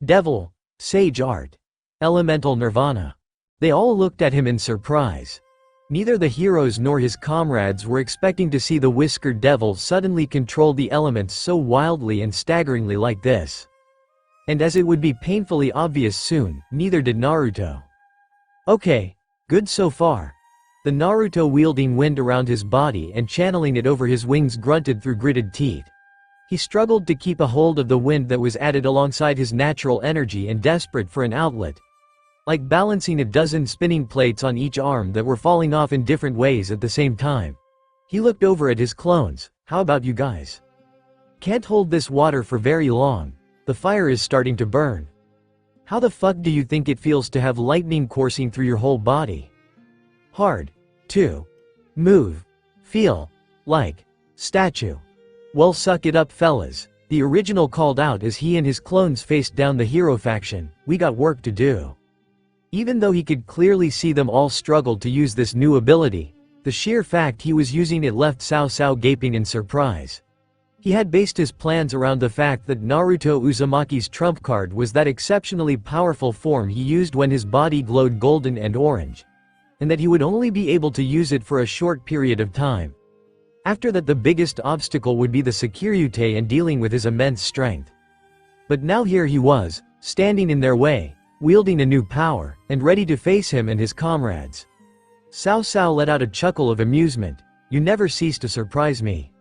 Devil, Sage Art, Elemental Nirvana. They all looked at him in surprise. Neither the heroes nor his comrades were expecting to see the Whiskered Devil suddenly control the elements so wildly and staggeringly like this. And as it would be painfully obvious soon, neither did Naruto. Okay, good so far. The Naruto, wielding wind around his body and channeling it over his wings, grunted through gritted teeth. He struggled to keep a hold of the wind that was added alongside his natural energy and desperate for an outlet. Like balancing a dozen spinning plates on each arm that were falling off in different ways at the same time. He looked over at his clones. How about you guys? Can't hold this water for very long. The fire is starting to burn. How the fuck do you think it feels to have lightning coursing through your whole body? Hard. To move. Feel. Like. Statue. Well, suck it up, fellas. The original called out as he and his clones faced down the hero faction. We got work to do. Even though he could clearly see them all struggle to use this new ability, the sheer fact he was using it left Cao Cao gaping in surprise. He had based his plans around the fact that Naruto Uzumaki's trump card was that exceptionally powerful form he used when his body glowed golden and orange, and that he would only be able to use it for a short period of time. After that, the biggest obstacle would be the Sekiryute and dealing with his immense strength. But now here he was, standing in their way, wielding a new power, and ready to face him and his comrades. Cao Cao let out a chuckle of amusement. You never cease to surprise me.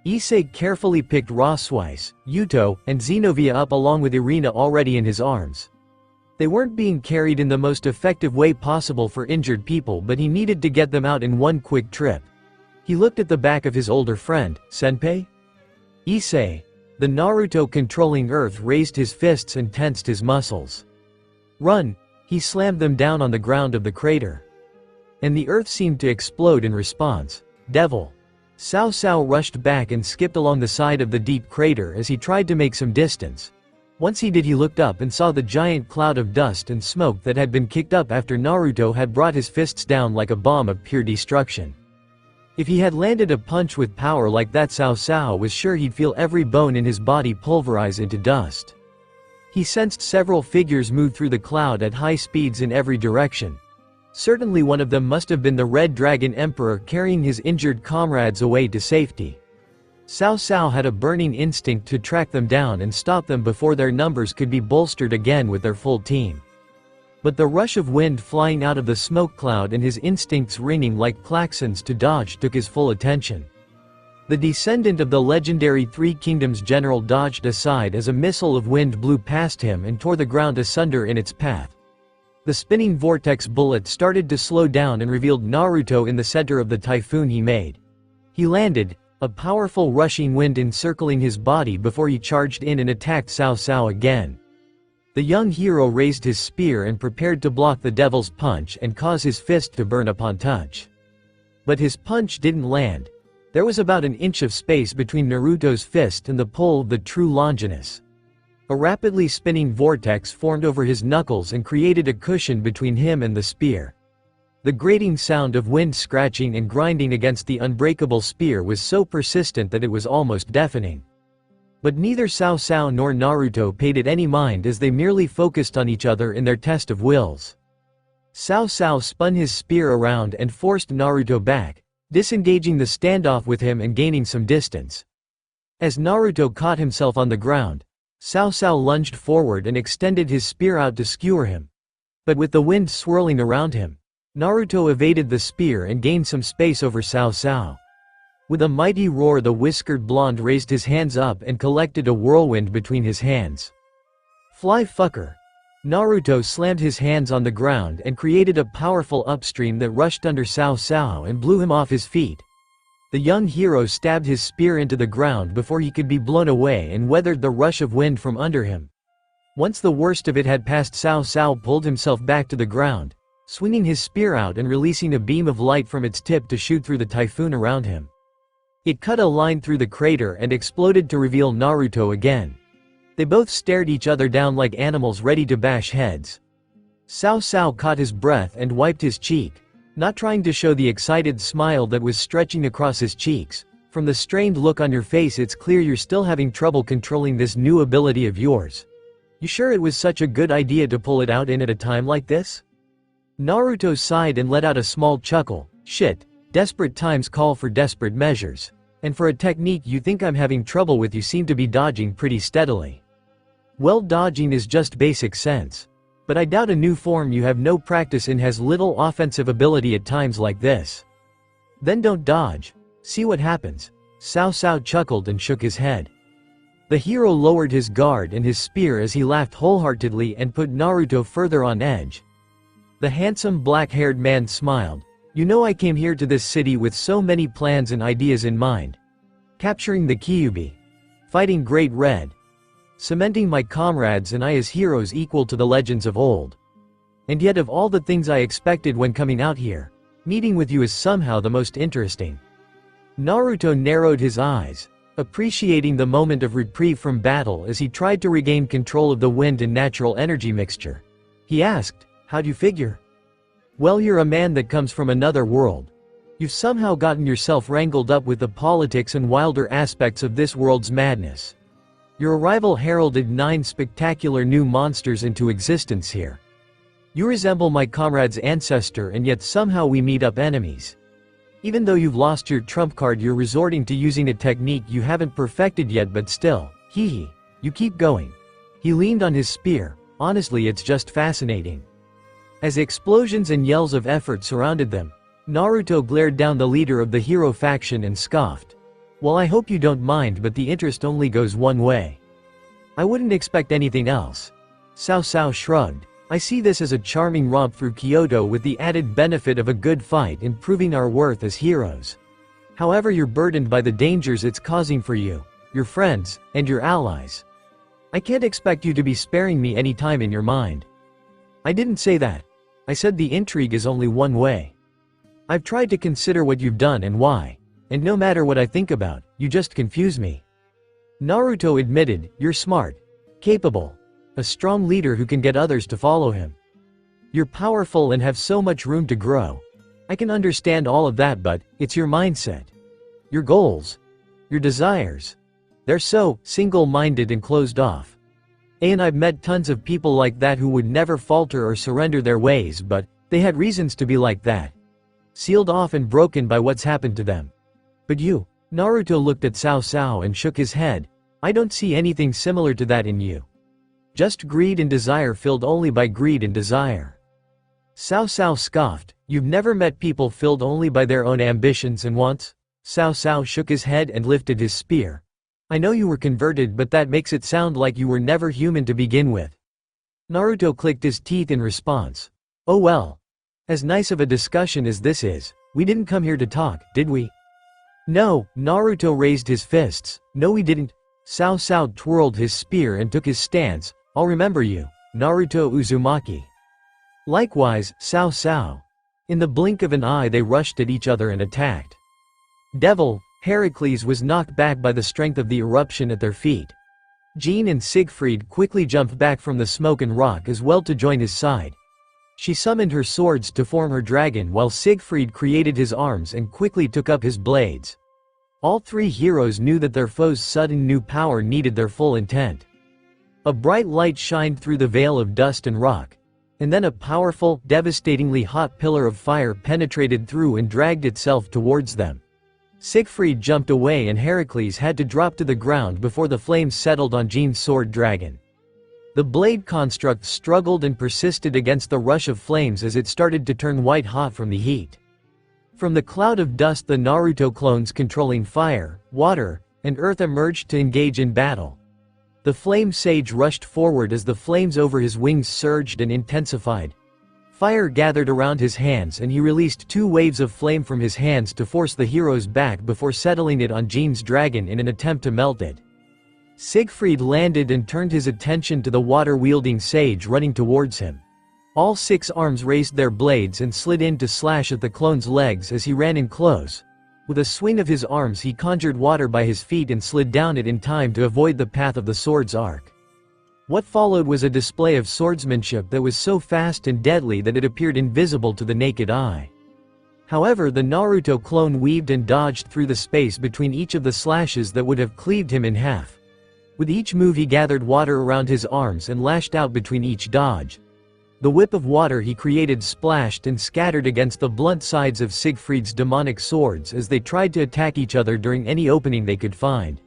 Issei carefully picked Roswice, Yuto, and Zenovia up along with Irina already in his arms. They weren't being carried in the most effective way possible for injured people, but he needed to get them out in one quick trip. He looked at the back of his older friend, Senpai? Issei. The Naruto controlling Earth raised his fists and tensed his muscles. Run! He slammed them down on the ground of the crater. And the Earth seemed to explode in response. Devil. Cao Cao rushed back and skipped along the side of the deep crater as he tried to make some distance. Once he did, he looked up and saw the giant cloud of dust and smoke that had been kicked up after Naruto had brought his fists down like a bomb of pure destruction. If he had landed a punch with power like that, Cao Cao was sure he'd feel every bone in his body pulverize into dust. He sensed several figures move through the cloud at high speeds in every direction. Certainly one of them must have been the Red Dragon Emperor carrying his injured comrades away to safety. Cao Cao had a burning instinct to track them down and stop them before their numbers could be bolstered again with their full team. But the rush of wind flying out of the smoke cloud and his instincts ringing like klaxons to dodge took his full attention. The descendant of the legendary Three Kingdoms general dodged aside as a missile of wind blew past him and tore the ground asunder in its path. The spinning vortex bullet started to slow down and revealed Naruto in the center of the typhoon he made. He landed, a powerful rushing wind encircling his body before he charged in and attacked Cao Cao again. The young hero raised his spear and prepared to block the devil's punch and cause his fist to burn upon touch. But his punch didn't land. There was about an inch of space between Naruto's fist and the pole of the true Longinus. A rapidly spinning vortex formed over his knuckles and created a cushion between him and the spear. The grating sound of wind scratching and grinding against the unbreakable spear was so persistent that it was almost deafening. But neither Cao Cao nor Naruto paid it any mind as they merely focused on each other in their test of wills. Cao Cao spun his spear around and forced Naruto back, disengaging the standoff with him and gaining some distance. As Naruto caught himself on the ground, Cao Cao lunged forward and extended his spear out to skewer him. But with the wind swirling around him, Naruto evaded the spear and gained some space over Cao Cao. With a mighty roar, the whiskered blonde raised his hands up and collected a whirlwind between his hands. Fly fucker! Naruto slammed his hands on the ground and created a powerful upstream that rushed under Cao Cao and blew him off his feet. The young hero stabbed his spear into the ground before he could be blown away and weathered the rush of wind from under him. Once the worst of it had passed, Cao Cao pulled himself back to the ground, swinging his spear out and releasing a beam of light from its tip to shoot through the typhoon around him. It cut a line through the crater and exploded to reveal Naruto again. They both stared each other down like animals ready to bash heads. Cao Cao caught his breath and wiped his cheek, not trying to show the excited smile that was stretching across his cheeks. From the strained look on your face, it's clear you're still having trouble controlling this new ability of yours. You sure it was such a good idea to pull it out in at a time like this? Naruto sighed and let out a small chuckle. Shit, desperate times call for desperate measures. And for a technique you think I'm having trouble with, you seem to be dodging pretty steadily. Well, dodging is just basic sense. But I doubt a new form you have no practice in has little offensive ability at times like this. Then don't dodge. See what happens. Cao Cao chuckled and shook his head. The hero lowered his guard and his spear as he laughed wholeheartedly and put Naruto further on edge. The handsome black-haired man smiled. You know, I came here to this city with so many plans and ideas in mind. Capturing the Kyuubi. Fighting Great Red. Cementing my comrades and I as heroes equal to the legends of old. And yet, of all the things I expected when coming out here, meeting with you is somehow the most interesting. Naruto narrowed his eyes, appreciating the moment of reprieve from battle as he tried to regain control of the wind and natural energy mixture. He asked, "How'd you figure?" "Well, you're a man that comes from another world. You've somehow gotten yourself wrangled up with the politics and wilder aspects of this world's madness. Your arrival heralded 9 spectacular new monsters into existence here. You resemble my comrade's ancestor, and yet somehow we meet up enemies. Even though you've lost your trump card, you're resorting to using a technique you haven't perfected yet, but still, hee, you keep going." He leaned on his spear. "Honestly, it's just fascinating." As explosions and yells of effort surrounded them, Naruto glared down the leader of the hero faction and scoffed. "Well, I hope you don't mind, but the interest only goes one way. I wouldn't expect anything else." Cao Cao shrugged. "I see this as a charming romp through Kyoto with the added benefit of a good fight and proving our worth as heroes. However, you're burdened by the dangers it's causing for you, your friends, and your allies. I can't expect you to be sparing me any time in your mind." "I didn't say that. I said the intrigue is only one way. I've tried to consider what you've done and why, and no matter what I think about, you just confuse me." Naruto admitted, "You're smart, capable, a strong leader who can get others to follow him. You're powerful and have so much room to grow. I can understand all of that, but it's your mindset. Your goals. Your desires. They're so single-minded and closed off. And I've met tons of people like that who would never falter or surrender their ways, but they had reasons to be like that. Sealed off and broken by what's happened to them. But you." Naruto looked at Cao Cao and shook his head. "I don't see anything similar to that in you. Just greed and desire filled only by greed and desire." Cao Cao scoffed. "You've never met people filled only by their own ambitions and wants?" Cao Cao shook his head and lifted his spear. "I know you were converted, but that makes it sound like you were never human to begin with." Naruto clicked his teeth in response. "Oh well. As nice of a discussion as this is, we didn't come here to talk, did we?" "No." Naruto raised his fists. "No, we didn't." Cao Cao twirled his spear and took his stance. "I'll remember you, Naruto Uzumaki." Likewise, Cao Cao. In the blink of an eye they rushed at each other and attacked. Devil, Heracles was knocked back by the strength of the eruption at their feet. Jean and Siegfried quickly jumped back from the smoke and rock as well to join his side. She summoned her swords to form her dragon while Siegfried created his arms and quickly took up his blades. All 3 heroes knew that their foe's sudden new power needed their full intent. A bright light shined through the veil of dust and rock. And then a powerful, devastatingly hot pillar of fire penetrated through and dragged itself towards them. Siegfried jumped away and Heracles had to drop to the ground before the flames settled on Jean's sword dragon. The blade construct struggled and persisted against the rush of flames as it started to turn white hot from the heat. From the cloud of dust the Naruto clones controlling fire, water, and earth emerged to engage in battle. The flame sage rushed forward as the flames over his wings surged and intensified. Fire gathered around his hands and he released 2 waves of flame from his hands to force the heroes back before settling it on Jean's dragon in an attempt to melt it. Siegfried landed and turned his attention to the water-wielding sage running towards him. All 6 arms raised their blades and slid in to slash at the clone's legs as he ran in close. With a swing of his arms he conjured water by his feet and slid down it in time to avoid the path of the sword's arc. What followed was a display of swordsmanship that was so fast and deadly that it appeared invisible to the naked eye. However, the Naruto clone weaved and dodged through the space between each of the slashes that would have cleaved him in half. With each move he gathered water around his arms and lashed out between each dodge. The whip of water he created splashed and scattered against the blunt sides of Siegfried's demonic swords as they tried to attack each other during any opening they could find.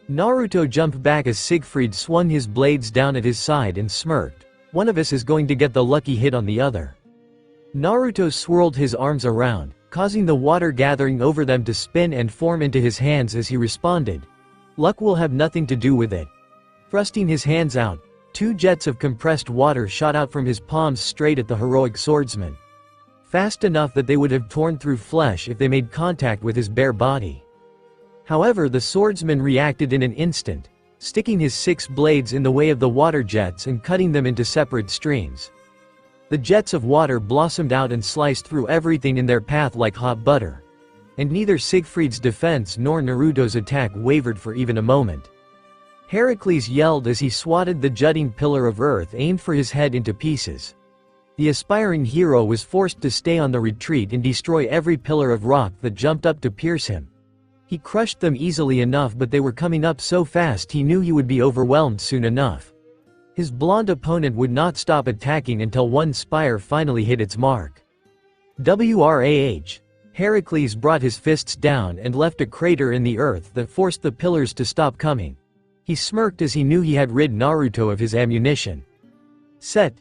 Naruto jumped back as Siegfried swung his blades down at his side and smirked. One of us is going to get the lucky hit on the other. Naruto swirled his arms around, causing the water gathering over them to spin and form into his hands as he responded. Luck will have nothing to do with it. Thrusting his hands out, 2 jets of compressed water shot out from his palms straight at the heroic swordsman. Fast enough that they would have torn through flesh if they made contact with his bare body. However, the swordsman reacted in an instant, sticking his 6 blades in the way of the water jets and cutting them into separate streams. The jets of water blossomed out and sliced through everything in their path like hot butter. And neither Siegfried's defense nor Naruto's attack wavered for even a moment. Heracles yelled as he swatted the jutting pillar of earth aimed for his head into pieces. The aspiring hero was forced to stay on the retreat and destroy every pillar of rock that jumped up to pierce him. He crushed them easily enough, but they were coming up so fast he knew he would be overwhelmed soon enough. His blonde opponent would not stop attacking until one spire finally hit its mark. WRAH. Heracles brought his fists down and left a crater in the earth that forced the pillars to stop coming. He smirked as he knew he had rid Naruto of his ammunition. Set.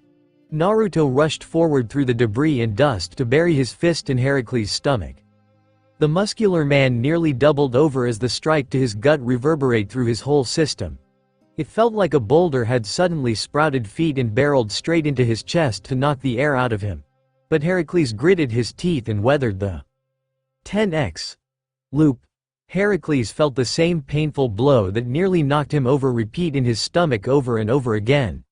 Naruto rushed forward through the debris and dust to bury his fist in Heracles' stomach. The muscular man nearly doubled over as the strike to his gut reverberated through his whole system. It felt like a boulder had suddenly sprouted feet and barreled straight into his chest to knock the air out of him. But Heracles gritted his teeth and weathered the 10x loop. Heracles felt the same painful blow that nearly knocked him over repeat in his stomach over and over again.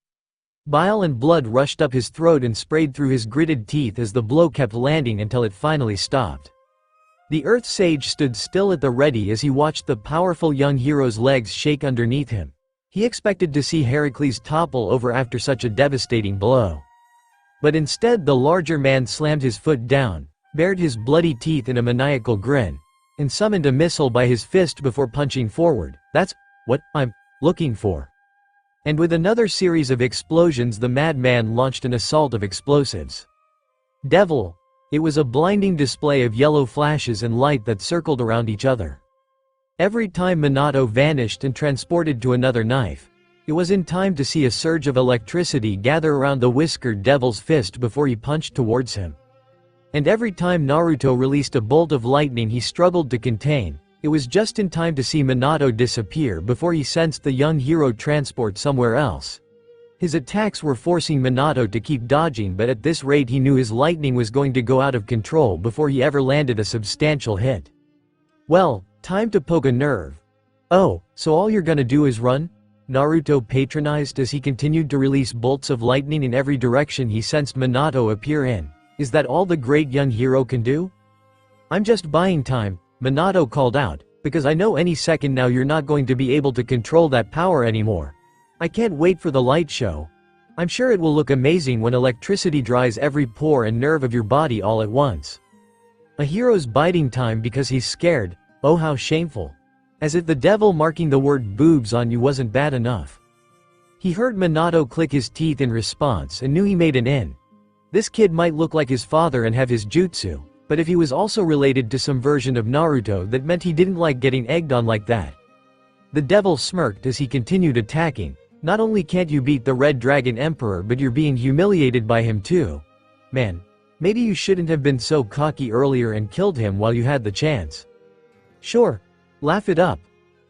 Bile and blood rushed up his throat and sprayed through his gritted teeth as the blow kept landing until it finally stopped. The Earth Sage stood still at the ready as he watched the powerful young hero's legs shake underneath him. He expected to see Heracles topple over after such a devastating blow. But instead the larger man slammed his foot down, bared his bloody teeth in a maniacal grin, and summoned a missile by his fist before punching forward. That's what I'm looking for. And with another series of explosions, the madman launched an assault of explosives. Devil! It was a blinding display of yellow flashes and light that circled around each other. Every time Minato vanished and transported to another knife, it was in time to see a surge of electricity gather around the whiskered devil's fist before he punched towards him. And every time Naruto released a bolt of lightning he struggled to contain, it was just in time to see Minato disappear before he sensed the young hero transport somewhere else. His attacks were forcing Minato to keep dodging, but at this rate he knew his lightning was going to go out of control before he ever landed a substantial hit. Well, time to poke a nerve. Oh, so all you're gonna do is run? Naruto patronized as he continued to release bolts of lightning in every direction he sensed Minato appear in. Is that all the great young hero can do? I'm just buying time, Minato called out, because I know any second now you're not going to be able to control that power anymore. I can't wait for the light show. I'm sure it will look amazing when electricity dries every pore and nerve of your body all at once. A hero's biding time because he's scared, oh how shameful. As if the devil marking the word boobs on you wasn't bad enough. He heard Minato click his teeth in response and knew he made an in. This kid might look like his father and have his jutsu, but if he was also related to some version of Naruto, that meant he didn't like getting egged on like that. The devil smirked as he continued attacking. Not only can't you beat the Red Dragon Emperor, but you're being humiliated by him too. Man, maybe you shouldn't have been so cocky earlier and killed him while you had the chance. Sure, laugh it up.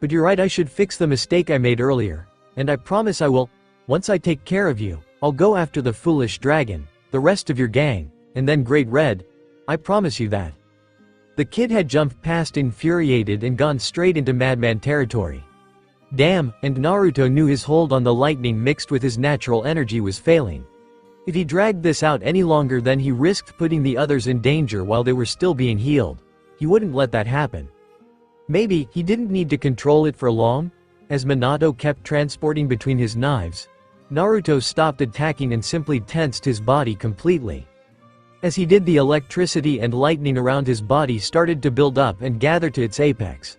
But you're right, I should fix the mistake I made earlier. And I promise I will. Once I take care of you, I'll go after the foolish dragon, the rest of your gang, and then Great Red. I promise you that. The kid had jumped past infuriated and gone straight into madman territory. Damn, and Naruto knew his hold on the lightning mixed with his natural energy was failing. If he dragged this out any longer, then he risked putting the others in danger while they were still being healed. He wouldn't let that happen. Maybe he didn't need to control it for long? As Minato kept transporting between his knives, Naruto stopped attacking and simply tensed his body completely. As he did, the electricity and lightning around his body started to build up and gather to its apex.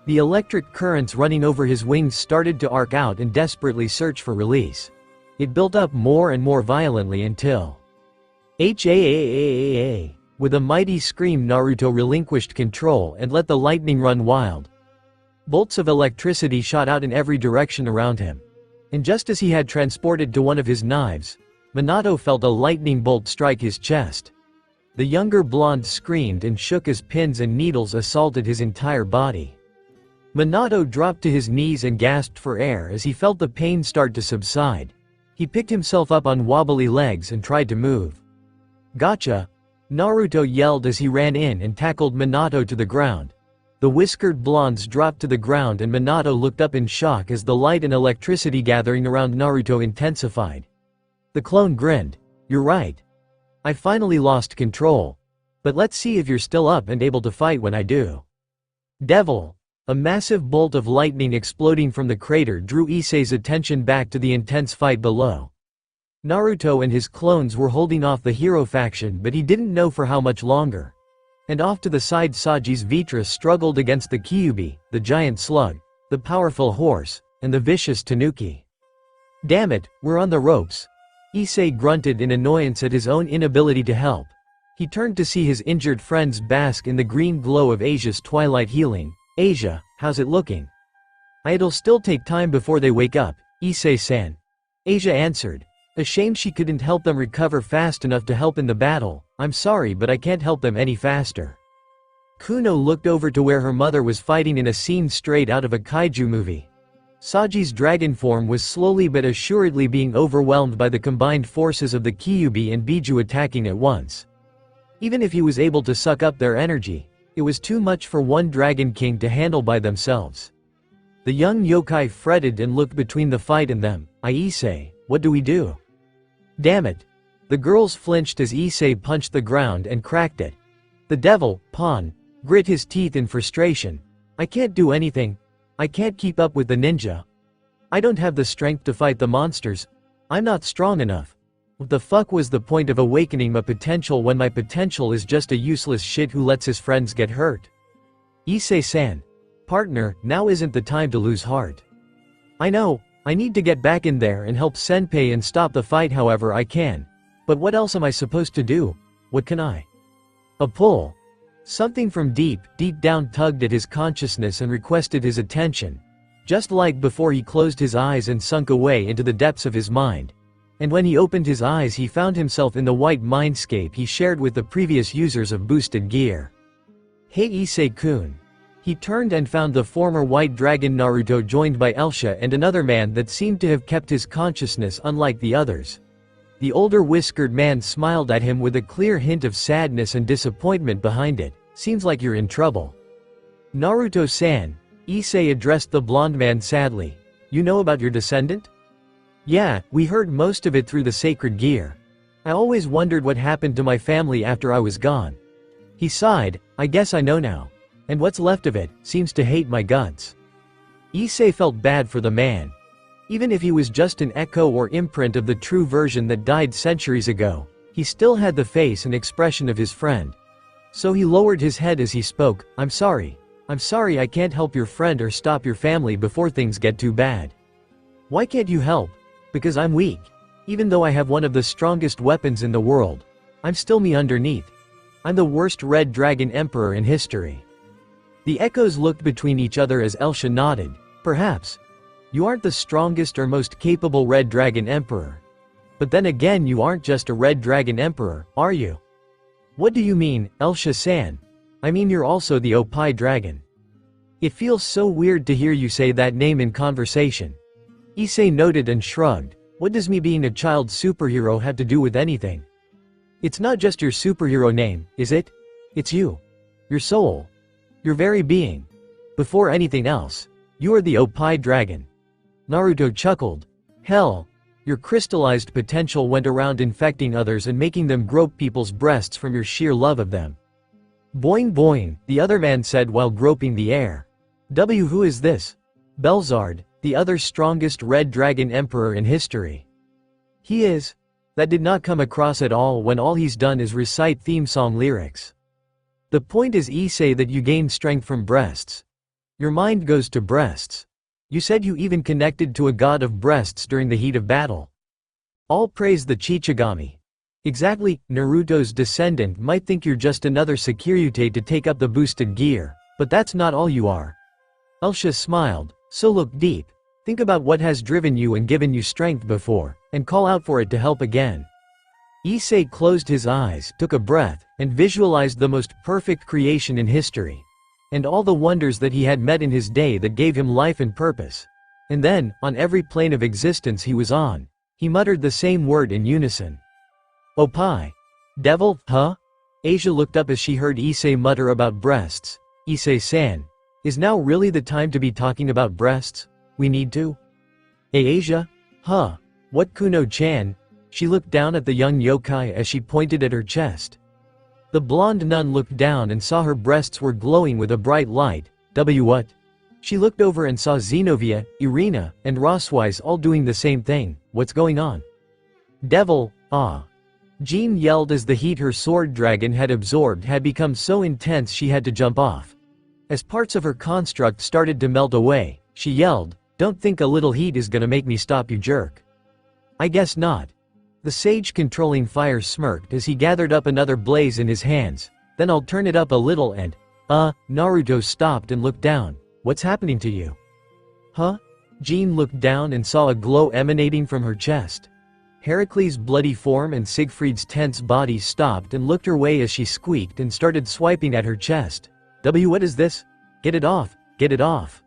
The electric currents running over his wings started to arc out and desperately search for release. It built up more and more violently until... H-A-A-A-A-A. With a mighty scream, Naruto relinquished control and let the lightning run wild. Bolts of electricity shot out in every direction around him. And just as he had transported to one of his knives, Minato felt a lightning bolt strike his chest. The younger blonde screamed and shook as pins and needles assaulted his entire body. Minato dropped to his knees and gasped for air as he felt the pain start to subside. He picked himself up on wobbly legs and tried to move. "Gotcha!" Naruto yelled as he ran in and tackled Minato to the ground. The whiskered blondes dropped to the ground and Minato looked up in shock as the light and electricity gathering around Naruto intensified. The clone grinned. "You're right. I finally lost control. But let's see if you're still up and able to fight when I do." "Devil!" A massive bolt of lightning exploding from the crater drew Issei's attention back to the intense fight below. Naruto and his clones were holding off the hero faction, but he didn't know for how much longer. And off to the side, Saji's Vitra struggled against the Kyuubi, the giant slug, the powerful horse, and the vicious Tanuki. "Damn it, we're on the ropes." Issei grunted in annoyance at his own inability to help. He turned to see his injured friends bask in the green glow of Asia's twilight healing. "Asia, how's it looking?" "It'll still take time before they wake up, Issei-san," Asia answered. Ashamed she couldn't help them recover fast enough to help in the battle. "I'm sorry, but I can't help them any faster." Kuno looked over to where her mother was fighting in a scene straight out of a kaiju movie. Saji's dragon form was slowly but assuredly being overwhelmed by the combined forces of the Kyuubi and Biju attacking at once. Even if he was able to suck up their energy, it was too much for one Dragon King to handle by themselves. The young yokai fretted and looked between the fight and them. "Issei, what do we do?" "Damn it." The girls flinched as Issei punched the ground and cracked it. The devil, Pawn, grit his teeth in frustration. "I can't do anything. I can't keep up with the ninja. I don't have the strength to fight the monsters. I'm not strong enough. What the fuck was the point of awakening my potential when my potential is just a useless shit who lets his friends get hurt?" "Issei-san. Partner, now isn't the time to lose heart. I know, I need to get back in there and help Senpai and stop the fight however I can. But what else am I supposed to do? What can I?" A pull. Something from deep down tugged at his consciousness and requested his attention. Just like before, he closed his eyes and sunk away into the depths of his mind. And when he opened his eyes, he found himself in the white mindscape he shared with the previous users of boosted gear. "Hey Issei-kun." He turned and found the former white dragon Naruto joined by Elsha and another man that seemed to have kept his consciousness unlike the others. The older whiskered man smiled at him with a clear hint of sadness and disappointment behind it. "Seems like you're in trouble." "Naruto-san," Issei addressed the blonde man sadly. "You know about your descendant?" "Yeah, we heard most of it through the sacred gear. I always wondered what happened to my family after I was gone." He sighed. "I guess I know now. And what's left of it, seems to hate my guts." Issei felt bad for the man. Even if he was just an echo or imprint of the true version that died centuries ago, he still had the face and expression of his friend. So he lowered his head as he spoke. I'm sorry I can't help your friend or stop your family before things get too bad." "Why can't you help?" "Because I'm weak. Even though I have one of the strongest weapons in the world, I'm still me underneath. I'm the worst Red Dragon Emperor in history." The echoes looked between each other as Elsha nodded. "Perhaps. You aren't the strongest or most capable Red Dragon Emperor. But then again, you aren't just a Red Dragon Emperor, are you?" "What do you mean, Elsha-san?" "I mean you're also the Oppai Dragon." "It feels so weird to hear you say that name in conversation." Issei noted and shrugged. "What does me being a child superhero have to do with anything?" "It's not just your superhero name, is it? It's you. Your soul. Your very being. Before anything else, you are the Oppai Dragon." Naruto chuckled. "Hell, your crystallized potential went around infecting others and making them grope people's breasts from your sheer love of them." "Boing boing," the other man said while groping the air. Who is this?" "Belzard, the other strongest Red Dragon Emperor in history." "He is?" That did not come across at all when all he's done is recite theme song lyrics. "The point is, Issei, that you gain strength from breasts." Your mind goes to breasts. You said you even connected to a god of breasts during the heat of battle. All praise the Chichigami. Exactly, Naruto's descendant might think you're just another Securite to take up the boosted gear, but that's not all you are. Elsha smiled, so look deep. Think about what has driven you and given you strength before, and call out for it to help again. Issei closed his eyes, took a breath, and visualized the most perfect creation in history. And all the wonders that he had met in his day that gave him life and purpose. And then, on every plane of existence he was on, he muttered the same word in unison. Opai. Devil, huh? Asia looked up as she heard Issei mutter about breasts. Issei-san. Is now really the time to be talking about breasts? We need to? Hey Asia? Huh? What Kuno-chan? She looked down at the young yokai as she pointed at her chest. The blonde nun looked down and saw her breasts were glowing with a bright light. What? She looked over and saw Zenobia, Irina, and Rosswise all doing the same thing. What's going on? Devil, ah. Jean yelled as the heat her sword dragon had absorbed had become so intense she had to jump off. As parts of her construct started to melt away, she yelled, "Don't think a little heat is gonna make me stop you, jerk." I guess not. The sage controlling fire smirked as he gathered up another blaze in his hands. Then I'll turn it up a little and… Naruto stopped and looked down. What's happening to you? Huh? Jean looked down and saw a glow emanating from her chest. Heracles' bloody form and Siegfried's tense body stopped and looked her way as she squeaked and started swiping at her chest. What is this? Get it off, get it off.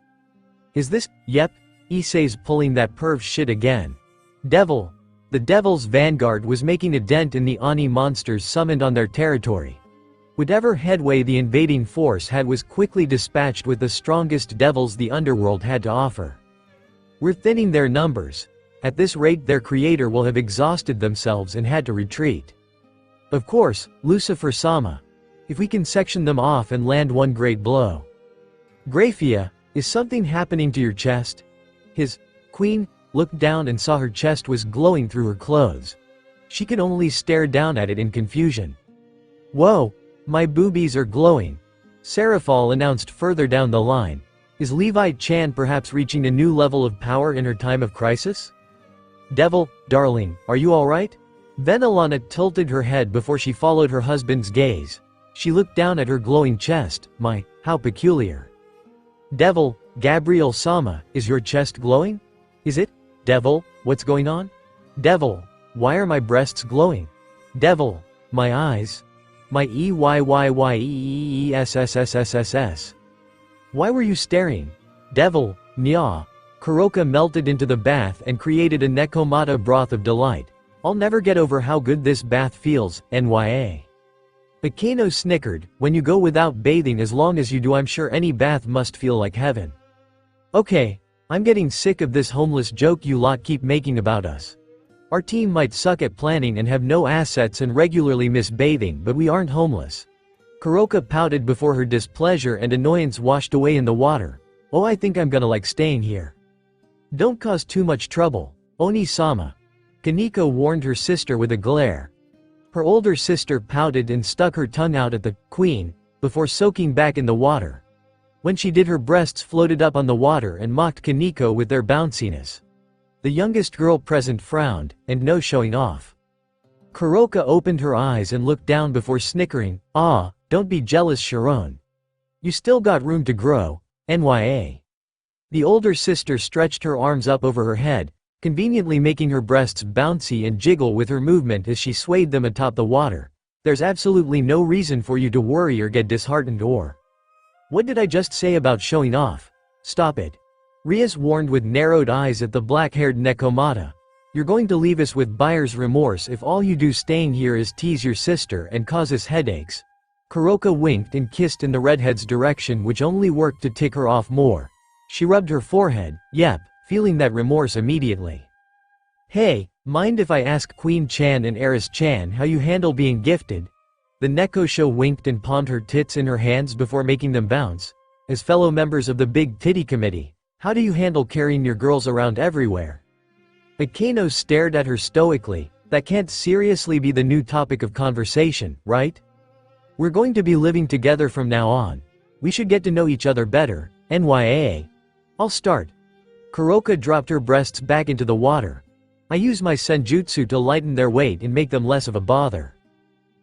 Is this… Yep, Issei's pulling that perv shit again. Devil. The Devil's vanguard was making a dent in the Oni monsters summoned on their territory. Whatever headway the invading force had was quickly dispatched with the strongest devils the underworld had to offer. We're thinning their numbers. At this rate their creator will have exhausted themselves and had to retreat. Of course, Lucifer-sama. If we can section them off and land one great blow. Graphia, is something happening to your chest? His queen looked down and saw her chest was glowing through her clothes. She could only stare down at it in confusion. Whoa, my boobies are glowing. Seraphal announced further down the line. Is Levi-chan perhaps reaching a new level of power in her time of crisis? Devil, darling, are you alright? Venelana tilted her head before she followed her husband's gaze. She looked down at her glowing chest. How peculiar. Devil, Gabriel-sama, is your chest glowing? Is it? Devil, what's going on? Devil, why are my breasts glowing? Devil, my eyes. My EYYYEESSSSSS. Why were you staring? Devil, nya. Kuroka melted into the bath and created a Nekomata broth of delight. I'll never get over how good this bath feels, NYA. Akeno snickered, when you go without bathing as long as you do I'm sure any bath must feel like heaven. Okay, I'm getting sick of this homeless joke you lot keep making about us. Our team might suck at planning and have no assets and regularly miss bathing but we aren't homeless. Kuroka pouted before her displeasure and annoyance washed away in the water. Oh, I think I'm gonna like staying here. Don't cause too much trouble, Oni-sama. Kaneko warned her sister with a glare. Her older sister pouted and stuck her tongue out at the queen before soaking back in the water. When she did her breasts floated up on the water and mocked Kaneko with their bounciness. The youngest girl present frowned, and no showing off. Kuroka opened her eyes and looked down before snickering, don't be jealous Sharon. You still got room to grow, NYA. The older sister stretched her arms up over her head, conveniently making her breasts bouncy and jiggle with her movement as she swayed them atop the water. There's absolutely no reason for you to worry or get disheartened or… What did I just say about showing off? Stop it. Rias warned with narrowed eyes at the black-haired Nekomata. You're going to leave us with buyer's remorse if all you do staying here is tease your sister and cause us headaches. Kuroka winked and kissed in the redhead's direction which only worked to tick her off more. She rubbed her forehead, yep, feeling that remorse immediately. Hey, mind if I ask Queen Chan and Eris Chan how you handle being gifted? The Nekosho winked and palmed her tits in her hands before making them bounce. As fellow members of the Big Titty Committee, how do you handle carrying your girls around everywhere? Akeno stared at her stoically. That can't seriously be the new topic of conversation, right? We're going to be living together from now on. We should get to know each other better, NYA. I'll start. Kuroka dropped her breasts back into the water. I use my senjutsu to lighten their weight and make them less of a bother.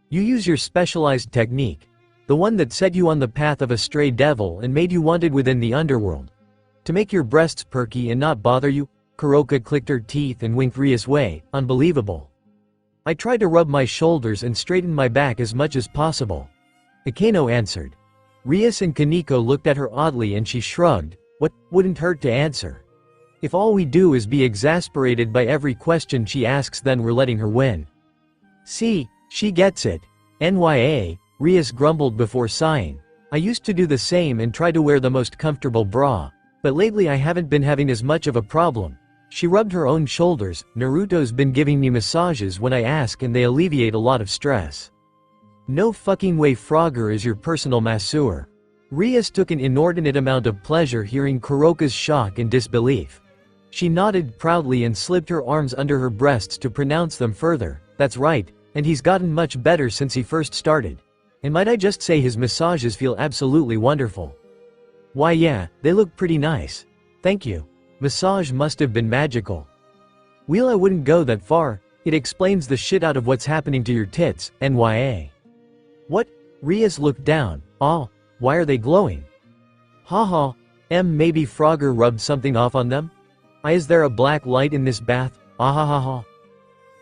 You use your specialized technique. The one that set you on the path of a stray devil and made you wanted within the underworld. To make your breasts perky and not bother you, Kuroka clicked her teeth and winked Rias way, unbelievable. I tried to rub my shoulders and straighten my back as much as possible. Akeno answered. Rias and Kaneko looked at her oddly and she shrugged. What wouldn't hurt to answer? If all we do is be exasperated by every question she asks, then we're letting her win. See, she gets it. NYA, Rias grumbled before sighing. I used to do the same and try to wear the most comfortable bra. But lately I haven't been having as much of a problem. She rubbed her own shoulders. Naruto's been giving me massages when I ask and they alleviate a lot of stress. No fucking way Frogger is your personal masseur. Rias took an inordinate amount of pleasure hearing Kuroka's shock and disbelief. She nodded proudly and slipped her arms under her breasts to pronounce them further. That's right, and he's gotten much better since he first started. And might I just say his massages feel absolutely wonderful. Why yeah, they look pretty nice. Thank you. Massage must have been magical. Well, I wouldn't go that far. It explains the shit out of what's happening to your tits, NYA. What? Rias looked down. Oh, why are they glowing? Haha. Maybe Frogger rubbed something off on them? Is there a black light in this bath? Ahahaha.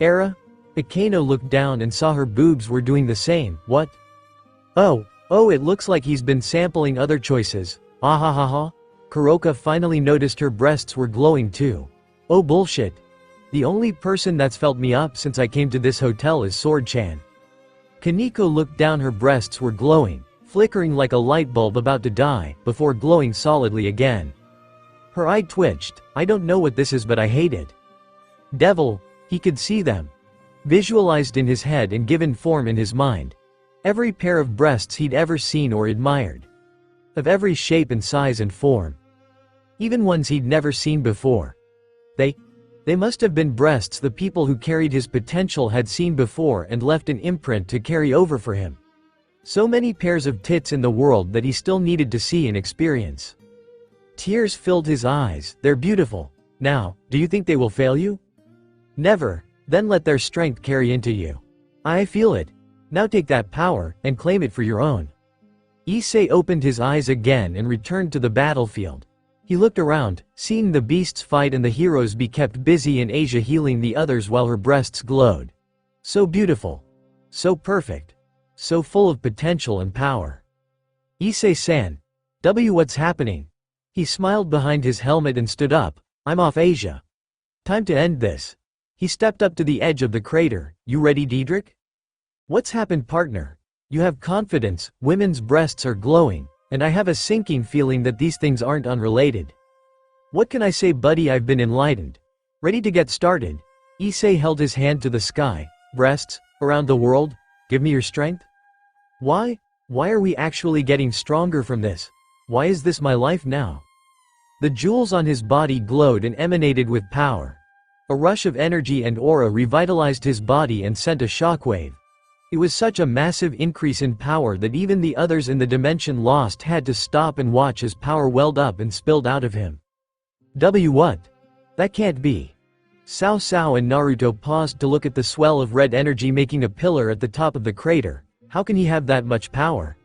Era? Akeno looked down and saw her boobs were doing the same. What? Oh, it looks like he's been sampling other choices. Ahahaha. Kuroka finally noticed her breasts were glowing too. Oh bullshit. The only person that's felt me up since I came to this hotel is Sword-chan. Kaneko looked down, her breasts were glowing, flickering like a light bulb about to die, before glowing solidly again. Her eye twitched. I don't know what this is, but I hate it. Devil, he could see them. Visualized in his head and given form in his mind. Every pair of breasts he'd ever seen or admired. Of every shape and size and form. Even ones he'd never seen before. They must have been breasts the people who carried his potential had seen before and left an imprint to carry over for him. So many pairs of tits in the world that he still needed to see and experience. Tears filled his eyes. They're beautiful. Now, do you think they will fail you? Never. Then let their strength carry into you. I feel it. Now take that power and claim it for your own. Issei opened his eyes again and returned to the battlefield. He looked around, seeing the beasts fight and the heroes be kept busy and Asia healing the others while her breasts glowed. So beautiful. So perfect. So full of potential and power. Issei-san. What's happening? He smiled behind his helmet and stood up. I'm off, Asia. Time to end this. He stepped up to the edge of the crater. You ready, Diedrich? What's happened, partner? You have confidence, women's breasts are glowing, and I have a sinking feeling that these things aren't unrelated. What can I say, buddy? I've been enlightened. Ready to get started? Issei held his hand to the sky. Breasts, around the world, give me your strength. Why? Why are we actually getting stronger from this? Why is this my life now? The jewels on his body glowed and emanated with power. A rush of energy and aura revitalized his body and sent a shockwave. It was such a massive increase in power that even the others in the dimension lost had to stop and watch as power welled up and spilled out of him. What? That can't be. Cao and Naruto paused to look at the swell of red energy making a pillar at the top of the crater. How can he have that much power?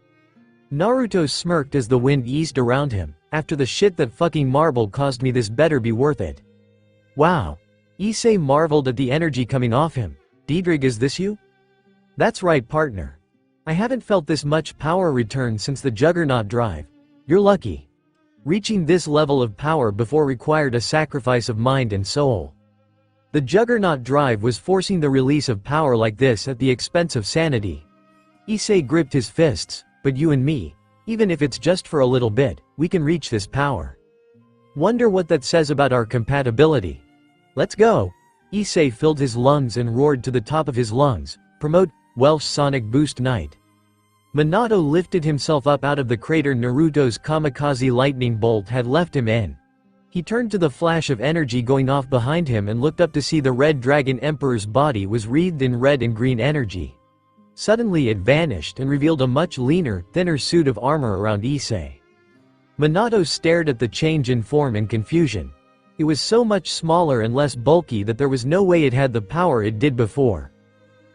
Naruto smirked as the wind eased around him. After the shit that fucking marble caused me, this better be worth it. Wow. Issei marveled at the energy coming off him. Diedrich, is this you? That's right, partner. I haven't felt this much power return since the Juggernaut drive. You're lucky. Reaching this level of power before required a sacrifice of mind and soul. The Juggernaut drive was forcing the release of power like this at the expense of sanity. Issei gripped his fists. But you and me, even if it's just for a little bit, we can reach this power. Wonder what that says about our compatibility. Let's go. Issei filled his lungs and roared to the top of his lungs. Promote Welsh Sonic Boost Night. Minato lifted himself up out of the crater Naruto's kamikaze lightning bolt had left him in. He turned to the flash of energy going off behind him and looked up to see the Red Dragon Emperor's body was wreathed in red and green energy. Suddenly it vanished and revealed a much leaner, thinner suit of armor around Issei. Minato stared at the change in form in confusion. It was so much smaller and less bulky that there was no way it had the power it did before.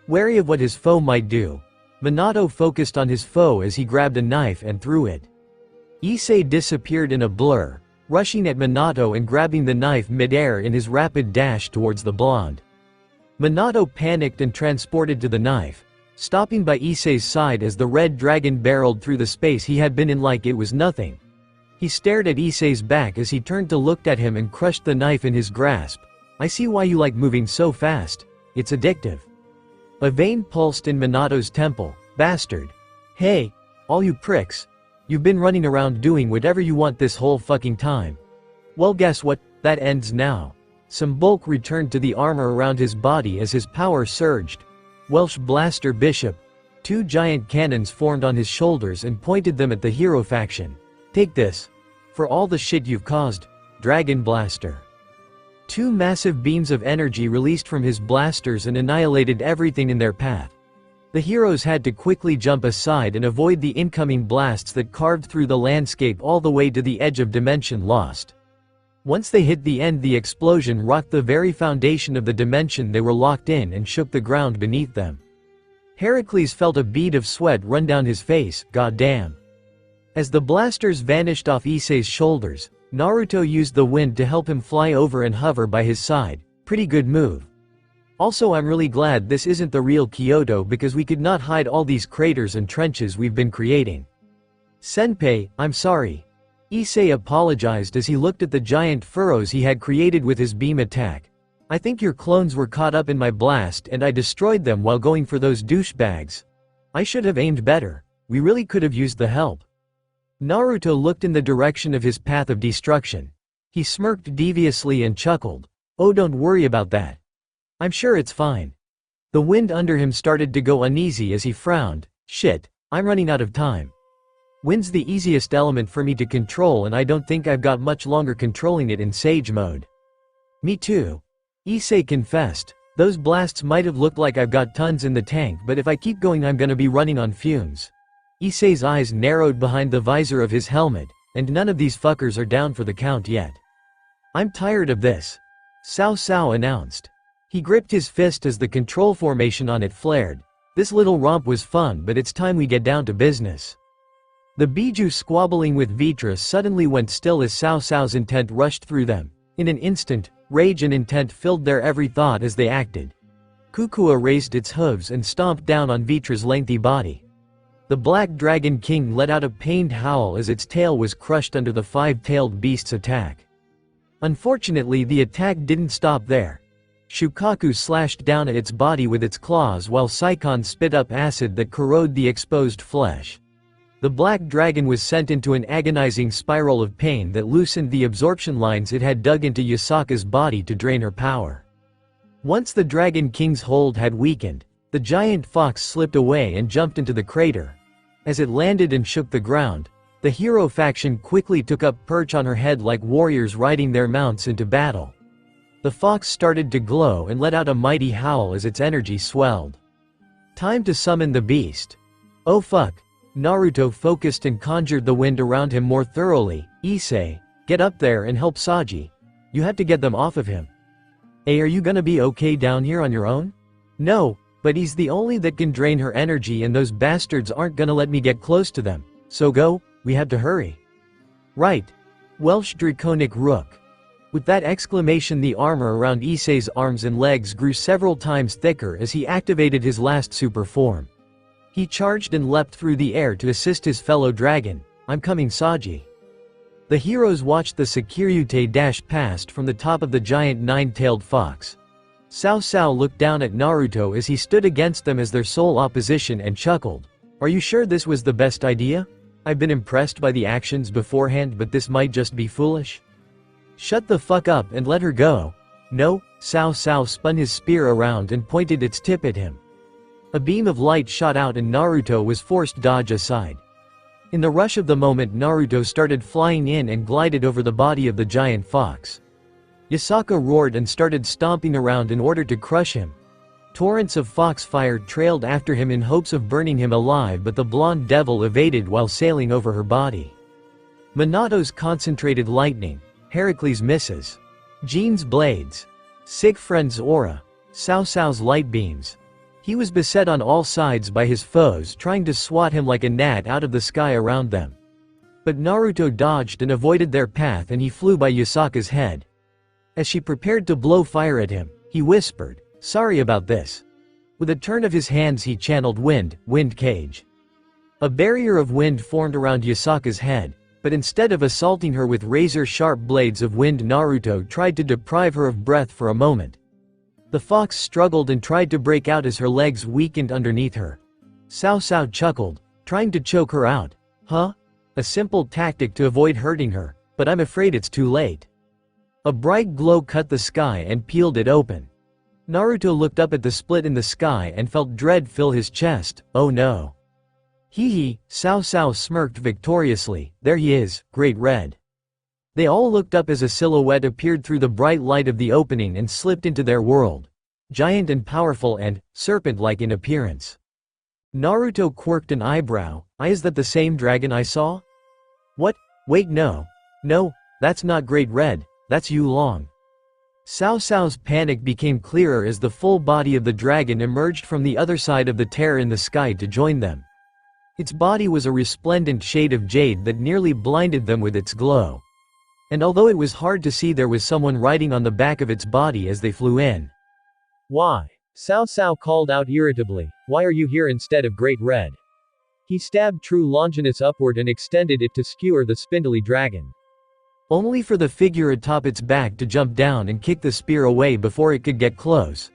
Wary of what his foe might do, Minato focused on his foe as he grabbed a knife and threw it. Issei disappeared in a blur, rushing at Minato and grabbing the knife mid-air in his rapid dash towards the blonde. Minato panicked and transported to the knife, stopping by Issei's side as the red dragon barreled through the space he had been in like it was nothing. He stared at Issei's back as he turned to look at him and crushed the knife in his grasp. I see why you like moving so fast. It's addictive. A vein pulsed in Minato's temple. Bastard. Hey, all you pricks. You've been running around doing whatever you want this whole fucking time. Well, guess what? That ends now. Some bulk returned to the armor around his body as his power surged. Welsh Blaster Bishop. 2 giant cannons formed on his shoulders and pointed them at the hero faction. Take this. For all the shit you've caused. Dragon Blaster. 2 massive beams of energy released from his blasters and annihilated everything in their path. The heroes had to quickly jump aside and avoid the incoming blasts that carved through the landscape all the way to the edge of Dimension Lost. Once they hit the end, the explosion rocked the very foundation of the dimension they were locked in and shook the ground beneath them. Heracles felt a bead of sweat run down his face. Goddamn. As the blasters vanished off Issei's shoulders, Naruto used the wind to help him fly over and hover by his side. Pretty good move. Also, I'm really glad this isn't the real Kyoto because we could not hide all these craters and trenches we've been creating. Senpai, I'm sorry. Issei apologized as he looked at the giant furrows he had created with his beam attack. I think your clones were caught up in my blast and I destroyed them while going for those douchebags. I should have aimed better. We really could have used the help. Naruto looked in the direction of his path of destruction. He smirked deviously and chuckled. Oh, don't worry about that. I'm sure it's fine. The wind under him started to go uneasy as he frowned. Shit, I'm running out of time. Wind's the easiest element for me to control and I don't think I've got much longer controlling it in Sage mode. Me too. Issei confessed. Those blasts might have looked like I've got tons in the tank, but if I keep going I'm gonna be running on fumes. Issei's eyes narrowed behind the visor of his helmet, and none of these fuckers are down for the count yet. I'm tired of this. Cao Cao announced. He gripped his fist as the control formation on it flared. This little romp was fun, but it's time we get down to business. The Biju squabbling with Vitra suddenly went still as Cao Cao's intent rushed through them. In an instant, rage and intent filled their every thought as they acted. Kukua raised its hooves and stomped down on Vitra's lengthy body. The Black Dragon King let out a pained howl as its tail was crushed under the 5-tailed beast's attack. Unfortunately, the attack didn't stop there. Shukaku slashed down at its body with its claws while Saikon spit up acid that corroded the exposed flesh. The black dragon was sent into an agonizing spiral of pain that loosened the absorption lines it had dug into Yasaka's body to drain her power. Once the Dragon King's hold had weakened, the giant fox slipped away and jumped into the crater. As it landed and shook the ground, the hero faction quickly took up perch on her head like warriors riding their mounts into battle. The fox started to glow and let out a mighty howl as its energy swelled. Time to summon the beast. Oh fuck. Naruto focused and conjured the wind around him more thoroughly. Issei, get up there and help Saji. You have to get them off of him. Hey, are you gonna be okay down here on your own? No, but he's the only that can drain her energy and those bastards aren't gonna let me get close to them. So go, we have to hurry. Right. Welsh Draconic Rook. With that exclamation, the armor around Issei's arms and legs grew several times thicker as he activated his last super form. He charged and leapt through the air to assist his fellow dragon. I'm coming, Saji. The heroes watched the Sekiryute dash past from the top of the giant 9-tailed fox. Cao Cao looked down at Naruto as he stood against them as their sole opposition and chuckled. Are you sure this was the best idea? I've been impressed by the actions beforehand, but this might just be foolish. Shut the fuck up and let her go. No, Cao Cao spun his spear around and pointed its tip at him. A beam of light shot out and Naruto was forced to dodge aside. In the rush of the moment, Naruto started flying in and glided over the body of the giant fox. Yasaka roared and started stomping around in order to crush him. Torrents of foxfire trailed after him in hopes of burning him alive, but the blonde devil evaded while sailing over her body. Minato's concentrated lightning, Heracles' misses, Jean's blades, Siegfried's aura, Cao Cao's light beams. He was beset on all sides by his foes trying to swat him like a gnat out of the sky around them. But Naruto dodged and avoided their path and he flew by Yasaka's head. As she prepared to blow fire at him, he whispered, "Sorry about this." With a turn of his hands he channeled wind cage. A barrier of wind formed around Yasaka's head, but instead of assaulting her with razor-sharp blades of wind, Naruto tried to deprive her of breath for a moment. The fox struggled and tried to break out as her legs weakened underneath her. Cao Cao chuckled, trying to choke her out. Huh? A simple tactic to avoid hurting her, but I'm afraid it's too late. A bright glow cut the sky and peeled it open. Naruto looked up at the split in the sky and felt dread fill his chest. Oh no. Hee hee, Cao Cao smirked victoriously, there he is, Great Red. They all looked up as a silhouette appeared through the bright light of the opening and slipped into their world. Giant and powerful and serpent-like in appearance. Naruto quirked an eyebrow. Is that the same dragon I saw? What? Wait, no. No, that's not Great Red, that's Yu Long. Cao Cao's panic became clearer as the full body of the dragon emerged from the other side of the tear in the sky to join them. Its body was a resplendent shade of jade that nearly blinded them with its glow. And although it was hard to see, there was someone riding on the back of its body as they flew in. Why? Cao Cao called out irritably, why are you here instead of Great Red? He stabbed True Longinus upward and extended it to skewer the spindly dragon. Only for the figure atop its back to jump down and kick the spear away before it could get close.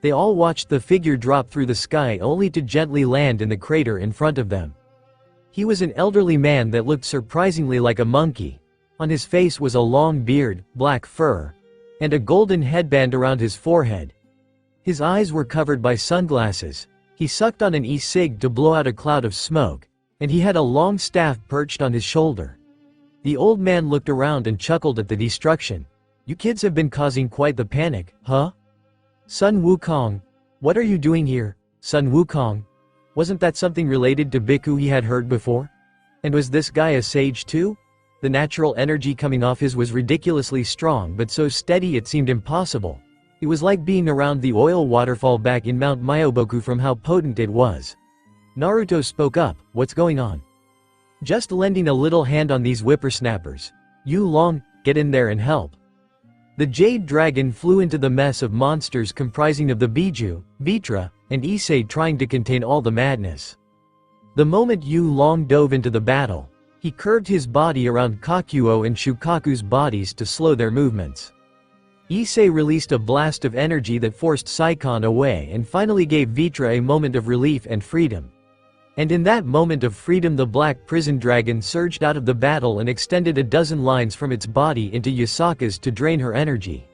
They all watched the figure drop through the sky only to gently land in the crater in front of them. He was an elderly man that looked surprisingly like a monkey. On his face was a long beard, black fur, and a golden headband around his forehead. His eyes were covered by sunglasses. He sucked on an e-cig to blow out a cloud of smoke, and he had a long staff perched on his shoulder. The old man looked around and chuckled at the destruction. You kids have been causing quite the panic, huh? Sun Wukong. What are you doing here, Sun Wukong? Wasn't that something related to Bhikkhu he had heard before? And was this guy a sage too? The natural energy coming off his was ridiculously strong but so steady it seemed impossible. It was like being around the oil waterfall back in Mount Myoboku from how potent it was. Naruto spoke up, what's going on? Just lending a little hand on these whippersnappers. Yu Long, get in there and help. The jade dragon flew into the mess of monsters comprising of the Biju, Vitra, and Issei trying to contain all the madness. The moment Yu Long dove into the battle, he curved his body around Kakuo and Shukaku's bodies to slow their movements. Issei released a blast of energy that forced Saikon away and finally gave Vitra a moment of relief and freedom. And in that moment of freedom the black prison dragon surged out of the battle and extended a dozen lines from its body into Yasaka's to drain her energy.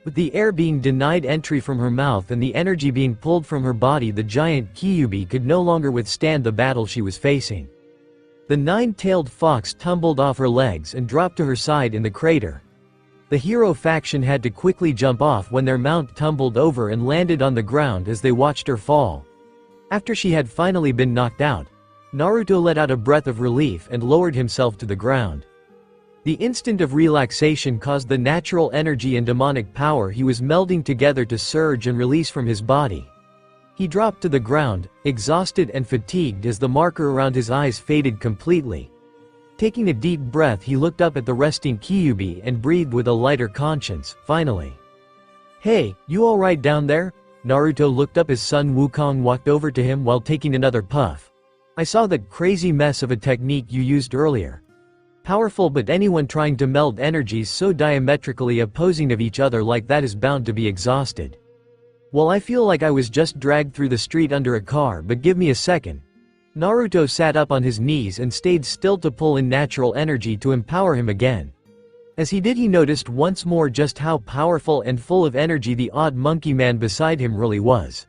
With the air being denied entry from her mouth and the energy being pulled from her body, the giant Kyuubi could no longer withstand the battle she was facing. The nine-tailed fox tumbled off her legs and dropped to her side in the crater. The hero faction had to quickly jump off when their mount tumbled over and landed on the ground as they watched her fall. After she had finally been knocked out, Naruto let out a breath of relief and lowered himself to the ground. The instant of relaxation caused the natural energy and demonic power he was melding together to surge and release from his body. He dropped to the ground, exhausted and fatigued as the marker around his eyes faded completely. Taking a deep breath, he looked up at the resting Kyuubi and breathed with a lighter conscience, finally. Hey, you alright down there? Naruto looked up as Sun Wukong walked over to him while taking another puff. I saw that crazy mess of a technique you used earlier. Powerful, but anyone trying to meld energies so diametrically opposing of each other like that is bound to be exhausted. Well, I feel like I was just dragged through the street under a car, but give me a second. Naruto sat up on his knees and stayed still to pull in natural energy to empower him again. As he did, he noticed once more just how powerful and full of energy the odd monkey man beside him really was.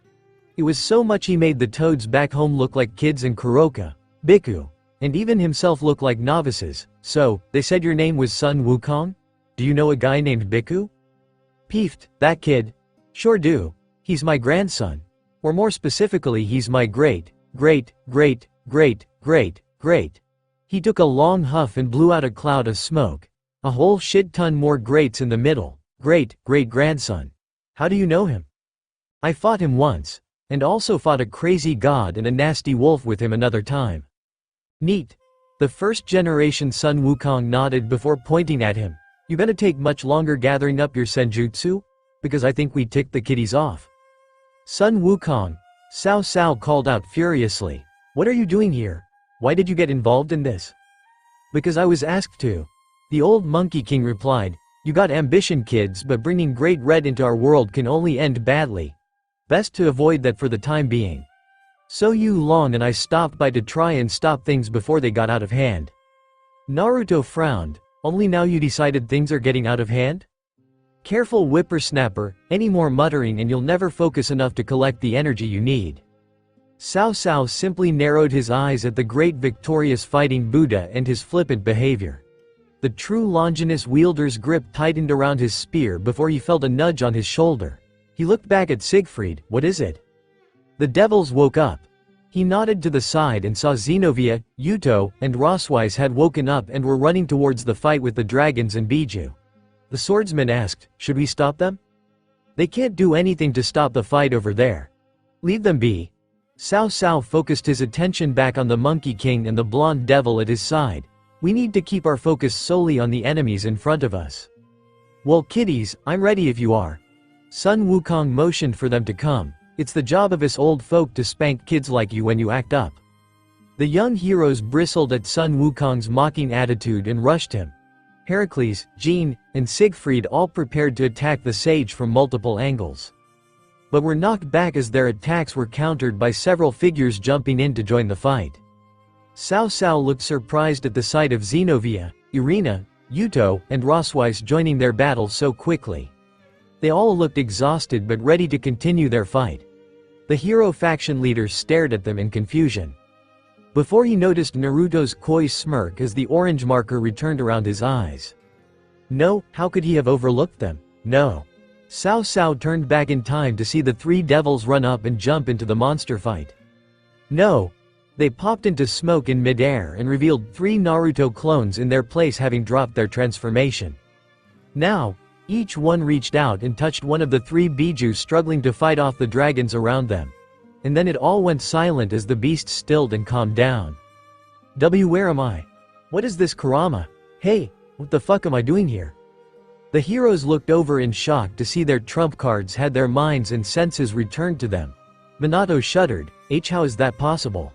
It was so much he made the toads back home look like kids and Kuroka, Bhikkhu, and even himself look like novices. So, they said your name was Sun Wukong? Do you know a guy named Bhikkhu? Peefed, that kid. Sure do. He's my grandson. Or more specifically, he's my great. He He took a long huff and blew out a cloud of smoke. A whole shit ton more greats in the middle. Great-great-grandson. How do you know him? I fought him once. And also fought a crazy god and a nasty wolf with him another time. Neat. The first-generation Sun Wukong nodded before pointing at him. You gonna take much longer gathering up your senjutsu? Because I think we ticked the kiddies off. Sun Wukong. Cao Cao called out furiously. What are you doing here? Why did you get involved in this? Because I was asked to. The old Monkey King replied. You got ambition, kids, but bringing Great Red into our world can only end badly. Best to avoid that for the time being. So Yu Long and I stopped by to try and stop things before they got out of hand. Naruto frowned. Only now you decided things are getting out of hand? Careful, whippersnapper, any more muttering and you'll never focus enough to collect the energy you need. Cao Cao simply narrowed his eyes at the great victorious fighting Buddha and his flippant behavior. The true Longinus wielder's grip tightened around his spear before he felt a nudge on his shoulder. He looked back at Siegfried. What is it? The devils woke up. He nodded to the side and saw Zenobia, Yuto, and Roswise had woken up and were running towards the fight with the dragons and Biju. The swordsman asked, should we stop them? They can't do anything to stop the fight over there. Leave them be. Cao Cao focused his attention back on the Monkey King and the blonde devil at his side. We need to keep our focus solely on the enemies in front of us. Well, kiddies, I'm ready if you are. Sun Wukong motioned for them to come. It's the job of us old folk to spank kids like you when you act up. The young heroes bristled at Sun Wukong's mocking attitude and rushed him. Heracles, Jean, and Siegfried all prepared to attack the sage from multiple angles. But were knocked back as their attacks were countered by several figures jumping in to join the fight. Cao Cao looked surprised at the sight of Zenobia, Irina, Yuto, and Roswise joining their battle so quickly. They all looked exhausted but ready to continue their fight. The hero faction leader stared at them in confusion. Before he noticed Naruto's coy smirk as the orange marker returned around his eyes. No, how could he have overlooked them? No. Cao Cao turned back in time to see the three devils run up and jump into the monster fight. No. They popped into smoke in midair and revealed 3 Naruto clones in their place, having dropped their transformation. Now, each one reached out and touched one of the 3 Biju struggling to fight off the dragons around them. And then it all went silent as the beasts stilled and calmed down. Where am I? What is this Kurama? Hey, what the fuck am I doing here? The heroes looked over in shock to see their trump cards had their minds and senses returned to them. Minato shuddered. How is that possible?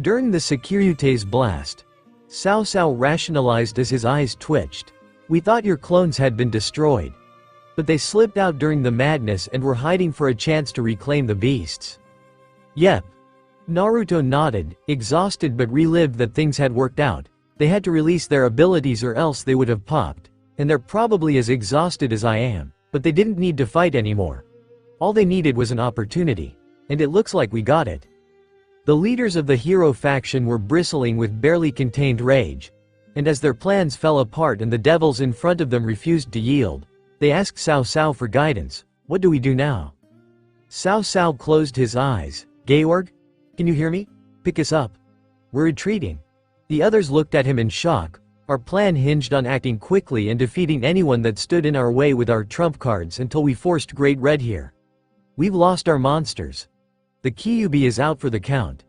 During the Sekiryute's blast, Cao Cao rationalized as his eyes twitched. We thought your clones had been destroyed. But they slipped out during the madness and were hiding for a chance to reclaim the beasts. Yep. Naruto nodded, exhausted but relived that things had worked out. They had to release their abilities or else they would have popped. And they're probably as exhausted as I am, but they didn't need to fight anymore. All they needed was an opportunity. And it looks like we got it. The leaders of the hero faction were bristling with barely contained rage. And as their plans fell apart and the devils in front of them refused to yield, they asked Cao Cao for guidance. What do we do now? Cao Cao closed his eyes. Georg? Can you hear me? Pick us up. We're retreating. The others looked at him in shock. Our plan hinged on acting quickly and defeating anyone that stood in our way with our trump cards until we forced Great Red here. We've lost our monsters. The Kyuubi is out for the count.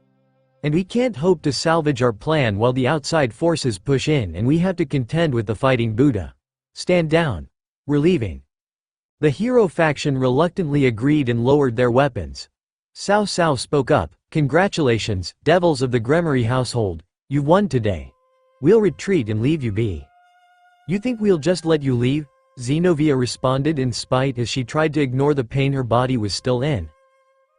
And we can't hope to salvage our plan while the outside forces push in and we have to contend with the fighting Buddha. Stand down. We're leaving. The hero faction reluctantly agreed and lowered their weapons. Cao Cao spoke up. Congratulations, devils of the Gremory household. You've won today. We'll retreat and leave you be. You think we'll just let you leave? Zenobia responded in spite as she tried to ignore the pain her body was still in.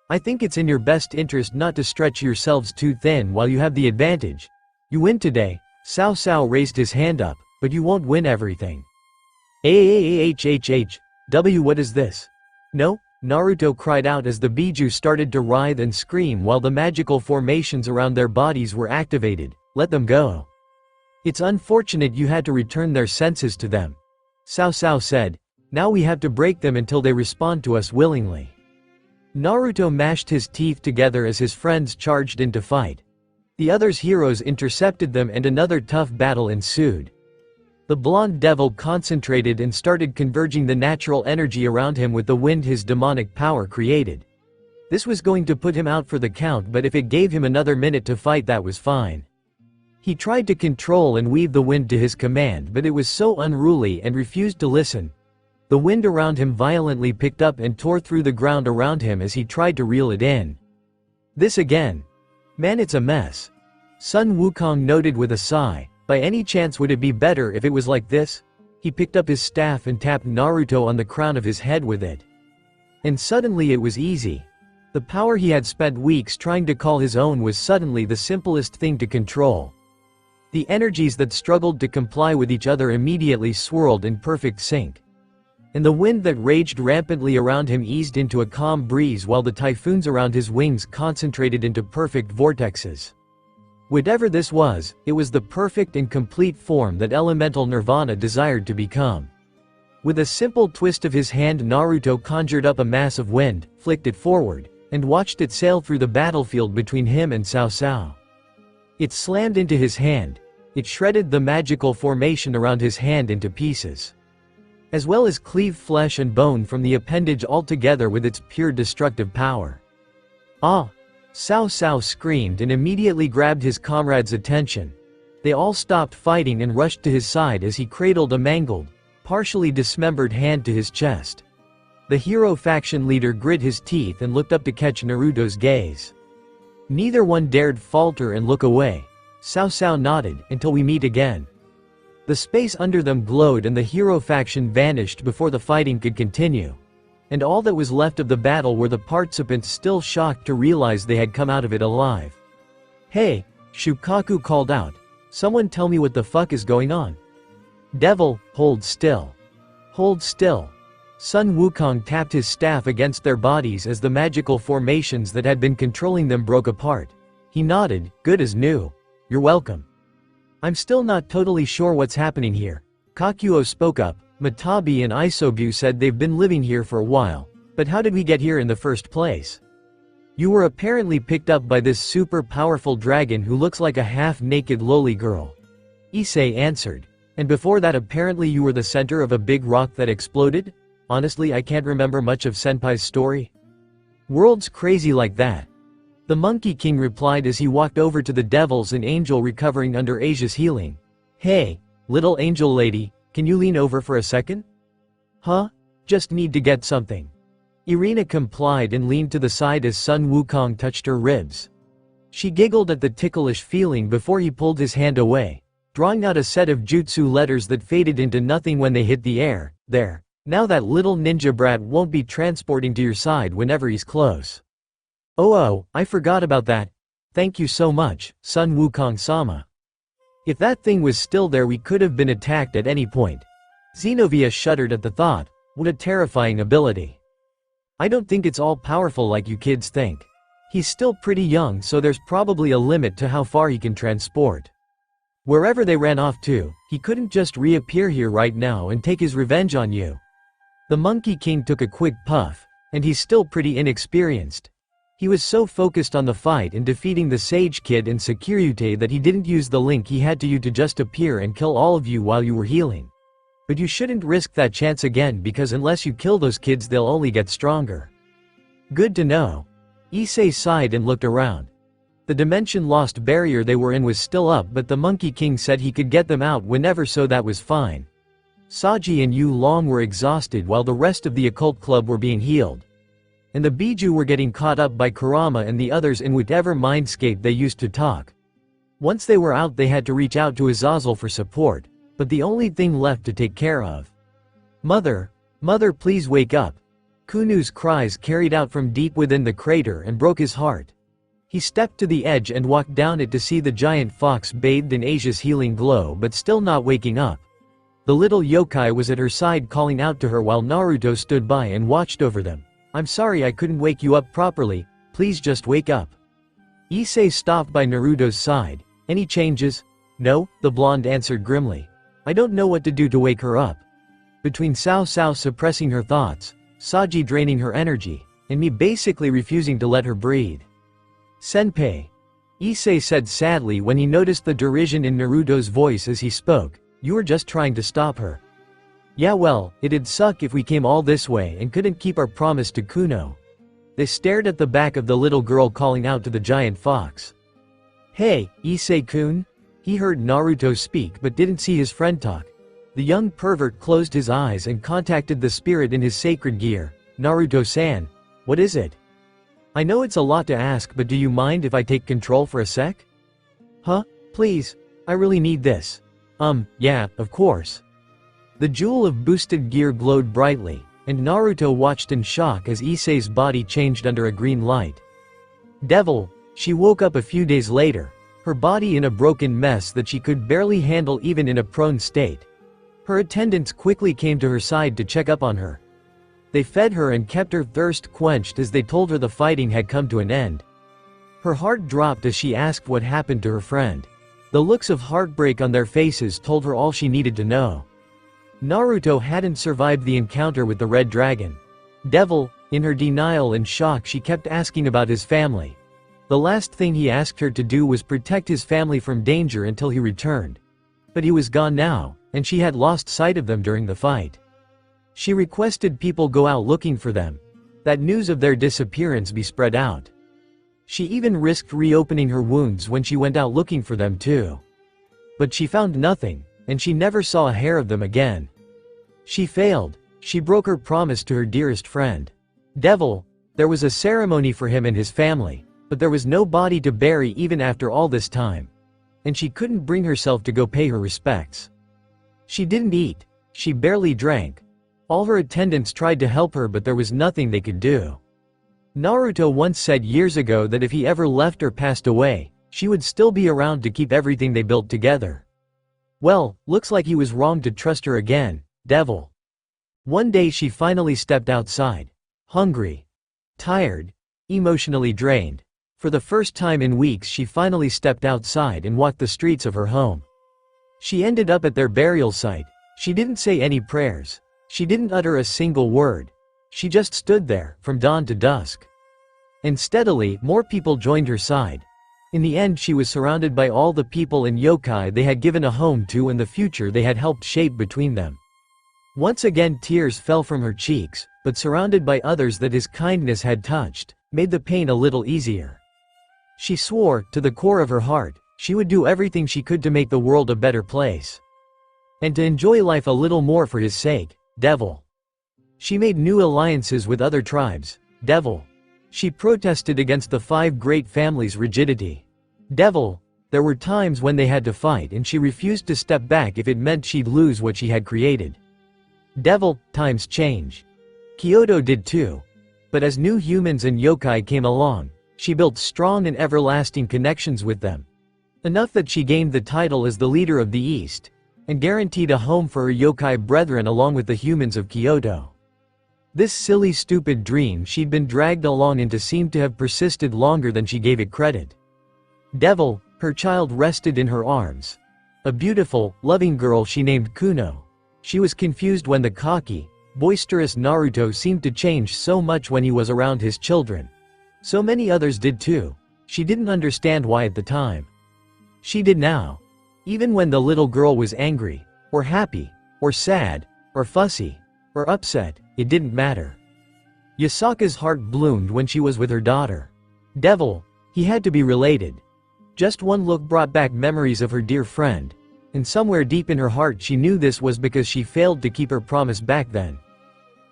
I think it's in your best interest not to stretch yourselves too thin while you have the advantage. You win today. Cao Cao raised his hand up, but you won't win everything. What is this? No? Naruto cried out as the Biju started to writhe and scream while the magical formations around their bodies were activated. Let them go. It's unfortunate you had to return their senses to them. Cao Cao said. Now we have to break them until they respond to us willingly. Naruto mashed his teeth together as his friends charged in to fight. The others' heroes intercepted them and another tough battle ensued. The blonde devil concentrated and started converging the natural energy around him with the wind his demonic power created. This was going to put him out for the count, but if it gave him another minute to fight, that was fine. He tried to control and weave the wind to his command, but it was so unruly and refused to listen. The wind around him violently picked up and tore through the ground around him as he tried to reel it in. This again. Man, it's a mess. Sun Wukong noted with a sigh. By any chance would it be better if it was like this? He picked up his staff and tapped Naruto on the crown of his head with it. And suddenly it was easy. The power he had spent weeks trying to call his own was suddenly the simplest thing to control. The energies that struggled to comply with each other immediately swirled in perfect sync. And the wind that raged rampantly around him eased into a calm breeze while the typhoons around his wings concentrated into perfect vortexes. Whatever this was, it was the perfect and complete form that elemental Nirvana desired to become. With a simple twist of his hand, Naruto conjured up a mass of wind, flicked it forward, and watched it sail through the battlefield between him and Cao Cao. It slammed into his hand. It shredded the magical formation around his hand into pieces, as well as cleave flesh and bone from the appendage altogether with its pure destructive power. Ah! Cao Cao screamed and immediately grabbed his comrades' attention. They all stopped fighting and rushed to his side as he cradled a mangled, partially dismembered hand to his chest. The hero faction leader grit his teeth and looked up to catch Naruto's gaze. Neither one dared falter and look away. Cao Cao nodded. Until we meet again. The space under them glowed and the hero faction vanished before the fighting could continue. And all that was left of the battle were the participants, still shocked to realize they had come out of it alive. Hey, Shukaku called out. Someone tell me what the fuck is going on. Devil, hold still. Hold still. Sun Wukong tapped his staff against their bodies as the magical formations that had been controlling them broke apart. He nodded. Good as new. You're welcome. I'm still not totally sure what's happening here. Kakuo spoke up. Matabi and Isobu said they've been living here for a while, but how did we get here in the first place? You were apparently picked up by this super powerful dragon who looks like a half-naked lowly girl. Issei answered. And before that apparently you were the center of a big rock that exploded? Honestly, I can't remember much of Senpai's story. World's crazy like that. The Monkey King replied as he walked over to the devils and angel recovering under Asia's healing. Hey, little angel lady, can you lean over for a second? Huh? Just need to get something. Irina complied and leaned to the side as Sun Wukong touched her ribs. She giggled at the ticklish feeling before he pulled his hand away, drawing out a set of jutsu letters that faded into nothing when they hit the air. There. Now that little ninja brat won't be transporting to your side whenever he's close. Oh, I forgot about that. Thank you so much, Sun Wukong-sama. If that thing was still there, we could have been attacked at any point. Xenovia shuddered at the thought. What a terrifying ability. I don't think it's all powerful like you kids think. He's still pretty young, so there's probably a limit to how far he can transport. Wherever they ran off to, he couldn't just reappear here right now and take his revenge on you. The Monkey King took a quick puff, and he's still pretty inexperienced. He was so focused on the fight and defeating the Sage Kid and Securite that he didn't use the link he had to you to just appear and kill all of you while you were healing. But you shouldn't risk that chance again, because unless you kill those kids they'll only get stronger. Good to know. Issei sighed and looked around. The dimension-lost barrier they were in was still up, but the Monkey King said he could get them out whenever, so that was fine. Saji and Yu Long were exhausted while the rest of the occult club were being healed. And the Biju were getting caught up by Kurama and the others in whatever mindscape they used to talk. Once they were out, they had to reach out to Azazel for support, but the only thing left to take care of. Mother, please wake up. Kunu's cries carried out from deep within the crater and broke his heart. He stepped to the edge and walked down it to see the giant fox bathed in Asia's healing glow but still not waking up. The little yokai was at her side calling out to her while Naruto stood by and watched over them. I'm sorry I couldn't wake you up properly, please just wake up. Issei stopped by Naruto's side. Any changes? No, the blonde answered grimly. I don't know what to do to wake her up. Between Cao Cao suppressing her thoughts, Saji draining her energy, and me basically refusing to let her breathe. Senpai. Issei said sadly when he noticed the derision in Naruto's voice as he spoke. You were just trying to stop her. Yeah, well, it'd suck if we came all this way and couldn't keep our promise to Kuno. They stared at the back of the little girl calling out to the giant fox. Hey, Issei-kun? He heard Naruto speak but didn't see his friend talk. The young pervert closed his eyes and contacted the spirit in his sacred gear. Naruto-san. What is it? I know it's a lot to ask, but do you mind if I take control for a sec? Huh? Please. I really need this. Yeah, of course. The jewel of boosted gear glowed brightly, and Naruto watched in shock as Issei's body changed under a green light. Devil. She woke up a few days later, her body in a broken mess that she could barely handle even in a prone state. Her attendants quickly came to her side to check up on her. They fed her and kept her thirst quenched as they told her the fighting had come to an end. Her heart dropped as she asked what happened to her friend. The looks of heartbreak on their faces told her all she needed to know. Naruto hadn't survived the encounter with the Red Dragon. Devil, in her denial and shock, she kept asking about his family. The last thing he asked her to do was protect his family from danger until he returned. But he was gone now, and she had lost sight of them during the fight. She requested people go out looking for them, that news of their disappearance be spread out. She even risked reopening her wounds when she went out looking for them too. But she found nothing, and she never saw a hair of them again. She failed. She broke her promise to her dearest friend. Devil. There was a ceremony for him and his family, but there was no body to bury even after all this time. And she couldn't bring herself to go pay her respects. She didn't eat. She barely drank. All her attendants tried to help her, but there was nothing they could do. Naruto once said years ago that if he ever left or passed away, she would still be around to keep everything they built together. Well, looks like he was wrong to trust her again. Devil. One day she finally stepped outside. Hungry. Tired. Emotionally drained. For the first time in weeks she finally stepped outside and walked the streets of her home. She ended up at their burial site. She didn't say any prayers. She didn't utter a single word. She just stood there, from dawn to dusk. And steadily, more people joined her side. In the end she was surrounded by all the people and yokai they had given a home to and the future they had helped shape between them. Once again tears fell from her cheeks, but surrounded by others that his kindness had touched, made the pain a little easier. She swore, to the core of her heart, she would do everything she could to make the world a better place. And to enjoy life a little more for his sake. Devil. She made new alliances with other tribes. Devil. She protested against the 5 great families' rigidity. Devil. There were times when they had to fight and she refused to step back if it meant she'd lose what she had created. Devil. Times change. Kyoto did too. But as new humans and yokai came along, she built strong and everlasting connections with them. Enough that she gained the title as the leader of the East, and guaranteed a home for her yokai brethren along with the humans of Kyoto. This silly stupid dream she'd been dragged along into seemed to have persisted longer than she gave it credit. Devil. Her child rested in her arms. A beautiful, loving girl she named Kuno. She was confused when the cocky, boisterous Naruto seemed to change so much when he was around his children. So many others did too. She didn't understand why at the time. She did now. Even when the little girl was angry, or happy, or sad, or fussy, or upset, it didn't matter. Yasaka's heart bloomed when she was with her daughter. Devil. He had to be related. Just one look brought back memories of her dear friend, and somewhere deep in her heart she knew this was because she failed to keep her promise back then.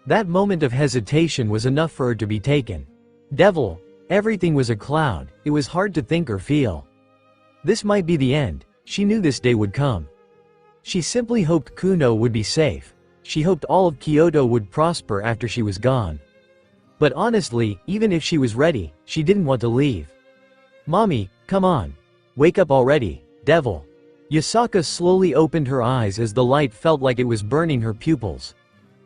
That moment of hesitation was enough for her to be taken. Devil. Everything was a cloud, it was hard to think or feel. This might be the end, she knew this day would come. She simply hoped Kuno would be safe. She hoped all of Kyoto would prosper after she was gone. But honestly, even if she was ready, she didn't want to leave. Mommy, come on. Wake up already, devil. Yasaka slowly opened her eyes as the light felt like it was burning her pupils.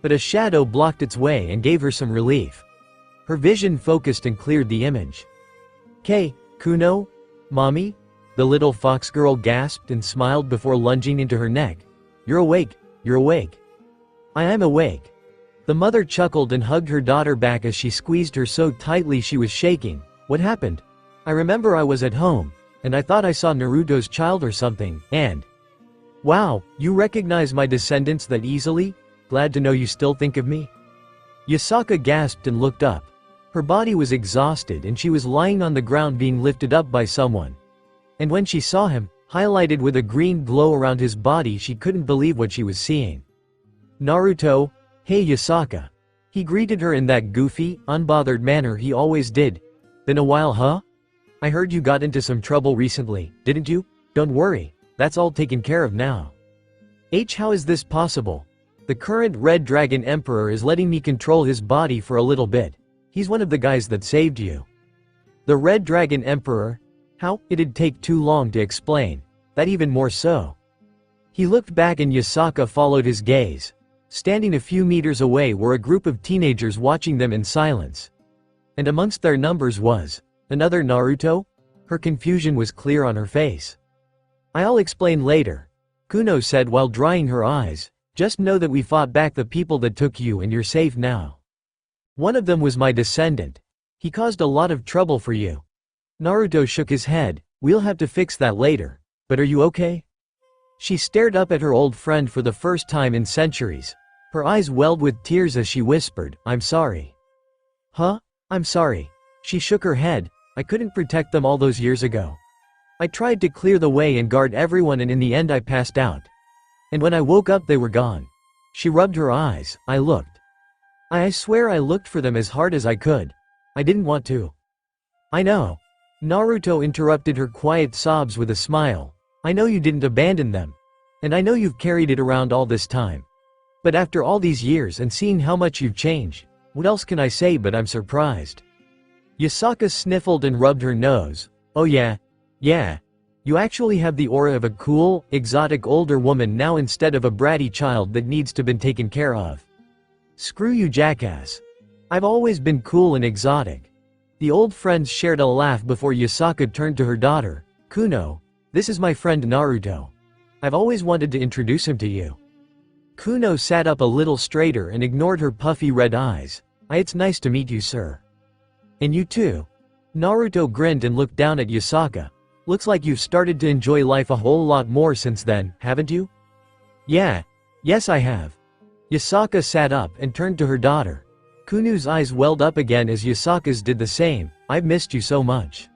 But a shadow blocked its way and gave her some relief. Her vision focused and cleared the image. Kuno? Mommy? The little fox girl gasped and smiled before lunging into her neck. You're awake, you're awake. I am awake. The mother chuckled and hugged her daughter back as she squeezed her so tightly she was shaking. What happened? I remember I was at home. And I thought I saw Naruto's child or something, and… Wow, you recognize my descendants that easily? Glad to know you still think of me." Yasaka gasped and looked up. Her body was exhausted and she was lying on the ground being lifted up by someone. And when she saw him, highlighted with a green glow around his body, she couldn't believe what she was seeing. "Naruto, hey Yasaka." He greeted her in that goofy, unbothered manner he always did. "Been a while, huh? I heard you got into some trouble recently, didn't you? Don't worry, that's all taken care of now." How is this possible? The current Red Dragon Emperor is letting me control his body for a little bit. He's one of the guys that saved you. The Red Dragon Emperor? How? It'd take too long to explain. That even more so. He looked back and Yasaka followed his gaze. Standing a few meters away were a group of teenagers watching them in silence. And amongst their numbers was another Naruto? Her confusion was clear on her face. "I'll explain later," Kuno said while drying her eyes. "Just know that we fought back the people that took you and you're safe now. One of them was my descendant. He caused a lot of trouble for you." Naruto shook his head. "We'll have to fix that later. But are you okay?" She stared up at her old friend for the first time in centuries. Her eyes welled with tears as she whispered, "I'm sorry." "Huh? I'm sorry." She shook her head. "I couldn't protect them all those years ago. I tried to clear the way and guard everyone and in the end I passed out. And when I woke up they were gone." She rubbed her eyes. "I looked. I swear I looked for them as hard as I could. I didn't want to." "I know." Naruto interrupted her quiet sobs with a smile. "I know you didn't abandon them. And I know you've carried it around all this time. But after all these years and seeing how much you've changed, what else can I say but I'm surprised." Yasaka sniffled and rubbed her nose. "Oh yeah. You actually have the aura of a cool, exotic older woman now instead of a bratty child that needs to be taken care of." "Screw you, jackass. I've always been cool and exotic." The old friends shared a laugh before Yasaka turned to her daughter. "Kuno, this is my friend Naruto. I've always wanted to introduce him to you." Kuno sat up a little straighter and ignored her puffy red eyes. It's nice to meet you, sir." "And you too." Naruto grinned and looked down at Yasaka. "Looks like you've started to enjoy life a whole lot more since then, haven't you?" Yes I have." Yasaka sat up and turned to her daughter. Kuno's eyes welled up again as Yasaka's did the same. "I've missed you so much."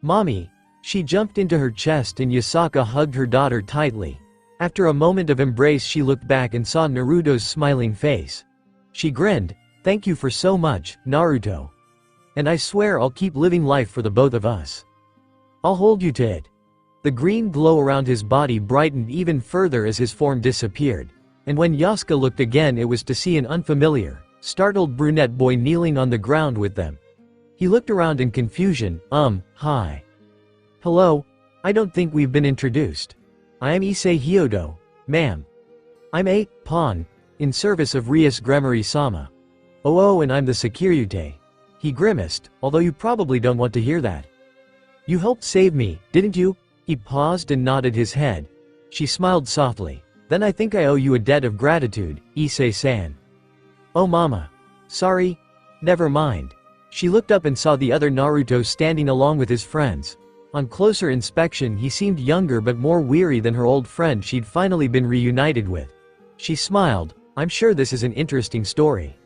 "Mommy." She jumped into her chest and Yasaka hugged her daughter tightly. After a moment of embrace she looked back and saw Naruto's smiling face. She grinned. "Thank you for so much, Naruto. And I swear I'll keep living life for the both of us. I'll hold you to it." The green glow around his body brightened even further as his form disappeared. And when Yasuka looked again it was to see an unfamiliar, startled brunette boy kneeling on the ground with them. He looked around in confusion. Hi. Hello? I don't think we've been introduced. I am Issei Hyodo, ma'am. I'm a pawn, in service of Rias Gremory-sama. Oh, and I'm the Securite." He grimaced, "although you probably don't want to hear that. You helped save me, didn't you?" He paused and nodded his head. She smiled softly. "Then I think I owe you a debt of gratitude, Issei-san." "Oh mama. Sorry. Never mind." She looked up and saw the other Naruto standing along with his friends. On closer inspection he seemed younger but more weary than her old friend she'd finally been reunited with. She smiled. "I'm sure this is an interesting story."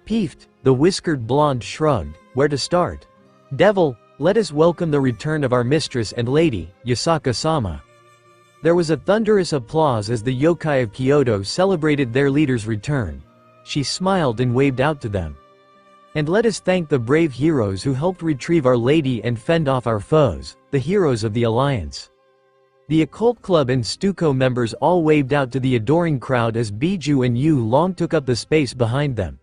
Peeved, the whiskered blonde shrugged. "Where to start? Devil, let us welcome the return of our mistress and lady, Yasaka-sama." There was a thunderous applause as the yokai of Kyoto celebrated their leader's return. She smiled and waved out to them. "And let us thank the brave heroes who helped retrieve our lady and fend off our foes, the heroes of the Alliance." The occult club and Stuko members all waved out to the adoring crowd as Biju and Yu Long took up the space behind them.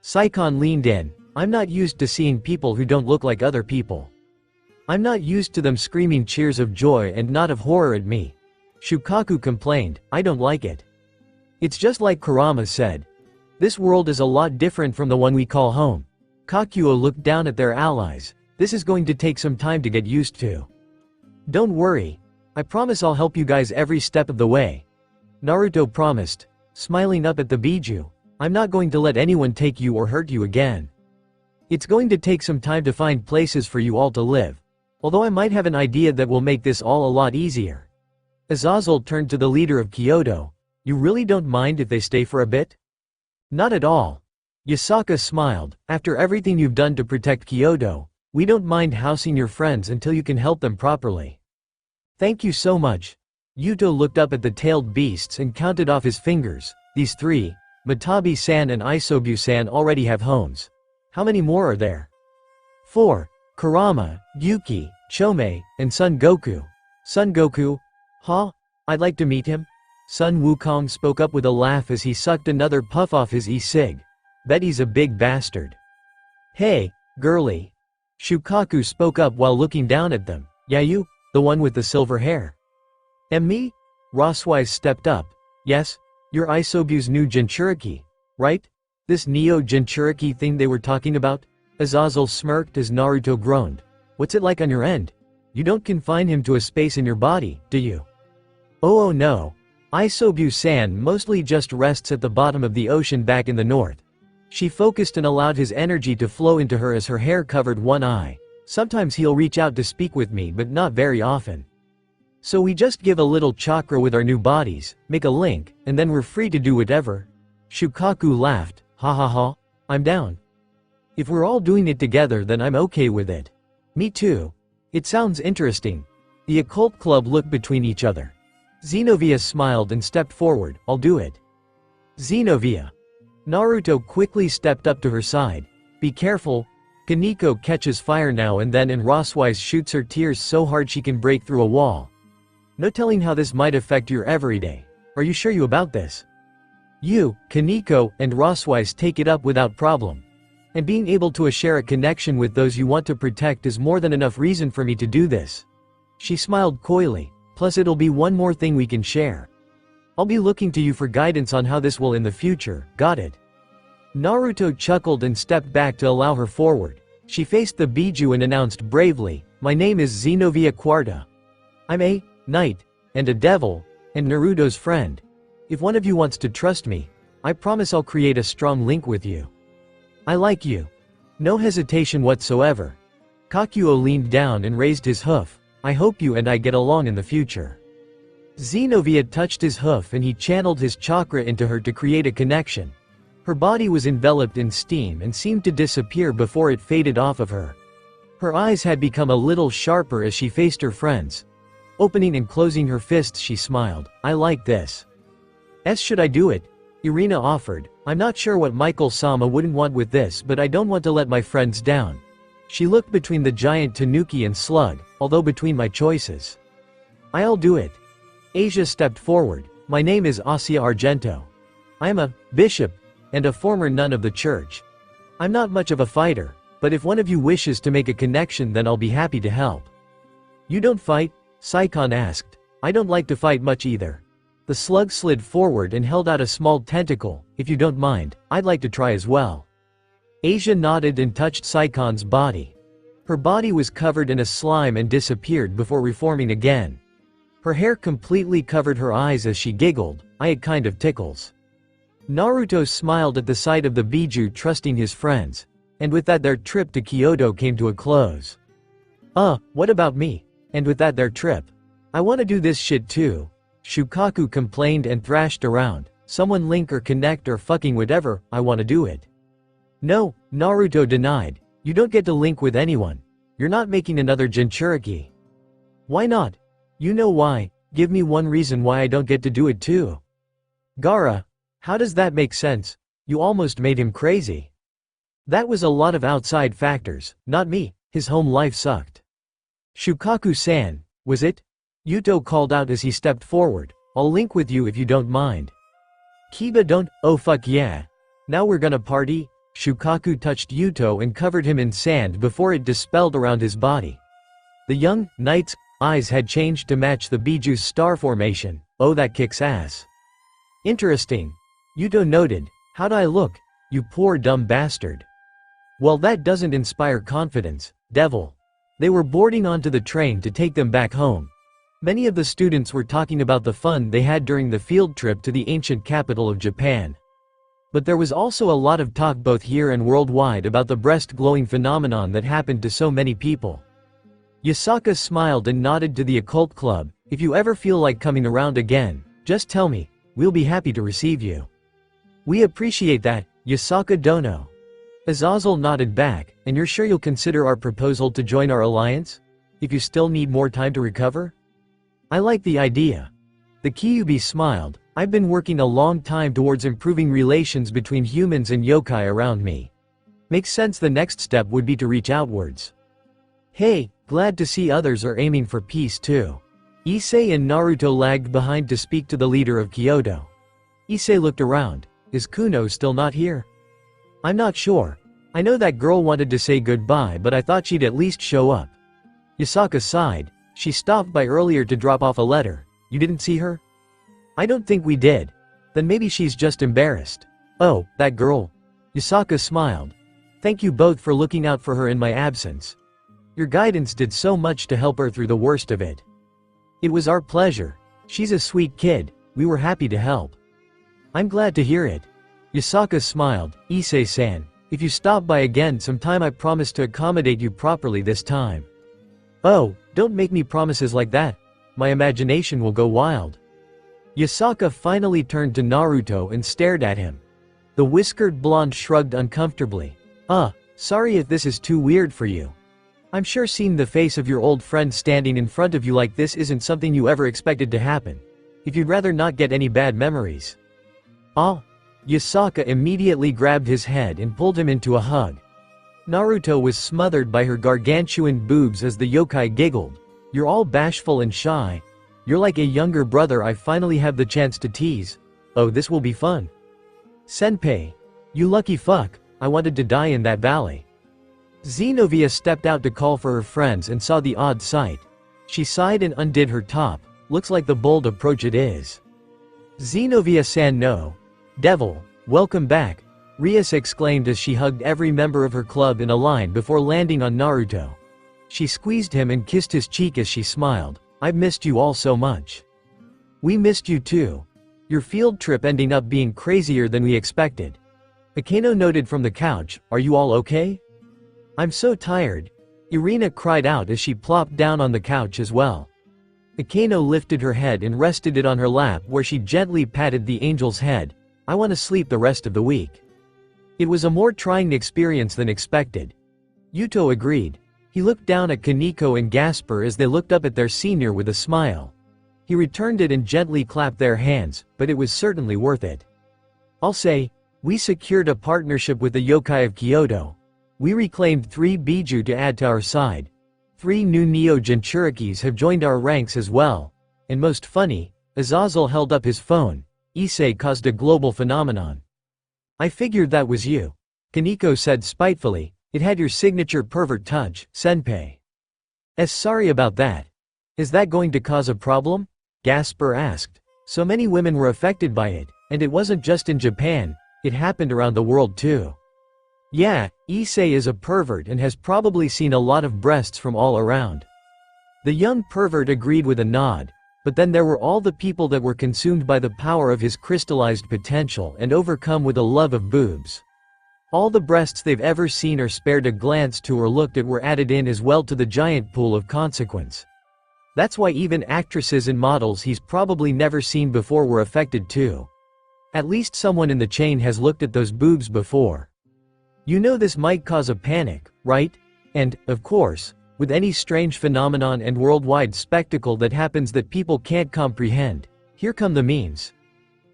Saikon leaned in. "I'm not used to seeing people who don't look like other people. I'm not used to them screaming cheers of joy and not of horror at me." Shukaku complained. "I don't like it. It's just like Kurama said. This world is a lot different from the one we call home." Kakuo looked down at their allies. "This is going to take some time to get used to." "Don't worry. I promise I'll help you guys every step of the way," Naruto promised, smiling up at the Biju. "I'm not going to let anyone take you or hurt you again. It's going to take some time to find places for you all to live. Although I might have an idea that will make this all a lot easier. Azazel turned to the leader of Kyoto. You really don't mind if they stay for a bit? Not at all. Yasaka smiled. After everything you've done to protect Kyoto, we don't mind housing your friends until you can help them properly. Thank you so much. Yuto looked up at the tailed beasts and counted off his fingers. These three, Matabi-san and Isobu-san, already have homes. How many more are there? 4. Kurama, Yuki, Chome, and Son Goku. Son Goku? Huh? I'd like to meet him? Sun Wukong spoke up with a laugh as he sucked another puff off his e-cig. Bet he's a big bastard. Hey, girly. Shukaku spoke up while looking down at them. Yeah, you, the one with the silver hair. And me? Rosswise stepped up. Yes, you're Isobu's new Jinchuriki, right? This Neo Jinchuriki thing they were talking about? Azazel smirked as Naruto groaned. What's it like on your end? You don't confine him to a space in your body, do you? Oh no. Isobu-san mostly just rests at the bottom of the ocean back in the north. She focused and allowed his energy to flow into her as her hair covered one eye. Sometimes he'll reach out to speak with me, but not very often. So we just give a little chakra with our new bodies, make a link, and then we're free to do whatever. Shukaku laughed. Ha ha ha. I'm down. If we're all doing it together, then I'm okay with it. Me too. It sounds interesting. The occult club looked between each other. Xenovia smiled and stepped forward. I'll do it. Xenovia. Naruto quickly stepped up to her side. Be careful. Kaneko catches fire now and then and Rosswise shoots her tears so hard she can break through a wall. No telling how this might affect your everyday. Are you sure about this? You, Kaneko, and Rosswise take it up without problem. And being able to share a connection with those you want to protect is more than enough reason for me to do this. She smiled coyly. Plus it'll be one more thing we can share. I'll be looking to you for guidance on how this will in the future, got it? Naruto chuckled and stepped back to allow her forward. She faced the Biju and announced bravely, my name is Xenovia Quarta. I'm a knight, and a devil, and Naruto's friend. If one of you wants to trust me, I promise I'll create a strong link with you. I like you. No hesitation whatsoever. Kakuo leaned down and raised his hoof. I hope you and I get along in the future. Xenovia touched his hoof and he channeled his chakra into her to create a connection. Her body was enveloped in steam and seemed to disappear before it faded off of her. Her eyes had become a little sharper as she faced her friends. Opening and closing her fists, she smiled. I like this. Should I do it? Irina offered. I'm not sure what Michael-sama wouldn't want with this, but I don't want to let my friends down. She looked between the giant Tanuki and Slug, although between my choices. I'll do it. Asia stepped forward. My name is Asia Argento. I am a bishop and a former nun of the church. I'm not much of a fighter, but if one of you wishes to make a connection, then I'll be happy to help. You don't fight? Saikon asked. I don't like to fight much either. The slug slid forward and held out a small tentacle. If you don't mind, I'd like to try as well. Asia nodded and touched Saikon's body. Her body was covered in a slime and disappeared before reforming again. Her hair completely covered her eyes as she giggled. It kind of tickles. Naruto smiled at the sight of the Biju trusting his friends. And with that their trip to Kyoto came to a close. What about me? And with that their trip. I wanna do this shit too. Shukaku complained and thrashed around. Someone link or connect or fucking whatever, I wanna do it. No, Naruto denied. You don't get to link with anyone. You're not making another Jinchuriki. Why not? You know why. Give me one reason why I don't get to do it too. Gaara. How does that make sense? You almost made him crazy. That was a lot of outside factors, not me. His home life sucked. Shukaku-san, was it? Yuto called out as he stepped forward. I'll link with you if you don't mind. Kiba don't, oh fuck yeah. Now we're gonna party? Shukaku touched Yuto and covered him in sand before it dispelled around his body. The young knight's eyes had changed to match the Biju's star formation. Oh, that kicks ass. Interesting. Yuto noted. How'd I look? You poor dumb bastard. Well, that doesn't inspire confidence, devil. They were boarding onto the train to take them back home. Many of the students were talking about the fun they had during the field trip to the ancient capital of Japan. But there was also a lot of talk both here and worldwide about the breast glowing phenomenon that happened to so many people. Yasaka smiled and nodded to the occult club. If you ever feel like coming around again, just tell me. We'll be happy to receive you. We appreciate that, Yasaka Dono. Azazel nodded back. And you're sure you'll consider our proposal to join our alliance? If you still need more time to recover? I like the idea. The Kyuubi smiled. I've been working a long time towards improving relations between humans and yokai around me. Makes sense the next step would be to reach outwards. Hey, glad to see others are aiming for peace too. Issei and Naruto lagged behind to speak to the leader of Kyoto. Issei looked around. Is Kuno still not here? I'm not sure. I know that girl wanted to say goodbye, but I thought she'd at least show up. Yasaka sighed. She stopped by earlier to drop off a letter. You didn't see her? I don't think we did. Then maybe she's just embarrassed. Oh, that girl. Yasaka smiled. Thank you both for looking out for her in my absence. Your guidance did so much to help her through the worst of it. It was our pleasure. She's a sweet kid. We were happy to help. I'm glad to hear it. Yasaka smiled. Issei-san, if you stop by again sometime, I promise to accommodate you properly this time. Oh, don't make me promises like that. My imagination will go wild. Yasaka finally turned to Naruto and stared at him. The whiskered blonde shrugged uncomfortably. Sorry if this is too weird for you. I'm sure seeing the face of your old friend standing in front of you like this isn't something you ever expected to happen. If you'd rather not get any bad memories. Yasaka immediately grabbed his head and pulled him into a hug. Naruto was smothered by her gargantuan boobs as the yokai giggled. You're all bashful and shy. You're like a younger brother I finally have the chance to tease. Oh, this will be fun. Senpai. You lucky fuck, I wanted to die in that valley. Zenobia stepped out to call for her friends and saw the odd sight. She sighed and undid her top. Looks like the bold approach it is. Zenobia-san, no. Devil, welcome back, Rias exclaimed as she hugged every member of her club in a line before landing on Naruto. She squeezed him and kissed his cheek as she smiled. I've missed you all so much. We missed you too. Your field trip ending up being crazier than we expected. Akeno noted from the couch, are you all okay? I'm so tired. Irina cried out as she plopped down on the couch as well. Akeno lifted her head and rested it on her lap where she gently patted the angel's head. I want to sleep the rest of the week. It was a more trying experience than expected. Yuto agreed. He looked down at Kaneko and Gasper as they looked up at their senior with a smile. He returned it and gently clapped their hands, but it was certainly worth it. I'll say, we secured a partnership with the yokai of Kyoto. We reclaimed 3 Biju to add to our side. 3 new Neo-Jinchurikis have joined our ranks as well. And most funny, Azazel held up his phone. Issei caused a global phenomenon. I figured that was you. Kaneko said spitefully. It had your signature pervert touch, senpai. Sorry about that. Is that going to cause a problem? Gasper asked. So many women were affected by it, and it wasn't just in Japan, it happened around the world too. Yeah, Issei is a pervert and has probably seen a lot of breasts from all around. The young pervert agreed with a nod, but then there were all the people that were consumed by the power of his crystallized potential and overcome with a love of boobs. All the breasts they've ever seen or spared a glance to or looked at were added in as well to the giant pool of consequence. That's why even actresses and models he's probably never seen before were affected too. At least someone in the chain has looked at those boobs before. You know this might cause a panic, right? And, of course, with any strange phenomenon and worldwide spectacle that happens that people can't comprehend, here come the memes.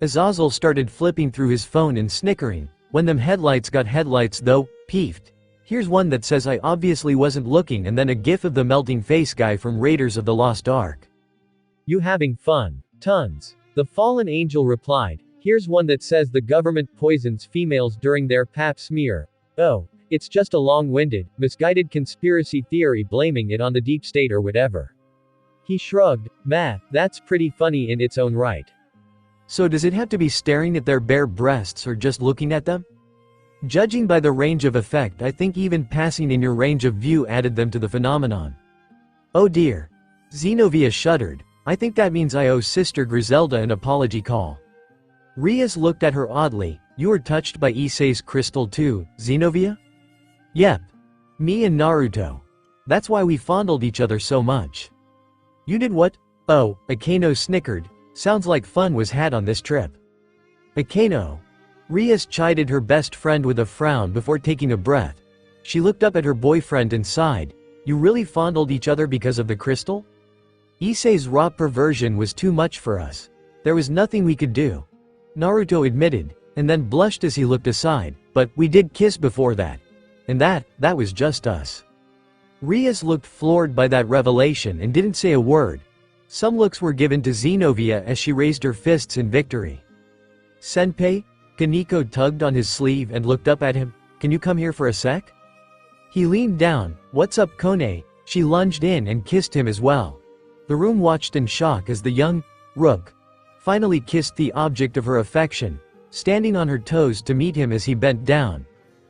Azazel started flipping through his phone and snickering. When them headlights got headlights though, peeved. Here's one that says I obviously wasn't looking and then a gif of the melting face guy from Raiders of the Lost Ark. You having fun? Tons. The fallen angel replied. Here's one that says the government poisons females during their pap smear. Oh, it's just a long-winded, misguided conspiracy theory blaming it on the deep state or whatever. He shrugged. That's pretty funny in its own right. So does it have to be staring at their bare breasts or just looking at them? Judging by the range of effect, I think even passing in your range of view added them to the phenomenon. Oh dear. Zenobia shuddered. I think that means I owe Sister Griselda an apology call. Rias looked at her oddly. You were touched by Issei's crystal too, Zenobia? Yep. Me and Naruto. That's why we fondled each other so much. You did what? Oh, Akano snickered. Sounds like fun was had on this trip. Akano. Rias chided her best friend with a frown before taking a breath. She looked up at her boyfriend and sighed. You really fondled each other because of the crystal? Issei's raw perversion was too much for us. There was nothing we could do. Naruto admitted, and then blushed as he looked aside, but we did kiss before that. And that was just us. Rias looked floored by that revelation and didn't say a word. Some looks were given to Zenobia as she raised her fists in victory. Senpai? Kaneko tugged on his sleeve and looked up at him. Can you come here for a sec? He leaned down. What's up, Kone? She lunged in and kissed him as well. The room watched in shock as the young Rook finally kissed the object of her affection, standing on her toes to meet him as he bent down.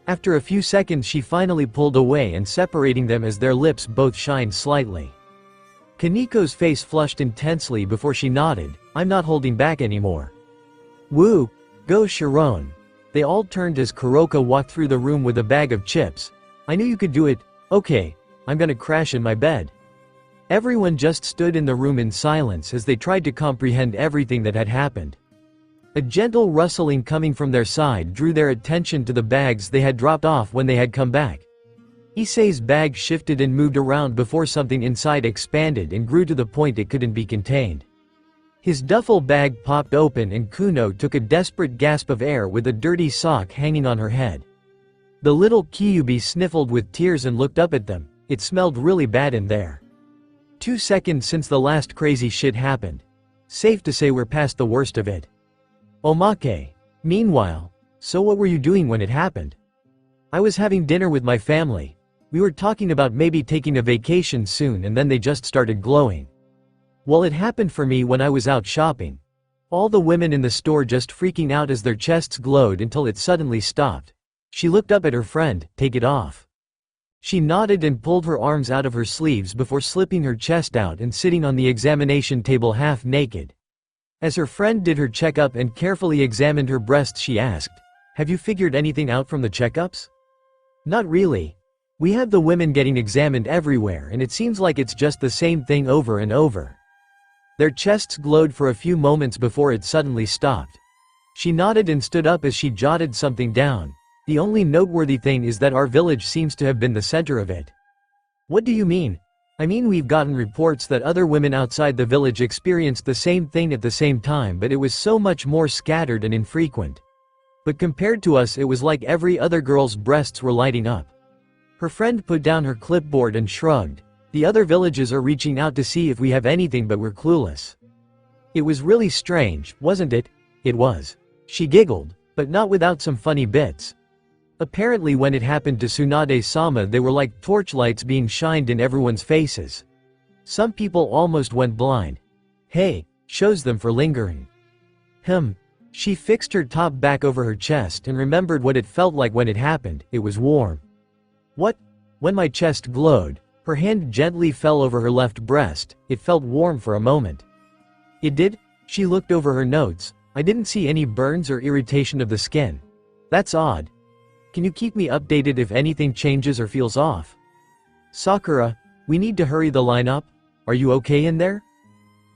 After a few seconds she finally pulled away and separating them as their lips both shined slightly. Kaneko's face flushed intensely before she nodded. I'm not holding back anymore. Woo! Go Sharon. They all turned as Kuroka walked through the room with a bag of chips. I knew you could do it. Okay, I'm gonna crash in my bed. Everyone just stood in the room in silence as they tried to comprehend everything that had happened. A gentle rustling coming from their side drew their attention to the bags they had dropped off when they had come back. Issei's bag shifted and moved around before something inside expanded and grew to the point it couldn't be contained. His duffel bag popped open and Kuno took a desperate gasp of air with a dirty sock hanging on her head. The little Kyuubi sniffled with tears and looked up at them. It smelled really bad in there. 2 seconds since the last crazy shit happened. Safe to say we're past the worst of it. Omake. Meanwhile, so what were you doing when it happened? I was having dinner with my family. We were talking about maybe taking a vacation soon and then they just started glowing. Well, it happened for me when I was out shopping. All the women in the store just freaking out as their chests glowed until it suddenly stopped. She looked up at her friend. Take it off. She nodded and pulled her arms out of her sleeves before slipping her chest out and sitting on the examination table half naked. As her friend did her checkup and carefully examined her breasts, she asked, "Have you figured anything out from the checkups?" Not really. We have the women getting examined everywhere and it seems like it's just the same thing over and over. Their chests glowed for a few moments before it suddenly stopped. She nodded and stood up as she jotted something down. The only noteworthy thing is that our village seems to have been the center of it. What do you mean? I mean, we've gotten reports that other women outside the village experienced the same thing at the same time, but it was so much more scattered and infrequent. But compared to us, it was like every other girl's breasts were lighting up. Her friend put down her clipboard and shrugged. The other villages are reaching out to see if we have anything, but we're clueless. It was really strange, wasn't it? It was. She giggled, but not without some funny bits. Apparently when it happened to Tsunade-sama, they were like torchlights being shined in everyone's faces. Some people almost went blind. Hey, shows them for lingering. She fixed her top back over her chest and remembered what it felt like when it happened. It was warm. What? When my chest glowed, her hand gently fell over her left breast. It felt warm for a moment. It did? She looked over her notes. I didn't see any burns or irritation of the skin. That's odd. Can you keep me updated if anything changes or feels off? Sakura, we need to hurry the line up. Are you okay in there?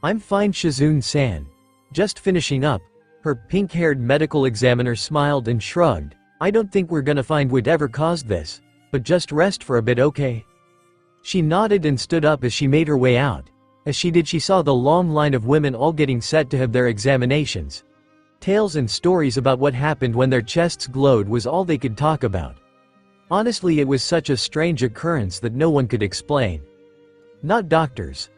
I'm fine, Shizune-san. Just finishing up. Her pink-haired medical examiner smiled and shrugged. I don't think we're gonna find whatever caused this. But just rest for a bit, okay? She nodded and stood up as she made her way out. As she did, she saw the long line of women all getting set to have their examinations. Tales and stories about what happened when their chests glowed was all they could talk about. Honestly, it was such a strange occurrence that no one could explain. Not doctors.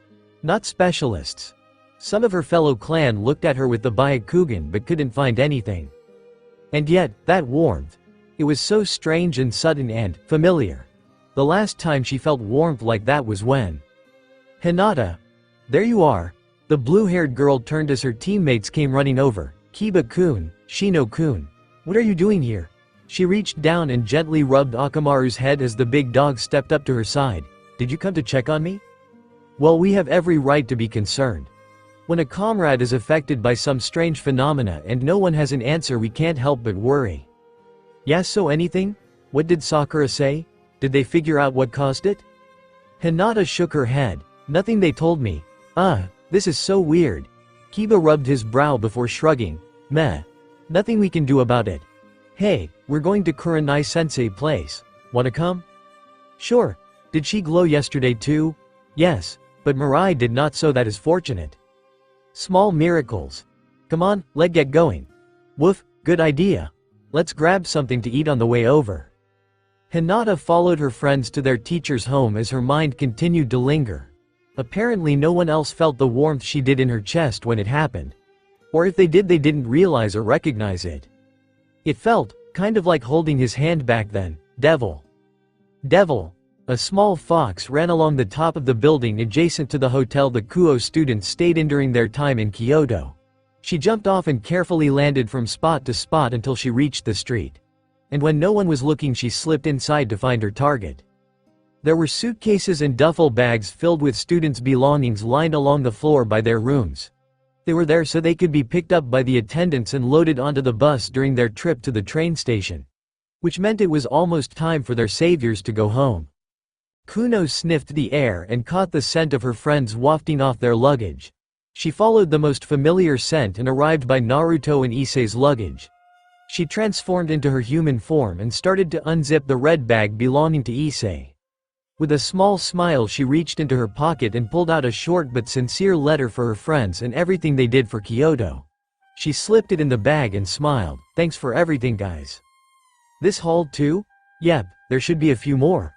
Not specialists. Some of her fellow clan looked at her with the Byakugan but couldn't find anything. And yet, that warmth. It was so strange and sudden and familiar. The last time she felt warmth like that was when… Hinata. There you are. The blue-haired girl turned as her teammates came running over. Kiba-kun, Shino-kun. What are you doing here? She reached down and gently rubbed Akamaru's head as the big dog stepped up to her side. Did you come to check on me? Well, we have every right to be concerned. When a comrade is affected by some strange phenomena and no one has an answer, we can't help but worry. Yeah, so anything? What did Sakura say? Did they figure out what caused it? Hinata shook her head. Nothing they told me. This is so weird. Kiba rubbed his brow before shrugging. Meh. Nothing we can do about it. Hey, we're going to Kurenai-sensei place. Wanna come? Sure. Did she glow yesterday too? Yes, but Mirai did not, so that is fortunate. Small miracles. Come on, let's get going. Woof, good idea. Let's grab something to eat on the way over. Hinata followed her friends to their teacher's home as her mind continued to linger. Apparently no one else felt the warmth she did in her chest when it happened. Or if they did, they didn't realize or recognize it. It felt, kind of like holding his hand back then. Devil. Devil. A small fox ran along the top of the building adjacent to the hotel the Kuo students stayed in during their time in Kyoto. She jumped off and carefully landed from spot to spot until she reached the street. And when no one was looking, she slipped inside to find her target. There were suitcases and duffel bags filled with students' belongings lined along the floor by their rooms. They were there so they could be picked up by the attendants and loaded onto the bus during their trip to the train station. Which meant it was almost time for their saviors to go home. Kuno sniffed the air and caught the scent of her friends wafting off their luggage. She followed the most familiar scent and arrived by Naruto and Issei's luggage. She transformed into her human form and started to unzip the red bag belonging to Issei. With a small smile, she reached into her pocket and pulled out a short but sincere letter for her friends and everything they did for Kyoto. She slipped it in the bag and smiled. Thanks for everything, guys. This haul too? Yep, there should be a few more.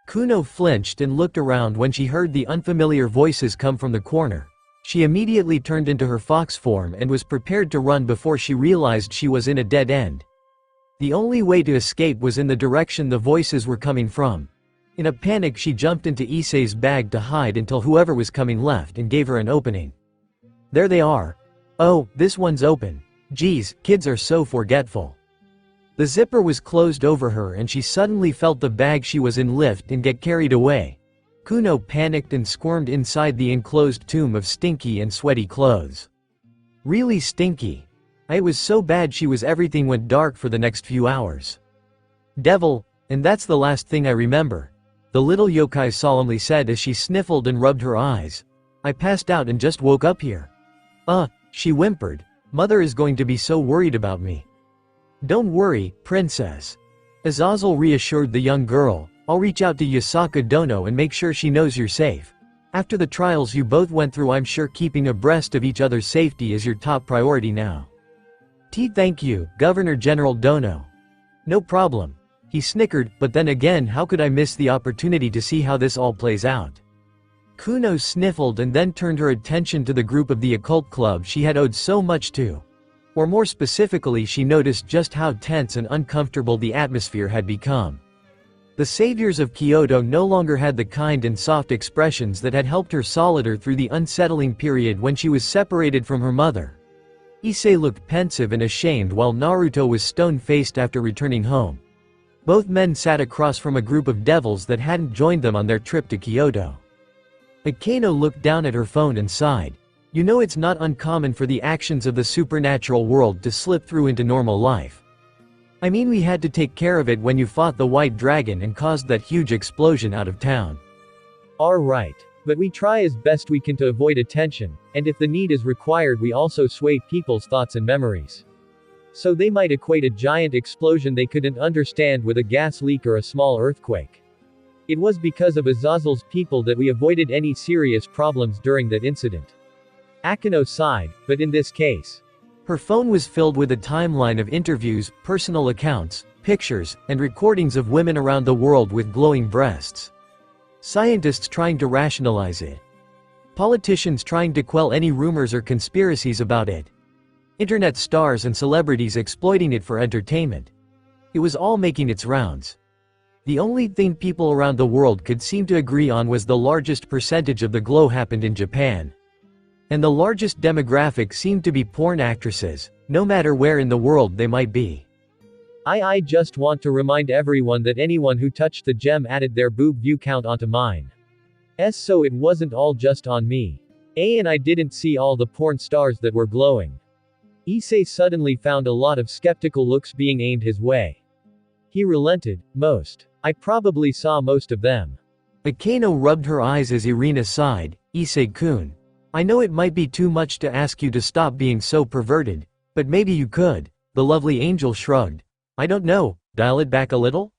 Kuno flinched and looked around when she heard the unfamiliar voices come from the corner. She immediately turned into her fox form and was prepared to run before she realized she was in a dead end. The only way to escape was in the direction the voices were coming from. In a panic, she jumped into Issei's bag to hide until whoever was coming left and gave her an opening. There they are. Oh, this one's open. Geez, kids are so forgetful. The zipper was closed over her and she suddenly felt the bag she was in lift and get carried away. Kuno panicked and squirmed inside the enclosed tomb of stinky and sweaty clothes. Really stinky. It was so bad everything went dark for the next few hours. Devil, and that's the last thing I remember. The little yokai solemnly said as she sniffled and rubbed her eyes. I passed out and just woke up here. She whimpered. Mother is going to be so worried about me. Don't worry, princess. Azazel reassured the young girl. I'll reach out to Yasaka Dono and make sure she knows you're safe. After the trials you both went through, I'm sure keeping abreast of each other's safety is your top priority now. Thank you, Governor General Dono. No problem. He snickered, but then again, how could I miss the opportunity to see how this all plays out? Kuno sniffled and then turned her attention to the group of the occult club she had owed so much to. Or more specifically, she noticed just how tense and uncomfortable the atmosphere had become. The saviors of Kyoto no longer had the kind and soft expressions that had helped her solidify through the unsettling period when she was separated from her mother. Issei looked pensive and ashamed while Naruto was stone-faced after returning home. Both men sat across from a group of devils that hadn't joined them on their trip to Kyoto. Akeno looked down at her phone and sighed. You know, it's not uncommon for the actions of the supernatural world to slip through into normal life. I mean, we had to take care of it when you fought the White Dragon and caused that huge explosion out of town. Alright. But we try as best we can to avoid attention, and if the need is required we also sway people's thoughts and memories. So they might equate a giant explosion they couldn't understand with a gas leak or a small earthquake. It was because of Azazel's people that we avoided any serious problems during that incident. Akeno sighed, but in this case, her phone was filled with a timeline of interviews, personal accounts, pictures, and recordings of women around the world with glowing breasts. Scientists trying to rationalize it. Politicians trying to quell any rumors or conspiracies about it. Internet stars and celebrities exploiting it for entertainment. It was all making its rounds. The only thing people around the world could seem to agree on was the largest percentage of the glow happened in Japan. And the largest demographic seemed to be porn actresses, no matter where in the world they might be. I just want to remind everyone that anyone who touched the gem added their boob view count onto mine. So it wasn't all just on me. And I didn't see all the porn stars that were glowing. Issei suddenly found a lot of skeptical looks being aimed his way. He relented. I probably saw most of them. Akano rubbed her eyes as Irina sighed. Issei-kun. I know it might be too much to ask you to stop being so perverted, but maybe you could. The lovely angel shrugged. I don't know, dial it back a little?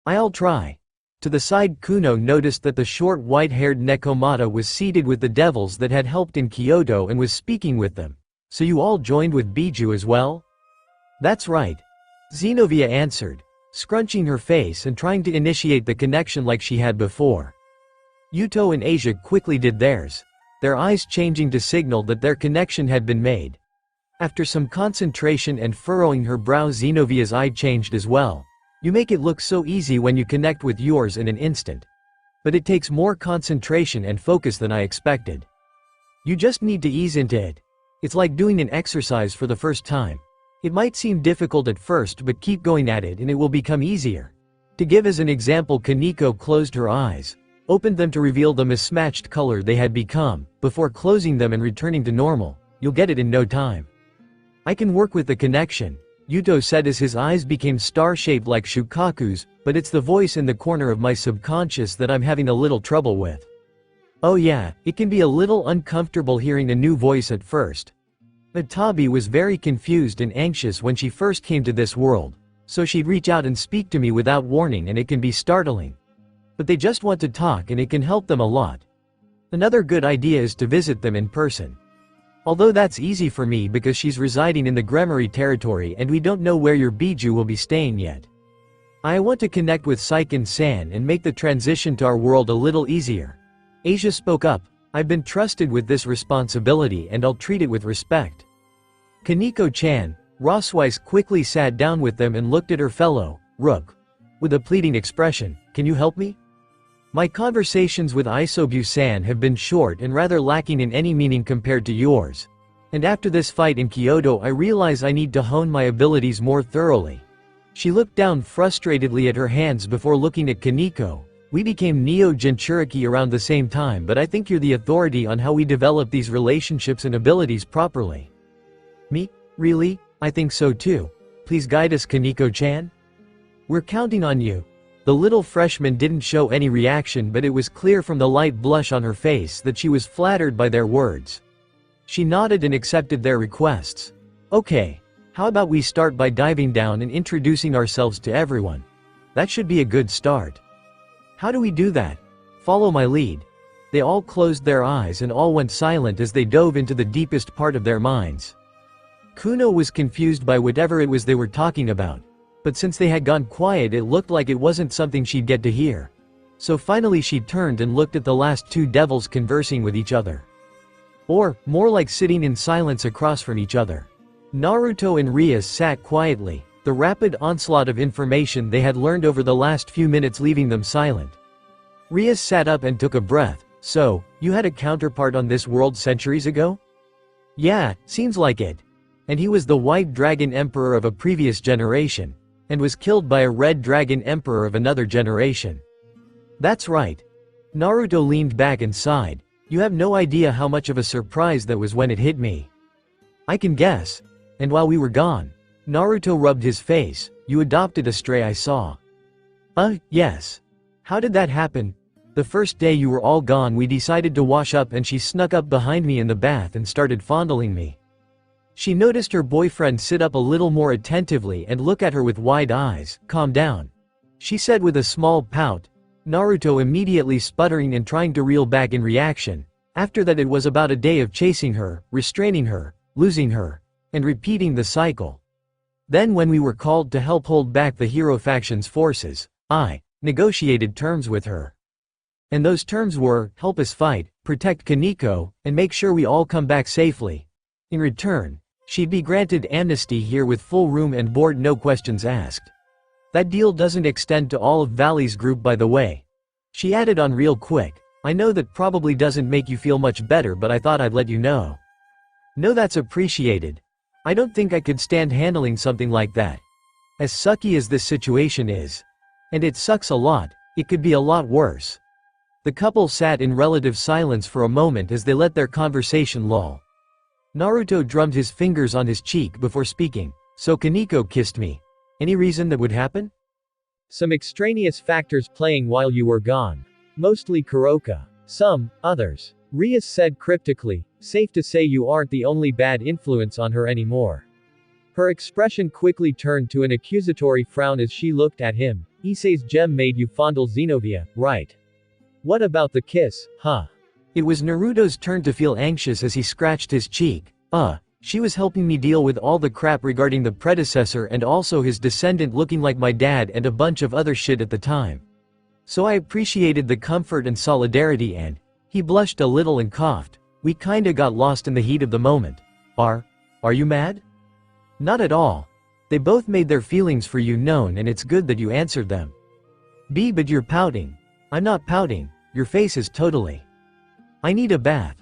I'll try. To the side, Kuno noticed that the short white-haired Nekomata was seated with the devils that had helped in Kyoto and was speaking with them. So you all joined with Biju as well? That's right. Xenovia answered, scrunching her face and trying to initiate the connection like she had before. Yuto and Asia quickly did theirs, their eyes changing to signal that their connection had been made. After some concentration and furrowing her brow, Xenovia's eye changed as well. You make it look so easy when you connect with yours in an instant. But it takes more concentration and focus than I expected. You just need to ease into it. It's like doing an exercise for the first time. It might seem difficult at first, but keep going at it and it will become easier. To give as an example, Kaneko closed her eyes, opened them to reveal the mismatched color they had become, before closing them and returning to normal. You'll get it in no time. I can work with the connection, Yuto said as his eyes became star-shaped like Shukaku's, but it's the voice in the corner of my subconscious that I'm having a little trouble with. Oh yeah, it can be a little uncomfortable hearing a new voice at first. Atabi was very confused and anxious when she first came to this world, so she'd reach out and speak to me without warning and it can be startling. But they just want to talk and it can help them a lot. Another good idea is to visit them in person. Although that's easy for me because she's residing in the Gremory territory and we don't know where your Biju will be staying yet. I want to connect with Seiken-san and make the transition to our world a little easier. Asia spoke up, I've been trusted with this responsibility and I'll treat it with respect. Kaneko-chan, Roswise quickly sat down with them and looked at her fellow, Rook, with a pleading expression, can you help me? My conversations with Isobu-san have been short and rather lacking in any meaning compared to yours. And after this fight in Kyoto I realize I need to hone my abilities more thoroughly. She looked down frustratedly at her hands before looking at Kaneko. We became Neo-Jinchuriki around the same time, but I think you're the authority on how we develop these relationships and abilities properly. Me? Really? I think so too. Please guide us, Kaneko-chan. We're counting on you. The little freshman didn't show any reaction, but it was clear from the light blush on her face that she was flattered by their words. She nodded and accepted their requests. Okay, how about we start by diving down and introducing ourselves to everyone? That should be a good start. How do we do that? Follow my lead. They all closed their eyes and all went silent as they dove into the deepest part of their minds. Kuno was confused by whatever it was they were talking about. But since they had gone quiet, it looked like it wasn't something she'd get to hear. So finally she turned and looked at the last two devils conversing with each other. Or, more like sitting in silence across from each other. Naruto and Rias sat quietly, the rapid onslaught of information they had learned over the last few minutes leaving them silent. Rias sat up and took a breath. So, you had a counterpart on this world centuries ago? Yeah, seems like it. And he was the White Dragon Emperor of a previous generation, and was killed by a Red Dragon Emperor of another generation. That's right. Naruto leaned back and sighed. You have no idea how much of a surprise that was when it hit me. I can guess. And while we were gone, Naruto rubbed his face, you adopted a stray I saw. Yes. How did that happen? The first day you were all gone we decided to wash up and she snuck up behind me in the bath and started fondling me. She noticed her boyfriend sit up a little more attentively and look at her with wide eyes. Calm down, she said with a small pout. Naruto immediately sputtering and trying to reel back in reaction. After that it was about a day of chasing her, restraining her, losing her, and repeating the cycle. Then when we were called to help hold back the hero faction's forces, I negotiated terms with her. And those terms were, help us fight, protect Kaneko, and make sure we all come back safely. In return, she'd be granted amnesty here with full room and board, no questions asked. That deal doesn't extend to all of Valley's group, by the way. She added on real quick. I know that probably doesn't make you feel much better, but I thought I'd let you know. No, that's appreciated. I don't think I could stand handling something like that. As sucky as this situation is, and it sucks a lot, it could be a lot worse. The couple sat in relative silence for a moment as they let their conversation lull. Naruto drummed his fingers on his cheek before speaking. So Kaneko kissed me. Any reason that would happen? Some extraneous factors playing while you were gone. Mostly Kuroka. Some, others. Rias said cryptically, safe to say you aren't the only bad influence on her anymore. Her expression quickly turned to an accusatory frown as she looked at him. Issei's gem made you fondle Xenovia, right? What about the kiss, huh? It was Naruto's turn to feel anxious as he scratched his cheek. She was helping me deal with all the crap regarding the predecessor and also his descendant looking like my dad and a bunch of other shit at the time. So I appreciated the comfort and solidarity and he blushed a little and coughed. We kinda got lost in the heat of the moment. Are you mad? Not at all. They both made their feelings for you known and it's good that you answered them. But you're pouting. I'm not pouting, your face is totally. I need a bath.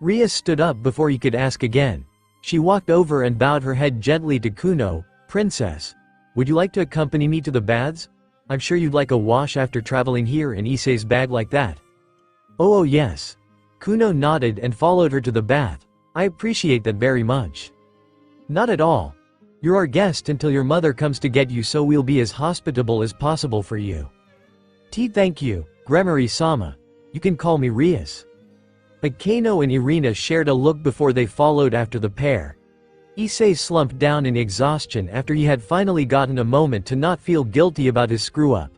Rias stood up before he could ask again. She walked over and bowed her head gently to Kuno. Princess, would you like to accompany me to the baths? I'm sure you'd like a wash after traveling here in Issei's bag like that. Oh yes. Kuno nodded and followed her to the bath. I appreciate that very much. Not at all. You're our guest until your mother comes to get you, so we'll be as hospitable as possible for you. Thank you, Gremory-sama. You can call me Rias. Akeno and Irina shared a look before they followed after the pair. Issei slumped down in exhaustion after he had finally gotten a moment to not feel guilty about his screw-up.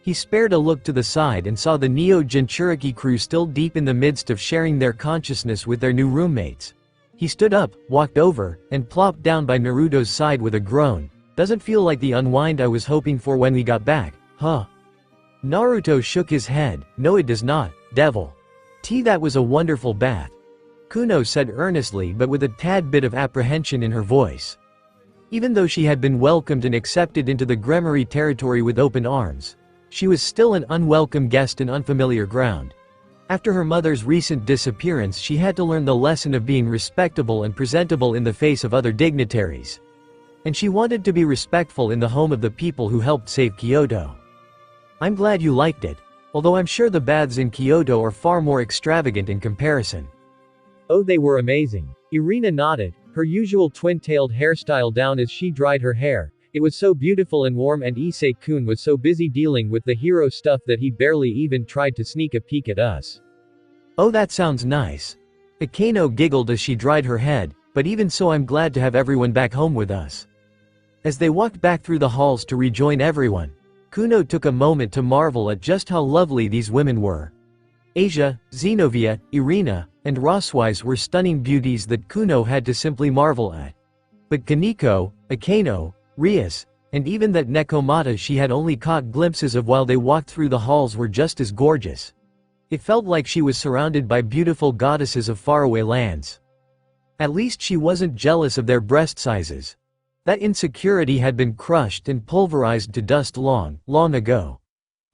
He spared a look to the side and saw the Neo Jinchuriki crew still deep in the midst of sharing their consciousness with their new roommates. He stood up, walked over, and plopped down by Naruto's side with a groan. Doesn't feel like the unwind I was hoping for when we got back, huh? Naruto shook his head. No it does not, devil. That was a wonderful bath. Kuno said earnestly but with a tad bit of apprehension in her voice. Even though she had been welcomed and accepted into the Gremory territory with open arms, she was still an unwelcome guest in unfamiliar ground. After her mother's recent disappearance, she had to learn the lesson of being respectable and presentable in the face of other dignitaries. And she wanted to be respectful in the home of the people who helped save Kyoto. I'm glad you liked it. Although I'm sure the baths in Kyoto are far more extravagant in comparison. Oh, they were amazing. Irina nodded, her usual twin-tailed hairstyle down as she dried her hair. It was so beautiful and warm, and Issei-kun was so busy dealing with the hero stuff that he barely even tried to sneak a peek at us. Oh, that sounds nice. Akeno giggled as she dried her head, but even so I'm glad to have everyone back home with us. As they walked back through the halls to rejoin everyone, Kuno took a moment to marvel at just how lovely these women were. Asia, Xenovia, Irina, and Roswise were stunning beauties that Kuno had to simply marvel at. But Kaneko, Akeno, Rias, and even that Nekomata she had only caught glimpses of while they walked through the halls were just as gorgeous. It felt like she was surrounded by beautiful goddesses of faraway lands. At least she wasn't jealous of their breast sizes. That insecurity had been crushed and pulverized to dust long, long ago.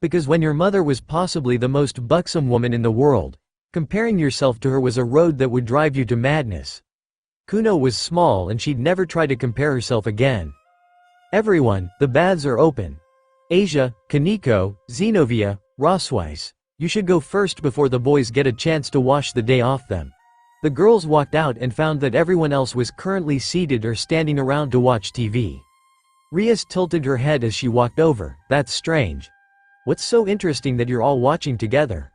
Because when your mother was possibly the most buxom woman in the world, comparing yourself to her was a road that would drive you to madness. Kuno was small and she'd never try to compare herself again. Everyone, the baths are open. Asia, Kaneko, Xenovia, Roswise, you should go first before the boys get a chance to wash the day off them. The girls walked out and found that everyone else was currently seated or standing around to watch TV. Rias tilted her head as she walked over. That's strange. What's so interesting that you're all watching together?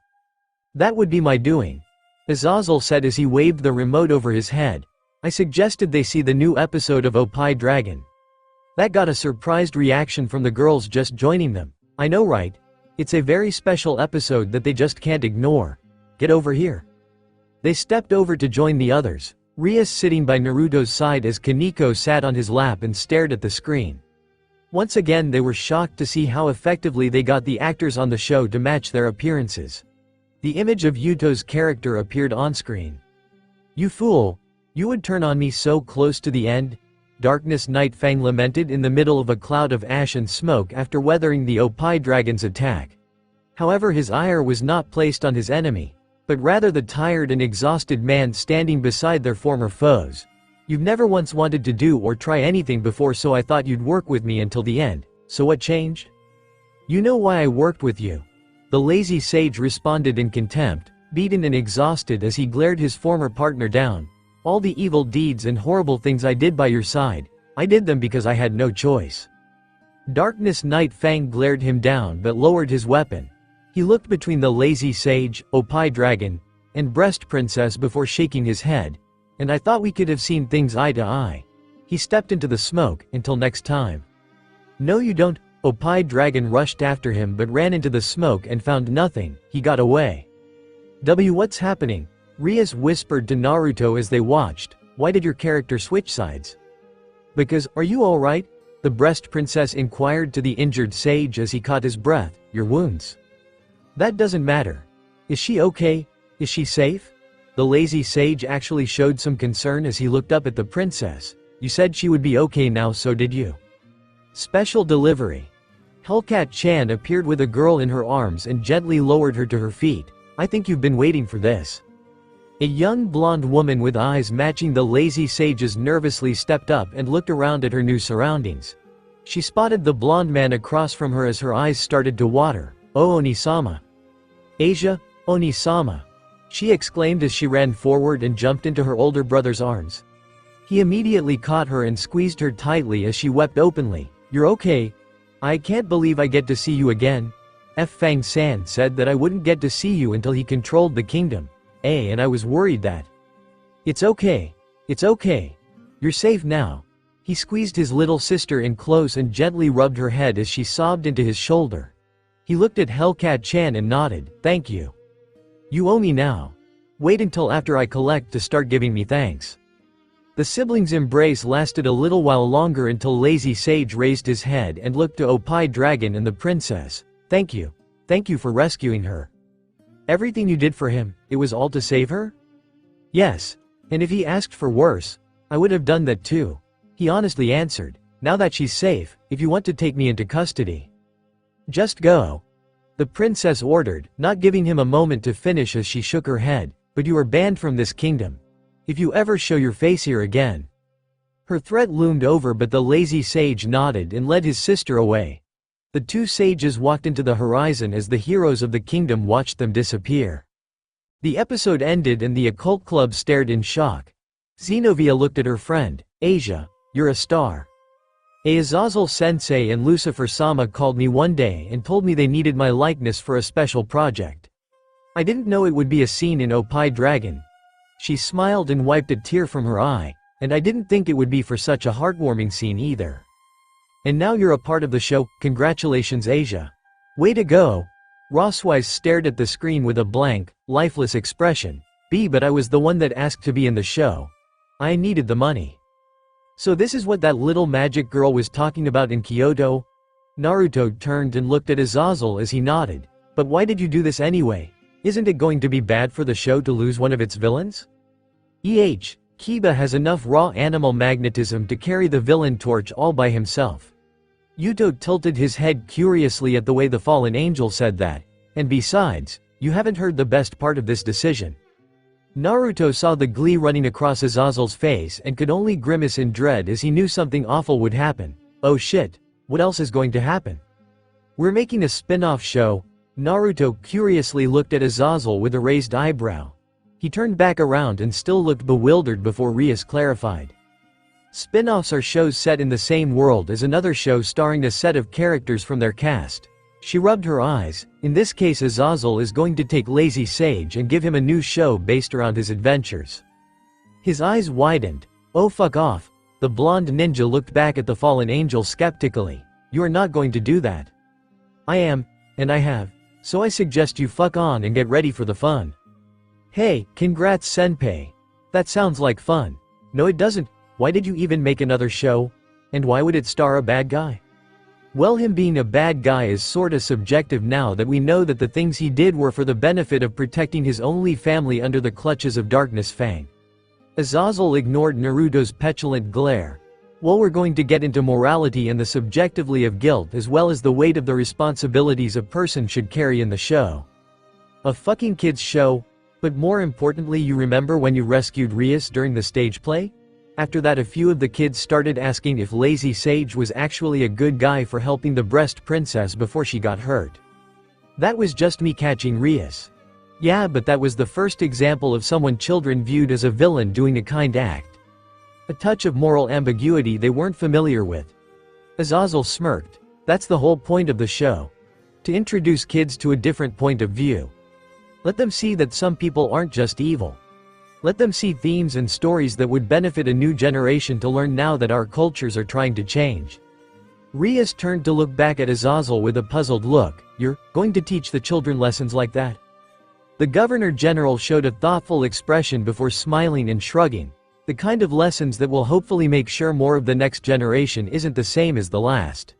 That would be my doing. Azazel said as he waved the remote over his head. I suggested they see the new episode of Opie Dragon. That got a surprised reaction from the girls just joining them. I know, right? It's a very special episode that they just can't ignore. Get over here. They stepped over to join the others, Rias sitting by Naruto's side as Kaneko sat on his lap and stared at the screen. Once again they were shocked to see how effectively they got the actors on the show to match their appearances. The image of Yuto's character appeared on screen. You fool! You would turn on me so close to the end? Darkness Night Fang lamented in the middle of a cloud of ash and smoke after weathering the Opie Dragon's attack. However, his ire was not placed on his enemy, but rather the tired and exhausted man standing beside their former foes. You've never once wanted to do or try anything before, so I thought you'd work with me until the end. So what changed? You know why I worked with you. The lazy sage responded in contempt, beaten and exhausted as he glared his former partner down. All the evil deeds and horrible things I did by your side, I did them because I had no choice. Darkness Night Fang glared him down but lowered his weapon. He looked between the lazy sage, Opie dragon, and breast princess before shaking his head, and I thought we could have seen things eye to eye. He stepped into the smoke. Until next time. No you don't. Opie dragon rushed after him but ran into the smoke and found nothing. He got away. What's happening? Rias whispered to Naruto as they watched. Why did your character switch sides? Because, are you alright? The breast princess inquired to the injured sage as he caught his breath. Your wounds. That doesn't matter. Is she okay? Is she safe? The lazy sage actually showed some concern as he looked up at the princess. You said she would be okay now, so did you? Special delivery. Hellcat-chan appeared with a girl in her arms and gently lowered her to her feet. I think you've been waiting for this. A young blonde woman with eyes matching the lazy sage's nervously stepped up and looked around at her new surroundings. She spotted the blonde man across from her as her eyes started to water. Oh Onisama. Asia, Onisama. She exclaimed as she ran forward and jumped into her older brother's arms. He immediately caught her and squeezed her tightly as she wept openly. You're okay? I can't believe I get to see you again. Fang San said that I wouldn't get to see you until he controlled the kingdom. And I was worried that. It's okay. It's okay. You're safe now. He squeezed his little sister in close and gently rubbed her head as she sobbed into his shoulder. He looked at Hellcat-chan and nodded. Thank you. You owe me now. Wait until after I collect to start giving me thanks. The siblings' embrace lasted a little while longer until Lazy Sage raised his head and looked to Opie Dragon and the princess. Thank you. Thank you for rescuing her. Everything you did for him, it was all to save her? Yes. And if he asked for worse, I would have done that too. He honestly answered. Now that she's safe, if you want to take me into custody. Just go. The princess ordered, not giving him a moment to finish as she shook her head. But you are banned from this kingdom. If you ever show your face here again. Her threat loomed over, but the lazy sage nodded and led his sister away. The two sages walked into the horizon as the heroes of the kingdom watched them disappear. The episode ended and the occult club stared in shock. Xenovia looked at her friend. Asia, you're a star. Azazel Sensei and Lucifer-sama called me one day and told me they needed my likeness for a special project. I didn't know it would be a scene in Opie Dragon. She smiled and wiped a tear from her eye, and I didn't think it would be for such a heartwarming scene either. And now you're a part of the show. Congratulations, Asia. Way to go. Rosswise stared at the screen with a blank, lifeless expression. But I was the one that asked to be in the show. I needed the money. So this is what that little magic girl was talking about in Kyoto? Naruto turned and looked at Azazel as he nodded. But why did you do this anyway? Isn't it going to be bad for the show to lose one of its villains? Kiba has enough raw animal magnetism to carry the villain torch all by himself. Yuto tilted his head curiously at the way the fallen angel said that. And besides, you haven't heard the best part of this decision. Naruto saw the glee running across Azazel's face and could only grimace in dread as he knew something awful would happen. Oh shit, what else is going to happen? We're making a spin-off show. Naruto curiously looked at Azazel with a raised eyebrow. He turned back around and still looked bewildered before Rias clarified. Spin-offs are shows set in the same world as another show starring a set of characters from their cast. She rubbed her eyes. In this case, Azazel is going to take Lazy Sage and give him a new show based around his adventures. His eyes widened. Oh fuck off. The blonde ninja looked back at the fallen angel skeptically. You are not going to do that. I am, and I have. So I suggest you fuck on and get ready for the fun. Hey, congrats senpai. That sounds like fun. No it doesn't. Why did you even make another show? And why would it star a bad guy? Well, him being a bad guy is sorta subjective now that we know that the things he did were for the benefit of protecting his only family under the clutches of Darkness Fang. Azazel ignored Naruto's petulant glare. Well, we're going to get into morality and the subjectively of guilt as well as the weight of the responsibilities a person should carry in the show. A fucking kids show? But more importantly, you remember when you rescued Rias during the stage play? After that, a few of the kids started asking if Lazy Sage was actually a good guy for helping the breast princess before she got hurt. That was just me catching Rias. Yeah, but that was the first example of someone children viewed as a villain doing a kind act. A touch of moral ambiguity they weren't familiar with. Azazel smirked. That's the whole point of the show. To introduce kids to a different point of view. Let them see that some people aren't just evil. Let them see themes and stories that would benefit a new generation to learn now that our cultures are trying to change. Rias turned to look back at Azazel with a puzzled look. You're going to teach the children lessons like that? The Governor General showed a thoughtful expression before smiling and shrugging. The kind of lessons that will hopefully make sure more of the next generation isn't the same as the last.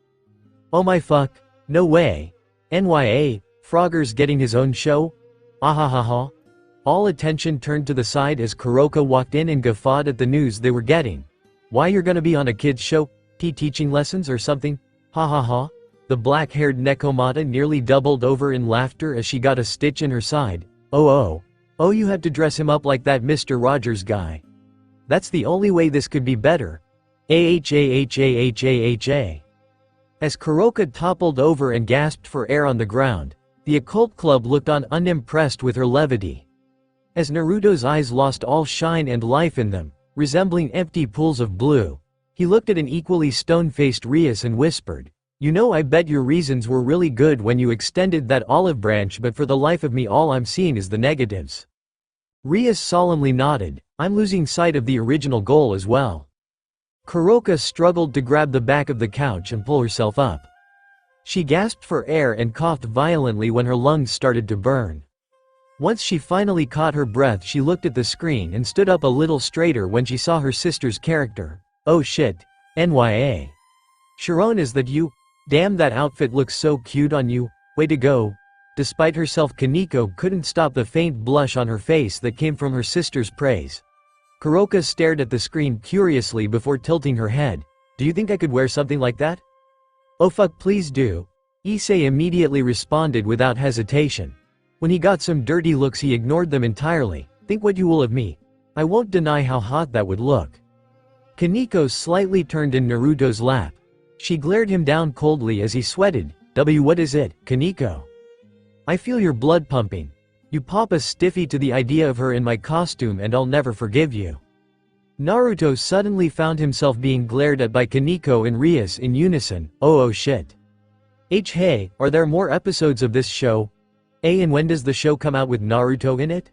Oh my fuck, no way. NYA, Frogger's getting his own show? Ahahaha. All attention turned to the side as Kuroka walked in and guffawed at the news they were getting. Why, you're gonna be on a kid's show? Teaching lessons or something? Ha ha ha. The black-haired Nekomata nearly doubled over in laughter as she got a stitch in her side. Oh, you had to dress him up like that Mr. Rogers guy. That's the only way this could be better. Ahahahahaha. As Kuroka toppled over and gasped for air on the ground, the occult club looked on unimpressed with her levity. As Naruto's eyes lost all shine and life in them, resembling empty pools of blue, he looked at an equally stone-faced Rias and whispered, "You know, I bet your reasons were really good when you extended that olive branch, but for the life of me all I'm seeing is the negatives." Rias solemnly nodded. "I'm losing sight of the original goal as well." Kuroka struggled to grab the back of the couch and pull herself up. She gasped for air and coughed violently when her lungs started to burn. Once she finally caught her breath, she looked at the screen and stood up a little straighter when she saw her sister's character. "Oh shit. NYA. Sharon, is that you? Damn, that outfit looks so cute on you. Way to go." Despite herself, Kaneko couldn't stop the faint blush on her face that came from her sister's praise. Kuroka stared at the screen curiously before tilting her head. "Do you think I could wear something like that?" "Oh fuck, please do." Issei immediately responded without hesitation. When he got some dirty looks, he ignored them entirely. "Think what you will of me. I won't deny how hot that would look." Kaneko slightly turned in Naruto's lap. She glared him down coldly as he sweated. What is it, Kaneko? I feel your blood pumping. You pop a stiffy to the idea of her in my costume and I'll never forgive you." Naruto suddenly found himself being glared at by Kaneko and Rias in unison. Oh shit. Hey, are there more episodes of this show? And when does the show come out with Naruto in it?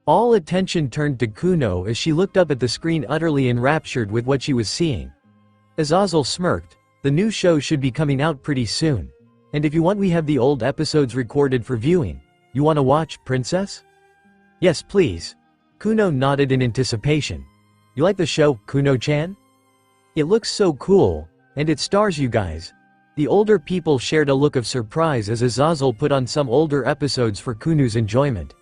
All attention turned to Kuno as she looked up at the screen, utterly enraptured with what she was seeing. Azazel smirked. "The new show should be coming out pretty soon. And if you want, we have the old episodes recorded for viewing. You wanna watch, princess?" "Yes, please." Kuno nodded in anticipation. "You like the show, Kuno-chan?" "It looks so cool, and it stars you guys." The older people shared a look of surprise as Azazel put on some older episodes for Kuno's enjoyment.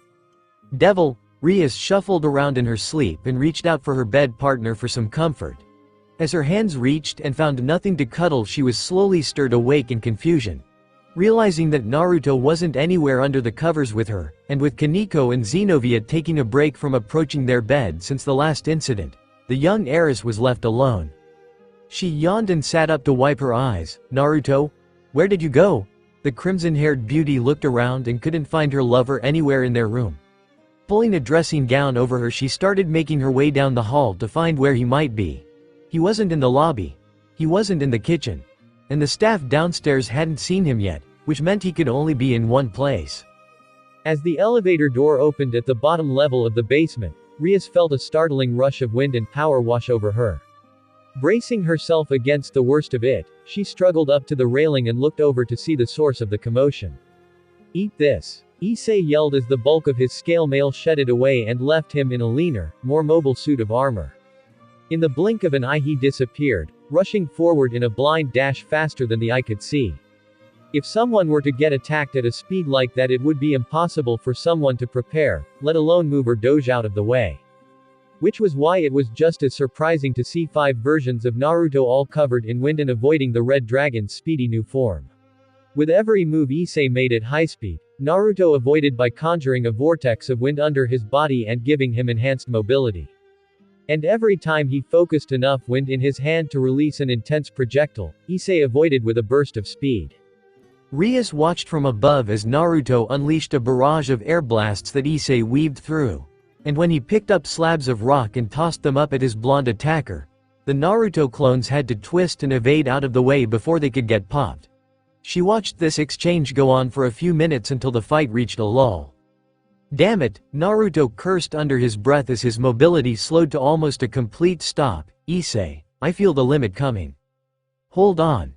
Devil, Rias shuffled around in her sleep and reached out for her bed partner for some comfort. As her hands reached and found nothing to cuddle, she was slowly stirred awake in confusion. Realizing that Naruto wasn't anywhere under the covers with her, and with Kaneko and Xenovia taking a break from approaching their bed since the last incident, the young heiress was left alone. She yawned and sat up to wipe her eyes. "Naruto? Where did you go?" The crimson-haired beauty looked around and couldn't find her lover anywhere in their room. Pulling a dressing gown over her, she started making her way down the hall to find where he might be. He wasn't in the lobby. He wasn't in the kitchen. And the staff downstairs hadn't seen him yet, which meant he could only be in one place. As the elevator door opened at the bottom level of the basement, Rias felt a startling rush of wind and power wash over her. Bracing herself against the worst of it, she struggled up to the railing and looked over to see the source of the commotion. "Eat this," Issei yelled as the bulk of his scale mail shedded away and left him in a leaner, more mobile suit of armor. In the blink of an eye he disappeared, rushing forward in a blind dash faster than the eye could see. If someone were to get attacked at a speed like that, it would be impossible for someone to prepare, let alone move or dodge out of the way. Which was why it was just as surprising to see 5 versions of Naruto all covered in wind and avoiding the Red Dragon's speedy new form. With every move Issei made at high speed, Naruto avoided by conjuring a vortex of wind under his body and giving him enhanced mobility. And every time he focused enough wind in his hand to release an intense projectile, Issei avoided with a burst of speed. Rias watched from above as Naruto unleashed a barrage of air blasts that Issei weaved through. And when he picked up slabs of rock and tossed them up at his blonde attacker, the Naruto clones had to twist and evade out of the way before they could get popped. She watched this exchange go on for a few minutes until the fight reached a lull. Damn it, Naruto cursed under his breath as his mobility slowed to almost a complete stop. Issei, I feel the limit coming. Hold on.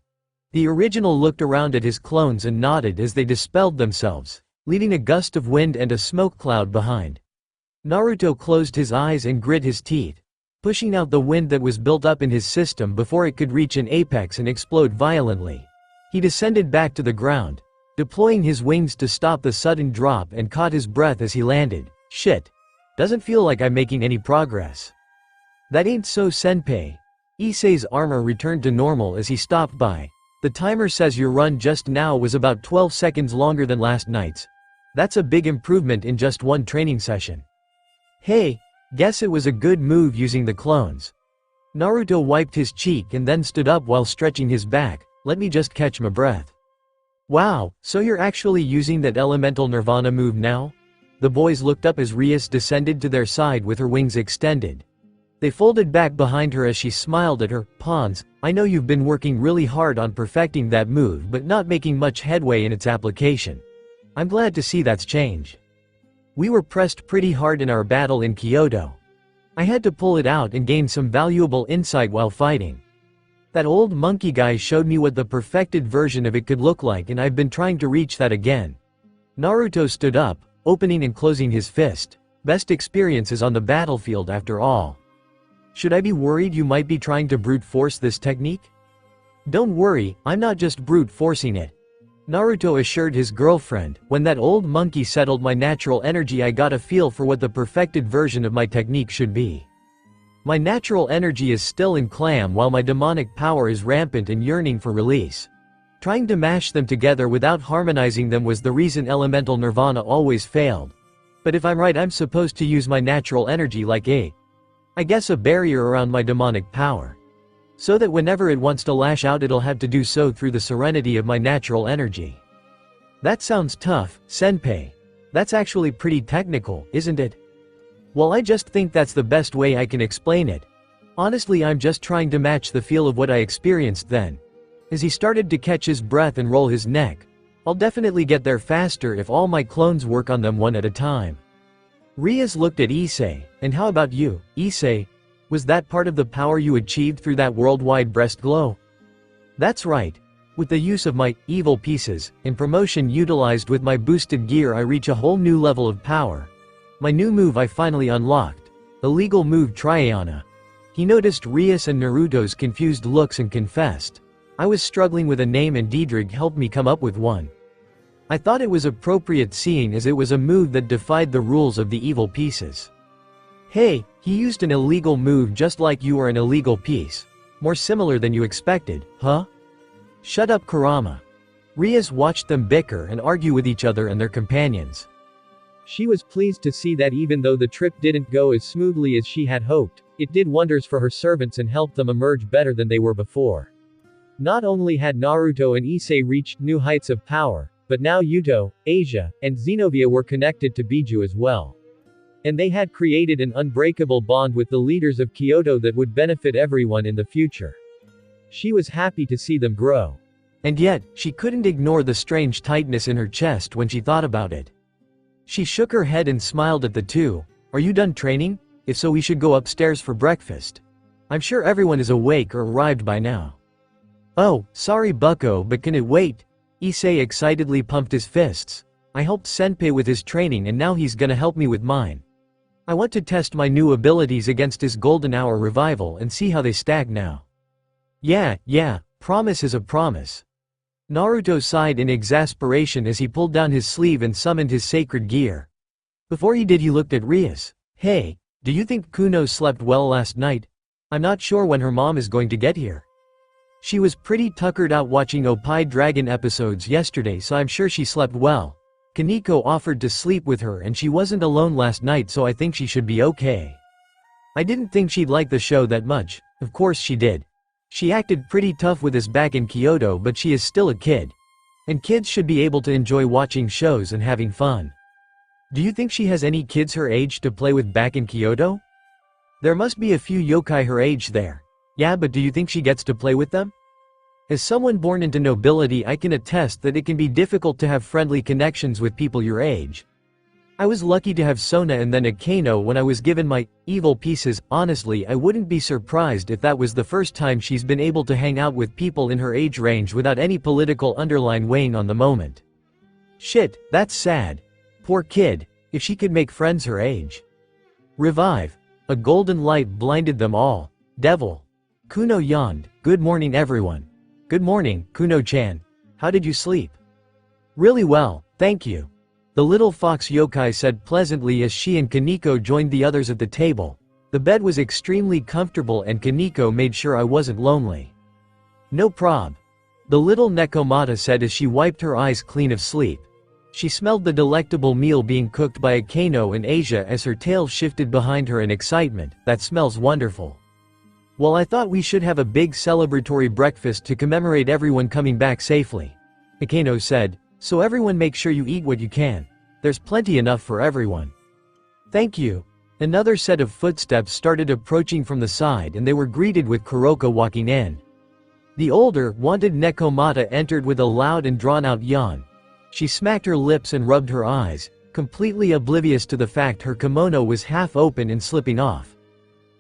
The original looked around at his clones and nodded as they dispelled themselves, leaving a gust of wind and a smoke cloud behind. Naruto closed his eyes and grit his teeth, pushing out the wind that was built up in his system before it could reach an apex and explode violently. He descended back to the ground, deploying his wings to stop the sudden drop, and caught his breath as he landed. Shit. Doesn't feel like I'm making any progress. That ain't so, senpai. Issei's armor returned to normal as he stopped by. The timer says your run just now was about 12 seconds longer than last night's. That's a big improvement in just one training session. Hey, guess it was a good move using the clones. Naruto wiped his cheek and then stood up while stretching his back. Let me just catch my breath. Wow, so you're actually using that elemental nirvana move now? The boys looked up as Rias descended to their side with her wings extended. They folded back behind her as she smiled at her. Pawns, I know you've been working really hard on perfecting that move but not making much headway in its application. I'm glad to see that's changed. We were pressed pretty hard in our battle in Kyoto. I had to pull it out and gain some valuable insight while fighting. That old monkey guy showed me what the perfected version of it could look like, and I've been trying to reach that again. Naruto stood up, opening and closing his fist. Best experiences on the battlefield after all. Should I be worried you might be trying to brute force this technique? Don't worry, I'm not just brute forcing it. Naruto assured his girlfriend. When that old monkey settled my natural energy, I got a feel for what the perfected version of my technique should be. My natural energy is still in clam while my demonic power is rampant and yearning for release. Trying to mash them together without harmonizing them was the reason elemental nirvana always failed. But if I'm right, I'm supposed to use my natural energy like I guess a barrier around my demonic power. So that whenever it wants to lash out, it'll have to do so through the serenity of my natural energy. That sounds tough, senpai. That's actually pretty technical, isn't it? Well, I just think that's the best way I can explain it. Honestly, I'm just trying to match the feel of what I experienced then. As he started to catch his breath and roll his neck. I'll definitely get there faster if all my clones work on them one at a time. Rias looked at Issei. And how about you, Issei? Was that part of the power you achieved through that worldwide breast glow? That's right. With the use of my evil pieces and promotion utilized with my boosted gear, I reach a whole new level of power. My new move I finally unlocked. Illegal move Triana. He noticed Rias and Naruto's confused looks and confessed. I was struggling with a name and Diedrich helped me come up with one. I thought it was appropriate seeing as it was a move that defied the rules of the evil pieces. Hey, he used an illegal move just like you are an illegal piece. More similar than you expected, huh? Shut up, Kurama. Rias watched them bicker and argue with each other and their companions. She was pleased to see that even though the trip didn't go as smoothly as she had hoped, it did wonders for her servants and helped them emerge better than they were before. Not only had Naruto and Issei reached new heights of power, but now Yuto, Asia, and Xenovia were connected to Biju as well. And they had created an unbreakable bond with the leaders of Kyoto that would benefit everyone in the future. She was happy to see them grow. And yet, she couldn't ignore the strange tightness in her chest when she thought about it. She shook her head and smiled at the two. Are you done training? If so, we should go upstairs for breakfast. I'm sure everyone is awake or arrived by now. Oh, sorry bucko, but can it wait? Issei excitedly pumped his fists. I helped senpai with his training and now he's gonna help me with mine. I want to test my new abilities against his golden hour revival and see how they stack now. Yeah, promise is a promise. Naruto sighed in exasperation as he pulled down his sleeve and summoned his sacred gear. Before he did, he looked at Rias. Hey, do you think Kuno slept well last night? I'm not sure when her mom is going to get here. She was pretty tuckered out watching Opie Dragon episodes yesterday, so I'm sure she slept well. Kaneko offered to sleep with her and she wasn't alone last night, so I think she should be okay. I didn't think she'd like the show that much. Of course she did. She acted pretty tough with us back in Kyoto, but she is still a kid. And kids should be able to enjoy watching shows and having fun. Do you think she has any kids her age to play with back in Kyoto? There must be a few yokai her age there. Yeah, but do you think she gets to play with them? As someone born into nobility, I can attest that it can be difficult to have friendly connections with people your age. I was lucky to have Sona and then Akano when I was given my evil pieces. Honestly, I wouldn't be surprised if that was the first time she's been able to hang out with people in her age range without any political underline weighing on the moment. Shit, that's sad. Poor kid, if she could make friends her age. Revive. A golden light blinded them all. Devil. Kuno yawned. Good morning everyone. Good morning, Kuno-chan. How did you sleep? Really well, thank you. The little fox yokai said pleasantly as she and Kaneko joined the others at the table. The bed was extremely comfortable and Kaneko made sure I wasn't lonely. No prob. The little Nekomata said as she wiped her eyes clean of sleep. She smelled the delectable meal being cooked by Akano and Asia as her tail shifted behind her in excitement. That smells wonderful. Well, I thought we should have a big celebratory breakfast to commemorate everyone coming back safely. Akano said, so everyone make sure you eat what you can. There's plenty enough for everyone. Thank you. Another set of footsteps started approaching from the side and they were greeted with Kuroka walking in. The older, wanted Nekomata entered with a loud and drawn-out yawn. She smacked her lips and rubbed her eyes, completely oblivious to the fact her kimono was half open and slipping off.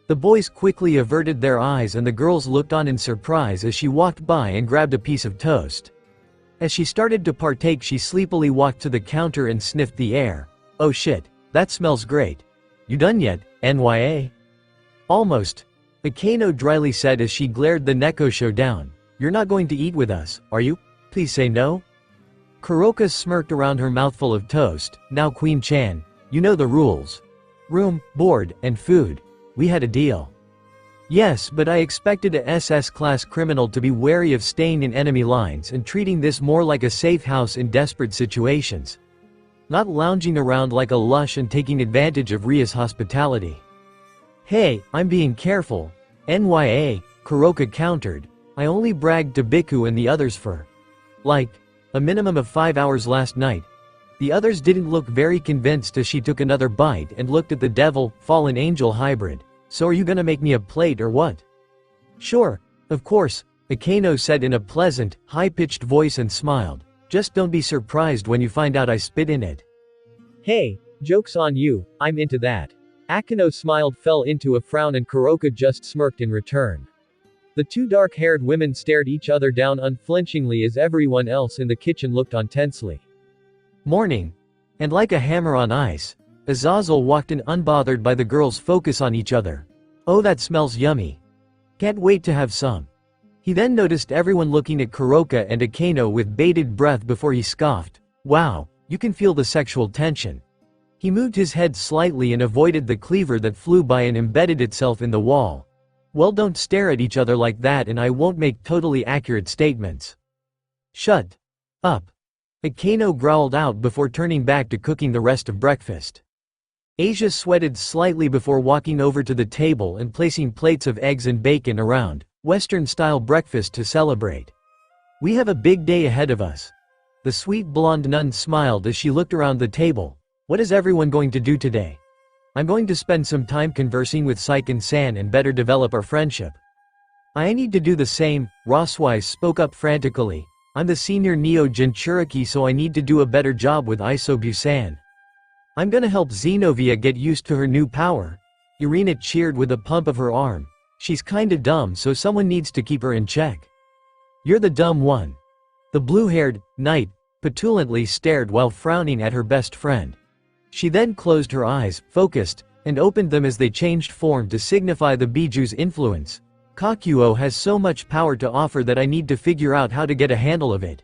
The boys quickly averted their eyes and the girls looked on in surprise as she walked by and grabbed a piece of toast. As she started to partake, she sleepily walked to the counter and sniffed the air. Oh shit, that smells great. You done yet, NYA? Almost. Akano dryly said as she glared the Neko show down. You're not going to eat with us, are you? Please say no. Kuroka smirked around her mouthful of toast. Now Queen-chan, you know the rules. Room, board, and food. We had a deal. Yes, but I expected a SS-class criminal to be wary of staying in enemy lines and treating this more like a safe house in desperate situations. Not lounging around like a lush and taking advantage of Ria's hospitality. Hey, I'm being careful. NYA, Kuroka countered. I only bragged to Biku and the others for, a minimum of 5 hours last night. The others didn't look very convinced as she took another bite and looked at the devil, fallen angel hybrid. So are you gonna make me a plate or what? Sure, of course, Akano said in a pleasant, high-pitched voice and smiled. Just don't be surprised when you find out I spit in it. Hey, joke's on you, I'm into that. Akano smiled fell into a frown and Kuroka just smirked in return. The two dark-haired women stared each other down unflinchingly as everyone else in the kitchen looked on tensely. Morning. And like a hammer on ice, Azazel walked in unbothered by the girls' focus on each other. Oh, that smells yummy. Can't wait to have some. He then noticed everyone looking at Kuroka and Akano with bated breath before he scoffed. Wow, you can feel the sexual tension. He moved his head slightly and avoided the cleaver that flew by and embedded itself in the wall. Well, don't stare at each other like that and I won't make totally accurate statements. Shut up. Akano growled out before turning back to cooking the rest of breakfast. Asia sweated slightly before walking over to the table and placing plates of eggs and bacon around, Western-style breakfast to celebrate. We have a big day ahead of us. The sweet blonde nun smiled as she looked around the table. What is everyone going to do today? I'm going to spend some time conversing with Saiken-san and better develop our friendship. I need to do the same, Roswise spoke up frantically. I'm the senior Neo Jinchuriki, so I need to do a better job with Isobu-san. I'm gonna help Xenovia get used to her new power. Irina cheered with a pump of her arm. She's kinda dumb, so someone needs to keep her in check. You're the dumb one. The blue-haired knight petulantly stared while frowning at her best friend. She then closed her eyes, focused, and opened them as they changed form to signify the Biju's influence. Kakuo has so much power to offer that I need to figure out how to get a handle of it.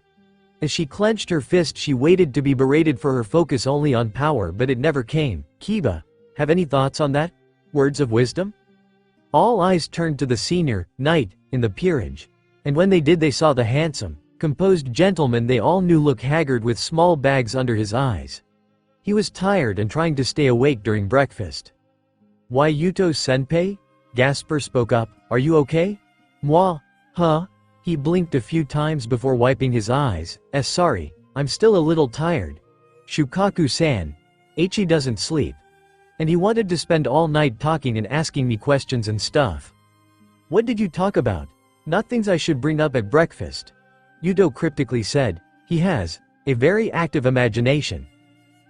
As she clenched her fist, she waited to be berated for her focus only on power, but it never came. Kiba, have any thoughts on that? Words of wisdom? All eyes turned to the senior knight in the peerage. And when they did, they saw the handsome, composed gentleman they all knew look haggard with small bags under his eyes. He was tired and trying to stay awake during breakfast. Why, Yuto-senpai? Gasper spoke up. Are you okay? Moi? Huh? He blinked a few times before wiping his eyes. Sorry, I'm still a little tired. Shukaku-san. Aichi doesn't sleep. And he wanted to spend all night talking and asking me questions and stuff. What did you talk about? Not things I should bring up at breakfast. Yuto cryptically said. He has a very active imagination.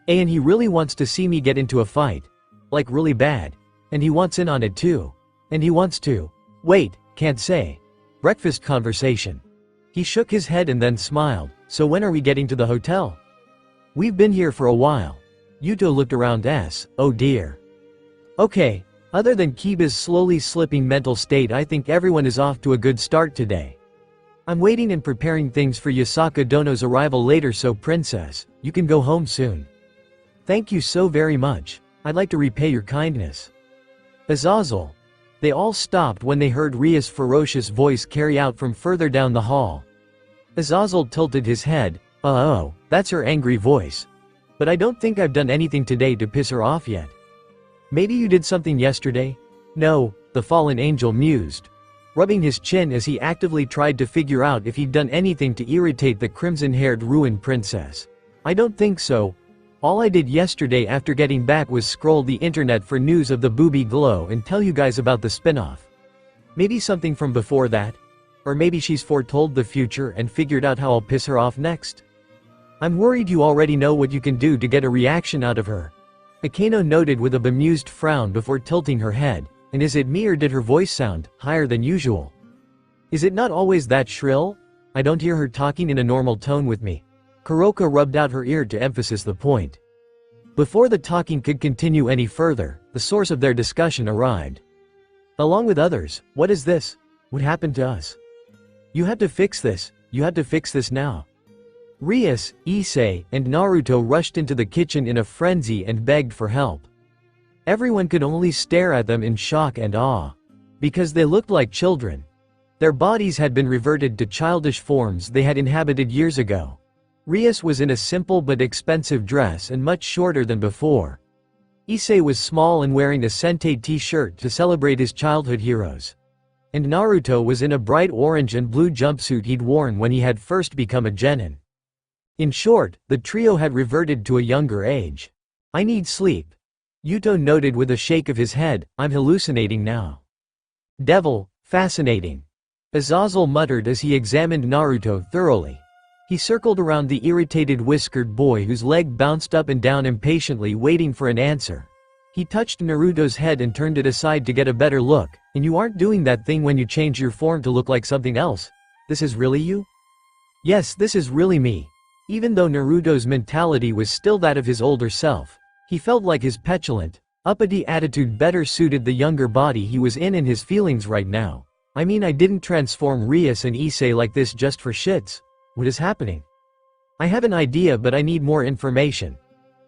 And he really wants to see me get into a fight. Like really bad. And he wants in on it too. And he wants to. Wait, can't say. Breakfast conversation. He shook his head and then smiled. So when are we getting to the hotel? We've been here for a while. Yuto looked around. Oh dear. Okay, other than Kiba's slowly slipping mental state, I think everyone is off to a good start today. I'm waiting and preparing things for Yasaka Dono's arrival later, so princess, you can go home soon. Thank you so very much. I'd like to repay your kindness. Azazel. They all stopped when they heard Ria's ferocious voice carry out from further down the hall. Azazel tilted his head. Oh, that's her angry voice. But I don't think I've done anything today to piss her off yet. Maybe you did something yesterday? No, the fallen angel mused, rubbing his chin as he actively tried to figure out if he'd done anything to irritate the crimson-haired ruined princess. I don't think so. All I did yesterday after getting back was scroll the internet for news of the Booby Glow and tell you guys about the spin-off. Maybe something from before that? Or maybe she's foretold the future and figured out how I'll piss her off next? I'm worried you already know what you can do to get a reaction out of her. Akeno noted with a bemused frown before tilting her head. And is it me, or did her voice sound higher than usual? Is it not always that shrill? I don't hear her talking in a normal tone with me. Kuroka rubbed out her ear to emphasize the point. Before the talking could continue any further, the source of their discussion arrived. Along with others. What is this? What happened to us? You have to fix this. You have to fix this now. Rias, Issei, and Naruto rushed into the kitchen in a frenzy and begged for help. Everyone could only stare at them in shock and awe. Because they looked like children. Their bodies had been reverted to childish forms they had inhabited years ago. Rias was in a simple but expensive dress and much shorter than before. Issei was small and wearing a Sentai t-shirt to celebrate his childhood heroes. And Naruto was in a bright orange and blue jumpsuit he'd worn when he had first become a genin. In short, the trio had reverted to a younger age. I need sleep. Yuto noted with a shake of his head. I'm hallucinating now. Devil, fascinating. Azazel muttered as he examined Naruto thoroughly. He circled around the irritated whiskered boy whose leg bounced up and down impatiently, waiting for an answer. He touched Naruto's head and turned it aside to get a better look. And you aren't doing that thing when you change your form to look like something else? This is really you? Yes, this is really me. Even though Naruto's mentality was still that of his older self, he felt like his petulant, uppity attitude better suited the younger body he was in and his feelings right now. I mean, I didn't transform Rias and Issei like this just for shits. What is happening? I have an idea, but I need more information.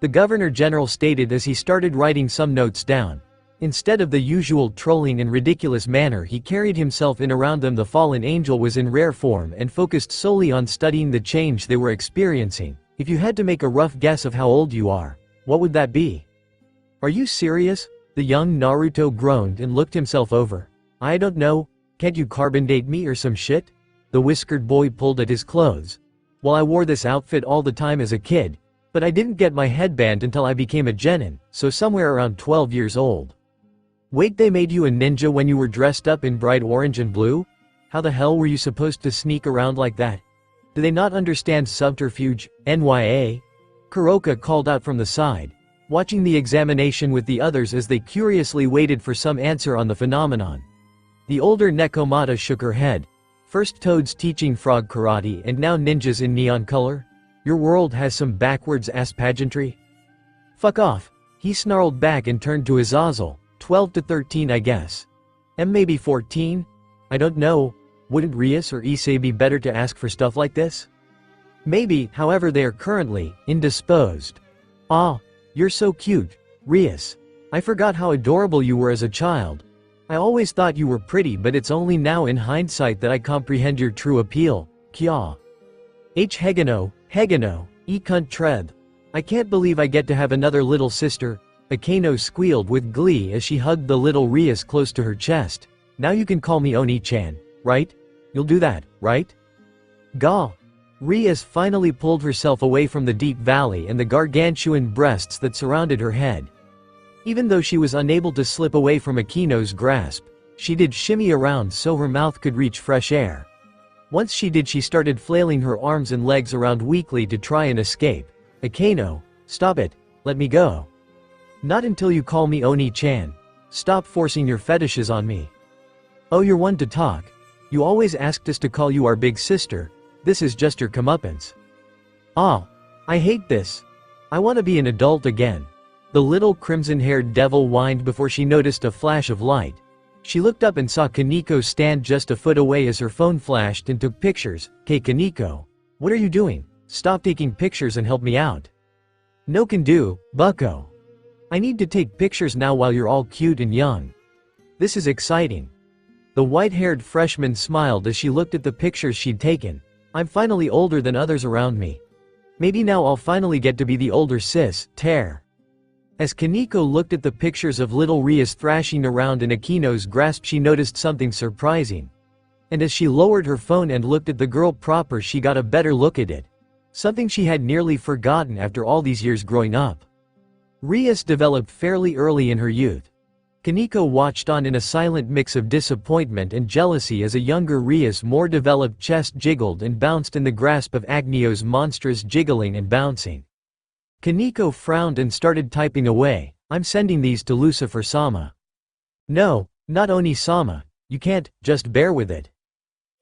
The Governor General stated as he started writing some notes down. Instead of the usual trolling and ridiculous manner he carried himself in around them, the fallen angel was in rare form and focused solely on studying the change they were experiencing. If you had to make a rough guess of how old you are, what would that be? Are you serious? The young Naruto groaned and looked himself over. I don't know, can't you carbon date me or some shit? The whiskered boy pulled at his clothes. Well, I wore this outfit all the time as a kid, but I didn't get my headband until I became a genin, so somewhere around 12 years old. Wait, they made you a ninja when you were dressed up in bright orange and blue? How the hell were you supposed to sneak around like that? Do they not understand subterfuge, NYA? Kuroka called out from the side, watching the examination with the others as they curiously waited for some answer on the phenomenon. The older Nekomata shook her head. First toads teaching frog karate and now ninjas in neon color? Your world has some backwards-ass pageantry? Fuck off. He snarled back and turned to Azazel. 12 to 13, I guess. Maybe 14? I don't know. Wouldn't Rias or Issei be better to ask for stuff like this? Maybe, however they are currently indisposed. Ah, you're so cute, Rias. I forgot how adorable you were as a child. I always thought you were pretty, but it's only now in hindsight that I comprehend your true appeal. Kya. Hegano, e cunt tread. I can't believe I get to have another little sister. Akeno squealed with glee as she hugged the little Rias close to her chest. Now you can call me Oni-chan, right? You'll do that, right? Gah. Rias finally pulled herself away from the deep valley and the gargantuan breasts that surrounded her head. Even though she was unable to slip away from Akeno's grasp, She did shimmy around so her mouth could reach fresh air. Once she did, she started flailing her arms and legs around weakly to try and escape. Akeno, stop it, let me go. Not until you call me Oni-chan. Stop forcing your fetishes on me. Oh, you're one to talk. You always asked us to call you our big sister. This is just your comeuppance. Ah, I hate this. I want to be an adult again. The little crimson-haired devil whined before she noticed a flash of light. She looked up and saw Kaneko stand just a foot away as her phone flashed and took pictures. "Hey Kaneko, what are you doing? Stop taking pictures and help me out." "No can do, bucko. I need to take pictures now while you're all cute and young. This is exciting." The white-haired freshman smiled as she looked at the pictures she'd taken. "I'm finally older than others around me. Maybe now I'll finally get to be the older sis, Tear." As Kaneko looked at the pictures of little Rias thrashing around in Akino's grasp, she noticed something surprising. And as she lowered her phone and looked at the girl proper, she got a better look at it. Something she had nearly forgotten after all these years growing up. Rias developed fairly early in her youth. Kaneko watched on in a silent mix of disappointment and jealousy as a younger Rias' more developed chest jiggled and bounced in the grasp of Agneo's monstrous jiggling and bouncing. Kaneko frowned and started typing away. "I'm sending these to Lucifer-sama." "No, not Oni-sama, you can't, just bear with it."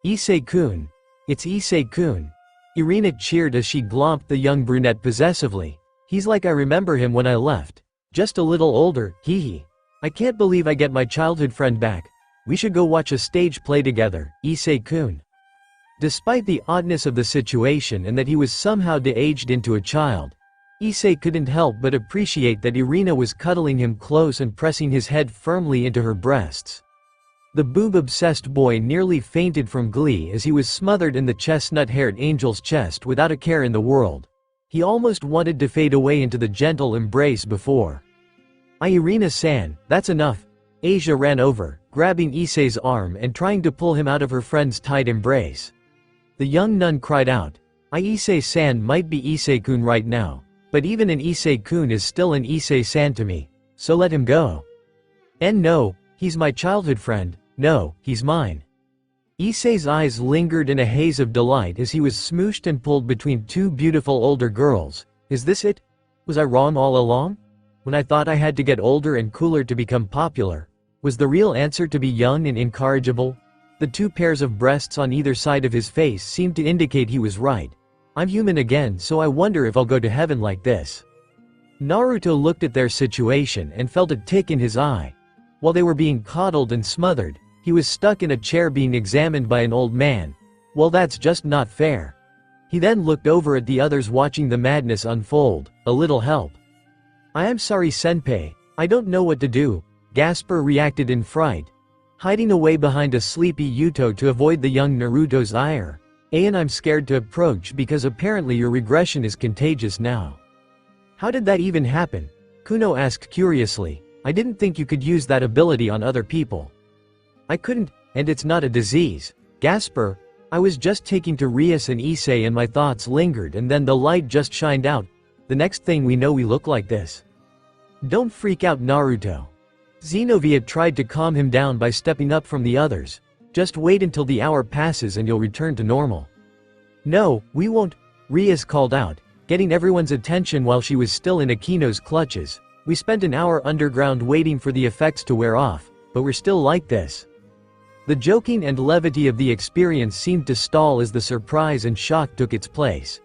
"Issei-kun. It's Issei-kun." Irina cheered as she glomped the young brunette possessively. "He's like I remember him when I left. Just a little older, hee. I can't believe I get my childhood friend back. We should go watch a stage play together, Issei-kun." Despite the oddness of the situation and that he was somehow de-aged into a child, Issei couldn't help but appreciate that Irina was cuddling him close and pressing his head firmly into her breasts. The boob-obsessed boy nearly fainted from glee as he was smothered in the chestnut-haired angel's chest without a care in the world. He almost wanted to fade away into the gentle embrace before. Irina-san, that's enough." Asia ran over, grabbing Issei's arm and trying to pull him out of her friend's tight embrace. The young nun cried out, "Issei-san might be Issei-kun right now. But even an Issei-kun is still an Issei-san to me, so let him go." "And no, he's my childhood friend, no, he's mine." Issei's eyes lingered in a haze of delight as he was smooshed and pulled between two beautiful older girls. "Is this it? Was I wrong all along? When I thought I had to get older and cooler to become popular, was the real answer to be young and incorrigible?" The two pairs of breasts on either side of his face seemed to indicate he was right. "I'm human again, so I wonder if I'll go to heaven like this." Naruto looked at their situation and felt a tick in his eye. While they were being coddled and smothered, he was stuck in a chair being examined by an old man. Well, that's just not fair. He then looked over at the others watching the madness unfold. "A little help." "I am sorry, senpai. I don't know what to do," Gasper reacted in fright, hiding away behind a sleepy Yuto to avoid the young Naruto's ire. "And I'm scared to approach because apparently your regression is contagious now." "How did that even happen?" Kuno asked curiously. "I didn't think you could use that ability on other people." "I couldn't, and it's not a disease. Gasper, I was just taking to Rias and Issei and my thoughts lingered and then the light just shined out. The next thing we know we look like this." "Don't freak out, Naruto." Xenovia tried to calm him down by stepping up from the others. "Just wait until the hour passes and you'll return to normal." "No, we won't," Rias called out, getting everyone's attention while she was still in Akino's clutches. "We spent an hour underground waiting for the effects to wear off, but we're still like this." The joking and levity of the experience seemed to stall as the surprise and shock took its place.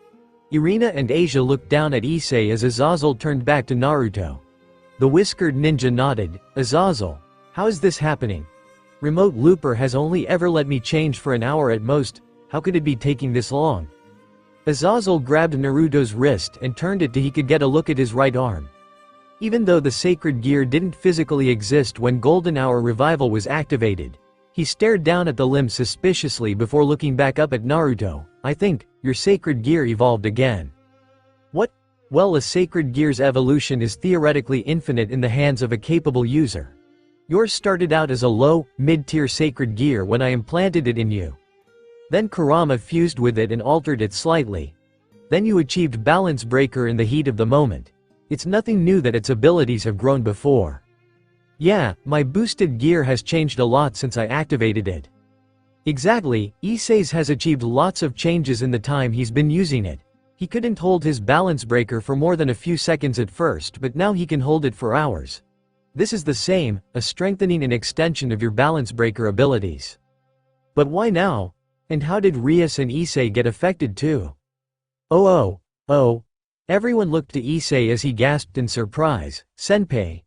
Irina and Asia looked down at Issei as Azazel turned back to Naruto. The whiskered ninja nodded. "Azazel, how is this happening? Remote Looper has only ever let me change for an hour at most, how could it be taking this long?" Azazel grabbed Naruto's wrist and turned it till he could get a look at his right arm. Even though the sacred gear didn't physically exist when Golden Hour Revival was activated, he stared down at the limb suspiciously before looking back up at Naruto. "I think, your sacred gear evolved again." "What? Well, a sacred gear's evolution is theoretically infinite in the hands of a capable user. Yours started out as a low, mid-tier sacred gear when I implanted it in you. Then Kurama fused with it and altered it slightly. Then you achieved Balance Breaker in the heat of the moment. It's nothing new that its abilities have grown before." Yeah, my boosted gear has changed a lot since I activated it. Exactly, Issei's has achieved lots of changes in the time he's been using it. He couldn't hold his balance breaker for more than a few seconds at first, but now he can hold it for hours. This is the same, a strengthening and extension of your balance breaker abilities. But why now? And how did Rias and Issei get affected too? Oh. Everyone looked to Issei as he gasped in surprise. Senpai.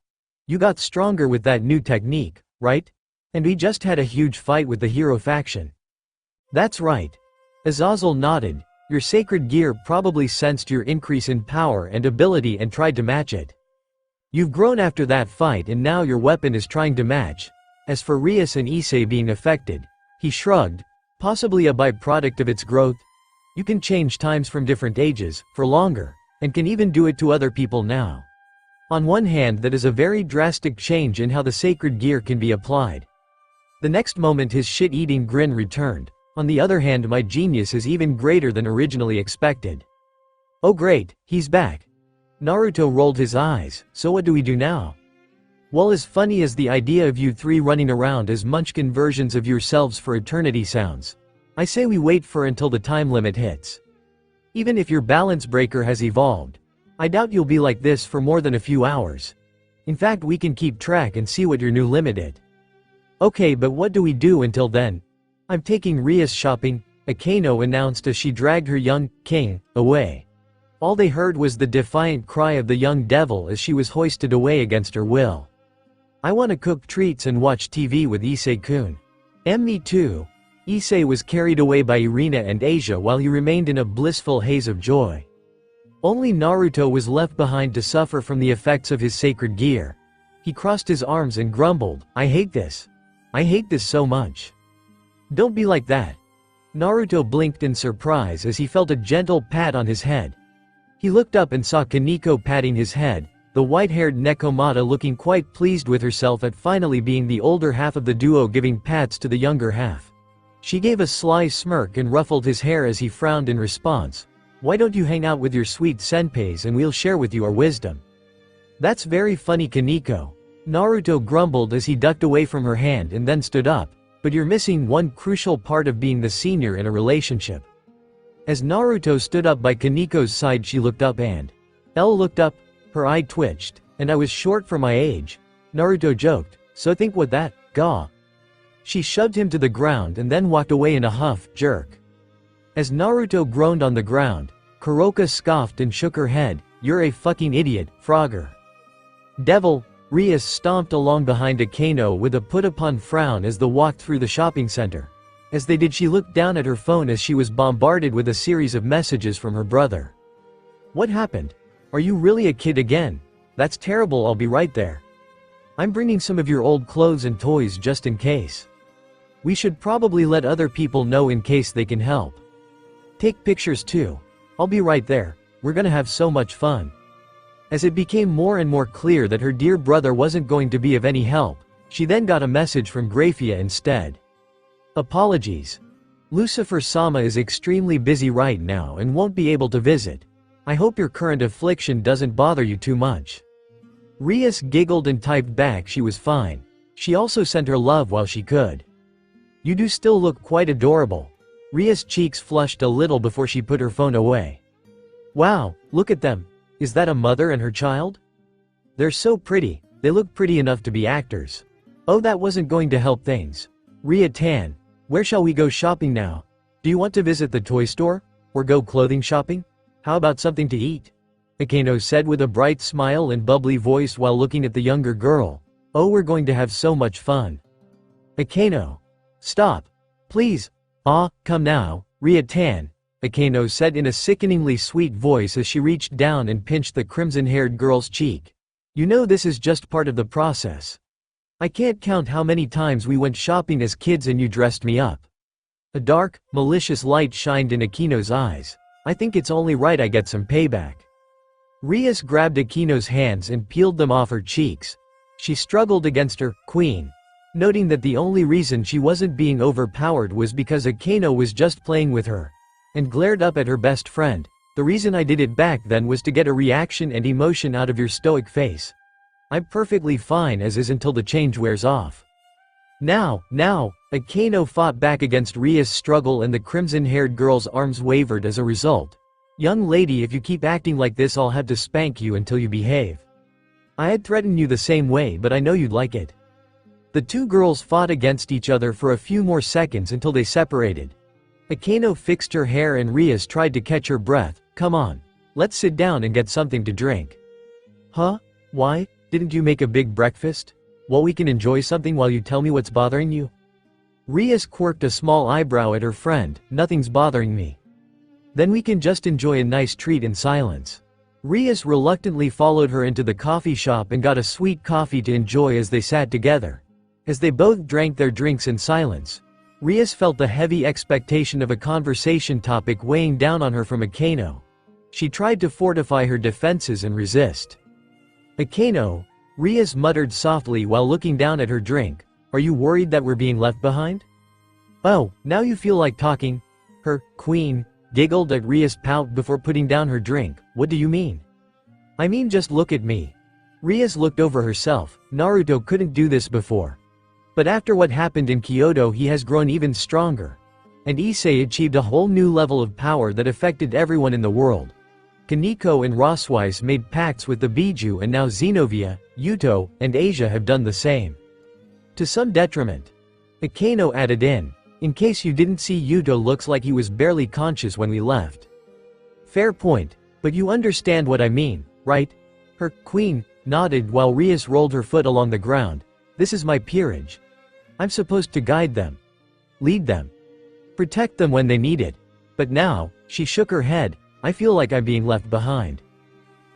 You got stronger with that new technique, right? And we just had a huge fight with the hero faction. That's right. Azazel nodded. Your sacred gear probably sensed your increase in power and ability and tried to match it. You've grown after that fight and now your weapon is trying to match. As for Rias and Issei being affected, he shrugged, possibly a byproduct of its growth. You can change times from different ages, for longer, and can even do it to other people now. On one hand, that is a very drastic change in how the sacred gear can be applied. The next moment his shit-eating grin returned. On the other hand, my genius is even greater than originally expected. Oh great, he's back. Naruto rolled his eyes. So what do we do now? Well, as funny as the idea of you three running around as munchkin versions of yourselves for eternity sounds, I say we wait for until the time limit hits. Even if your balance breaker has evolved, I doubt you'll be like this for more than a few hours. In fact, we can keep track and see what your new limit is. Okay, but what do we do until then? I'm taking Rias shopping, Akeno announced as she dragged her young king away. All they heard was the defiant cry of the young devil as she was hoisted away against her will. I want to cook treats and watch TV with Issei-kun. Me too. Issei was carried away by Irina and Asia while he remained in a blissful haze of joy. Only Naruto was left behind to suffer from the effects of his sacred gear. He crossed his arms and grumbled, I hate this. I hate this so much. Don't be like that. Naruto blinked in surprise as he felt a gentle pat on his head. He looked up and saw Kaneko patting his head, the white-haired Nekomata looking quite pleased with herself at finally being the older half of the duo giving pats to the younger half. She gave a sly smirk and ruffled his hair as he frowned in response. Why don't you hang out with your sweet senpais and we'll share with you our wisdom? That's very funny, Kaneko. Naruto grumbled as he ducked away from her hand and then stood up. But you're missing one crucial part of being the senior in a relationship. As Naruto stood up by Kaneko's side, she looked up and Elle looked up, her eye twitched, and I was short for my age. Naruto joked, so think what that, gah. She shoved him to the ground and then walked away in a huff, jerk. As Naruto groaned on the ground, Kuroka scoffed and shook her head, you're a fucking idiot, Frogger. Devil. Rias stomped along behind Akeno with a put-upon frown as they walked through the shopping center. As they did, she looked down at her phone as she was bombarded with a series of messages from her brother. What happened? Are you really a kid again? That's terrible, I'll be right there. I'm bringing some of your old clothes and toys just in case. We should probably let other people know in case they can help. Take pictures too. I'll be right there, we're gonna have so much fun. As it became more and more clear that her dear brother wasn't going to be of any help, she then got a message from Graphia instead. Apologies. Lucifer-sama is extremely busy right now and won't be able to visit. I hope your current affliction doesn't bother you too much. Rias giggled and typed back she was fine. She also sent her love while she could. You do still look quite adorable. Rias' cheeks flushed a little before she put her phone away. Wow, look at them. Is that a mother and her child? They're so pretty, they look pretty enough to be actors. Oh, that wasn't going to help things. Ria-tan, where shall we go shopping now? Do you want to visit the toy store? Or go clothing shopping? How about something to eat? Akeno said with a bright smile and bubbly voice while looking at the younger girl. Oh, we're going to have so much fun. Akeno. Stop. Please. Come now, Ria-tan. Akeno said in a sickeningly sweet voice as she reached down and pinched the crimson-haired girl's cheek. You know this is just part of the process. I can't count how many times we went shopping as kids and you dressed me up. A dark, malicious light shined in Akeno's eyes. I think it's only right I get some payback. Rias grabbed Akeno's hands and peeled them off her cheeks. She struggled against her queen, noting that the only reason she wasn't being overpowered was because Akeno was just playing with her, and glared up at her best friend. The reason I did it back then was to get a reaction and emotion out of your stoic face. I'm perfectly fine as is until the change wears off. Now, Akano fought back against Ria's struggle and the crimson-haired girl's arms wavered as a result. Young lady, if you keep acting like this I'll have to spank you until you behave. I had threatened you the same way but I know you'd like it. The two girls fought against each other for a few more seconds until they separated. Akano fixed her hair and Rias tried to catch her breath. Come on. Let's sit down and get something to drink. Huh? Why? Didn't you make a big breakfast? Well, we can enjoy something while you tell me what's bothering you. Rias quirked a small eyebrow at her friend. Nothing's bothering me. Then we can just enjoy a nice treat in silence. Rias reluctantly followed her into the coffee shop and got a sweet coffee to enjoy as they sat together. As they both drank their drinks in silence, Rias felt the heavy expectation of a conversation topic weighing down on her from Akano. She tried to fortify her defenses and resist. Akano, Rias muttered softly while looking down at her drink, are you worried that we're being left behind? Oh, now you feel like talking? Her queen giggled at Rias' pout before putting down her drink. What do you mean? I mean just look at me. Rias looked over herself. Naruto couldn't do this before. But after what happened in Kyoto he has grown even stronger. And Issei achieved a whole new level of power that affected everyone in the world. Kaneko and Roswise made pacts with the Biju and now Xenovia, Yuto, and Asia have done the same. To some detriment. Akano added in case you didn't see, Yuto looks like he was barely conscious when we left. Fair point, but you understand what I mean, right? Her queen nodded while Rias rolled her foot along the ground. This is my peerage. I'm supposed to guide them. Lead them. Protect them when they need it. But now, she shook her head, I feel like I'm being left behind.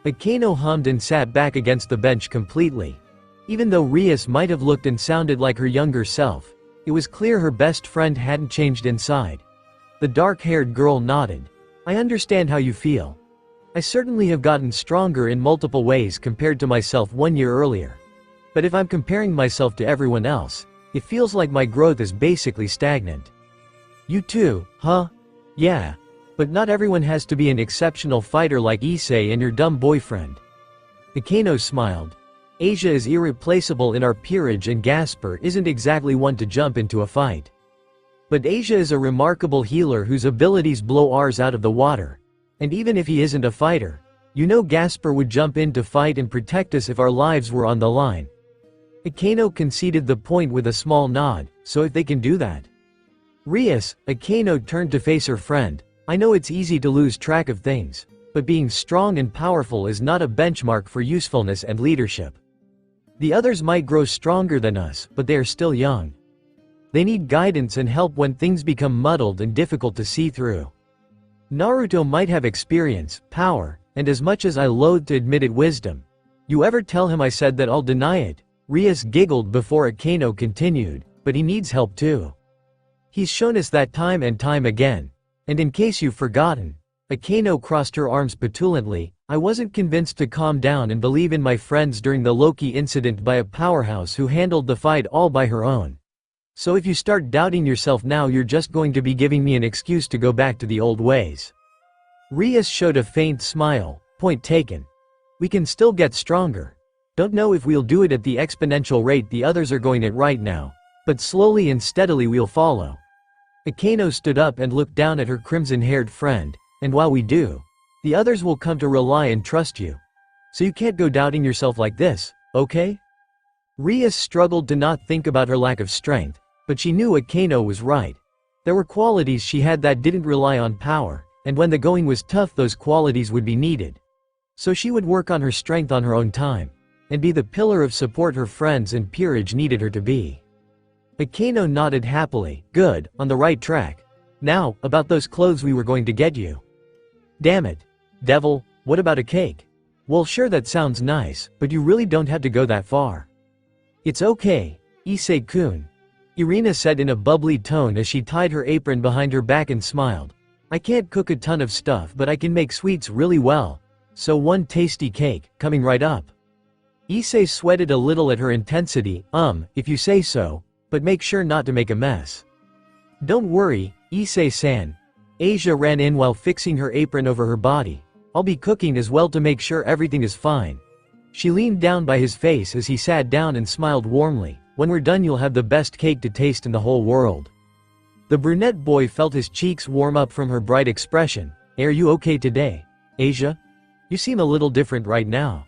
Akano hummed and sat back against the bench completely. Even though Rias might have looked and sounded like her younger self, it was clear her best friend hadn't changed inside. The dark-haired girl nodded. I understand how you feel. I certainly have gotten stronger in multiple ways compared to myself 1 year earlier. But if I'm comparing myself to everyone else, it feels like my growth is basically stagnant. You too, huh? Yeah. But not everyone has to be an exceptional fighter like Issei and your dumb boyfriend. Akano smiled. Asia is irreplaceable in our peerage and Gasper isn't exactly one to jump into a fight. But Asia is a remarkable healer whose abilities blow ours out of the water. And even if he isn't a fighter, you know Gasper would jump in to fight and protect us if our lives were on the line. Akano conceded the point with a small nod, so if they can do that. Rias, Akano turned to face her friend. I know it's easy to lose track of things, but being strong and powerful is not a benchmark for usefulness and leadership. The others might grow stronger than us, but they are still young. They need guidance and help when things become muddled and difficult to see through. Naruto might have experience, power, and as much as I loathe to admit it, wisdom. You ever tell him I said that? I'll deny it. Rias giggled before Akano continued, but he needs help too. He's shown us that time and time again. And in case you've forgotten, Akano crossed her arms petulantly, I wasn't convinced to calm down and believe in my friends during the Loki incident by a powerhouse who handled the fight all by her own. So if you start doubting yourself now, you're just going to be giving me an excuse to go back to the old ways. Rias showed a faint smile, point taken. We can still get stronger. Don't know if we'll do it at the exponential rate the others are going at right now, but slowly and steadily we'll follow. Akano stood up and looked down at her crimson-haired friend, and while we do, the others will come to rely and trust you. So you can't go doubting yourself like this, okay? Rias struggled to not think about her lack of strength, but she knew Akano was right. There were qualities she had that didn't rely on power, and when the going was tough those qualities would be needed. So she would work on her strength on her own time, and be the pillar of support her friends and peerage needed her to be. Akano nodded happily. Good, on the right track. Now, about those clothes we were going to get you. Damn it. Devil, what about a cake? Well, sure, that sounds nice, but you really don't have to go that far. It's okay, Issei-kun. Irina said in a bubbly tone as she tied her apron behind her back and smiled. I can't cook a ton of stuff, but I can make sweets really well. So one tasty cake, coming right up. Issei sweated a little at her intensity. If you say so. But make sure not to make a mess. Don't worry, Issei-san. Asia ran in while fixing her apron over her body. I'll be cooking as well to make sure everything is fine. She leaned down by his face as he sat down and smiled warmly. "When we're done you'll have the best cake to taste in the whole world." The brunette boy felt his cheeks warm up from her bright expression. "Are you okay today, Asia? You seem a little different right now."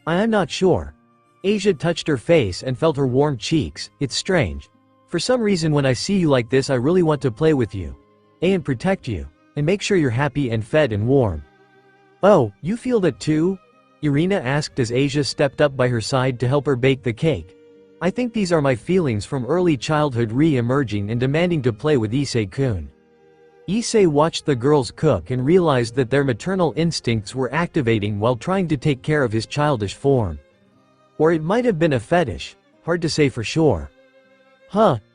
"I'm not sure." Asia touched her face and felt her warm cheeks. "It's strange. For some reason when I see you like this I really want to play with you. And protect you. And make sure you're happy and fed and warm." "Oh, you feel that too?" Irina asked as Asia stepped up by her side to help her bake the cake. "I think these are my feelings from early childhood re-emerging and demanding to play with Issei-kun." Issei watched the girls cook and realized that their maternal instincts were activating while trying to take care of his childish form. Or it might have been a fetish, hard to say for sure.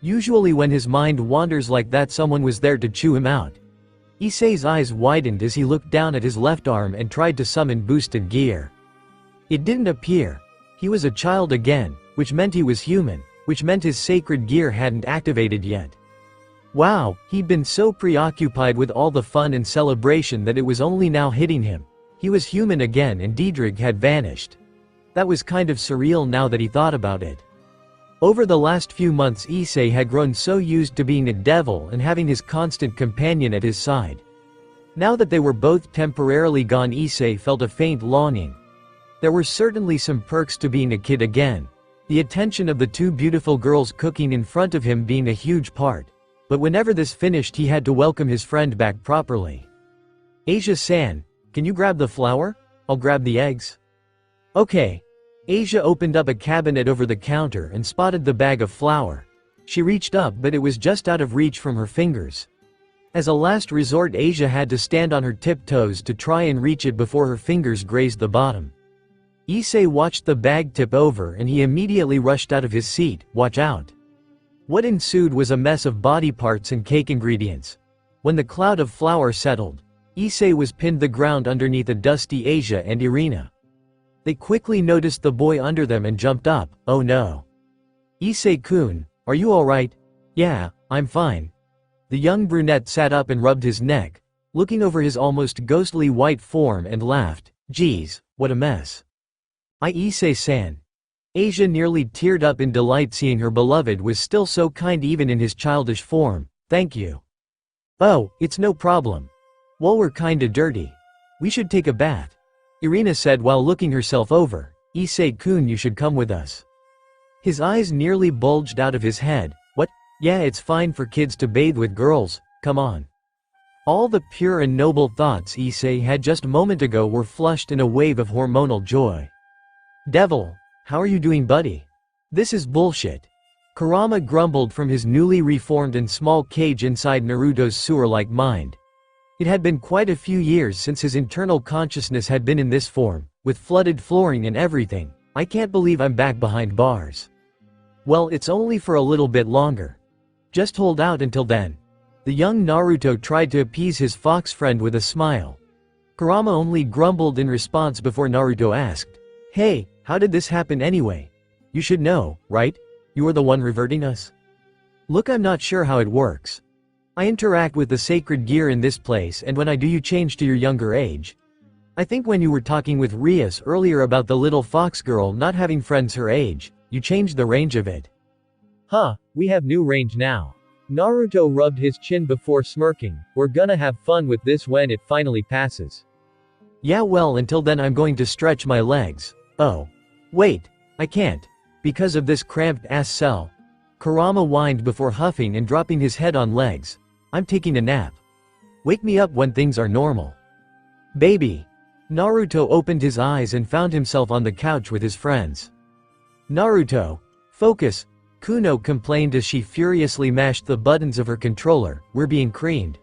Usually when his mind wanders like that someone was there to chew him out. Issei's eyes widened as he looked down at his left arm and tried to summon boosted gear. It didn't appear. He was a child again, which meant he was human, which meant his sacred gear hadn't activated yet. Wow, he'd been so preoccupied with all the fun and celebration that it was only now hitting him. He was human again and Diedrich had vanished. That was kind of surreal now that he thought about it. Over the last few months Issei had grown so used to being a devil and having his constant companion at his side. Now that they were both temporarily gone Issei felt a faint longing. There were certainly some perks to being a kid again. The attention of the two beautiful girls cooking in front of him being a huge part. But whenever this finished he had to welcome his friend back properly. "Asia-san, can you grab the flour? I'll grab the eggs." "Okay." Asia opened up a cabinet over the counter and spotted the bag of flour. She reached up but it was just out of reach from her fingers. As a last resort Asia had to stand on her tiptoes to try and reach it before her fingers grazed the bottom. Issei watched the bag tip over and he immediately rushed out of his seat. "Watch out." What ensued was a mess of body parts and cake ingredients. When the cloud of flour settled, Issei was pinned the ground underneath a dusty Asia and Irina. They quickly noticed the boy under them and jumped up. "Oh no. Issei-kun, are you alright?" "Yeah, I'm fine." The young brunette sat up and rubbed his neck, looking over his almost ghostly white form and laughed. "Geez, what a mess." Issei-san." Asia nearly teared up in delight seeing her beloved was still so kind even in his childish form. "Thank you." "Oh, it's no problem. Well, we're kinda dirty. We should take a bath," Irina said while looking herself over. "Issei-kun, you should come with us." His eyes nearly bulged out of his head. "What? Yeah, it's fine for kids to bathe with girls, come on." All the pure and noble thoughts Issei had just a moment ago were flushed in a wave of hormonal joy. "Devil, how are you doing, buddy? This is bullshit." Kurama grumbled from his newly reformed and small cage inside Naruto's sewer-like mind. It had been quite a few years since his internal consciousness had been in this form, with flooded flooring and everything. "I can't believe I'm back behind bars." "Well, it's only for a little bit longer. Just hold out until then." The young Naruto tried to appease his fox friend with a smile. Kurama only grumbled in response before Naruto asked, "Hey, how did this happen anyway? You should know, right? You are the one reverting us." "Look, I'm not sure how it works. I interact with the sacred gear in this place and when I do you change to your younger age. I think when you were talking with Rias earlier about the little fox girl not having friends her age, you changed the range of it." We have new range now. Naruto rubbed his chin before smirking. "We're gonna have fun with this when it finally passes." "Yeah, well, until then I'm going to stretch my legs." "Oh. Wait. I can't. Because of this cramped ass cell." Kurama whined before huffing and dropping his head on legs. "I'm taking a nap. Wake me up when things are normal." "Baby." Naruto opened his eyes and found himself on the couch with his friends. "Naruto. Focus," Kuno complained as she furiously mashed the buttons of her controller. "We're being creamed."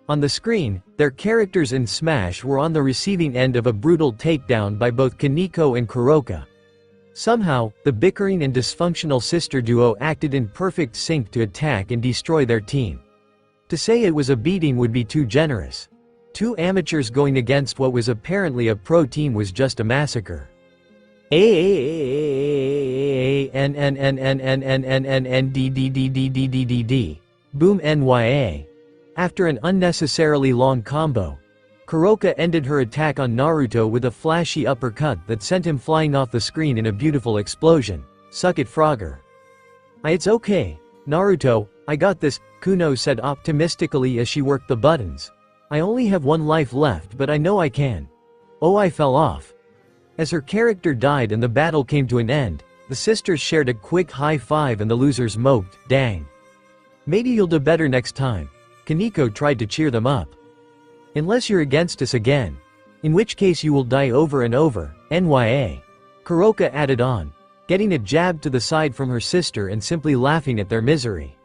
On the screen, their characters in Smash were on the receiving end of a brutal takedown by both Kaneko and Kuroka. Somehow, the bickering and dysfunctional sister duo acted in perfect sync to attack and destroy their team. To say it was a beating would be too generous. Two amateurs going against what was apparently a pro team was just a massacre. Boom nya. After an unnecessarily long combo, Kuroka ended her attack on Naruto with a flashy uppercut that sent him flying off the screen in a beautiful explosion. Suck it, Frogger. It's okay, Naruto, I got this, Kuno said optimistically as she worked the buttons. I only have one life left, but I know I can. Oh, I fell off. As her character died and the battle came to an end, the sisters shared a quick high five and the losers moped, dang. Maybe you'll do better next time. Kaneko tried to cheer them up. Unless you're against us again. In which case you will die over and over, NYA. Kuroka added on, getting a jab to the side from her sister and simply laughing at their misery.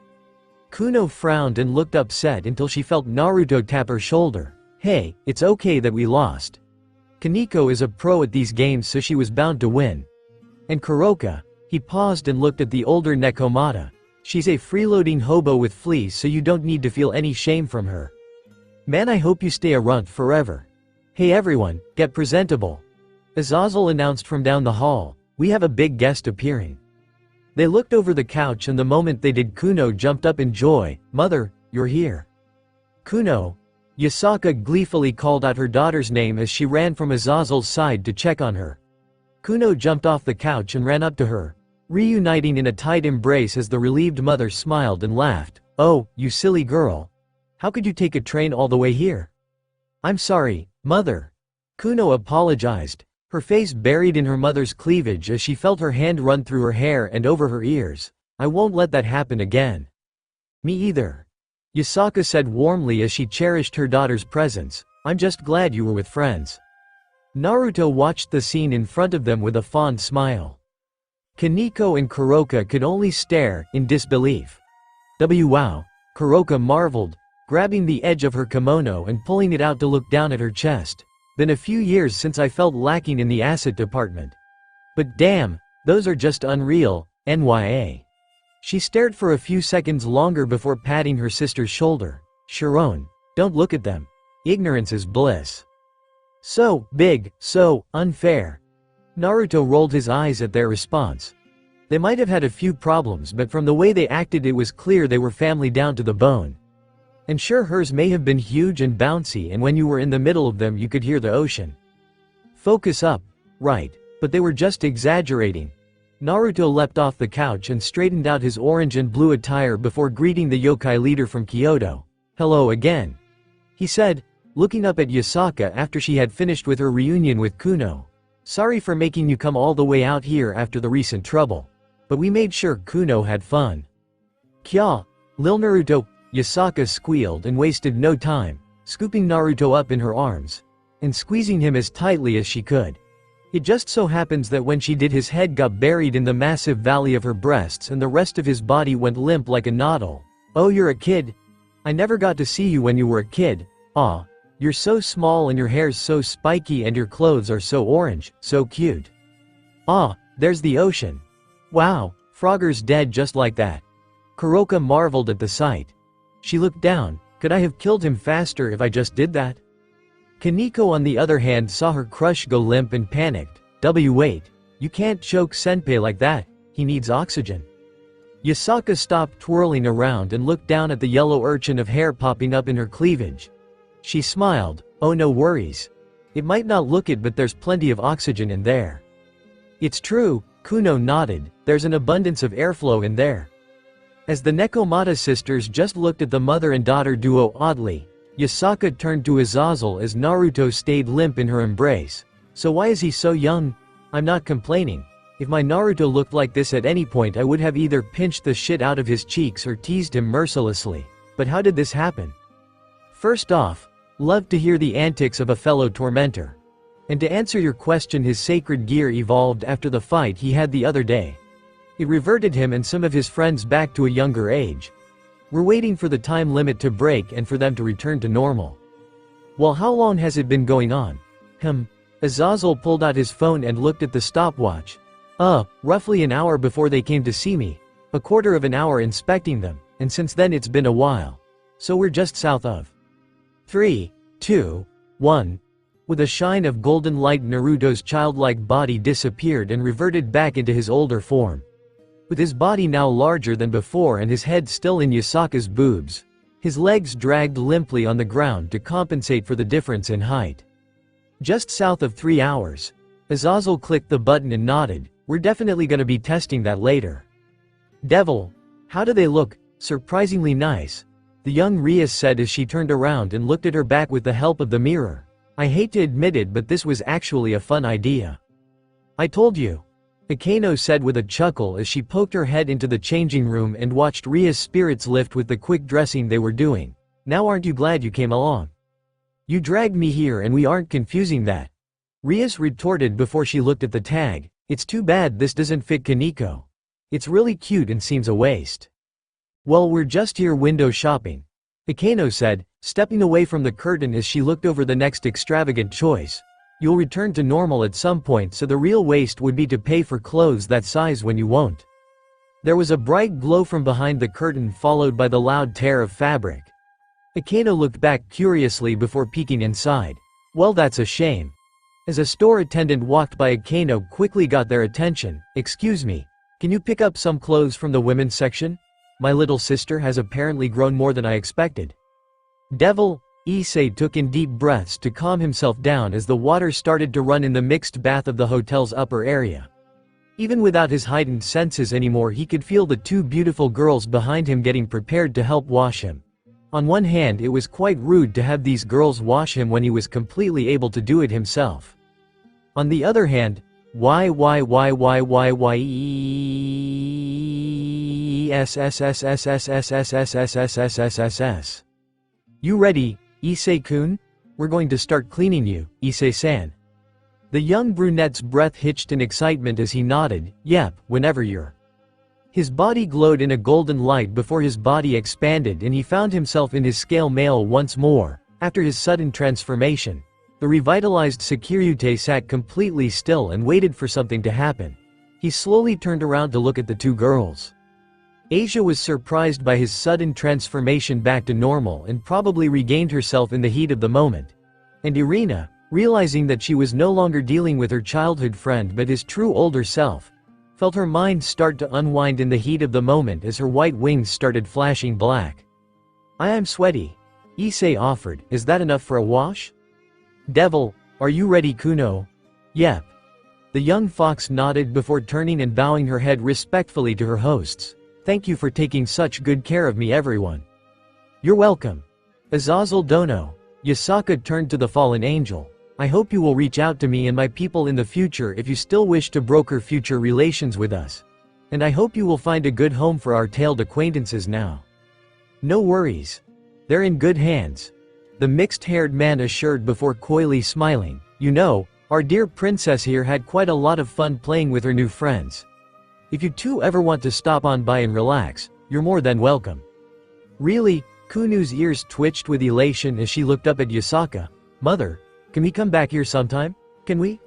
Kuno frowned and looked upset until she felt Naruto tap her shoulder. Hey, it's okay that we lost. Kaneko is a pro at these games, so she was bound to win. And Kuroka, he paused and looked at the older Nekomata. She's a freeloading hobo with fleas, so you don't need to feel any shame from her. Man, I hope you stay a runt forever. Hey everyone, get presentable. Azazel announced from down the hall, we have a big guest appearing. They looked over the couch and the moment they did, Kuno jumped up in joy. Mother, you're here. Kuno. Yasaka gleefully called out her daughter's name as she ran from Azazel's side to check on her. Kuno jumped off the couch and ran up to her, reuniting in a tight embrace as the relieved mother smiled and laughed. Oh, you silly girl. How could you take a train all the way here? I'm sorry, Mother. Kuno apologized, her face buried in her mother's cleavage as she felt her hand run through her hair and over her ears. I won't let that happen again. Me either. Yasaka said warmly as she cherished her daughter's presence. I'm just glad you were with friends. Naruto watched the scene in front of them with a fond smile. Kaneko and Kuroka could only stare, in disbelief. Wow, Kuroka marveled, grabbing the edge of her kimono and pulling it out to look down at her chest. Been a few years since I felt lacking in the asset department. But damn, those are just unreal, NYA. She stared for a few seconds longer before patting her sister's shoulder. Sharon, don't look at them. Ignorance is bliss. So big, so unfair. Naruto rolled his eyes at their response. They might have had a few problems, but from the way they acted it was clear they were family down to the bone. And sure, hers may have been huge and bouncy, and when you were in the middle of them you could hear the ocean. Focus up, right, but they were just exaggerating. Naruto leapt off the couch and straightened out his orange and blue attire before greeting the yokai leader from Kyoto. Hello again, he said, looking up at Yasaka after she had finished with her reunion with Kuno. Sorry for making you come all the way out here after the recent trouble. But we made sure Kuno had fun. Kya, Lil Naruto, Yasaka squealed and wasted no time, scooping Naruto up in her arms and squeezing him as tightly as she could. It just so happens that when she did, his head got buried in the massive valley of her breasts and the rest of his body went limp like a noddle. Oh, you're a kid? I never got to see you when you were a kid. Aw, you're so small and your hair's so spiky and your clothes are so orange, so cute. Ah, there's the ocean. Wow, Frogger's dead just like that. Kuroka marveled at the sight. She looked down. Could I have killed him faster if I just did that? Kaneko on the other hand saw her crush go limp and panicked. Wait, you can't choke Senpai like that, he needs oxygen. Yasaka stopped twirling around and looked down at the yellow urchin of hair popping up in her cleavage. She smiled. Oh, no worries. It might not look it, but there's plenty of oxygen in there. It's true, Kuno nodded, there's an abundance of airflow in there. As the Nekomata sisters just looked at the mother and daughter duo oddly, Yasaka turned to Azazel as Naruto stayed limp in her embrace. So why is he so young? I'm not complaining. If my Naruto looked like this at any point I would have either pinched the shit out of his cheeks or teased him mercilessly. But how did this happen? First off, loved to hear the antics of a fellow tormentor. And to answer your question, his sacred gear evolved after the fight he had the other day. It reverted him and some of his friends back to a younger age. We're waiting for the time limit to break and for them to return to normal. Well, how long has it been going on? Azazel pulled out his phone and looked at the stopwatch. Roughly an hour before they came to see me. A quarter of an hour inspecting them, and since then it's been a while. So we're just south of 3, 2, 1. With a shine of golden light, Naruto's childlike body disappeared and reverted back into his older form. With his body now larger than before and his head still in Yasaka's boobs, His legs dragged limply on the ground to compensate for the difference in height. Just south of 3 hours. Azazel clicked the button and nodded. We're definitely gonna be testing that later. Devil. How do they look? Surprisingly nice. The young Rias said as she turned around and looked at her back with the help of the mirror. I hate to admit it, but this was actually a fun idea. I told you. Akeno said with a chuckle as she poked her head into the changing room and watched Ria's spirits lift with the quick dressing they were doing. Now aren't you glad you came along? You dragged me here and we aren't confusing that. Rias retorted before she looked at the tag. It's too bad this doesn't fit Kaneko. It's really cute and seems a waste. Well, we're just here window shopping. Akeno said, stepping away from the curtain as she looked over the next extravagant choice. You'll return to normal at some point, so the real waste would be to pay for clothes that size when you won't. There was a bright glow from behind the curtain followed by the loud tear of fabric. Akeno looked back curiously before peeking inside. Well, that's a shame. As a store attendant walked by, Akeno quickly got their attention. Excuse me, can you pick up some clothes from the women's section? My little sister has apparently grown more than I expected. Devil. Issei took in deep breaths to calm himself down as the water started to run in the mixed bath of the hotel's upper area. Even without his heightened senses anymore, he could feel the two beautiful girls behind him getting prepared to help wash him. On one hand, it was quite rude to have these girls wash him when he was completely able to do it himself. On the other hand, why You ready, Issei-kun? We're going to start cleaning you, Issei-san. The young brunette's breath hitched in excitement as he nodded. Yep, whenever you're. His body glowed in a golden light before his body expanded and he found himself in his scale male once more. After his sudden transformation, the revitalized Sakiryute sat completely still and waited for something to happen. He slowly turned around to look at the two girls. Asia was surprised by his sudden transformation back to normal and probably regained herself in the heat of the moment. And Irina, realizing that she was no longer dealing with her childhood friend but his true older self, felt her mind start to unwind in the heat of the moment as her white wings started flashing black. I am sweaty. Issei offered. Is that enough for a wash? Devil, are you ready, Kuno? Yep. The young fox nodded before turning and bowing her head respectfully to her hosts. Thank you for taking such good care of me, everyone. You're welcome. Azazel Dono. Yasaka turned to the fallen angel. I hope you will reach out to me and my people in the future if you still wish to broker future relations with us. And I hope you will find a good home for our tailed acquaintances now. No worries. They're in good hands. The mixed-haired man assured before coyly smiling. You know, our dear princess here had quite a lot of fun playing with her new friends. If you two ever want to stop on by and relax, you're more than welcome. Really? Kunu's ears twitched with elation as she looked up at Yasaka. Mother, can we come back here sometime? Can we?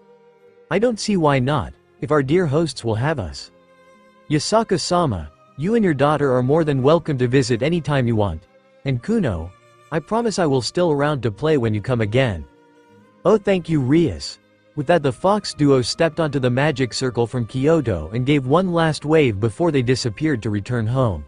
I don't see why not, if our dear hosts will have us. Yasaka-sama, you and your daughter are more than welcome to visit anytime you want. And Kuno, I promise I will still around to play when you come again. Oh, thank you, Rias. With that, the fox duo stepped onto the magic circle from Kyoto and gave one last wave before they disappeared to return home.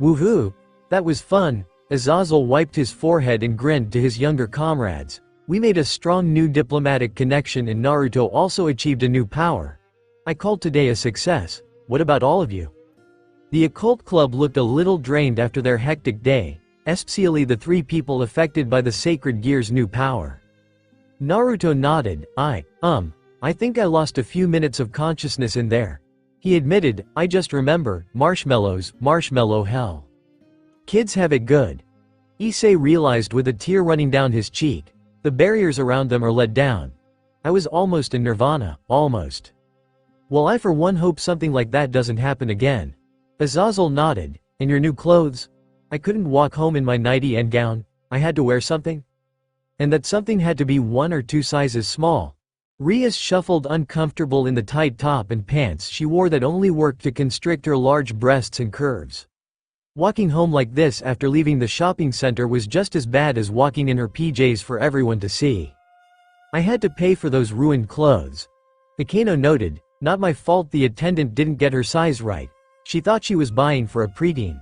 Woohoo! That was fun. Azazel wiped his forehead and grinned to his younger comrades. We made a strong new diplomatic connection and Naruto also achieved a new power. I called today a success. What about all of you? The occult club looked a little drained after their hectic day, especially the three people affected by the sacred gear's new power. Naruto nodded. I think I lost a few minutes of consciousness in there. He admitted, I just remember, marshmallows, marshmallow hell. Kids have it good. Issei realized with a tear running down his cheek. The barriers around them are let down. I was almost in nirvana, almost. Well, I for one hope something like that doesn't happen again. Azazel nodded. And your new clothes? I couldn't walk home in my nightie and gown, I had to wear something? And that something had to be 1 or 2 sizes small. Rias shuffled uncomfortable in the tight top and pants she wore that only worked to constrict her large breasts and curves. Walking home like this after leaving the shopping center was just as bad as walking in her PJs for everyone to see. I had to pay for those ruined clothes. Akeno noted, not my fault the attendant didn't get her size right. She thought she was buying for a preteen.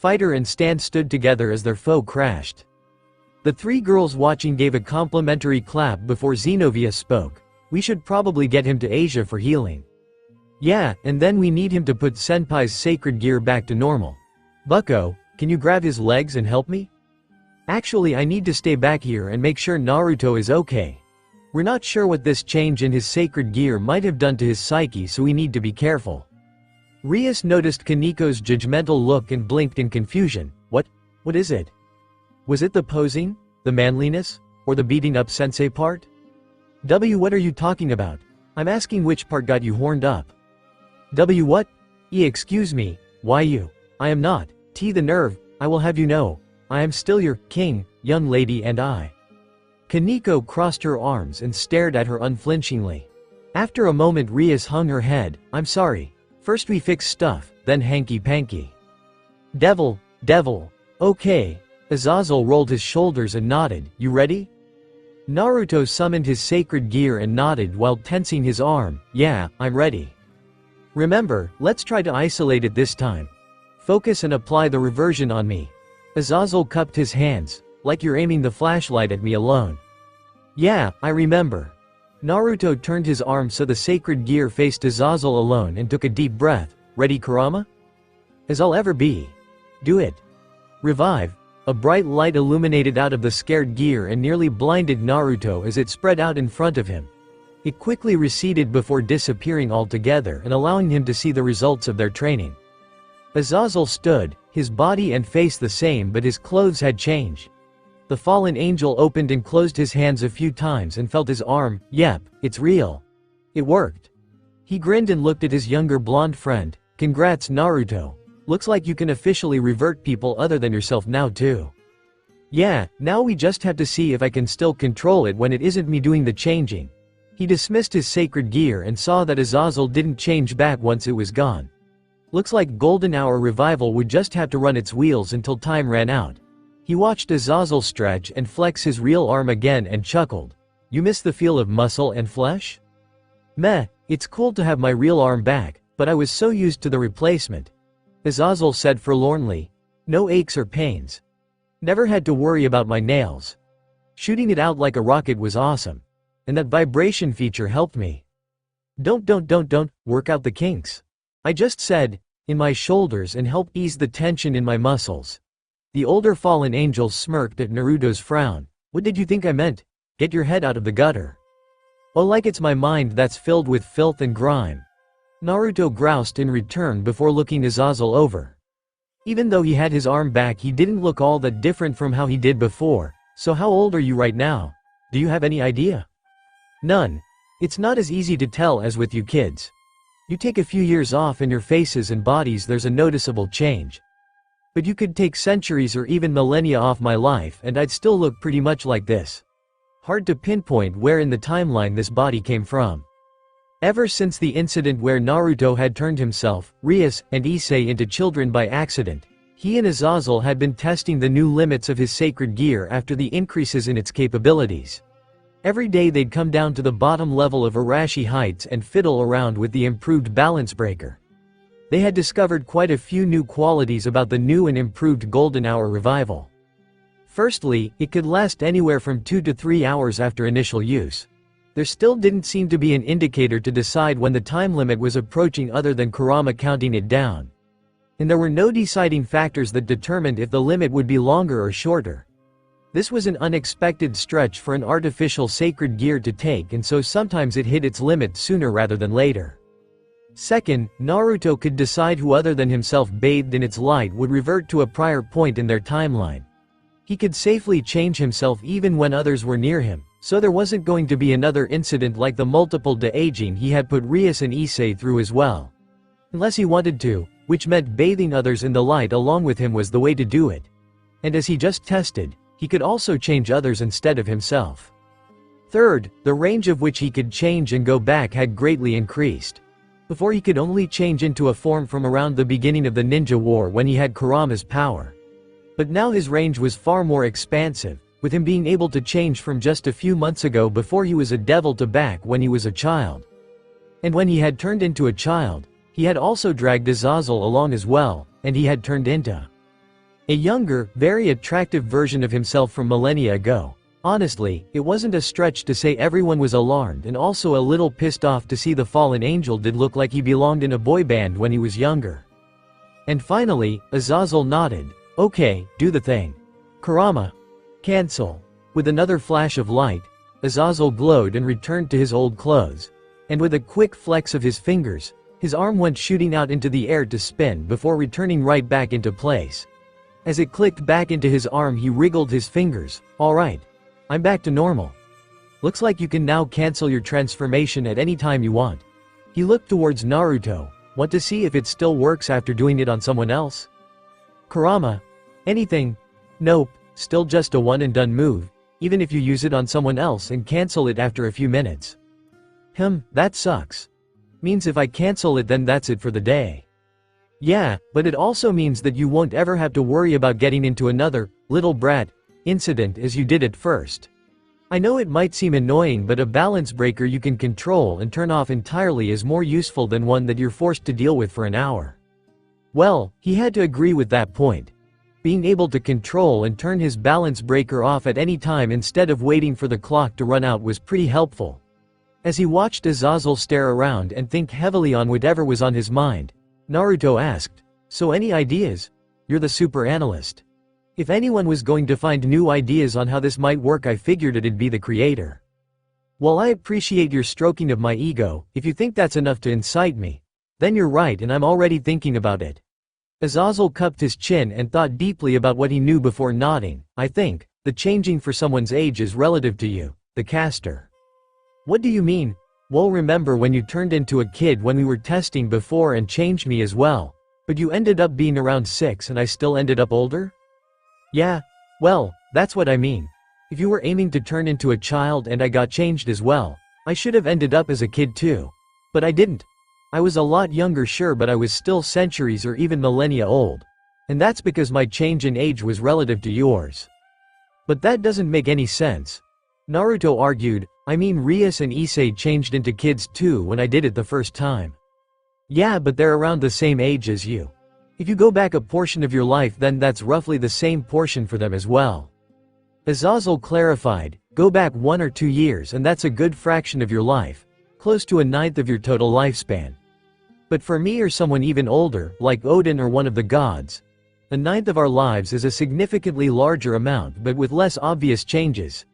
Fighter and Stan stood together as their foe crashed. The three girls watching gave a complimentary clap before Xenovia spoke. We should probably get him to Asia for healing. Yeah, and then we need him to put Senpai's sacred gear back to normal. Bucko, can you grab his legs and help me? Actually, I need to stay back here and make sure Naruto is okay. We're not sure what this change in his sacred gear might have done to his psyche, so we need to be careful. Rias noticed Kaniko's judgmental look and blinked in confusion. What is it? Was it the posing, the manliness, or the beating up sensei part? What are you talking about? I'm asking which part got you horned up. What? Excuse me, why you? I am not. The nerve, I will have you know. I am still your king, young lady, and I. Kaniko crossed her arms and stared at her unflinchingly. After a moment Rias hung her head. I'm sorry. First we fix stuff, then hanky-panky. Devil. Okay. Azazel rolled his shoulders and nodded. You ready? Naruto summoned his sacred gear and nodded while tensing his arm. Yeah, I'm ready. Remember, let's try to isolate it this time. Focus and apply the reversion on me. Azazel cupped his hands, like you're aiming the flashlight at me alone. Yeah, I remember. Naruto turned his arm so the sacred gear faced Azazel alone and took a deep breath. Ready, Kurama? As I'll ever be. Do it. Revive. A bright light illuminated out of the scared gear and nearly blinded Naruto as it spread out in front of him. It quickly receded before disappearing altogether and allowing him to see the results of their training. Azazel stood, his body and face the same, but his clothes had changed. The fallen angel opened and closed his hands a few times and felt his arm. Yep, it's real. It worked. He grinned and looked at his younger blonde friend. Congrats, Naruto. Looks like you can officially revert people other than yourself now too. Yeah, now we just have to see if I can still control it when it isn't me doing the changing. He dismissed his sacred gear and saw that Azazel didn't change back once it was gone. Looks like Golden Hour Revival would just have to run its wheels until time ran out. He watched Azazel stretch and flex his real arm again and chuckled. You miss the feel of muscle and flesh? Meh, it's cool to have my real arm back, but I was so used to the replacement. Azazel said forlornly. No aches or pains. Never had to worry about my nails. Shooting it out like a rocket was awesome. And that vibration feature helped me. Don't work out the kinks. I just said, in my shoulders and help ease the tension in my muscles. The older fallen angel smirked at Naruto's frown. What did you think I meant? Get your head out of the gutter. Oh, like it's my mind that's filled with filth and grime. Naruto groused in return before looking Azazel over. Even though he had his arm back, he didn't look all that different from how he did before. So how old are you right now? Do you have any idea? None. It's not as easy to tell as with you kids. You take a few years off and your faces and bodies, there's a noticeable change. But you could take centuries or even millennia off my life and I'd still look pretty much like this. Hard to pinpoint where in the timeline this body came from. Ever since the incident where Naruto had turned himself, Rias, and Issei into children by accident, he and Azazel had been testing the new limits of his sacred gear after the increases in its capabilities. Every day they'd come down to the bottom level of Arashi Heights and fiddle around with the improved balance breaker. They had discovered quite a few new qualities about the new and improved Golden Hour Revival. Firstly, it could last anywhere from 2 to 3 hours after initial use. There still didn't seem to be an indicator to decide when the time limit was approaching other than Kurama counting it down. And there were no deciding factors that determined if the limit would be longer or shorter. This was an unexpected stretch for an artificial sacred gear to take, and so sometimes it hit its limit sooner rather than later. Second, Naruto could decide who other than himself bathed in its light would revert to a prior point in their timeline. He could safely change himself even when others were near him, so there wasn't going to be another incident like the multiple de-aging he had put Rias and Issei through as well. Unless he wanted to, which meant bathing others in the light along with him was the way to do it. And as he just tested, he could also change others instead of himself. Third, the range of which he could change and go back had greatly increased. Before he could only change into a form from around the beginning of the Ninja War when he had Kurama's power. But now his range was far more expansive, with him being able to change from just a few months ago before he was a devil to back when he was a child. And when he had turned into a child, he had also dragged Azazel along as well, and he had turned into A younger, very attractive version of himself from millennia ago. Honestly, it wasn't a stretch to say everyone was alarmed and also a little pissed off to see the fallen angel did look like he belonged in a boy band when he was younger. And finally, Azazel nodded. Okay, do the thing. Kurama. Cancel. With another flash of light, Azazel glowed and returned to his old clothes. And with a quick flex of his fingers, his arm went shooting out into the air to spin before returning right back into place. As it clicked back into his arm, he wriggled his fingers. Alright. I'm back to normal. Looks like you can now cancel your transformation at any time you want. He looked towards Naruto. Want to see if it still works after doing it on someone else? Kurama. Anything? Nope, still just a one and done move, even if you use it on someone else and cancel it after a few minutes. That sucks. Means if I cancel it then that's it for the day. Yeah, but it also means that you won't ever have to worry about getting into another, little brat, incident as you did at first. I know it might seem annoying, but a balance breaker you can control and turn off entirely is more useful than one that you're forced to deal with for an hour. Well, he had to agree with that point. Being able to control and turn his balance breaker off at any time instead of waiting for the clock to run out was pretty helpful. As he watched Azazel stare around and think heavily on whatever was on his mind, Naruto asked, "So any ideas? You're the super analyst. If anyone was going to find new ideas on how this might work, I figured it'd be the creator. While I appreciate your stroking of my ego, if you think that's enough to incite me, then you're right and I'm already thinking about it." Azazel cupped his chin and thought deeply about what he knew before nodding. "I think, the changing for someone's age is relative to you, the caster." "What do you mean?" "Well, remember when you turned into a kid when we were testing before and changed me as well, but you ended up being around 6 and I still ended up older?" "Yeah, well, that's what I mean. If you were aiming to turn into a child and I got changed as well, I should have ended up as a kid too. But I didn't. I was a lot younger, sure, but I was still centuries or even millennia old. And that's because my change in age was relative to yours." "But that doesn't make any sense," Naruto argued. "I mean, Rias and Issei changed into kids too when I did it the first time." "Yeah, but they're around the same age as you. If you go back a portion of your life, then that's roughly the same portion for them as well." Azazel clarified, "Go back 1 or 2 years and that's a good fraction of your life, close to a ninth of your total lifespan. But for me or someone even older, like Odin or one of the gods, a ninth of our lives is a significantly larger amount but with less obvious changes."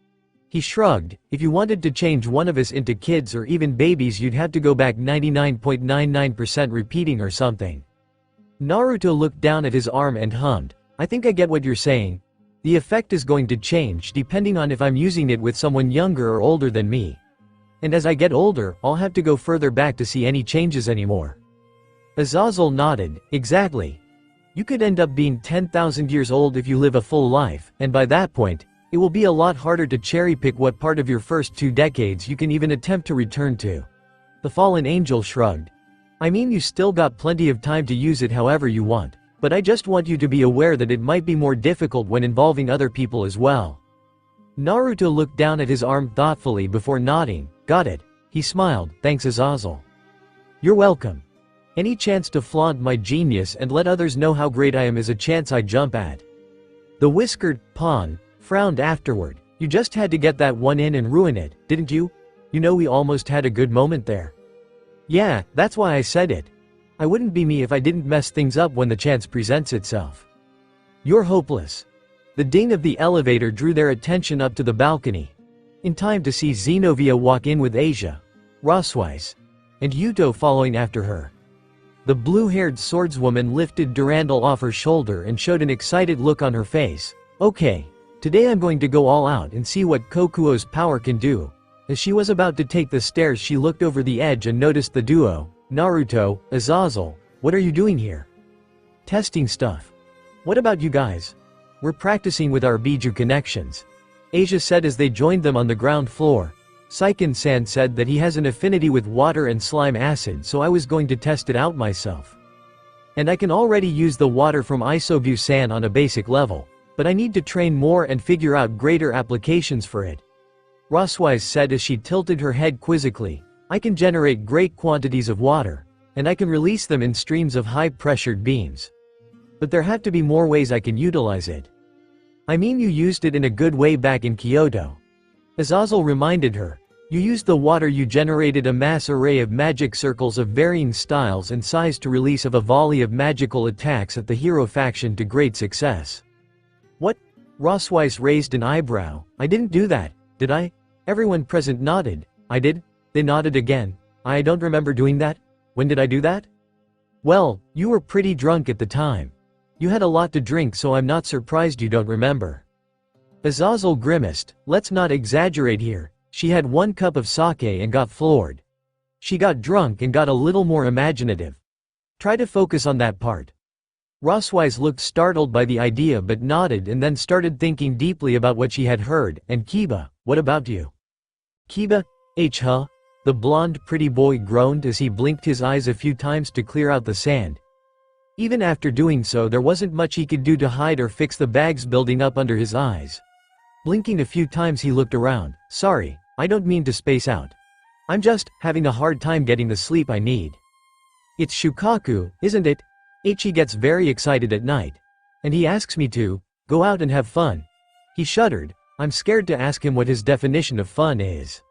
He shrugged. "If you wanted to change one of us into kids or even babies, you'd have to go back 99.99% repeating or something." Naruto looked down at his arm and hummed, "I think I get what you're saying. The effect is going to change depending on if I'm using it with someone younger or older than me. And as I get older, I'll have to go further back to see any changes anymore." Azazel nodded. "Exactly. You could end up being 10,000 years old if you live a full life, and by that point, it will be a lot harder to cherry-pick what part of your first 2 decades you can even attempt to return to." The fallen angel shrugged. "I mean, you still got plenty of time to use it however you want, but I just want you to be aware that it might be more difficult when involving other people as well." Naruto looked down at his arm thoughtfully before nodding. "Got it." He smiled. "Thanks, Azazel." "You're welcome. Any chance to flaunt my genius and let others know how great I am is a chance I jump at." The whiskered pawn frowned afterward. "You just had to get that one in and ruin it, didn't you? You know, we almost had a good moment there." "Yeah, that's why I said it. I wouldn't be me if I didn't mess things up when the chance presents itself." "You're hopeless." The ding of the elevator drew their attention up to the balcony. In time to see Zenobia walk in with Asia, Roswise, and Yuto following after her. The blue-haired swordswoman lifted Durandal off her shoulder and showed an excited look on her face. "Okay. Today I'm going to go all out and see what Kokuo's power can do." As she was about to take the stairs, she looked over the edge and noticed the duo. "Naruto, Azazel, what are you doing here?" "Testing stuff. What about you guys?" "We're practicing with our Biju connections," Asia said as they joined them on the ground floor. Saiken-san said that he has an affinity with water and slime acid, so I was going to test it out myself. And I can already use the water from Isobu-san on a basic level, but I need to train more and figure out greater applications for it. Roswise said as she tilted her head quizzically. "I can generate great quantities of water, and I can release them in streams of high-pressured beams." But there have to be more ways I can utilize it. I mean, you used it in a good way back in Kyoto. Azazel reminded her. You used the water, you generated a mass array of magic circles of varying styles and size to release of a volley of magical attacks at the hero faction to great success. What? Rossweiss raised an eyebrow. I didn't do that, did I? Everyone present nodded. I did? They nodded again. I don't remember doing that. When did I do that? Well, you were pretty drunk at the time. You had a lot to drink, so I'm not surprised you don't remember. Azazel grimaced. Let's not exaggerate here. She had 1 cup of sake and got floored. She got drunk and got a little more imaginative. Try to focus on that part. Rossweiss looked startled by the idea but nodded and then started thinking deeply about what she had heard. And Kiba, what about you? Kiba? Huh? The blonde pretty boy groaned as he blinked his eyes a few times to clear out the sand. Even after doing so, there wasn't much he could do to hide or fix the bags building up under his eyes. Blinking a few times, he looked around. Sorry, I don't mean to space out. I'm just having a hard time getting the sleep I need. It's Shukaku, isn't it? He gets very excited at night. And he asks me to go out and have fun. He shuddered. I'm scared to ask him what his definition of fun is.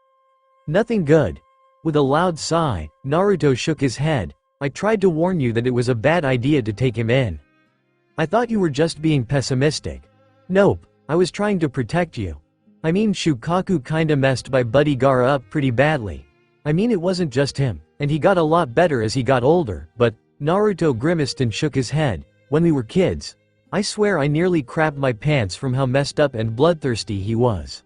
Nothing good. With a loud sigh, Naruto shook his head. I tried to warn you that it was a bad idea to take him in. I thought you were just being pessimistic. Nope, I was trying to protect you. I mean, Shukaku kinda messed my buddy Gaara up pretty badly. I mean, it wasn't just him, and he got a lot better as he got older, but Naruto grimaced and shook his head. When we were kids, I swear I nearly crapped my pants from how messed up and bloodthirsty he was.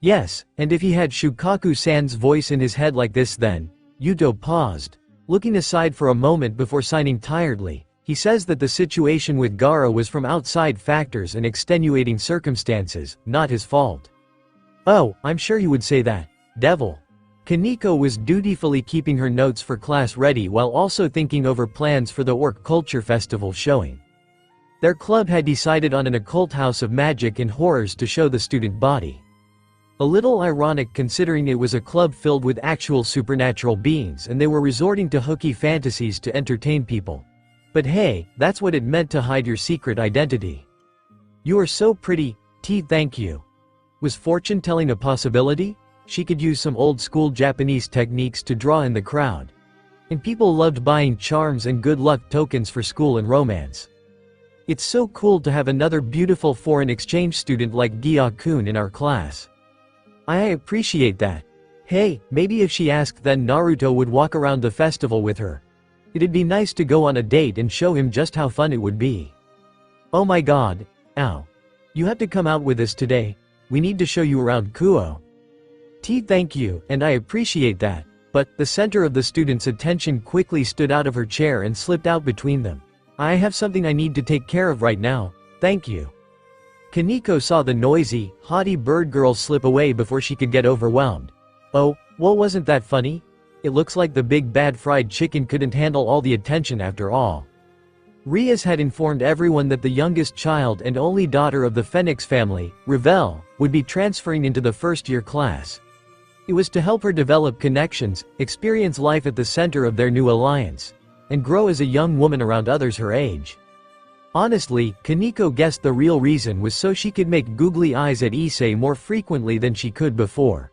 Yes, and if he had Shukaku-san's voice in his head like this then, Yuto paused. Looking aside for a moment before signing tiredly, he says that the situation with Gaara was from outside factors and extenuating circumstances, not his fault. Oh, I'm sure he would say that. Devil. Kaneko was dutifully keeping her notes for class ready while also thinking over plans for the Orc Culture Festival showing. Their club had decided on an occult house of magic and horrors to show the student body. A little ironic considering it was a club filled with actual supernatural beings and they were resorting to hooky fantasies to entertain people. But hey, that's what it meant to hide your secret identity. You are so pretty, thank you. Was fortune telling a possibility? She could use some old school Japanese techniques to draw in the crowd. And people loved buying charms and good luck tokens for school and romance. It's so cool to have another beautiful foreign exchange student like Gia-kun in our class. I appreciate that. Hey, maybe if she asked then Naruto would walk around the festival with her. It'd be nice to go on a date and show him just how fun it would be. Oh my god, ow. You have to come out with us today. We need to show you around Kuo. Thank you, and I appreciate that. But, the center of the student's attention quickly stood out of her chair and slipped out between them. I have something I need to take care of right now, thank you. Kaneko saw the noisy, haughty bird girl slip away before she could get overwhelmed. Oh, well, wasn't that funny? It looks like the big bad fried chicken couldn't handle all the attention after all. Rias had informed everyone that the youngest child and only daughter of the Phoenix family, Ravel, would be transferring into the first-year class. It was to help her develop connections, experience life at the center of their new alliance, and grow as a young woman around others her age. Honestly, Kaneko guessed the real reason was so she could make googly eyes at Issei more frequently than she could before.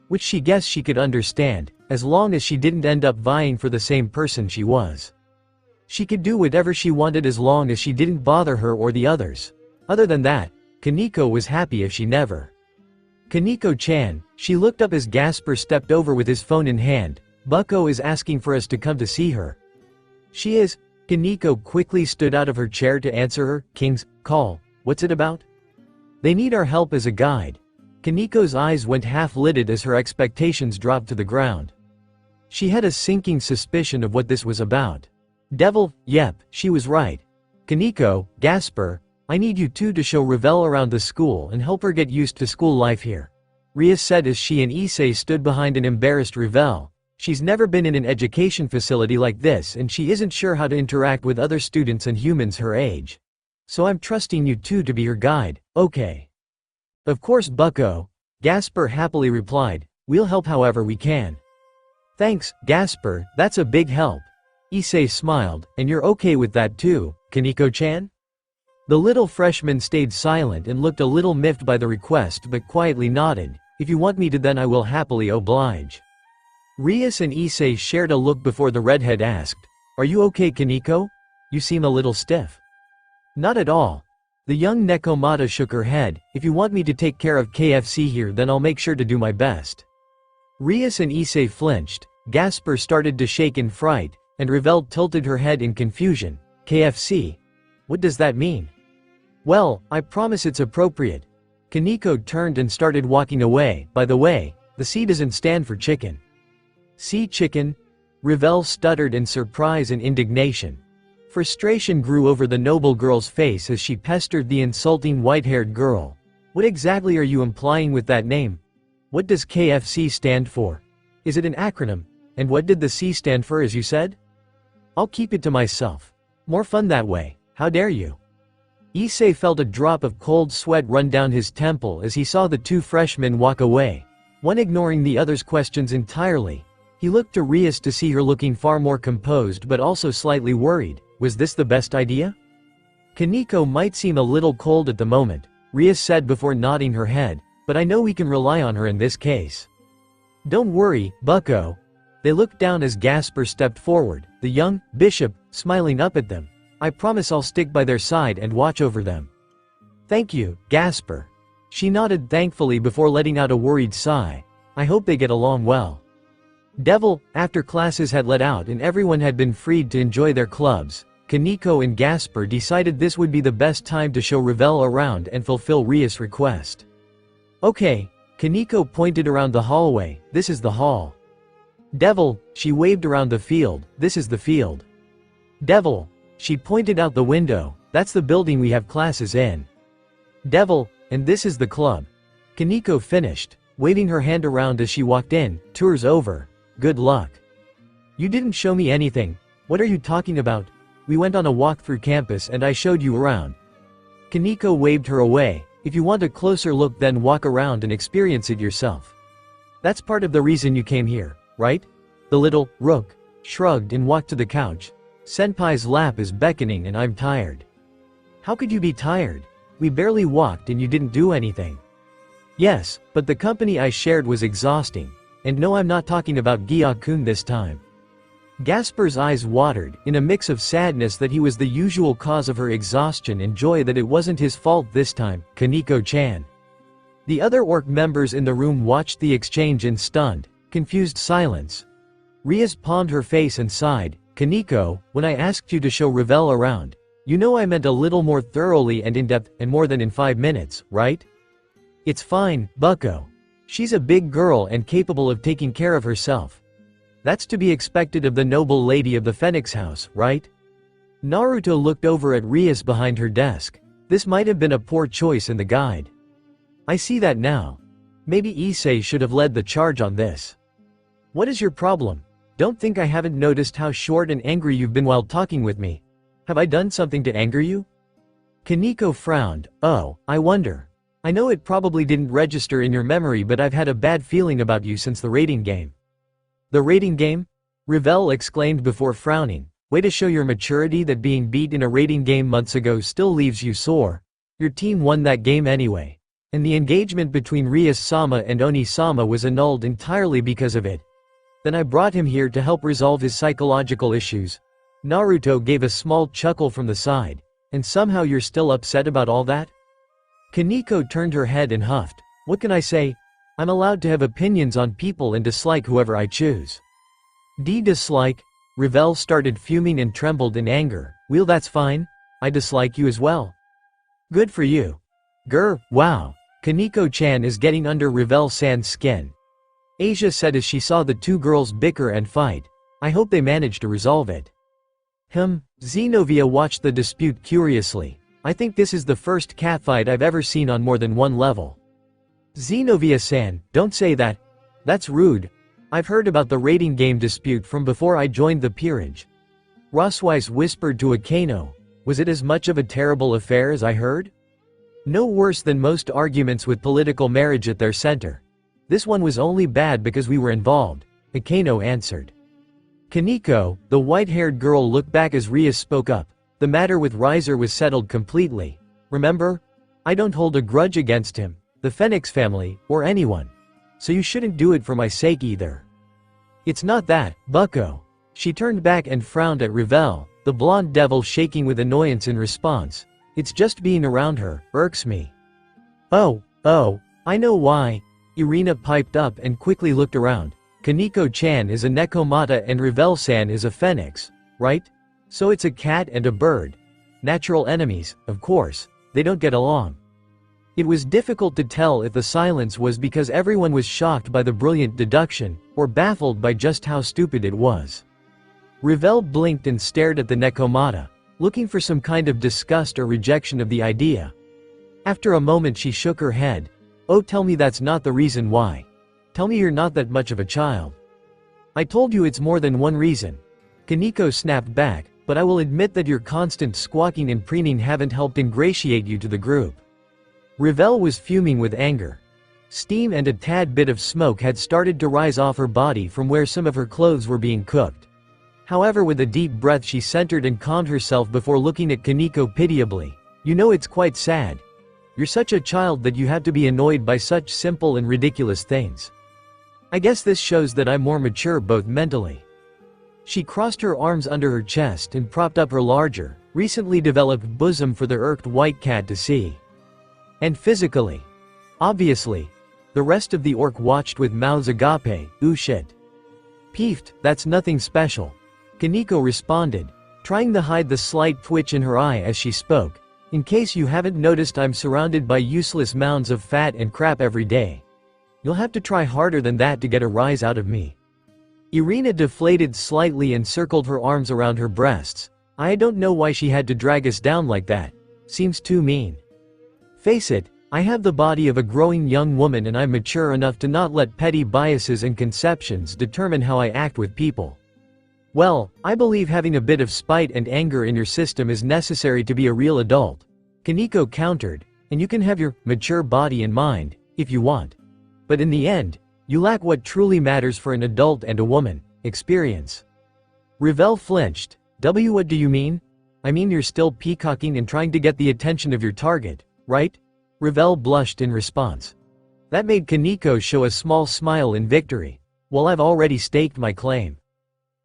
Which she guessed she could understand, as long as she didn't end up vying for the same person she was. She could do whatever she wanted as long as she didn't bother her or the others. Other than that, Kaneko was happy if she never. Kaneko-chan, she looked up as Gasper stepped over with his phone in hand. Bucko is asking for us to come to see her. She is. Kaneko quickly stood out of her chair to answer her. King's call. What's it about? They need our help as a guide. Kaneko's eyes went half-lidded as her expectations dropped to the ground. She had a sinking suspicion of what this was about. Devil, yep, she was right. Kaneko, Gasper, I need you two to show Ravel around the school and help her get used to school life here. Rias said as she and Issei stood behind an embarrassed Ravel. She's never been in an education facility like this and she isn't sure how to interact with other students and humans her age. So I'm trusting you two to be her guide, okay? Of course, Bucko. Gasper happily replied, we'll help however we can. Thanks, Gasper, that's a big help. Issei smiled, and you're okay with that too, Kaneko-chan? The little freshman stayed silent and looked a little miffed by the request but quietly nodded. If you want me to, then I will happily oblige. Rias and Issei shared a look before the redhead asked, Are you okay, Kaneko? You seem a little stiff. Not at all. The young Nekomata shook her head. If you want me to take care of KFC here, then I'll make sure to do my best. Rias and Issei flinched, Gasper started to shake in fright, and Revel tilted her head in confusion. KFC? What does that mean? Well, I promise it's appropriate. Kaneko turned and started walking away. By the way, the C doesn't stand for chicken. See chicken? Revel stuttered in surprise and indignation. Frustration grew over the noble girl's face as she pestered the insulting white-haired girl. What exactly are you implying with that name? What does KFC stand for? Is it an acronym? And what did the C stand for, as you said? I'll keep it to myself. More fun that way. How dare you? Issei felt a drop of cold sweat run down his temple as he saw the two freshmen walk away, one ignoring the other's questions entirely. He looked to Rias to see her looking far more composed but also slightly worried. Was this the best idea? Kaneko might seem a little cold at the moment, Rias said before nodding her head, but I know we can rely on her in this case. Don't worry, bucko. They looked down as Gasper stepped forward, the young bishop, smiling up at them. I promise I'll stick by their side and watch over them. Thank you, Gasper. She nodded thankfully before letting out a worried sigh. I hope they get along well. Devil, after classes had let out and everyone had been freed to enjoy their clubs, Kaneko and Gasper decided this would be the best time to show Revel around and fulfill Rias' request. Okay, Kaneko pointed around the hallway. This is the hall. Devil, she waved around the field. This is the field. Devil, she pointed out the window. That's the building we have classes in. Devil, and this is the club. Kaneko finished, waving her hand around as she walked in. Tour's over. Good luck. You didn't show me anything. What are you talking about? We went on a walk through campus and I showed you around. Kaneko waved her away. If you want a closer look, then walk around and experience it yourself. That's part of the reason you came here, right? The little rook shrugged and walked to the couch. Senpai's lap is beckoning and I'm tired. How could you be tired? We barely walked and you didn't do anything. Yes, but the company I shared was exhausting. And no, I'm not talking about Gya-kun this time. Gasper's eyes watered, in a mix of sadness that he was the usual cause of her exhaustion and joy that it wasn't his fault this time. Kaneko-chan. The other orc members in the room watched the exchange in stunned, confused silence. Rias palmed her face and sighed. Kaneko, when I asked you to show Revel around, you know I meant a little more thoroughly and in-depth, and more than in 5 minutes, right? It's fine, bucko. She's a big girl and capable of taking care of herself. That's to be expected of the noble lady of the Phoenix House, right? Naruto looked over at Rias behind her desk. This might have been a poor choice in the guide. I see that now. Maybe Issei should have led the charge on this. What is your problem? Don't think I haven't noticed how short and angry you've been while talking with me. Have I done something to anger you? Kaneko frowned. Oh, I wonder. I know it probably didn't register in your memory, but I've had a bad feeling about you since the rating game. The rating game? Revel exclaimed before frowning. Way to show your maturity that being beat in a rating game months ago still leaves you sore. Your team won that game anyway. And the engagement between Rias-sama and Oni-sama was annulled entirely because of it. Then I brought him here to help resolve his psychological issues. Naruto gave a small chuckle from the side. And somehow you're still upset about all that? Kaneko turned her head and huffed. What can I say? I'm allowed to have opinions on people and dislike whoever I choose. Dislike? Revel started fuming and trembled in anger. Well, that's fine. I dislike you as well. Good for you. Grr, wow. Kaneko-chan is getting under Revel-san's skin. Asia said as she saw the two girls bicker and fight. I hope they manage to resolve it. Xenovia watched the dispute curiously. I think this is the first catfight I've ever seen on more than one level. Xenovia-san, don't say that. That's rude. I've heard about the rating game dispute from before I joined the peerage. Rossweiss whispered to Akano. Was it as much of a terrible affair as I heard? No worse than most arguments with political marriage at their center. This one was only bad because we were involved, Akano answered. Kaneko, the white-haired girl, looked back as Rias spoke up. The matter with Riser was settled completely. Remember? I don't hold a grudge against him, the Phoenix family, or anyone. So you shouldn't do it for my sake either. It's not that, bucko. She turned back and frowned at Revel, the blonde devil shaking with annoyance in response. It's just being around her, irks me. Oh, I know why. Irina piped up and quickly looked around. Kaneko-chan is a Nekomata and Revel-san is a phoenix, right? So it's a cat and a bird. Natural enemies, of course, they don't get along. It was difficult to tell if the silence was because everyone was shocked by the brilliant deduction, or baffled by just how stupid it was. Revel blinked and stared at the Nekomata, looking for some kind of disgust or rejection of the idea. After a moment she shook her head. Oh, tell me that's not the reason why. Tell me you're not that much of a child. I told you it's more than one reason. Kaneko snapped back, but I will admit that your constant squawking and preening haven't helped ingratiate you to the group. Revel was fuming with anger. Steam and a tad bit of smoke had started to rise off her body from where some of her clothes were being cooked. However, with a deep breath she centered and calmed herself before looking at Kaneko pitiably. You know, it's quite sad. You're such a child that you have to be annoyed by such simple and ridiculous things. I guess this shows that I'm more mature both mentally. She crossed her arms under her chest and propped up her larger, recently developed bosom for the irked white cat to see. And physically. Obviously. The rest of the orc watched with mouths agape. Ooh shit. Peeved, that's nothing special. Kaneko responded, trying to hide the slight twitch in her eye as she spoke. In case you haven't noticed, I'm surrounded by useless mounds of fat and crap every day. You'll have to try harder than that to get a rise out of me. Irina deflated slightly and circled her arms around her breasts. I don't know why she had to drag us down like that. Seems too mean. Face it, I have the body of a growing young woman and I'm mature enough to not let petty biases and conceptions determine how I act with people. Well, I believe having a bit of spite and anger in your system is necessary to be a real adult. Kaneko countered, and you can have your mature body and mind, if you want. But in the end, you lack what truly matters for an adult and a woman, experience. Revel flinched. What do you mean? I mean you're still peacocking and trying to get the attention of your target, right? Revel blushed in response. That made Kaneko show a small smile in victory. Well, I've already staked my claim.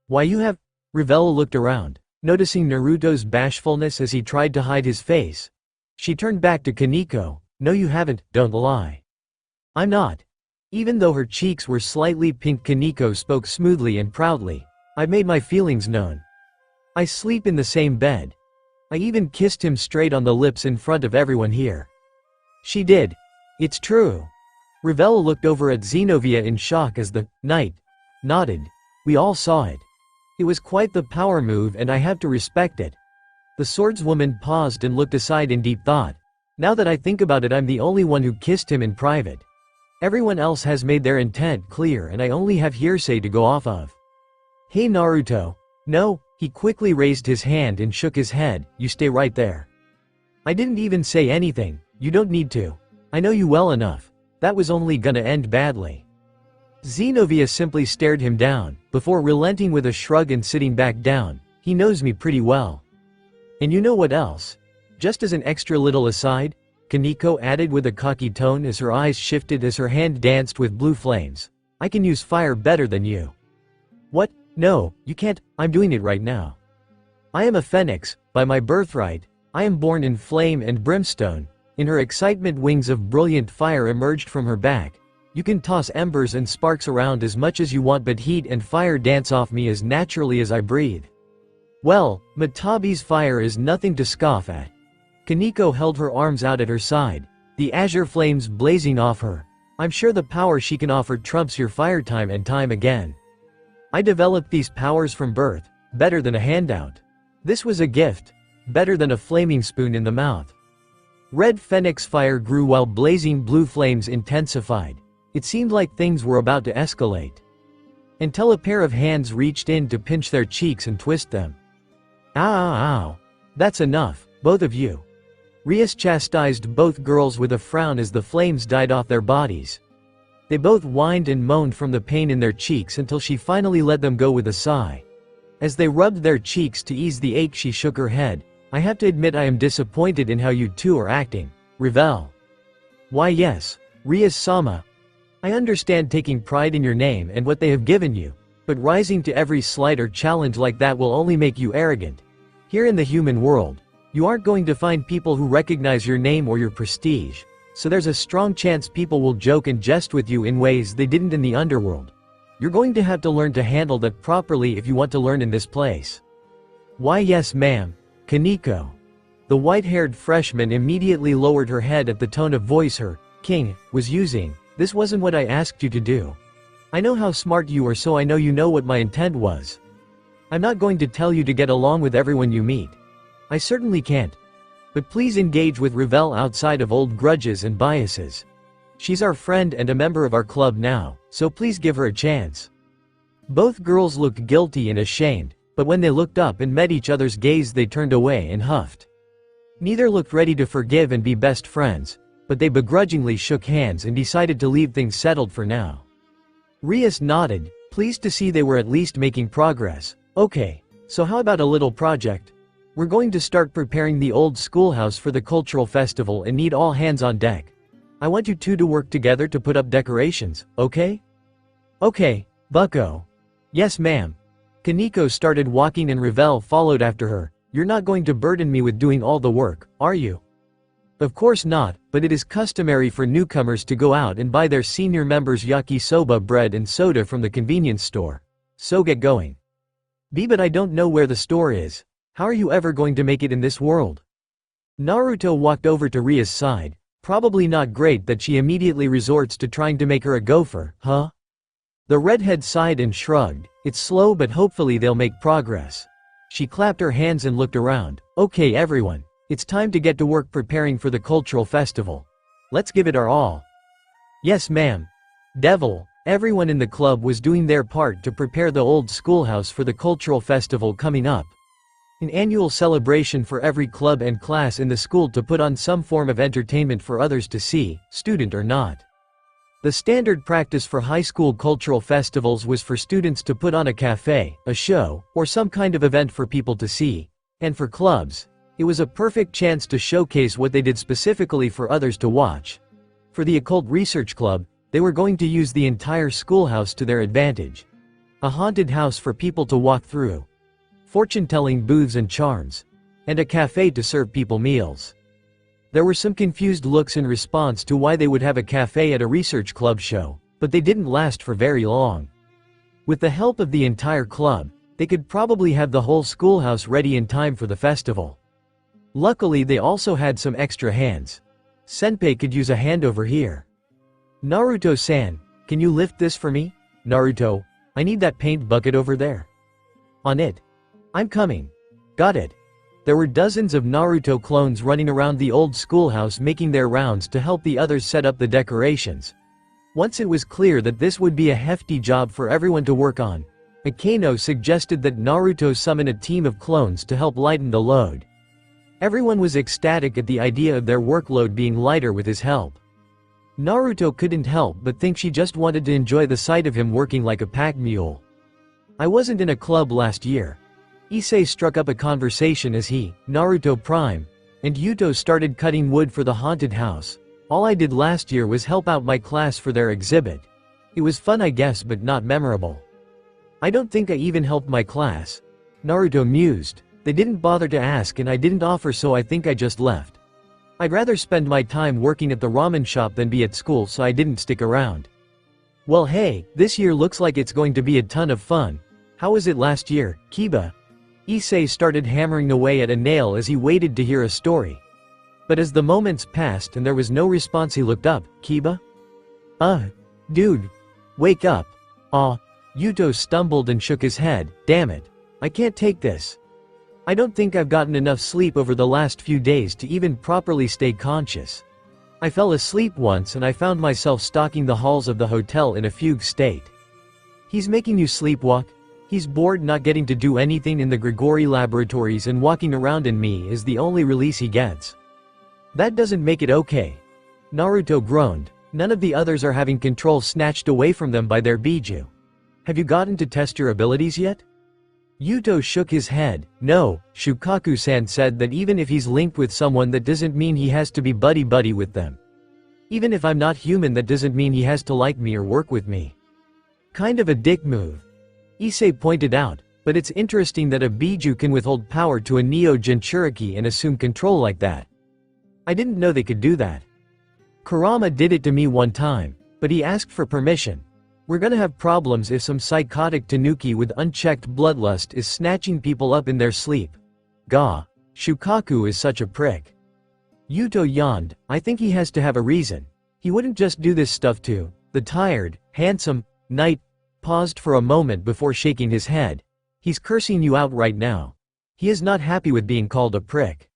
Why you have? Revel looked around, noticing Naruto's bashfulness as he tried to hide his face. She turned back to Kaneko. No you haven't, don't lie. I'm not. Even though her cheeks were slightly pink, Kaneko spoke smoothly and proudly. I've made my feelings known. I sleep in the same bed. I even kissed him straight on the lips in front of everyone here. She did. It's true. Revel looked over at Xenovia in shock as the knight nodded. We all saw it. It was quite the power move and I have to respect it. The swordswoman paused and looked aside in deep thought. Now that I think about it, I'm the only one who kissed him in private. Everyone else has made their intent clear and I only have hearsay to go off of. Hey Naruto. No, he quickly raised his hand and shook his head. You stay right there. I didn't even say anything. You don't need to. I know you well enough. That was only gonna end badly. Xenovia simply stared him down, before relenting with a shrug and sitting back down. He knows me pretty well. And you know what else? Just as an extra little aside, Kaneko added with a cocky tone as her eyes shifted as her hand danced with blue flames. I can use fire better than you. What? No, you can't. I'm doing it right now. I am a phoenix, by my birthright. I am born in flame and brimstone. In her excitement, wings of brilliant fire emerged from her back. You can toss embers and sparks around as much as you want, but heat and fire dance off me as naturally as I breathe. Well, Matabi's fire is nothing to scoff at. Kaneko held her arms out at her side, the azure flames blazing off her. I'm sure the power she can offer trumps your fire time and time again. I developed these powers from birth, better than a handout. This was a gift, better than a flaming spoon in the mouth. Red phoenix fire grew while blazing blue flames intensified. It seemed like things were about to escalate. Until a pair of hands reached in to pinch their cheeks and twist them. Ow. That's enough, both of you. Rias chastised both girls with a frown as the flames died off their bodies. They both whined and moaned from the pain in their cheeks until she finally let them go with a sigh. As they rubbed their cheeks to ease the ache, she shook her head. I have to admit I am disappointed in how you two are acting. Revel. Why yes, Rias-sama. I understand taking pride in your name and what they have given you, but rising to every slight or challenge like that will only make you arrogant. Here in the human world, you aren't going to find people who recognize your name or your prestige, so there's a strong chance people will joke and jest with you in ways they didn't in the underworld. You're going to have to learn to handle that properly if you want to learn in this place. Why yes ma'am, Kaneko. The white-haired freshman immediately lowered her head at the tone of voice her king was using. This wasn't what I asked you to do. I know how smart you are, so I know you know what my intent was. I'm not going to tell you to get along with everyone you meet. I certainly can't. But please engage with Revel outside of old grudges and biases. She's our friend and a member of our club now, so please give her a chance. Both girls looked guilty and ashamed, but when they looked up and met each other's gaze they turned away and huffed. Neither looked ready to forgive and be best friends, but they begrudgingly shook hands and decided to leave things settled for now. Rias nodded, pleased to see they were at least making progress. Okay, so how about a little project? We're going to start preparing the old schoolhouse for the cultural festival and need all hands on deck. I want you two to work together to put up decorations, okay? Okay, bucko. Yes ma'am. Kaneko started walking and Revel followed after her. You're not going to burden me with doing all the work, are you? Of course not, but it is customary for newcomers to go out and buy their senior members yakisoba bread and soda from the convenience store. So get going. But I don't know where the store is. How are you ever going to make it in this world? Naruto walked over to Ria's side. Probably not great that she immediately resorts to trying to make her a gopher, huh? The redhead sighed and shrugged. It's slow but hopefully they'll make progress. She clapped her hands and looked around. Okay everyone, it's time to get to work preparing for the cultural festival. Let's give it our all. Yes ma'am. Devil, everyone in the club was doing their part to prepare the old schoolhouse for the cultural festival coming up. An annual celebration for every club and class in the school to put on some form of entertainment for others to see, student or not. The standard practice for high school cultural festivals was for students to put on a cafe, a show, or some kind of event for people to see. And for clubs, it was a perfect chance to showcase what they did specifically for others to watch. For the Occult Research Club, they were going to use the entire schoolhouse to their advantage. A haunted house for people to walk through, fortune-telling booths and charms, and a cafe to serve people meals. There were some confused looks in response to why they would have a cafe at a research club show, but they didn't last for very long. With the help of the entire club, they could probably have the whole schoolhouse ready in time for the festival. Luckily they also had some extra hands. Senpai could use a hand over here. Naruto-san, can you lift this for me? Naruto, I need that paint bucket over there. On it. I'm coming. Got it. There were dozens of Naruto clones running around the old schoolhouse making their rounds to help the others set up the decorations. Once it was clear that this would be a hefty job for everyone to work on, Akeno suggested that Naruto summon a team of clones to help lighten the load. Everyone was ecstatic at the idea of their workload being lighter with his help. Naruto couldn't help but think she just wanted to enjoy the sight of him working like a pack mule. I wasn't in a club last year. Issei struck up a conversation as he, Naruto Prime, and Yuto started cutting wood for the haunted house. All I did last year was help out my class for their exhibit. It was fun I guess but not memorable. I don't think I even helped my class. Naruto mused. They didn't bother to ask and I didn't offer, so I think I just left. I'd rather spend my time working at the ramen shop than be at school, so I didn't stick around. Well hey, this year looks like it's going to be a ton of fun. How was it last year, Kiba? Issei started hammering away at a nail as he waited to hear a story. But as the moments passed and there was no response, he looked up. Kiba? Dude. Wake up. Yuto stumbled and shook his head. Damn it. I can't take this. I don't think I've gotten enough sleep over the last few days to even properly stay conscious. I fell asleep once and I found myself stalking the halls of the hotel in a fugue state. He's making you sleepwalk? He's bored not getting to do anything in the Grigori laboratories and walking around in me is the only release he gets. That doesn't make it okay. Naruto groaned. None of the others are having control snatched away from them by their Biju. Have you gotten to test your abilities yet? Yuto shook his head. No, Shukaku-san said that even if he's linked with someone that doesn't mean he has to be buddy-buddy with them. Even if I'm not human that doesn't mean he has to like me or work with me. Kind of a dick move. Issei pointed out, but it's interesting that a Biju can withhold power to a Neo Jinchuriki and assume control like that. I didn't know they could do that. Kurama did it to me one time, but he asked for permission. We're gonna have problems if some psychotic tanuki with unchecked bloodlust is snatching people up in their sleep. Gah. Shukaku is such a prick. Yuto yawned. I think he has to have a reason. He wouldn't just do this stuff to the tired, handsome knight. Paused for a moment before shaking his head. He's cursing you out right now. He is not happy with being called a prick.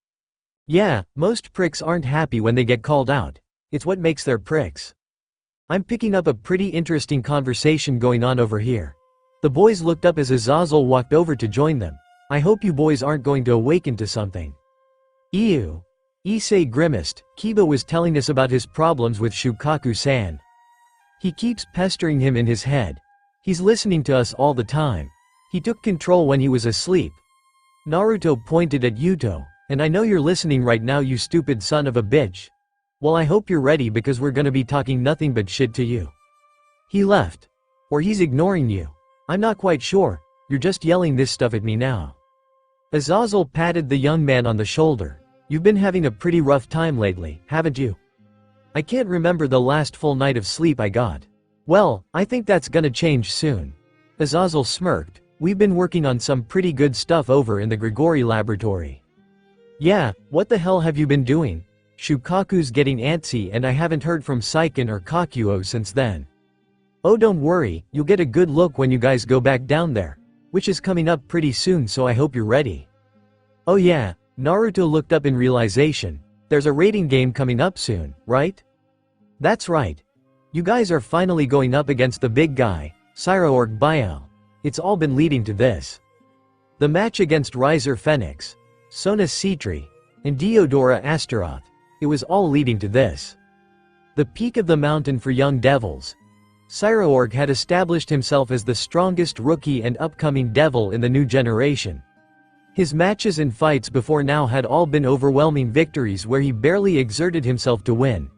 Yeah, most pricks aren't happy when they get called out. It's what makes their pricks. I'm picking up a pretty interesting conversation going on over here. The boys looked up as Azazel walked over to join them. I hope you boys aren't going to awaken to something. Ew. Issei grimaced. Kiba was telling us about his problems with Shukaku-san. He keeps pestering him in his head. He's listening to us all the time. He took control when he was asleep. Naruto pointed at Yuto. And I know you're listening right now, you stupid son of a bitch. Well, I hope you're ready because we're gonna be talking nothing but shit to you. He left. Or he's ignoring you. I'm not quite sure. You're just yelling this stuff at me now. Azazel patted the young man on the shoulder. You've been having a pretty rough time lately, haven't you? I can't remember the last full night of sleep I got. Well, I think that's gonna change soon. Azazel smirked. We've been working on some pretty good stuff over in the Grigori laboratory. Yeah, what the hell have you been doing? Shukaku's getting antsy and I haven't heard from Saiken or Kakuo since then. Oh, don't worry, you'll get a good look when you guys go back down there. Which is coming up pretty soon, so I hope you're ready. Oh yeah, Naruto looked up in realization. There's a rating game coming up soon, right? That's right. You guys are finally going up against the big guy, Cyraorg Biel. It's all been leading to this. The match against Riser Phoenix, Sona Citri, and Diodora Astaroth. It was all leading to this. The peak of the mountain for young devils. Cyraorg had established himself as the strongest rookie and upcoming devil in the new generation. His matches and fights before now had all been overwhelming victories where he barely exerted himself to win.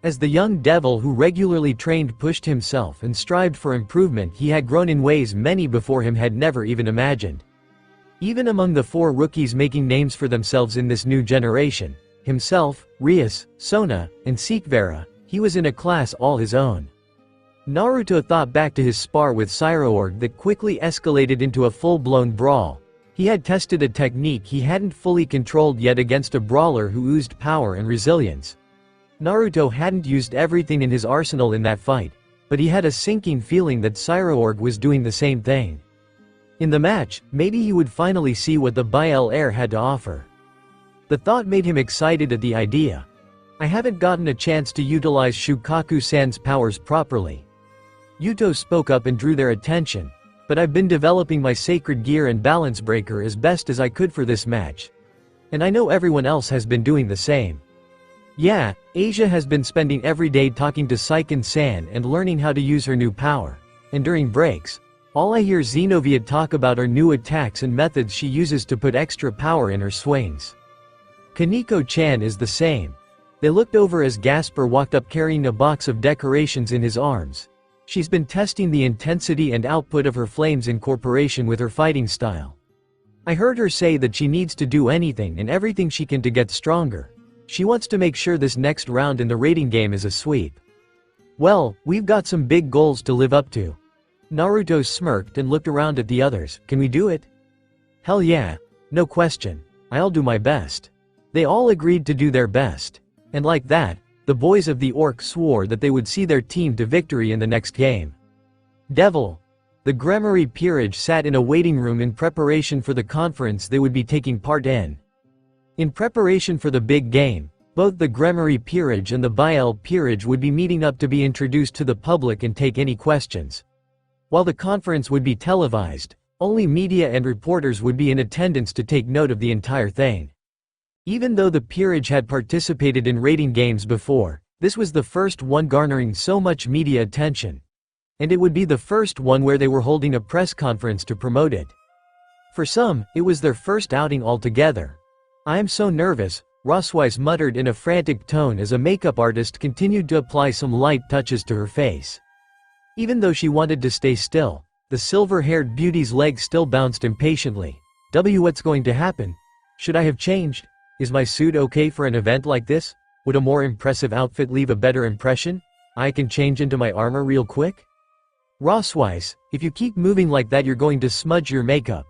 As the young devil who regularly trained, pushed himself and strived for improvement, he had grown in ways many before him had never even imagined. Even among the four rookies making names for themselves in this new generation, himself, Rias, Sona, and Sekvera, he was in a class all his own. Naruto thought back to his spar with Cyraorg that quickly escalated into a full-blown brawl. He had tested a technique he hadn't fully controlled yet against a brawler who oozed power and resilience. Naruto hadn't used everything in his arsenal in that fight, but he had a sinking feeling that Cyraorg was doing the same thing. In the match, maybe he would finally see what the Biel heir had to offer. The thought made him excited at the idea. I haven't gotten a chance to utilize Shukaku-san's powers properly. Yuto spoke up and drew their attention, but I've been developing my sacred gear and balance breaker as best as I could for this match. And I know everyone else has been doing the same. Yeah, Asia has been spending every day talking to Saiken-san and learning how to use her new power. And during breaks, all I hear Xenovia talk about are new attacks and methods she uses to put extra power in her swings. Kaneko-chan is the same. They looked over as Gasper walked up carrying a box of decorations in his arms. She's been testing the intensity and output of her flames in corporation with her fighting style. I heard her say that she needs to do anything and everything she can to get stronger. She wants to make sure this next round in the rating game is a sweep. Well, we've got some big goals to live up to. Naruto smirked and looked around at the others. Can we do it? Hell yeah, no question. I'll do my best. They all agreed to do their best. And like that, the boys of the Orc swore that they would see their team to victory in the next game. Devil. The Gremory Peerage sat in a waiting room in preparation for the conference they would be taking part in. In preparation for the big game, both the Gremory Peerage and the Biel Peerage would be meeting up to be introduced to the public and take any questions. While the conference would be televised, only media and reporters would be in attendance to take note of the entire thing. Even though the Peerage had participated in rating games before, this was the first one garnering so much media attention. And it would be the first one where they were holding a press conference to promote it. For some, it was their first outing altogether. "I am so nervous," Roswise muttered in a frantic tone as a makeup artist continued to apply some light touches to her face. Even though she wanted to stay still, the silver-haired beauty's legs still bounced impatiently. What's going to happen? Should I have changed? Is my suit okay for an event like this? Would a more impressive outfit leave a better impression? I can change into my armor real quick? Roswise, if you keep moving like that you're going to smudge your makeup.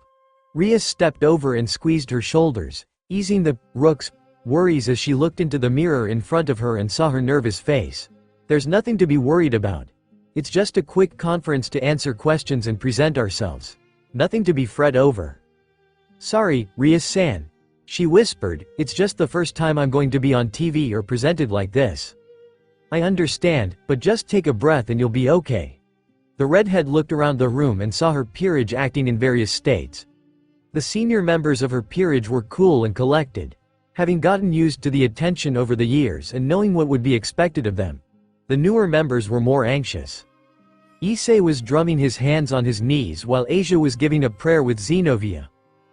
Rias stepped over and squeezed her shoulders, easing the rook's worries as she looked into the mirror in front of her and saw her nervous face. There's nothing to be worried about. It's just a quick conference to answer questions and present ourselves. Nothing to be fret over. Sorry, Rias-san. She whispered, it's just the first time I'm going to be on TV or presented like this. I understand, but just take a breath and you'll be okay. The redhead looked around the room and saw her peerage acting in various states. The senior members of her peerage were cool and collected, having gotten used to the attention over the years and knowing what would be expected of them. The newer members were more anxious. Issei was drumming his hands on his knees while Asia was giving a prayer with Zenobia.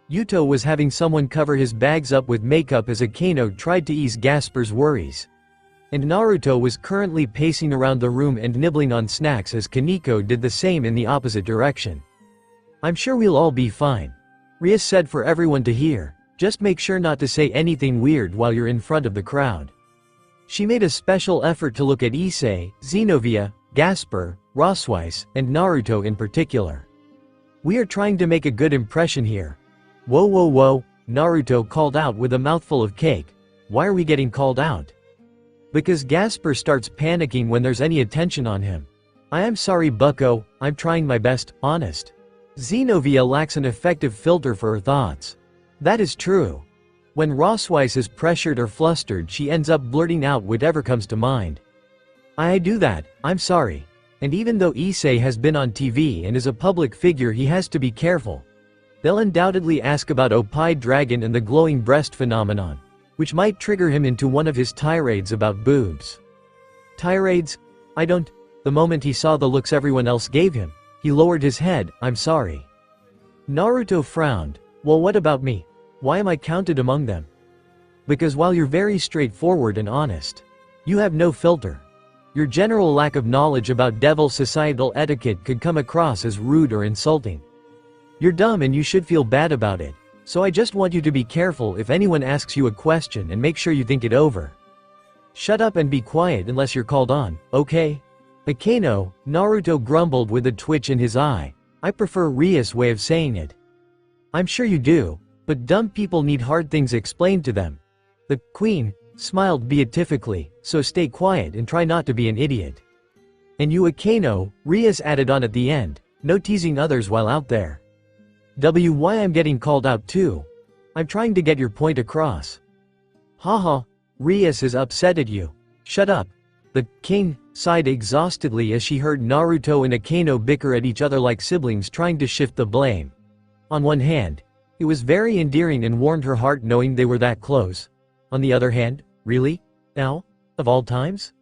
Yuto was having someone cover his bags up with makeup as Akano tried to ease Gasper's worries. And Naruto was currently pacing around the room and nibbling on snacks as Kaneko did the same in the opposite direction. I'm sure we'll all be fine. Rias said for everyone to hear, just make sure not to say anything weird while you're in front of the crowd. She made a special effort to look at Issei, Zenobia, Gasper, Roswise, and Naruto in particular. We are trying to make a good impression here. Whoa whoa whoa, Naruto called out with a mouthful of cake. Why are we getting called out? Because Gasper starts panicking when there's any attention on him. I am sorry bucko, I'm trying my best, honest. Zenobia lacks an effective filter for her thoughts. That is true. When Roswise is pressured or flustered she ends up blurting out whatever comes to mind. I do that, I'm sorry. And even though Issei has been on TV and is a public figure he has to be careful. They'll undoubtedly ask about Opie Dragon and the glowing breast phenomenon, which might trigger him into one of his tirades about boobs. Tirades? I don't. The moment he saw the looks everyone else gave him, he lowered his head, I'm sorry. Naruto frowned. Well, what about me? Why am I counted among them? Because while you're very straightforward and honest, you have no filter. Your general lack of knowledge about devil societal etiquette could come across as rude or insulting. You're dumb and you should feel bad about it, so I just want you to be careful if anyone asks you a question and make sure you think it over. Shut up and be quiet unless you're called on, okay? Akano, Naruto grumbled with a twitch in his eye. I prefer Rias' way of saying it. I'm sure you do, but dumb people need hard things explained to them. The queen smiled beatifically, so stay quiet and try not to be an idiot. And you Akano, Rias added on at the end, no teasing others while out there. Why I'm getting called out too? I'm trying to get your point across. Haha, Rias is upset at you. Shut up. The king sighed exhaustedly as she heard Naruto and Akano bicker at each other like siblings trying to shift the blame. On one hand, it was very endearing and warmed her heart knowing they were that close. On the other hand, really? Now? Of all times?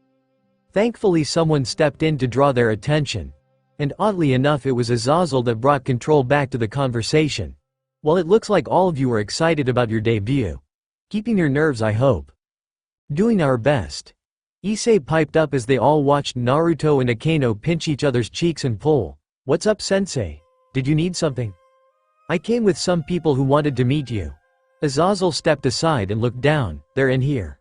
Thankfully someone stepped in to draw their attention. And oddly enough it was Azazel that brought control back to the conversation. Well, it looks like all of you are excited about your debut. Keeping your nerves, I hope. Doing our best. Issei piped up as they all watched Naruto and Akano pinch each other's cheeks and pull. What's up, sensei? Did you need something? I came with some people who wanted to meet you. Azazel stepped aside and looked down. They're in here.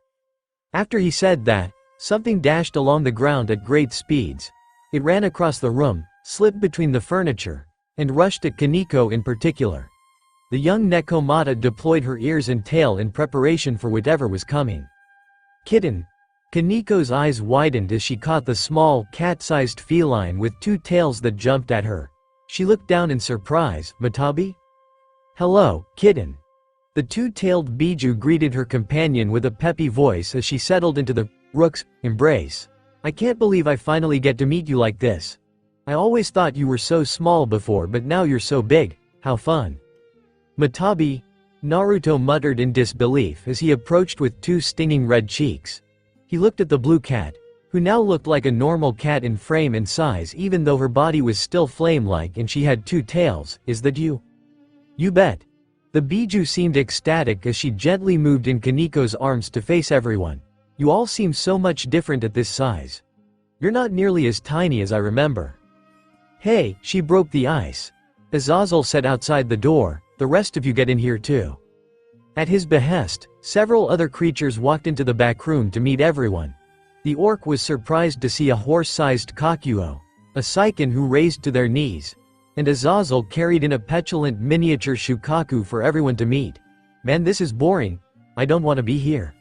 After he said that, something dashed along the ground at great speeds. It ran across the room, slipped between the furniture, and rushed at Kaneko in particular. The young Nekomata deployed her ears and tail in preparation for whatever was coming. Kitten. Kaneko's eyes widened as she caught the small, cat-sized feline with two tails that jumped at her. She looked down in surprise. Matabi? Hello, kitten. The two-tailed Biju greeted her companion with a peppy voice as she settled into the rook's embrace. I can't believe I finally get to meet you like this. I always thought you were so small before, but now you're so big. How fun. Matabi, Naruto muttered in disbelief as he approached with two stinging red cheeks. He looked at the blue cat, who now looked like a normal cat in frame and size even though her body was still flame-like and she had two tails. Is that you? You bet. The Biju seemed ecstatic as she gently moved in Kaniko's arms to face everyone. You all seem so much different at this size. You're not nearly as tiny as I remember. Hey, she broke the ice. Azazel said outside the door, the rest of you get in here too. At his behest, several other creatures walked into the back room to meet everyone. The orc was surprised to see a horse-sized Kakuo, a Saiken who raised to their knees, and Azazel carried in a petulant miniature Shukaku for everyone to meet. Man, this is boring. I don't want to be here.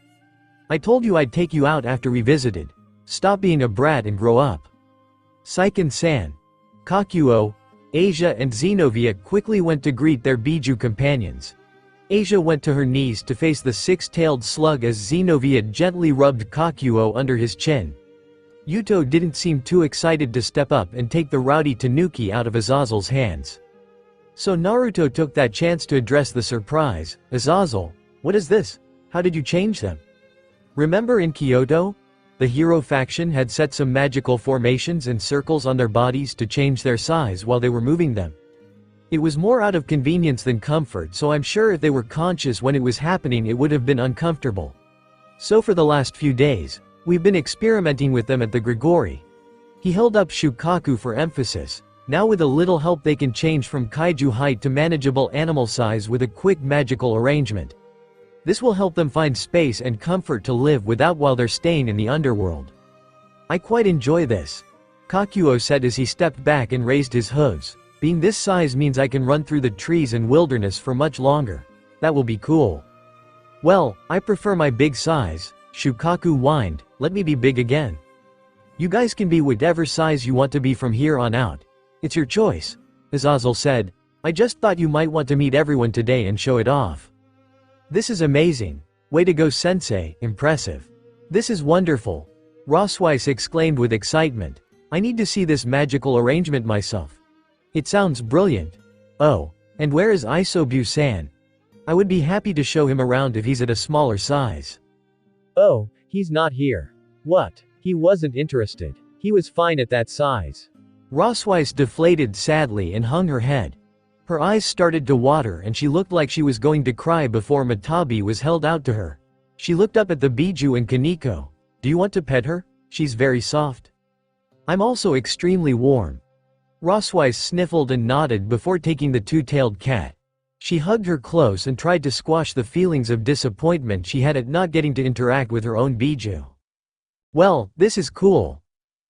I told you I'd take you out after we visited. Stop being a brat and grow up. Saiken-san, Kakuo, Asia and Xenovia quickly went to greet their Biju companions. Asia went to her knees to face the six-tailed slug as Xenovia gently rubbed Kakuo under his chin. Yuto didn't seem too excited to step up and take the rowdy Tanuki out of Azazel's hands. So Naruto took that chance to address the surprise. Azazel, what is this? How did you change them? Remember in Kyoto? The hero faction had set some magical formations and circles on their bodies to change their size while they were moving them. It was more out of convenience than comfort, so I'm sure if they were conscious when it was happening it would have been uncomfortable. So for the last few days, we've been experimenting with them at the Grigori. He held up Shukaku for emphasis. Now with a little help they can change from kaiju height to manageable animal size with a quick magical arrangement. This will help them find space and comfort to live without while they're staying in the underworld. I quite enjoy this, Kakuo said as he stepped back and raised his hooves. Being this size means I can run through the trees and wilderness for much longer. That will be cool. Well, I prefer my big size, Shukaku whined, let me be big again. You guys can be whatever size you want to be from here on out. It's your choice, Azazel said. I just thought you might want to meet everyone today and show it off. This is amazing. Way to go, sensei, impressive. This is wonderful. Rosweiss exclaimed with excitement. I need to see this magical arrangement myself. It sounds brilliant. Oh, and where is Isobu-san? I would be happy to show him around if he's at a smaller size. Oh, he's not here. What? He wasn't interested. He was fine at that size. Rosweiss deflated sadly and hung her head. Her eyes started to water and she looked like she was going to cry before Matabi was held out to her. She looked up at the Biju and Kaniko. Do you want to pet her? She's very soft. I'm also extremely warm. Rosweiss sniffled and nodded before taking the two-tailed cat. She hugged her close and tried to squash the feelings of disappointment she had at not getting to interact with her own Biju. Well, this is cool.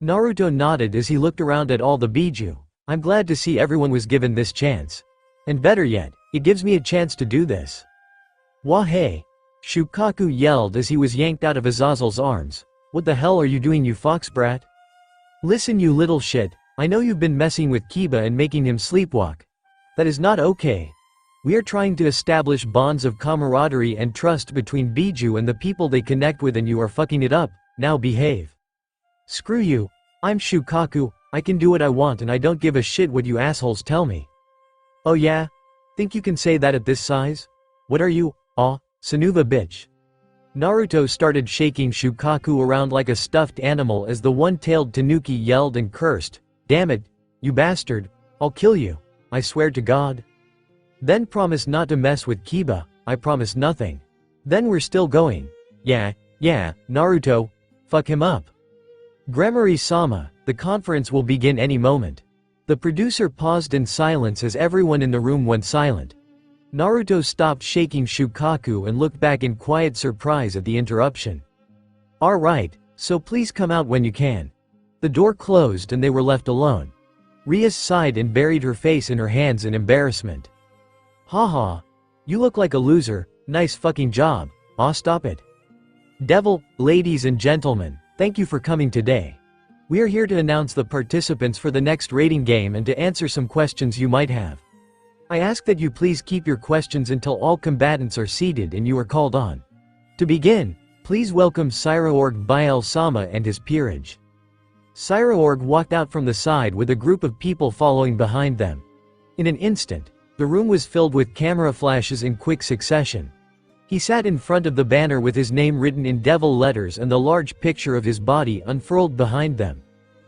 Naruto nodded as he looked around at all the Biju. I'm glad to see everyone was given this chance. And better yet, it gives me a chance to do this. Wahey! Shukaku yelled as he was yanked out of Azazel's arms. What the hell are you doing, you fox brat? Listen, you little shit. I know you've been messing with Kiba and making him sleepwalk. That is not okay. We are trying to establish bonds of camaraderie and trust between Biju and the people they connect with, and you are fucking it up. Now behave. Screw you. I'm Shukaku, I can do what I want and I don't give a shit what you assholes tell me. Oh yeah? Think you can say that at this size? What are you, Sanuva bitch? Naruto started shaking Shukaku around like a stuffed animal as the one-tailed Tanuki yelled and cursed. Damn it, you bastard, I'll kill you, I swear to God. Then promise not to mess with Kiba, I promise nothing. Then we're still going. Yeah, Naruto, fuck him up. Gremory-sama, the conference will begin any moment. The producer paused in silence as everyone in the room went silent. Naruto stopped shaking Shukaku and looked back in quiet surprise at the interruption. Alright, so please come out when you can. The door closed and they were left alone. Rias sighed and buried her face in her hands in embarrassment. Haha. You look like a loser, nice fucking job, stop it. Devil, ladies and gentlemen, thank you for coming today. We are here to announce the participants for the next rating game and to answer some questions you might have. I ask that you please keep your questions until all combatants are seated and you are called on. To begin, please welcome Cyraorg Biel-sama and his peerage. Cyraorg walked out from the side with a group of people following behind them. In an instant, the room was filled with camera flashes in quick succession. He sat in front of the banner with his name written in devil letters and the large picture of his body unfurled behind them.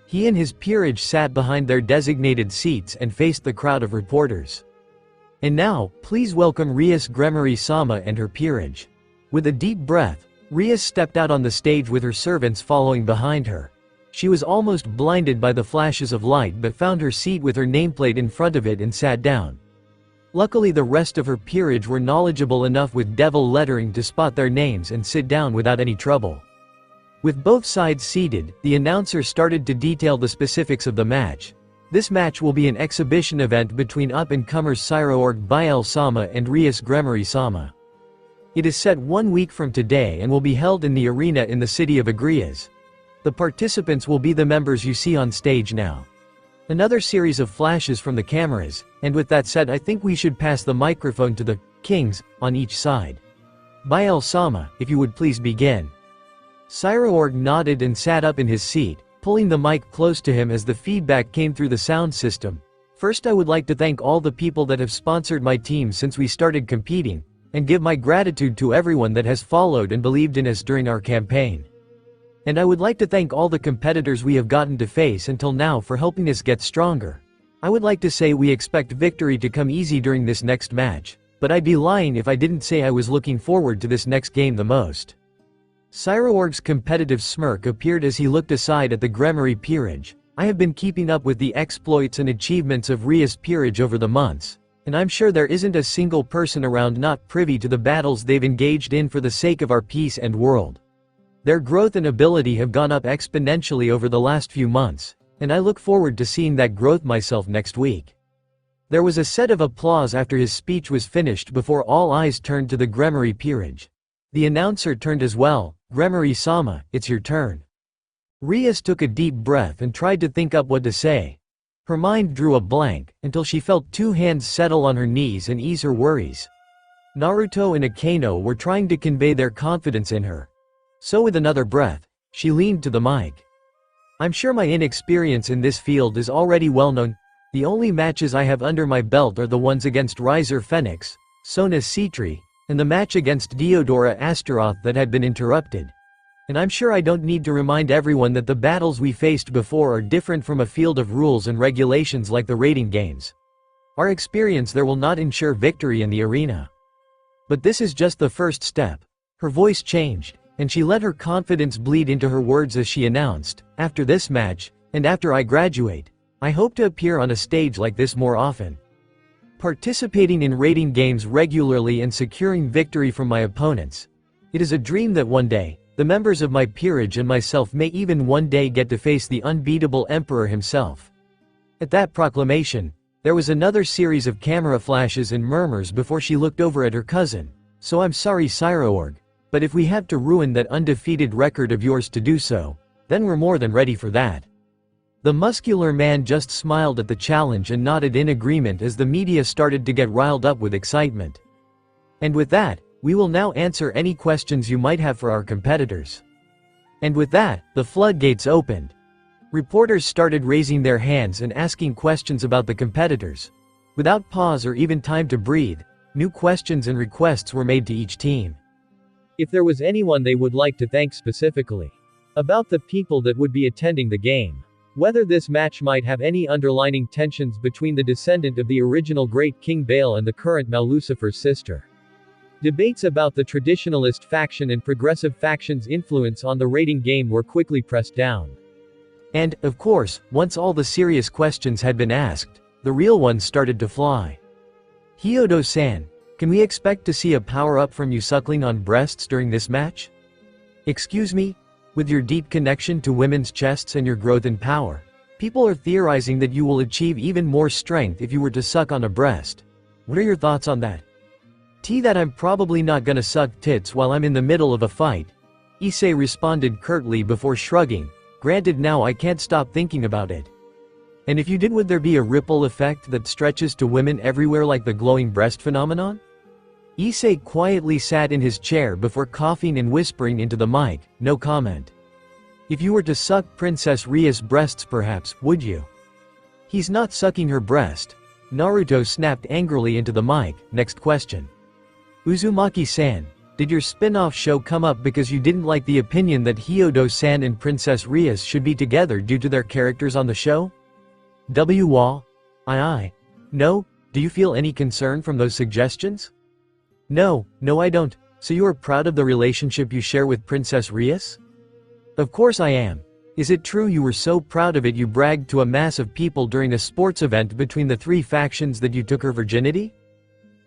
He and his peerage sat behind their designated seats and faced the crowd of reporters. And now, please welcome Rias Gremory-sama and her peerage. With a deep breath, Rias stepped out on the stage with her servants following behind her. She was almost blinded by the flashes of light but found her seat with her nameplate in front of it and sat down. Luckily the rest of her peerage were knowledgeable enough with devil lettering to spot their names and sit down without any trouble. With both sides seated, the announcer started to detail the specifics of the match. This match will be an exhibition event between up-and-comers Cyroorg Biel-sama and Rias Gremory-sama. It is set 1 week from today and will be held in the arena in the city of Agrias. The participants will be the members you see on stage now. Another series of flashes from the cameras, and with that said I think we should pass the microphone to the kings on each side. Biel-sama, if you would please begin. Cyroorg nodded and sat up in his seat, pulling the mic close to him as the feedback came through the sound system. First I would like to thank all the people that have sponsored my team since we started competing, and give my gratitude to everyone that has followed and believed in us during our campaign. And I would like to thank all the competitors we have gotten to face until now for helping us get stronger. I would like to say we expect victory to come easy during this next match, but I'd be lying if I didn't say I was looking forward to this next game the most. Cyroorg's competitive smirk appeared as he looked aside at the Gremory peerage. I have been keeping up with the exploits and achievements of Rias peerage over the months, and I'm sure there isn't a single person around not privy to the battles they've engaged in for the sake of our peace and world. Their growth and ability have gone up exponentially over the last few months, and I look forward to seeing that growth myself next week. There was a set of applause after his speech was finished before all eyes turned to the Gremory peerage. The announcer turned as well. Gremory-sama, it's your turn. Rias took a deep breath and tried to think up what to say. Her mind drew a blank, until she felt 2 hands settle on her knees and ease her worries. Naruto and Akano were trying to convey their confidence in her. So with another breath, she leaned to the mic. I'm sure my inexperience in this field is already well known. The only matches I have under my belt are the ones against Riser Phoenix, Sona Citri, and the match against Diodora Astaroth that had been interrupted. And I'm sure I don't need to remind everyone that the battles we faced before are different from a field of rules and regulations like the rating games. Our experience there will not ensure victory in the arena. But this is just the first step. Her voice changed, and she let her confidence bleed into her words as she announced, after this match, and after I graduate, I hope to appear on a stage like this more often. Participating in rating games regularly and securing victory from my opponents. It is a dream that one day, the members of my peerage and myself may even one day get to face the unbeatable emperor himself. At that proclamation, there was another series of camera flashes and murmurs before she looked over at her cousin. So I'm sorry Cyroorg, but if we have to ruin that undefeated record of yours to do so, then we're more than ready for that. The muscular man just smiled at the challenge and nodded in agreement as the media started to get riled up with excitement. And with that, we will now answer any questions you might have for our competitors. And with that, the floodgates opened. Reporters started raising their hands and asking questions about the competitors. Without pause or even time to breathe, new questions and requests were made to each team. If there was anyone they would like to thank specifically. About the people that would be attending the game. Whether this match might have any underlying tensions between the descendant of the original Great King Baal and the current Mallucifer's sister. Debates about the traditionalist faction and progressive faction's influence on the rating game were quickly pressed down. And, of course, once all the serious questions had been asked, the real ones started to fly. Hyodo-san, can we expect to see a power-up from you suckling on breasts during this match? Excuse me? With your deep connection to women's chests and your growth in power, people are theorizing that you will achieve even more strength if you were to suck on a breast. What are your thoughts on that? That I'm probably not gonna suck tits while I'm in the middle of a fight. Issei responded curtly before shrugging. Granted, now I can't stop thinking about it. And if you did, would there be a ripple effect that stretches to women everywhere like the glowing breast phenomenon? Issei quietly sat in his chair before coughing and whispering into the mic, no comment. If you were to suck Princess Ria's breasts perhaps, would you? He's not sucking her breast. Naruto snapped angrily into the mic. Next question. Uzumaki-san, did your spin-off show come up because you didn't like the opinion that Hyodo-san and Princess Rias should be together due to their characters on the show? No, Do you feel any concern from those suggestions? No, I don't. So you are proud of the relationship you share with Princess Rias? Of course I am. Is it true you were so proud of it you bragged to a mass of people during a sports event between the three factions that you took her virginity?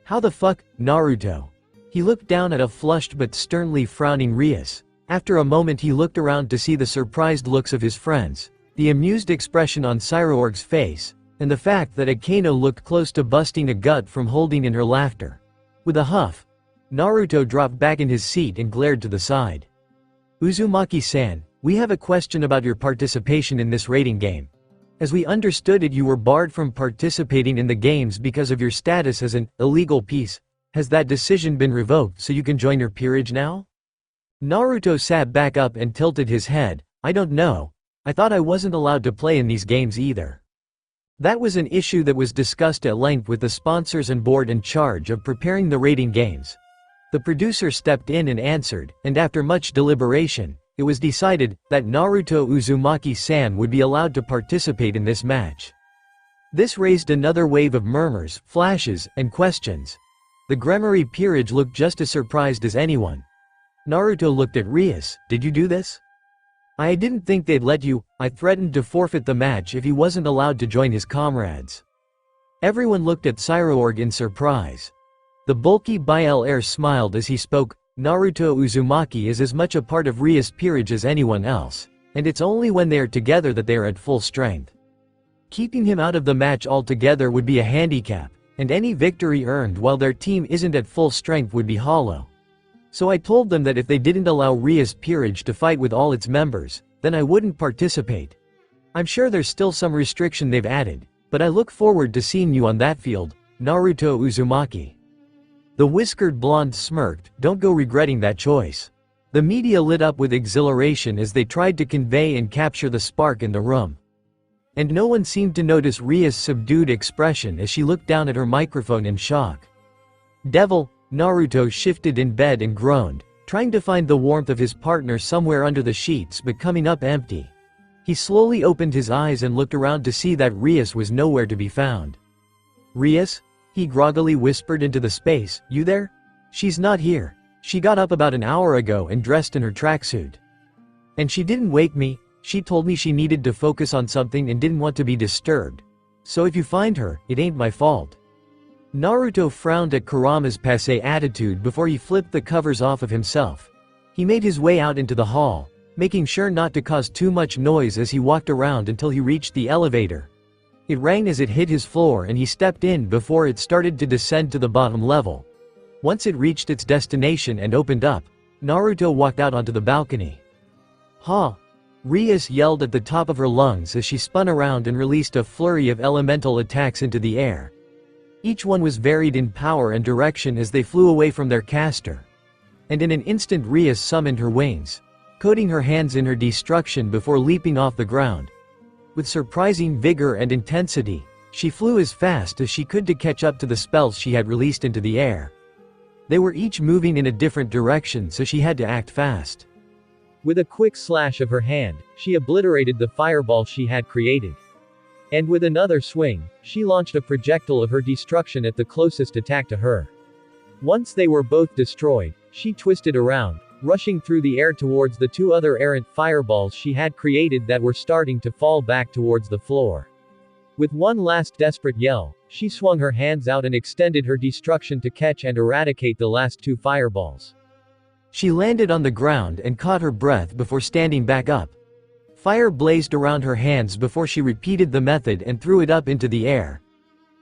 How the fuck, Naruto? He looked down at a flushed but sternly frowning Rias. After a moment he looked around to see the surprised looks of his friends, the amused expression on Cyroorg's face, and the fact that Akano looked close to busting a gut from holding in her laughter. With a huff, Naruto dropped back in his seat and glared to the side. Uzumaki-san, we have a question about your participation in this rating game. As we understood it, you were barred from participating in the games because of your status as an illegal piece. Has that decision been revoked so you can join your peerage now? Naruto sat back up and tilted his head. I don't know. I thought I wasn't allowed to play in these games either. That was an issue that was discussed at length with the sponsors and board in charge of preparing the rating games. The producer stepped in and answered, and after much deliberation, it was decided that Naruto Uzumaki-san would be allowed to participate in this match. This raised another wave of murmurs, flashes, and questions. The Gremory peerage looked just as surprised as anyone. Naruto looked at Rias. Did you do this? I didn't think they'd let you. I threatened to forfeit the match if he wasn't allowed to join his comrades. Everyone looked at Cyroorg in surprise. The bulky Byle smiled as he spoke. Naruto Uzumaki is as much a part of Rias' peerage as anyone else, and it's only when they are together that they are at full strength. Keeping him out of the match altogether would be a handicap, and any victory earned while their team isn't at full strength would be hollow. So I told them that if they didn't allow Rias' peerage to fight with all its members, then I wouldn't participate. I'm sure there's still some restriction they've added, but I look forward to seeing you on that field, Naruto Uzumaki. The whiskered blonde smirked. Don't go regretting that choice. The media lit up with exhilaration as they tried to convey and capture the spark in the room. And no one seemed to notice Ria's subdued expression as she looked down at her microphone in shock. Devil, Naruto shifted in bed and groaned, trying to find the warmth of his partner somewhere under the sheets but coming up empty. He slowly opened his eyes and looked around to see that Rias was nowhere to be found. Rias? He groggily whispered into the space. You there? She's not here. She got up about an hour ago and dressed in her tracksuit. And she didn't wake me. She told me she needed to focus on something and didn't want to be disturbed. So if you find her, it ain't my fault. Naruto frowned at Kurama's passé attitude before he flipped the covers off of himself. He made his way out into the hall, making sure not to cause too much noise as he walked around until he reached the elevator. It rang as it hit his floor and he stepped in before it started to descend to the bottom level. Once it reached its destination and opened up, Naruto walked out onto the balcony. Ha! Rias yelled at the top of her lungs as she spun around and released a flurry of elemental attacks into the air. Each one was varied in power and direction as they flew away from their caster. And in an instant Rias summoned her wings, coating her hands in her destruction before leaping off the ground. With surprising vigor and intensity, she flew as fast as she could to catch up to the spells she had released into the air. They were each moving in a different direction, so she had to act fast. With a quick slash of her hand, she obliterated the fireball she had created. And with another swing, she launched a projectile of her destruction at the closest attack to her. Once they were both destroyed, she twisted around, rushing through the air towards the two other errant fireballs she had created that were starting to fall back towards the floor. With one last desperate yell, she swung her hands out and extended her destruction to catch and eradicate the last two fireballs. She landed on the ground and caught her breath before standing back up. Fire blazed around her hands before she repeated the method and threw it up into the air.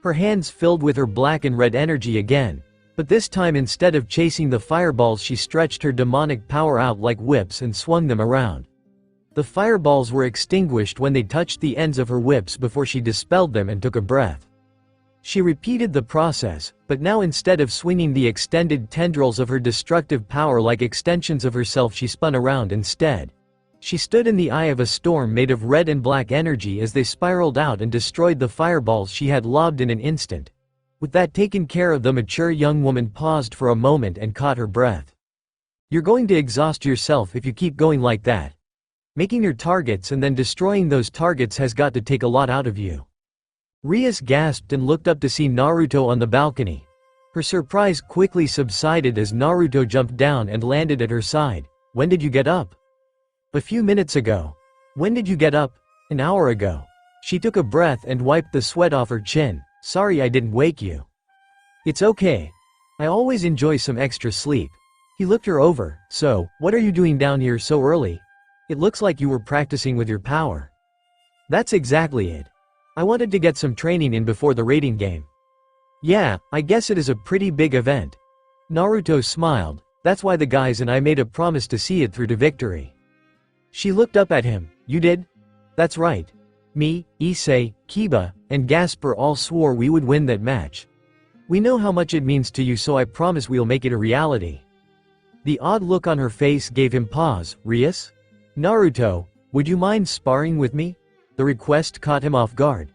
Her hands filled with her black and red energy again. But this time instead of chasing the fireballs she stretched her demonic power out like whips and swung them around. The fireballs were extinguished when they touched the ends of her whips before she dispelled them and took a breath. She repeated the process, but now instead of swinging the extended tendrils of her destructive power like extensions of herself she spun around instead. She stood in the eye of a storm made of red and black energy as they spiraled out and destroyed the fireballs she had lobbed in an instant. With that taken care of, the mature young woman paused for a moment and caught her breath. You're going to exhaust yourself if you keep going like that. Making your targets and then destroying those targets has got to take a lot out of you. Rias gasped and looked up to see Naruto on the balcony. Her surprise quickly subsided as Naruto jumped down and landed at her side. When did you get up? A few minutes ago. When did you get up? An hour ago. She took a breath and wiped the sweat off her chin. Sorry I didn't wake you. It's okay. I always enjoy some extra sleep. He looked her over. So, what are you doing down here so early? It looks like you were practicing with your power. That's exactly it. I wanted to get some training in before the raiding game. Yeah, I guess it is a pretty big event. Naruto smiled. That's why the guys and I made a promise to see it through to victory. She looked up at him. You did? That's right. Me, Issei, Kiba, and Gasper all swore we would win that match. We know how much it means to you, so I promise we'll make it a reality. The odd look on her face gave him pause. Rias? Naruto, would you mind sparring with me? The request caught him off guard.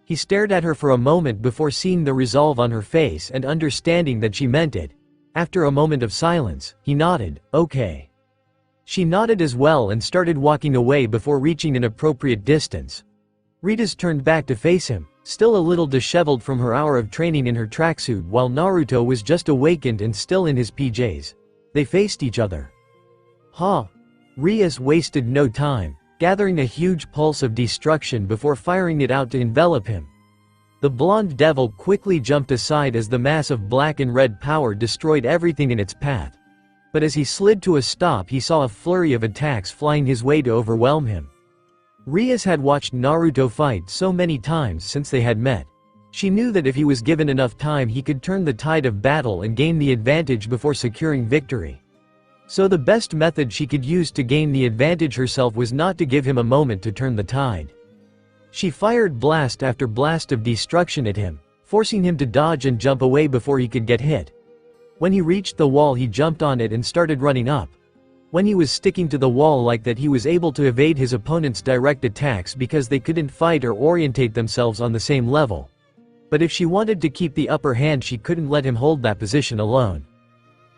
He stared at her for a moment before seeing the resolve on her face and understanding that she meant it. After a moment of silence, he nodded. Okay. She nodded as well and started walking away before reaching an appropriate distance. Rias turned back to face him, still a little disheveled from her hour of training in her tracksuit, while Naruto was just awakened and still in his PJs. They faced each other. Rias wasted no time, gathering a huge pulse of destruction before firing it out to envelop him. The blonde devil quickly jumped aside as the mass of black and red power destroyed everything in its path. But as he slid to a stop, he saw a flurry of attacks flying his way to overwhelm him. Rias had watched Naruto fight so many times since they had met. She knew that if he was given enough time he could turn the tide of battle and gain the advantage before securing victory. So the best method she could use to gain the advantage herself was not to give him a moment to turn the tide. She fired blast after blast of destruction at him, forcing him to dodge and jump away before he could get hit. When he reached the wall, he jumped on it and started running up. When he was sticking to the wall like that, he was able to evade his opponent's direct attacks because they couldn't fight or orientate themselves on the same level. But if she wanted to keep the upper hand, she couldn't let him hold that position alone.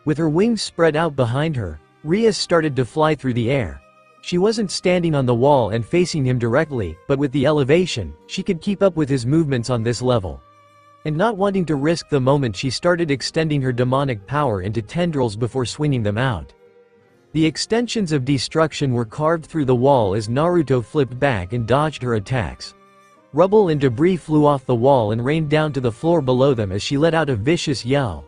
With her wings spread out behind her, Rias started to fly through the air. She wasn't standing on the wall and facing him directly, but with the elevation, she could keep up with his movements on this level. And not wanting to risk the moment, she started extending her demonic power into tendrils before swinging them out. The extensions of destruction were carved through the wall as Naruto flipped back and dodged her attacks. Rubble and debris flew off the wall and rained down to the floor below them as she let out a vicious yell.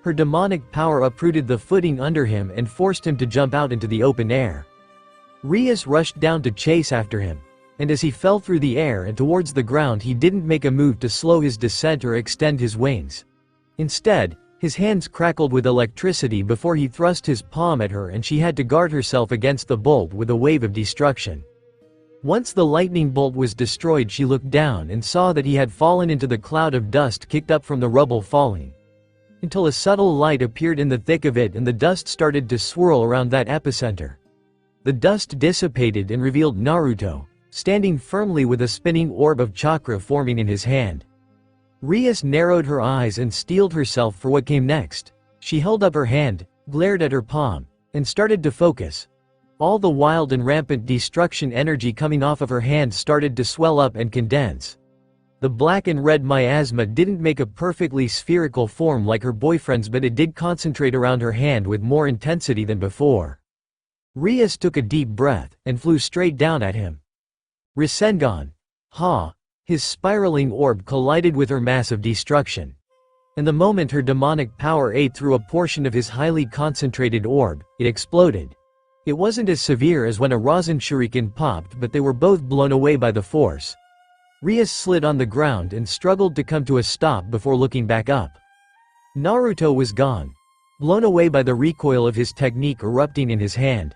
Her demonic power uprooted the footing under him and forced him to jump out into the open air. Rias rushed down to chase after him, and as he fell through the air and towards the ground, he didn't make a move to slow his descent or extend his wings. Instead, his hands crackled with electricity before he thrust his palm at her, and she had to guard herself against the bolt with a wave of destruction. Once the lightning bolt was destroyed, she looked down and saw that he had fallen into the cloud of dust kicked up from the rubble falling. Until a subtle light appeared in the thick of it and the dust started to swirl around that epicenter. The dust dissipated and revealed Naruto, standing firmly with a spinning orb of chakra forming in his hand. Rias narrowed her eyes and steeled herself for what came next. She held up her hand, glared at her palm, and started to focus. All the wild and rampant destruction energy coming off of her hand started to swell up and condense. The black and red miasma didn't make a perfectly spherical form like her boyfriend's, but it did concentrate around her hand with more intensity than before. Rias took a deep breath and flew straight down at him. Rasengan! His spiraling orb collided with her mass of destruction. And the moment her demonic power ate through a portion of his highly concentrated orb, it exploded. It wasn't as severe as when a Rasen Shuriken popped, but they were both blown away by the force. Rias slid on the ground and struggled to come to a stop before looking back up. Naruto was gone, blown away by the recoil of his technique erupting in his hand.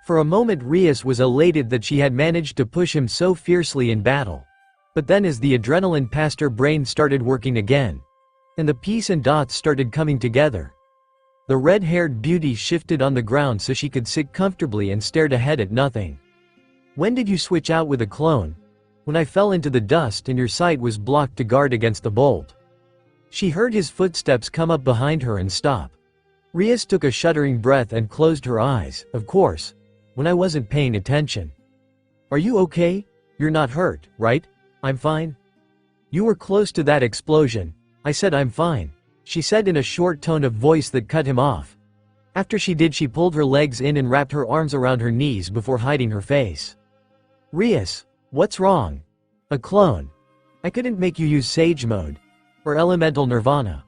For a moment Rias was elated that she had managed to push him so fiercely in battle. But then as the adrenaline past her brain started working again, and the peace and dots started coming together, the red-haired beauty shifted on the ground so she could sit comfortably and stared ahead at nothing. When did you switch out with a clone? When I fell into the dust and your sight was blocked to guard against the bolt. She heard his footsteps come up behind her and stop. Rias took a shuddering breath and closed her eyes. Of course. When I wasn't paying attention. Are you okay? You're not hurt, right? I'm fine. You were close to that explosion. I said I'm fine. She said in a short tone of voice that cut him off. After she did, she pulled her legs in and wrapped her arms around her knees before hiding her face. Rias, what's wrong? A clone. I couldn't make you use Sage Mode. Or Elemental Nirvana.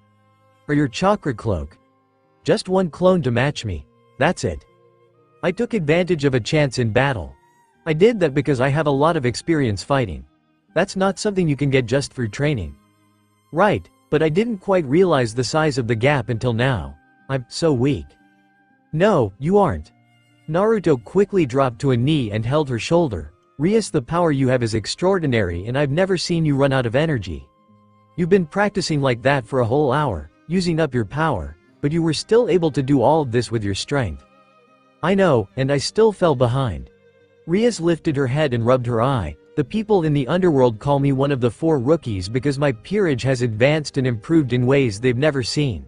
Or your Chakra Cloak. Just one clone to match me. That's it. I took advantage of a chance in battle. I did that because I have a lot of experience fighting. That's not something you can get just through training. Right, but I didn't quite realize the size of the gap until now. I'm so weak. No, you aren't. Naruto quickly dropped to a knee and held her shoulder. Rias, the power you have is extraordinary and I've never seen you run out of energy. You've been practicing like that for a whole hour, using up your power, but you were still able to do all of this with your strength. I know, and I still fell behind. Rias lifted her head and rubbed her eye. The people in the underworld call me one of the 4 rookies because my peerage has advanced and improved in ways they've never seen.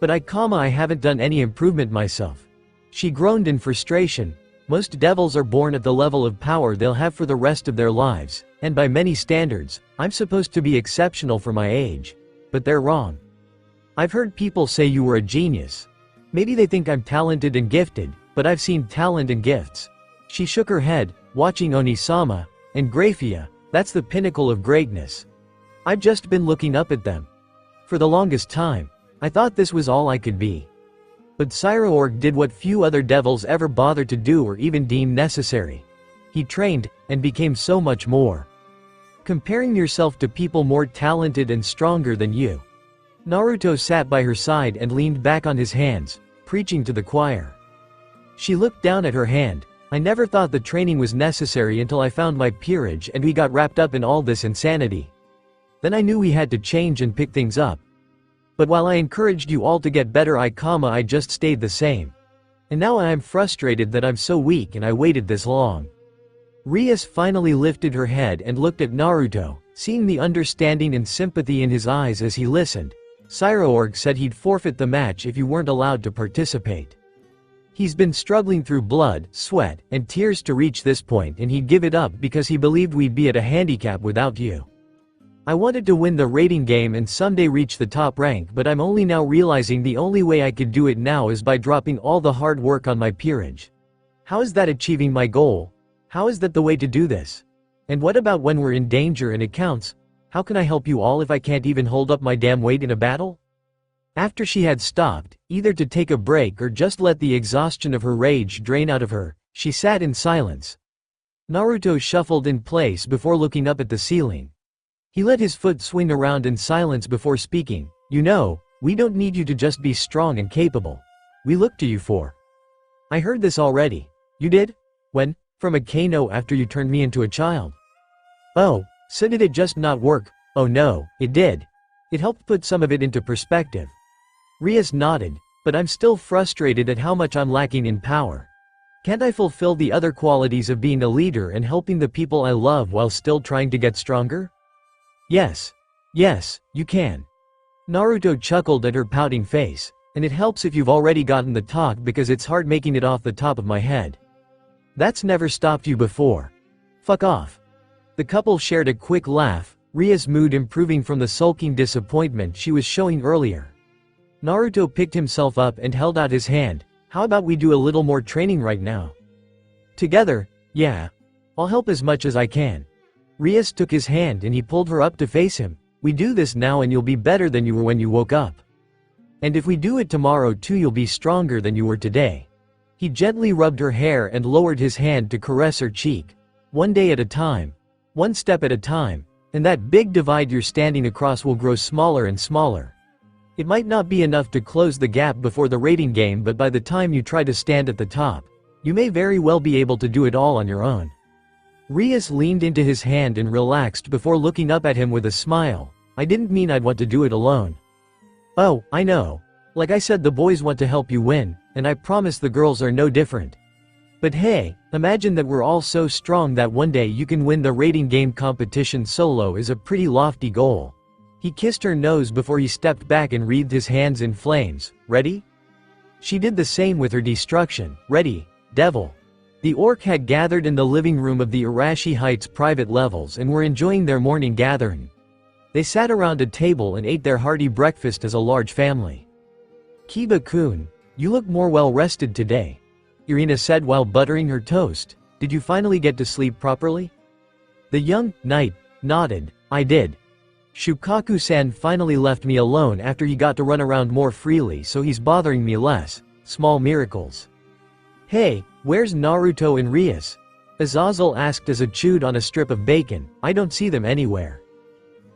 But I haven't done any improvement myself. She groaned in frustration. Most devils are born at the level of power they'll have for the rest of their lives, and by many standards, I'm supposed to be exceptional for my age. But they're wrong. I've heard people say you were a genius. Maybe they think I'm talented and gifted, but I've seen talent and gifts. She shook her head, watching Onisama, and Graphia. That's the pinnacle of greatness. I've just been looking up at them. For the longest time, I thought this was all I could be. But Cyraorg did what few other devils ever bothered to do or even deemed necessary. He trained, and became so much more. Comparing yourself to people more talented and stronger than you. Naruto sat by her side and leaned back on his hands, preaching to the choir. She looked down at her hand. I never thought the training was necessary until I found my peerage and we got wrapped up in all this insanity. Then I knew we had to change and pick things up. But while I encouraged you all to get better, I just stayed the same. And now I am frustrated that I'm so weak and I waited this long. Rias finally lifted her head and looked at Naruto, seeing the understanding and sympathy in his eyes as he listened. Cyraorg said he'd forfeit the match if you weren't allowed to participate. He's been struggling through blood, sweat, and tears to reach this point, and he'd give it up because he believed we'd be at a handicap without you. I wanted to win the rating game and someday reach the top rank, but I'm only now realizing the only way I could do it now is by dropping all the hard work on my peerage. How is that achieving my goal? How is that the way to do this? And what about when we're in danger and it counts? How can I help you all if I can't even hold up my damn weight in a battle? After she had stopped, either to take a break or just let the exhaustion of her rage drain out of her, she sat in silence. Naruto shuffled in place before looking up at the ceiling. He let his foot swing around in silence before speaking. You know, we don't need you to just be strong and capable. We look to you for. I heard this already. You did? When? From a Kano after you turned me into a child. Oh, so did it just not work? Oh no, it did. It helped put some of it into perspective. Rias nodded, but I'm still frustrated at how much I'm lacking in power. Can't I fulfill the other qualities of being a leader and helping the people I love while still trying to get stronger? Yes. Yes, you can. Naruto chuckled at her pouting face, and it helps if you've already gotten the talk because it's hard making it off the top of my head. That's never stopped you before. Fuck off. The couple shared a quick laugh, Ria's mood improving from the sulking disappointment she was showing earlier. Naruto picked himself up and held out his hand. How about we do a little more training right now? Together? Yeah. I'll help as much as I can. Rias took his hand and he pulled her up to face him. We do this now and you'll be better than you were when you woke up. And if we do it tomorrow too, you'll be stronger than you were today. He gently rubbed her hair and lowered his hand to caress her cheek. One day at a time. One step at a time. And that big divide you're standing across will grow smaller and smaller. It might not be enough to close the gap before the rating game, but by the time you try to stand at the top, you may very well be able to do it all on your own. Rias leaned into his hand and relaxed before looking up at him with a smile. I didn't mean I'd want to do it alone. Oh, I know. Like I said, the boys want to help you win, and I promise the girls are no different. But hey, imagine that we're all so strong that one day you can win the rating game competition solo is a pretty lofty goal. He kissed her nose before he stepped back and wreathed his hands in flames. Ready? She did the same with her destruction. Ready, devil. The orc had gathered in the living room of the Arashi Heights private levels and were enjoying their morning gathering. They sat around a table and ate their hearty breakfast as a large family. "Kiba-kun, you look more well-rested today," Irina said while buttering her toast. "Did you finally get to sleep properly?" The young knight nodded. "I did. Shukaku-san finally left me alone after he got to run around more freely, so he's bothering me less. Small miracles." "Hey, where's Naruto and Rias?" Azazel asked as it chewed on a strip of bacon. "I don't see them anywhere."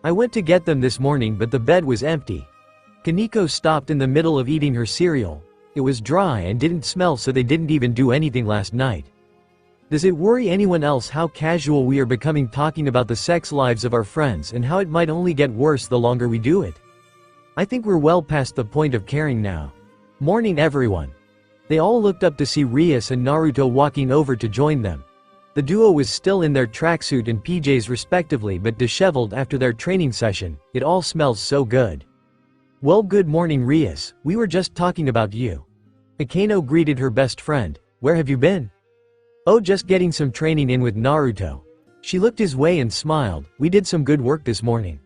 "I went to get them this morning but the bed was empty." Kaneko stopped in the middle of eating her cereal. It was dry and didn't smell, so they didn't even do anything last night. Does it worry anyone else how casual we are becoming talking about the sex lives of our friends and how it might only get worse the longer we do it? I think we're well past the point of caring now. Morning everyone. They all looked up to see Rias and Naruto walking over to join them. The duo was still in their tracksuit and PJs respectively but disheveled after their training session. It all smells so good. "Well, good morning Rias, we were just talking about you." Akeno greeted her best friend. "Where have you been?" "Oh, just getting some training in with Naruto." She looked his way and smiled. "We did some good work this morning."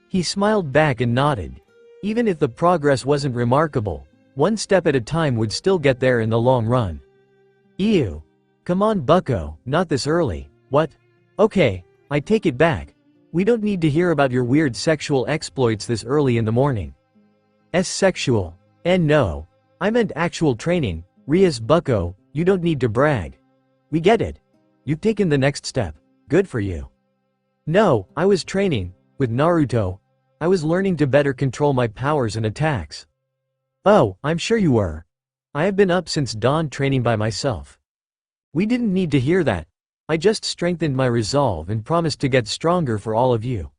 He smiled back and nodded. Even if the progress wasn't remarkable, one step at a time would still get there in the long run. "Ew. Come on bucko, not this early." "What? Okay, I take it back. We don't need to hear about your weird sexual exploits this early in the morning." Sexual? No. I meant actual training. Rias bucko, you don't need to brag. We get it. You've taken the next step. Good for you. "No, I was training. With Naruto. I was learning to better control my powers and attacks." "Oh, I'm sure you were. I have been up since dawn training by myself." "We didn't need to hear that. I just strengthened my resolve and promised to get stronger for all of you.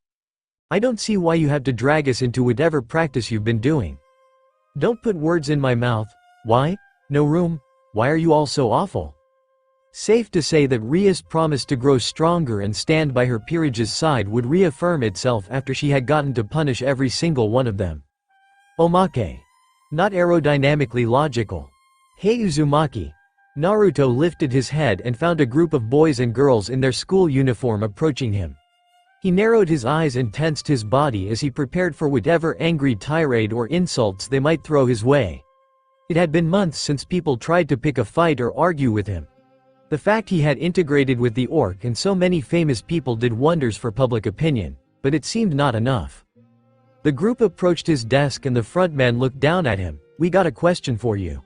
I don't see why you have to drag us into whatever practice you've been doing." "Don't put words in my mouth." "Why? No room? Why are you all so awful?" Safe to say that Ria's promise to grow stronger and stand by her peerage's side would reaffirm itself after she had gotten to punish every single one of them. Omake. Not aerodynamically logical. "Hey Uzumaki." Naruto lifted his head and found a group of boys and girls in their school uniform approaching him. He narrowed his eyes and tensed his body as he prepared for whatever angry tirade or insults they might throw his way. It had been months since people tried to pick a fight or argue with him. The fact he had integrated with the orc and so many famous people did wonders for public opinion, but it seemed not enough. The group approached his desk and the frontman looked down at him. "We got a question for you."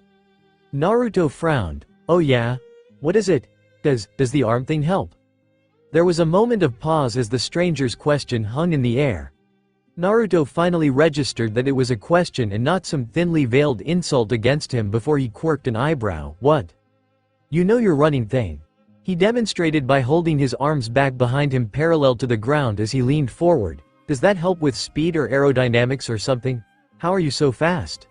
Naruto frowned. "Oh yeah? What is it? Does the arm thing help?" There was a moment of pause as the stranger's question hung in the air. Naruto finally registered that it was a question and not some thinly veiled insult against him before he quirked an eyebrow. "What? You know your running thing." He demonstrated by holding his arms back behind him parallel to the ground as he leaned forward. "Does that help with speed or aerodynamics or something? How are you so fast?"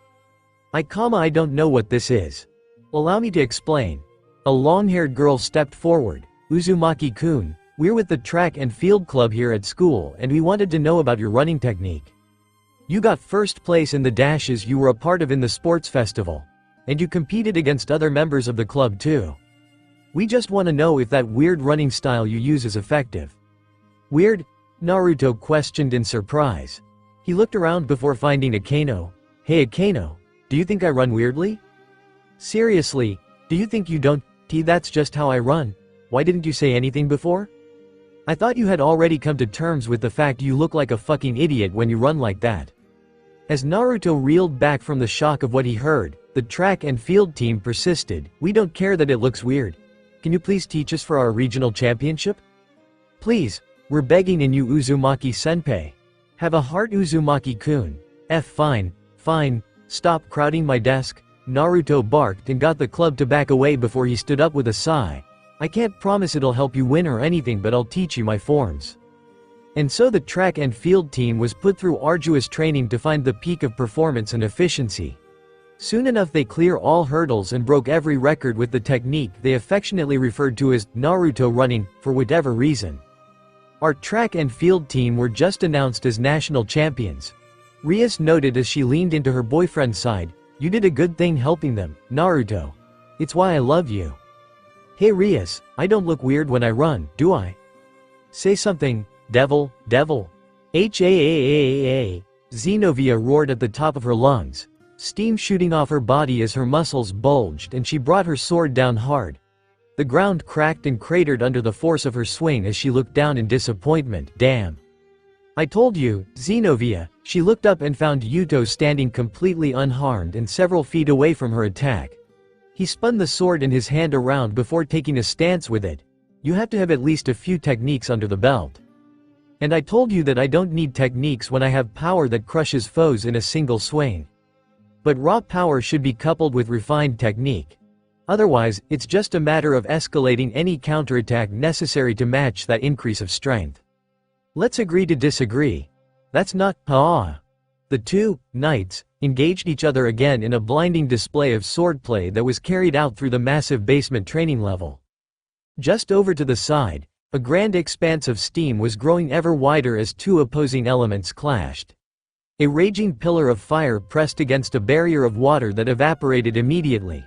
I don't know what this is. Allow me to explain." A long-haired girl stepped forward. "Uzumaki-kun, we're with the track and field club here at school and we wanted to know about your running technique. You got first place in the dashes you were a part of in the sports festival. And you competed against other members of the club too. We just want to know if that weird running style you use is effective." "Weird?" Naruto questioned in surprise. He looked around before finding Akeno. "Hey Akeno, do you think I run weirdly?" "Seriously, do you think you don't? That's just how I run. Why didn't you say anything before? I thought you had already come to terms with the fact you look like a fucking idiot when you run like that." As Naruto reeled back from the shock of what he heard, the track and field team persisted. "We don't care that it looks weird. Can you please teach us for our regional championship? Please, we're begging in you Uzumaki-senpai. Have a heart Uzumaki-kun." Fine. Stop crowding my desk." Naruto barked and got the club to back away before he stood up with a sigh. "I can't promise it'll help you win or anything, but I'll teach you my forms." And so the track and field team was put through arduous training to find the peak of performance and efficiency. Soon enough they cleared all hurdles and broke every record with the technique they affectionately referred to as Naruto running, for whatever reason. Our track and field team were just announced as national champions. Rias noted as she leaned into her boyfriend's side. "You did a good thing helping them, Naruto. It's why I love you." "Hey Rias, I don't look weird when I run, do I? Say something, devil." H-A-A-A-A-A. Zenobia roared at the top of her lungs, steam shooting off her body as her muscles bulged and she brought her sword down hard. The ground cracked and cratered under the force of her swing as she looked down in disappointment. Damn. I told you, Zenobia. She looked up and found Yuto standing completely unharmed and several feet away from her attack. He spun the sword in his hand around before taking a stance with it. You have to have at least a few techniques under the belt. And I told you that I don't need techniques when I have power that crushes foes in a single swing. But raw power should be coupled with refined technique. Otherwise, it's just a matter of escalating any counterattack necessary to match that increase of strength. Let's agree to disagree. That's not The two knights engaged each other again in a blinding display of swordplay that was carried out through the massive basement training level. Just over to the side, a grand expanse of steam was growing ever wider as two opposing elements clashed. A raging pillar of fire pressed against a barrier of water that evaporated immediately.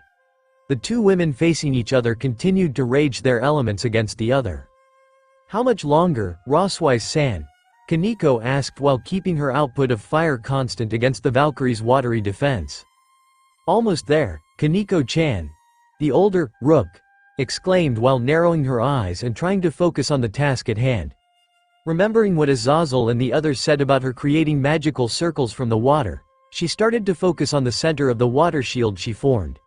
The two women facing each other continued to rage their elements against the other. How much longer, Roswise-san? Kaneko asked while keeping her output of fire constant against the Valkyrie's watery defense. Almost there, Kaneko-chan. The older, Rook, exclaimed while narrowing her eyes and trying to focus on the task at hand. Remembering what Azazel and the others said about her creating magical circles from the water, she started to focus on the center of the water shield she formed.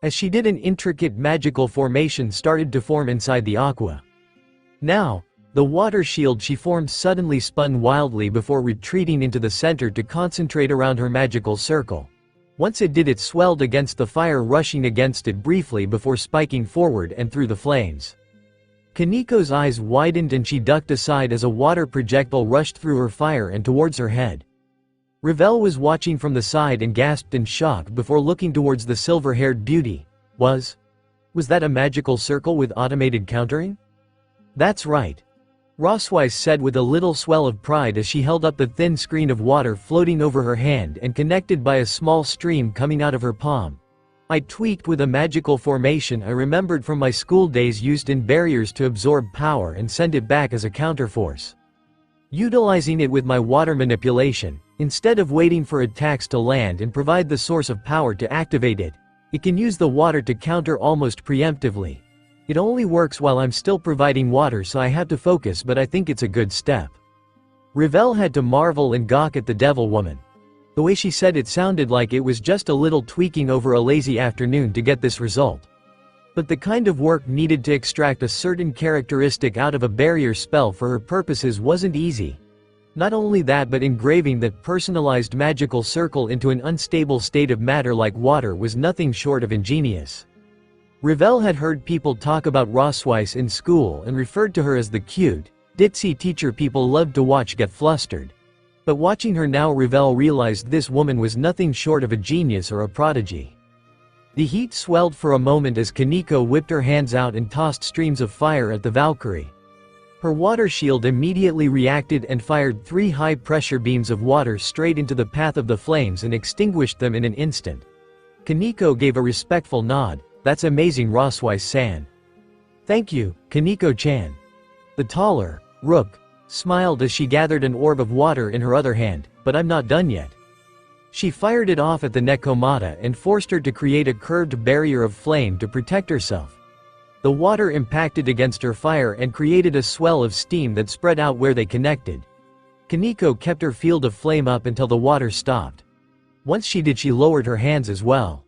As she did, an intricate magical formation started to form inside the aqua. Now, the water shield she formed suddenly spun wildly before retreating into the center to concentrate around her magical circle. Once it did, it swelled against the fire, rushing against it briefly before spiking forward and through the flames. Kaneko's eyes widened and she ducked aside as a water projectile rushed through her fire and towards her head. Ravel was watching from the side and gasped in shock before looking towards the silver-haired beauty. Was that a magical circle with automated countering? That's right. Roswise said with a little swell of pride as she held up the thin screen of water floating over her hand and connected by a small stream coming out of her palm. I tweaked with a magical formation I remembered from my school days used in barriers to absorb power and send it back as a counterforce. Utilizing it with my water manipulation, instead of waiting for attacks to land and provide the source of power to activate it, it can use the water to counter almost preemptively. It only works while I'm still providing water, so I have to focus, but I think it's a good step. Ravel had to marvel and gawk at the devil woman. The way she said it sounded like it was just a little tweaking over a lazy afternoon to get this result. But the kind of work needed to extract a certain characteristic out of a barrier spell for her purposes wasn't easy. Not only that, but engraving that personalized magical circle into an unstable state of matter like water was nothing short of ingenious. Ravel had heard people talk about Roswise in school and referred to her as the cute, ditzy teacher people loved to watch get flustered. But watching her now, Ravel realized this woman was nothing short of a genius or a prodigy. The heat swelled for a moment as Kaneko whipped her hands out and tossed streams of fire at the Valkyrie. Her water shield immediately reacted and fired 3 high-pressure beams of water straight into the path of the flames and extinguished them in an instant. Kaneko gave a respectful nod. That's amazing, Roswise-san. Thank you, Kaneko-chan. The taller, Rook, smiled as she gathered an orb of water in her other hand, but I'm not done yet. She fired it off at the Nekomata and forced her to create a curved barrier of flame to protect herself. The water impacted against her fire and created a swell of steam that spread out where they connected. Kaneko kept her field of flame up until the water stopped. Once she did, she lowered her hands as well.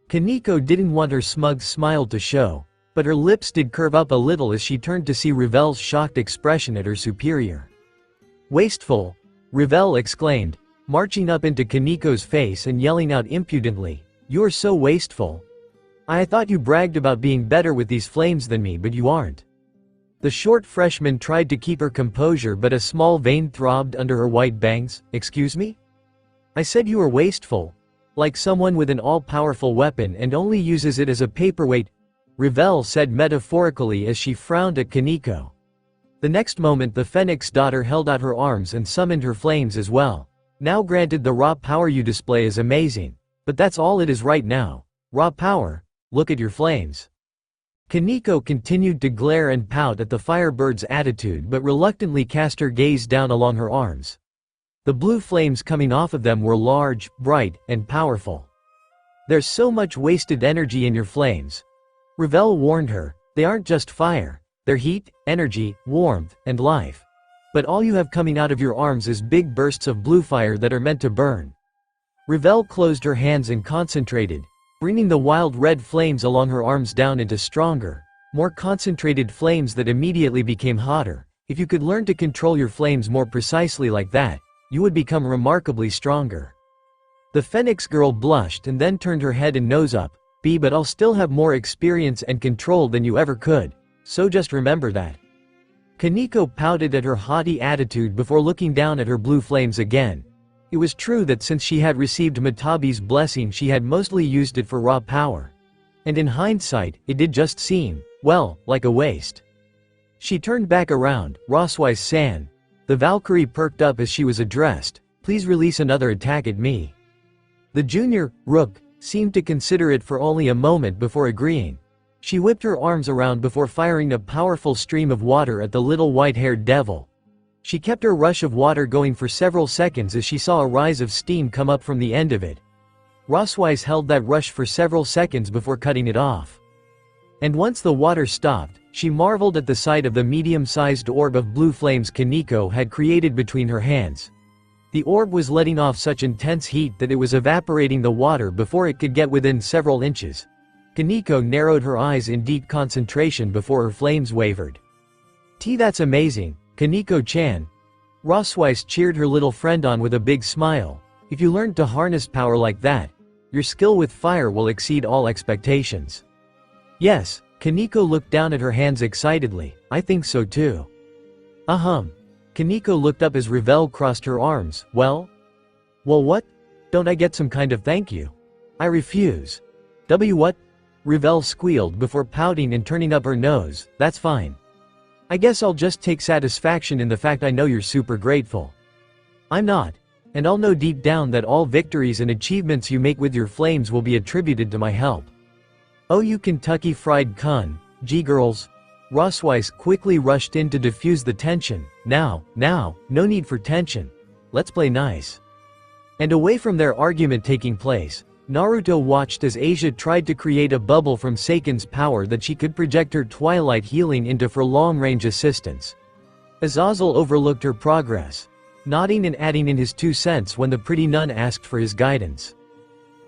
Kaneko didn't want her smug smile to show, but her lips did curve up a little as she turned to see Ravel's shocked expression at her superior. Wasteful, Ravel exclaimed, marching up into Kaneko's face and yelling out impudently, "You're so wasteful. I thought you bragged about being better with these flames than me, but you aren't." The short freshman tried to keep her composure, but a small vein throbbed under her white bangs. "Excuse me? I said you were wasteful. Like someone with an all-powerful weapon and only uses it as a paperweight," Ravel said metaphorically as she frowned at Kaneko. The next moment the Phoenix daughter held out her arms and summoned her flames as well. "Now granted, the raw power you display is amazing, but that's all it is right now. Raw power? Look at your flames." Kaneko continued to glare and pout at the firebird's attitude but reluctantly cast her gaze down along her arms. The blue flames coming off of them were large, bright, and powerful. "There's so much wasted energy in your flames," Ravel warned her. "They aren't just fire. They're heat, energy, warmth, and life. But all you have coming out of your arms is big bursts of blue fire that are meant to burn." Ravel closed her hands and concentrated, bringing the wild red flames along her arms down into stronger, more concentrated flames that immediately became hotter. If you could learn to control your flames more precisely like that, you would become remarkably stronger. The Phoenix girl blushed and then turned her head and nose up. "But I'll still have more experience and control than you ever could, so just remember that." Kaneko pouted at her haughty attitude before looking down at her blue flames again. It was true that since she had received Matabi's blessing she had mostly used it for raw power. And in hindsight, it did just seem, well, like a waste. She turned back around. "Roswise-san." The Valkyrie perked up as she was addressed. "Please release another attack at me." The junior, Rook, seemed to consider it for only a moment before agreeing. She whipped her arms around before firing a powerful stream of water at the little white-haired devil. She kept her rush of water going for several seconds as she saw a rise of steam come up from the end of it. Roswise held that rush for several seconds before cutting it off. And once the water stopped, she marveled at the sight of the medium-sized orb of blue flames Kaneko had created between her hands. The orb was letting off such intense heat that it was evaporating the water before it could get within several inches. Kaneko narrowed her eyes in deep concentration before her flames wavered. That's amazing, Kaneko-chan." Roswise cheered her little friend on with a big smile. "If you learned to harness power like that, your skill with fire will exceed all expectations." "Yes," Kaneko looked down at her hands excitedly. "I think so too." Kaneko looked up as Ravel crossed her arms. Well, what? Don't I get some kind of thank you?" "I refuse." What?" Ravel squealed before pouting and turning up her nose. "That's fine. I guess I'll just take satisfaction in the fact I know you're super grateful." "I'm not. And I'll know deep down that all victories and achievements you make with your flames will be attributed to my help." "Oh, you Kentucky Fried Con, G-girls." Roswise quickly rushed in to diffuse the tension. Now, no need for tension. Let's play nice." And away from their argument taking place, Naruto watched as Asia tried to create a bubble from Seiken's power that she could project her twilight healing into for long-range assistance. Azazel overlooked her progress, nodding and adding in his 2 cents when the pretty nun asked for his guidance.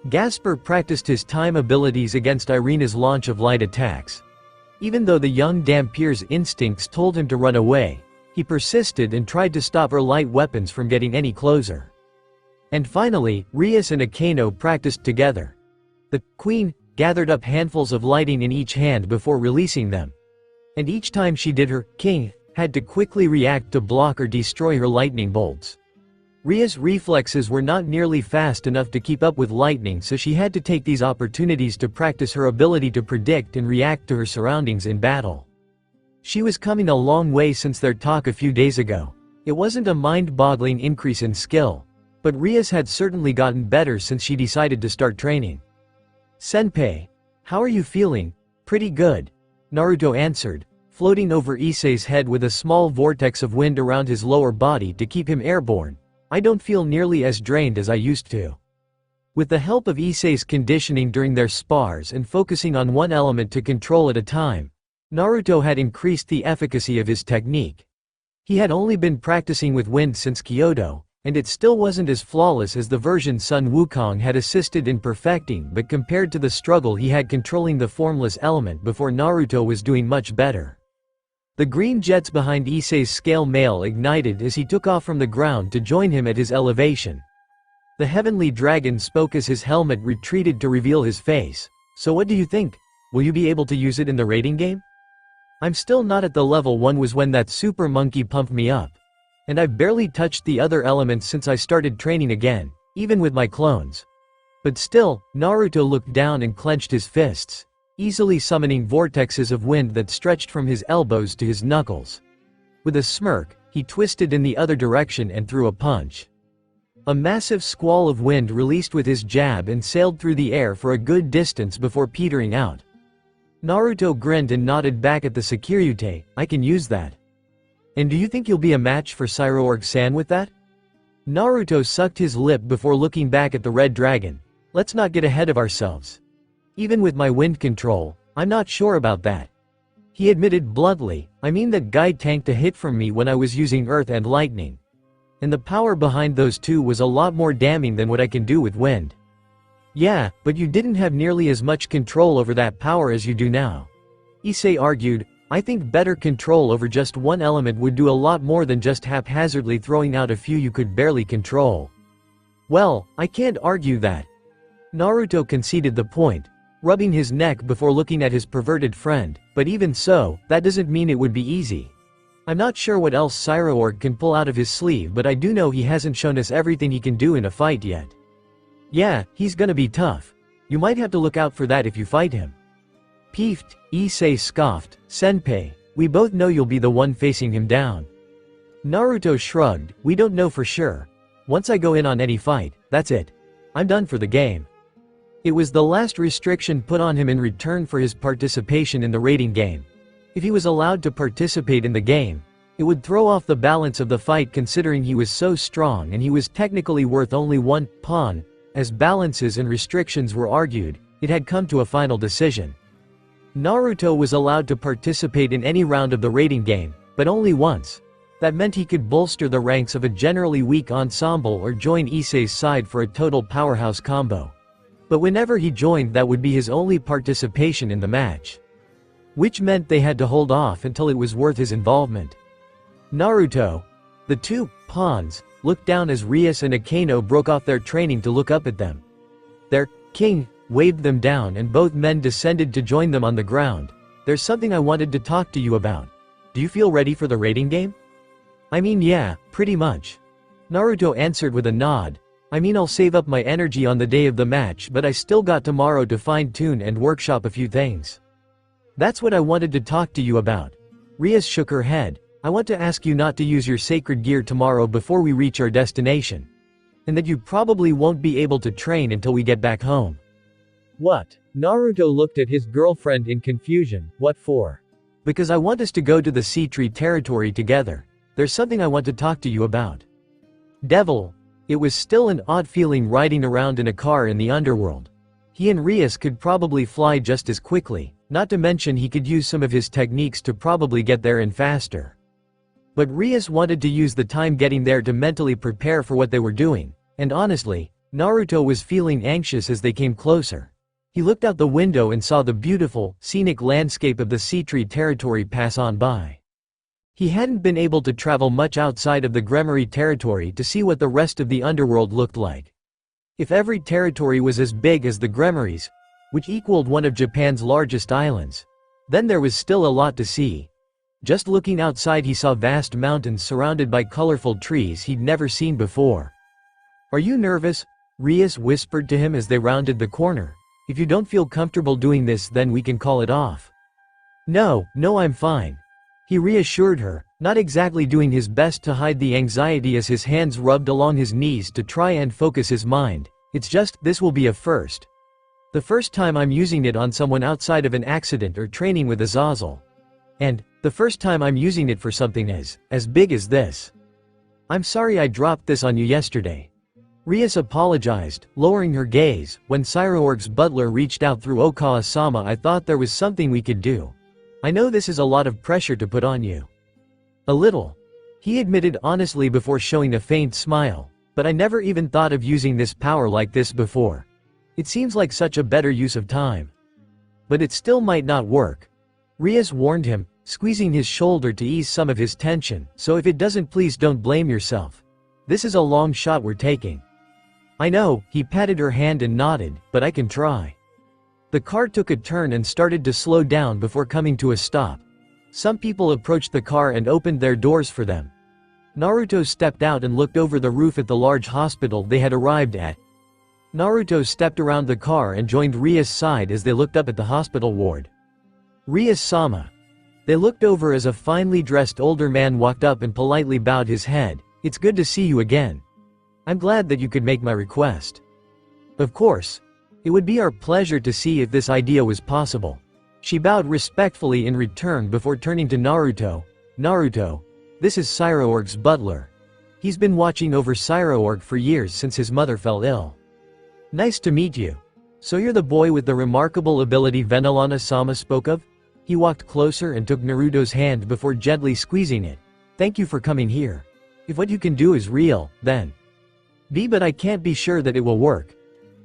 Gasper practiced his time abilities against Irina's launch of light attacks. Even though the young Dampier's instincts told him to run away, he persisted and tried to stop her light weapons from getting any closer. And finally, Rias and Akeno practiced together. The queen gathered up handfuls of lighting in each hand before releasing them. And each time she did, her king had to quickly react to block or destroy her lightning bolts. Ria's reflexes were not nearly fast enough to keep up with lightning, so she had to take these opportunities to practice her ability to predict and react to her surroundings in battle. She was coming a long way since their talk a few days ago. It wasn't a mind-boggling increase in skill, but Rias had certainly gotten better since she decided to start training. "Senpai, how are you feeling?" "Pretty good," Naruto answered, floating over Issei's head with a small vortex of wind around his lower body to keep him airborne. "I don't feel nearly as drained as I used to." With the help of Issei's conditioning during their spars and focusing on one element to control at a time, Naruto had increased the efficacy of his technique. He had only been practicing with wind since Kyoto, and it still wasn't as flawless as the version Sun Wukong had assisted in perfecting, but compared to the struggle he had controlling the formless element before, Naruto was doing much better. The green jets behind Issei's scale mail ignited as he took off from the ground to join him at his elevation. The heavenly dragon spoke as his helmet retreated to reveal his face. "So what do you think? Will you be able to use it in the raiding game?" "I'm still not at the level one was when that super monkey pumped me up. And I've barely touched the other elements since I started training again, even with my clones. But still," Naruto looked down and clenched his fists, easily summoning vortexes of wind that stretched from his elbows to his knuckles. With a smirk, he twisted in the other direction and threw a punch. A massive squall of wind released with his jab and sailed through the air for a good distance before petering out. Naruto grinned and nodded back at the Securite. I can use that. And do you think you'll be a match for Cyroorg-san with that? Naruto sucked his lip before looking back at the red dragon. Let's not get ahead of ourselves. Even with my wind control, I'm not sure about that. He admitted bluntly, I mean that guy tanked a hit from me when I was using earth and lightning. And the power behind those two was a lot more damning than what I can do with wind. Yeah, but you didn't have nearly as much control over that power as you do now. Issei argued, I think better control over just one element would do a lot more than just haphazardly throwing out a few you could barely control. Well, I can't argue that. Naruto conceded the point, rubbing his neck before looking at his perverted friend, but even so, that doesn't mean it would be easy. I'm not sure what else Cyroorg can pull out of his sleeve, but I do know he hasn't shown us everything he can do in a fight yet. Yeah, he's gonna be tough. You might have to look out for that if you fight him. Peeved, Issei scoffed, Senpai, we both know you'll be the one facing him down. Naruto shrugged, we don't know for sure. Once I go in on any fight, that's it. I'm done for the game. It was the last restriction put on him in return for his participation in the raiding game. If he was allowed to participate in the game, it would throw off the balance of the fight considering he was so strong and he was technically worth only one pawn. As balances and restrictions were argued, it had come to a final decision. Naruto was allowed to participate in any round of the raiding game, but only once. That meant he could bolster the ranks of a generally weak ensemble or join Issei's side for a total powerhouse combo. But whenever he joined, that would be his only participation in the match. Which meant they had to hold off until it was worth his involvement. Naruto, the two pawns, looked down as Rias and Akeno broke off their training to look up at them. Their king waved them down and both men descended to join them on the ground. There's something I wanted to talk to you about. Do you feel ready for the raiding game? I mean, yeah, pretty much. Naruto answered with a nod. I mean, I'll save up my energy on the day of the match, but I still got tomorrow to fine-tune and workshop a few things. That's what I wanted to talk to you about. Rias shook her head. I want to ask you not to use your sacred gear tomorrow before we reach our destination. And that you probably won't be able to train until we get back home. What? Naruto looked at his girlfriend in confusion. What for? Because I want us to go to the sea tree territory together. There's something I want to talk to you about. Devil. It was still an odd feeling riding around in a car in the underworld. He and Rias could probably fly just as quickly, not to mention he could use some of his techniques to probably get there in faster. But Rias wanted to use the time getting there to mentally prepare for what they were doing, and honestly, Naruto was feeling anxious as they came closer. He looked out the window and saw the beautiful, scenic landscape of the sea tree territory pass on by. He hadn't been able to travel much outside of the Gremory territory to see what the rest of the underworld looked like. If every territory was as big as the Gremories, which equaled one of Japan's largest islands, then there was still a lot to see. Just looking outside, he saw vast mountains surrounded by colorful trees he'd never seen before. Are you nervous? Rias whispered to him as they rounded the corner. If you don't feel comfortable doing this, then we can call it off. No, I'm fine. He reassured her, not exactly doing his best to hide the anxiety as his hands rubbed along his knees to try and focus his mind. It's just, this will be a first. The first time I'm using it on someone outside of an accident or training with Azazel. And, the first time I'm using it for something as big as this. I'm sorry I dropped this on you yesterday. Rias apologized, lowering her gaze. When Cyroorg's butler reached out through Okawa-sama, I thought there was something we could do. I know this is a lot of pressure to put on you. A little. He admitted honestly before showing a faint smile, but I never even thought of using this power like this before. It seems like such a better use of time. But it still might not work. Rias warned him, squeezing his shoulder to ease some of his tension, so if it doesn't, please don't blame yourself. This is a long shot we're taking. I know, he patted her hand and nodded, but I can try. The car took a turn and started to slow down before coming to a stop. Some people approached the car and opened their doors for them. Naruto stepped out and looked over the roof at the large hospital they had arrived at. Naruto stepped around the car and joined Rias' side as they looked up at the hospital ward. Rias-sama. They looked over as a finely dressed older man walked up and politely bowed his head. It's good to see you again. I'm glad that you could make my request. Of course. It would be our pleasure to see if this idea was possible. She bowed respectfully in return before turning to Naruto. Naruto, this is Cyroorg's butler. He's been watching over Cyroorg for years since his mother fell ill. Nice to meet you. So you're the boy with the remarkable ability Venalana-sama spoke of? He walked closer and took Naruto's hand before gently squeezing it. Thank you for coming here. If what you can do is real, then but I can't be sure that it will work.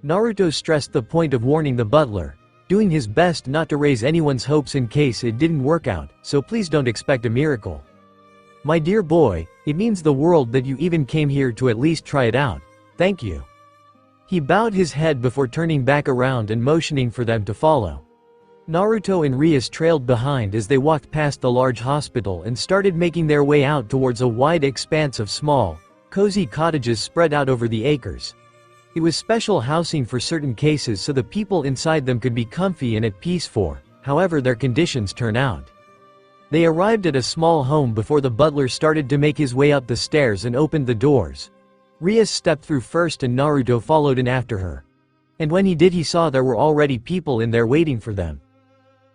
Naruto stressed the point of warning the butler, doing his best not to raise anyone's hopes in case it didn't work out, so please don't expect a miracle. My dear boy, it means the world that you even came here to at least try it out. Thank you. He bowed his head before turning back around and motioning for them to follow. Naruto and Rias trailed behind as they walked past the large hospital and started making their way out towards a wide expanse of small, cozy cottages spread out over the acres. It was special housing for certain cases so the people inside them could be comfy and at peace for however their conditions turn out. They arrived at a small home before the butler started to make his way up the stairs and opened the doors. Rias stepped through first and Naruto followed in after her. And when he did, he saw there were already people in there waiting for them.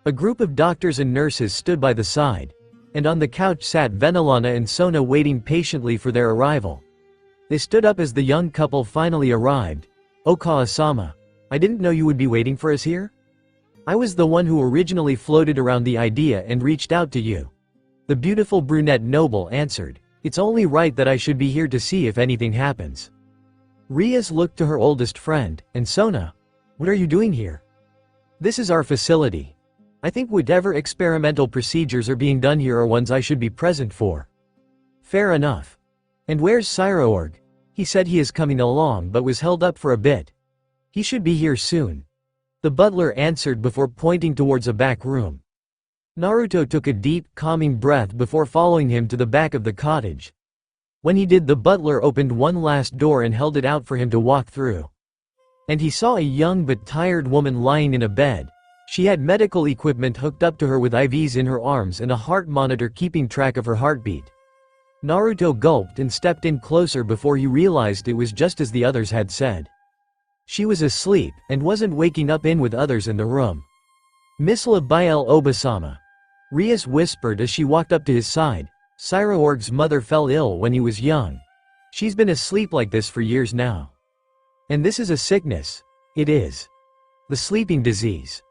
A group of doctors and nurses stood by the side, and on the couch sat Venalana and Sona waiting patiently for their arrival. They stood up as the young couple finally arrived. Okawa-sama, I didn't know you would be waiting for us here? I was the one who originally floated around the idea and reached out to you. The beautiful brunette noble answered. It's only right that I should be here to see if anything happens. Rias looked to her oldest friend, and Sona, what are you doing here? This is our facility. I think whatever experimental procedures are being done here are ones I should be present for. Fair enough. And where's Cyroorg? He said he is coming along but was held up for a bit. He should be here soon. The butler answered before pointing towards a back room. Naruto took a deep, calming breath before following him to the back of the cottage. When he did, the butler opened one last door and held it out for him to walk through. And he saw a young but tired woman lying in a bed. She had medical equipment hooked up to her with IVs in her arms and a heart monitor keeping track of her heartbeat. Naruto gulped and stepped in closer before he realized it was just as the others had said. She was asleep, and wasn't waking up in with others in the room. Miss Labiel Obasama. Rias whispered as she walked up to his side. Cyroorg's mother fell ill when he was young. She's been asleep like this for years now. And this is a sickness. It is. The sleeping disease.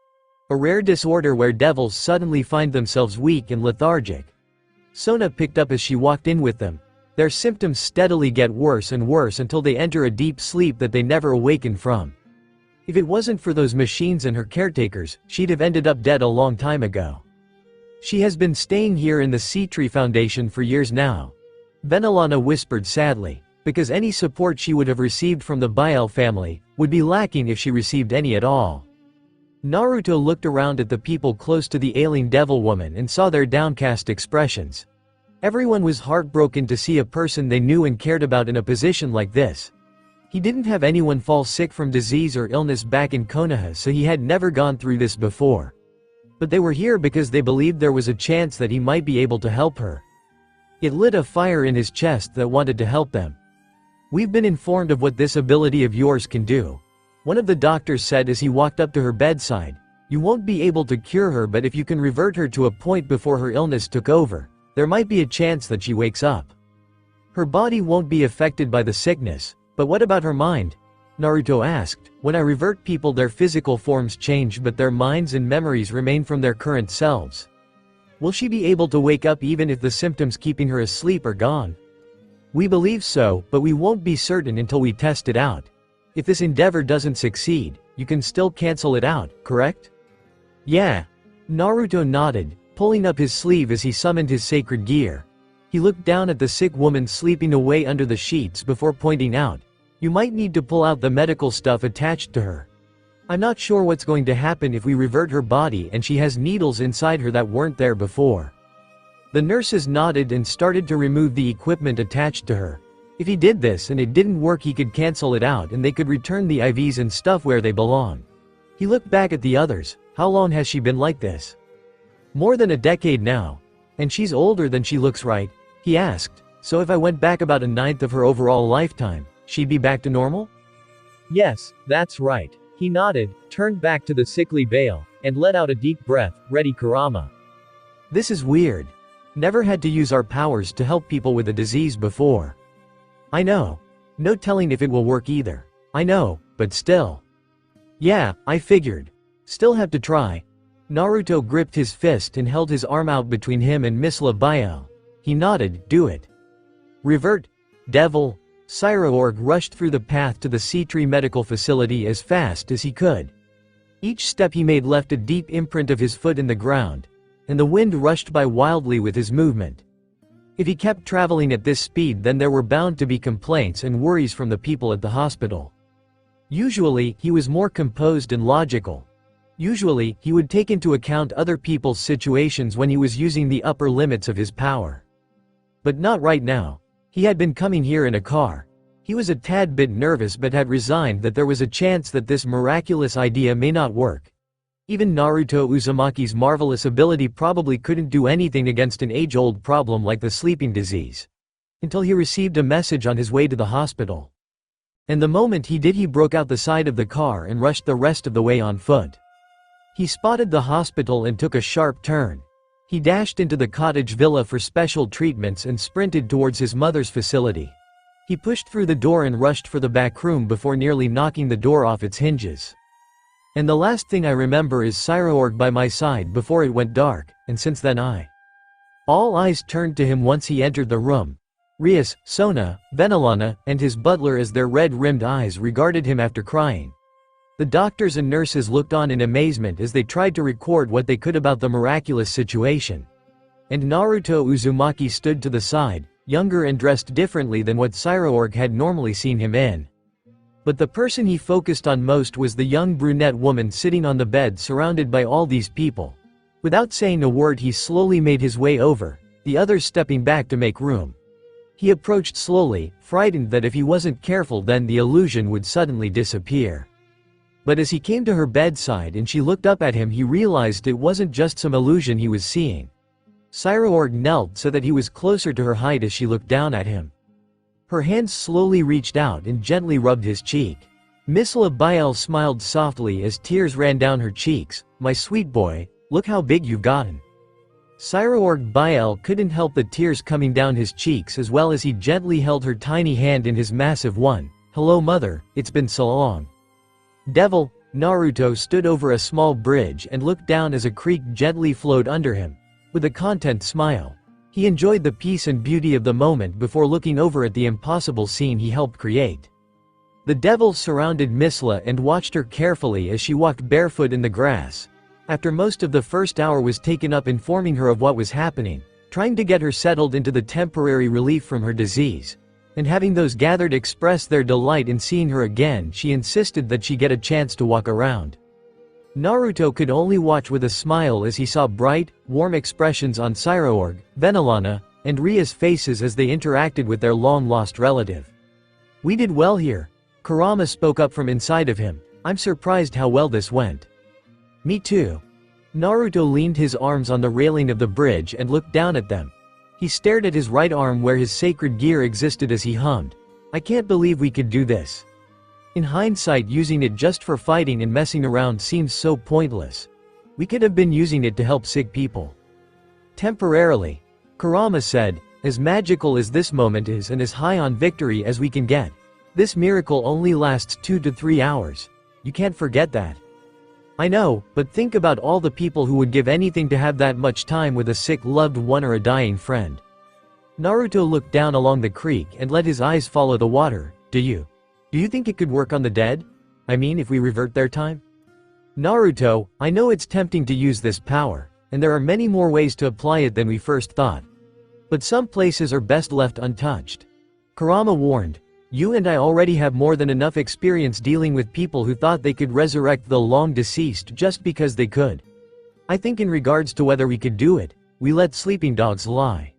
A rare disorder where devils suddenly find themselves weak and lethargic. Sona picked up as she walked in with them. Their symptoms steadily get worse and worse until they enter a deep sleep that they never awaken from. If it wasn't for those machines and her caretakers, she'd have ended up dead a long time ago. She has been staying here in the Sea-Tree Foundation for years now. Venalana whispered sadly, because any support she would have received from the Biel family would be lacking if she received any at all. Naruto looked around at the people close to the ailing devil woman and saw their downcast expressions. Everyone was heartbroken to see a person they knew and cared about in a position like this. He didn't have anyone fall sick from disease or illness back in Konoha, so he had never gone through this before. But they were here because they believed there was a chance that he might be able to help her. It lit a fire in his chest that wanted to help them. We've been informed of what this ability of yours can do. One of the doctors said as he walked up to her bedside. You won't be able to cure her, but if you can revert her to a point before her illness took over, there might be a chance that she wakes up. Her body won't be affected by the sickness, but what about her mind? Naruto asked. When I revert people, their physical forms change but their minds and memories remain from their current selves. Will she be able to wake up even if the symptoms keeping her asleep are gone? We believe so, but we won't be certain until we test it out. If this endeavor doesn't succeed, you can still cancel it out, correct? Yeah. Naruto nodded, pulling up his sleeve as he summoned his sacred gear. He looked down at the sick woman sleeping away under the sheets before pointing out, you might need to pull out the medical stuff attached to her. I'm not sure what's going to happen if we revert her body and she has needles inside her that weren't there before. The nurses nodded and started to remove the equipment attached to her. If he did this and it didn't work, he could cancel it out and they could return the IVs and stuff where they belong. He looked back at the others. How long has she been like this? More than a decade now. And she's older than she looks, right? He asked. So if I went back about a ninth of her overall lifetime, she'd be back to normal? Yes, that's right. He nodded, turned back to the sickly Bale. and let out a deep breath, ready Kurama. This is weird. Never had to use our powers to help people with a disease before. I know. No telling if it will work either. I know, but still. Yeah, I figured. Still have to try. Naruto gripped his fist and held his arm out between him and Miss Labiel. He nodded, do it. Revert. Devil. Cyraorg rushed through the path to the Sea-Tree Medical Facility as fast as he could. Each step he made left a deep imprint of his foot in the ground, and the wind rushed by wildly with his movement. If he kept traveling at this speed, then there were bound to be complaints and worries from the people at the hospital. Usually, he was more composed and logical. Usually, he would take into account other people's situations when he was using the upper limits of his power. But not right now. He had been coming here in a car. He was a tad bit nervous but had resigned that there was a chance that this miraculous idea may not work. Even Naruto Uzumaki's marvelous ability probably couldn't do anything against an age-old problem like the sleeping disease. Until he received a message on his way to the hospital. And the moment he did, he broke out the side of the car and rushed the rest of the way on foot. He spotted the hospital and took a sharp turn. He dashed into the cottage villa for special treatments and sprinted towards his mother's facility. He pushed through the door and rushed for the back room before nearly knocking the door off its hinges. And the last thing I remember is Cyraorg by my side before it went dark, and since then all eyes turned to him once he entered the room. Rias, Sona, Venelana, and his butler as their red-rimmed eyes regarded him after crying. The doctors and nurses looked on in amazement as they tried to record what they could about the miraculous situation. And Naruto Uzumaki stood to the side, younger and dressed differently than what Cyraorg had normally seen him in. But the person he focused on most was the young brunette woman sitting on the bed surrounded by all these people. Without saying a word, he slowly made his way over, the others stepping back to make room. He approached slowly, frightened that if he wasn't careful then the illusion would suddenly disappear. But as he came to her bedside and she looked up at him, he realized it wasn't just some illusion he was seeing. Cyraorg knelt so that he was closer to her height as she looked down at him. Her hands slowly reached out and gently rubbed his cheek. Miss Labiel smiled softly as tears ran down her cheeks. My sweet boy, look how big you've gotten. Cyraorg Biel couldn't help the tears coming down his cheeks as well as he gently held her tiny hand in his massive one. Hello mother, it's been so long. Devil, Naruto stood over a small bridge and looked down as a creek gently flowed under him. With a content smile. He enjoyed the peace and beauty of the moment before looking over at the impossible scene he helped create. The devil surrounded Misla and watched her carefully as she walked barefoot in the grass. After most of the first hour was taken up informing her of what was happening, trying to get her settled into the temporary relief from her disease, and having those gathered express their delight in seeing her again, she insisted that she get a chance to walk around. Naruto could only watch with a smile as he saw bright, warm expressions on Cyraorg, Venelana, and Ria's faces as they interacted with their long-lost relative. We did well here. Kurama spoke up from inside of him. I'm surprised how well this went. Me too. Naruto leaned his arms on the railing of the bridge and looked down at them. He stared at his right arm where his sacred gear existed as he hummed. I can't believe we could do this. In hindsight, using it just for fighting and messing around seems so pointless. We could have been using it to help sick people. Temporarily. Kurama said, as magical as this moment is and as high on victory as we can get. This miracle only lasts 2 to 3 hours. You can't forget that. I know, but think about all the people who would give anything to have that much time with a sick loved one or a dying friend. Naruto looked down along the creek and let his eyes follow the water. Do you think it could work on the dead? I mean, if we revert their time? Naruto, I know it's tempting to use this power, and there are many more ways to apply it than we first thought. But some places are best left untouched. Kurama warned, you and I already have more than enough experience dealing with people who thought they could resurrect the long deceased just because they could. I think in regards to whether we could do it, we let sleeping dogs lie.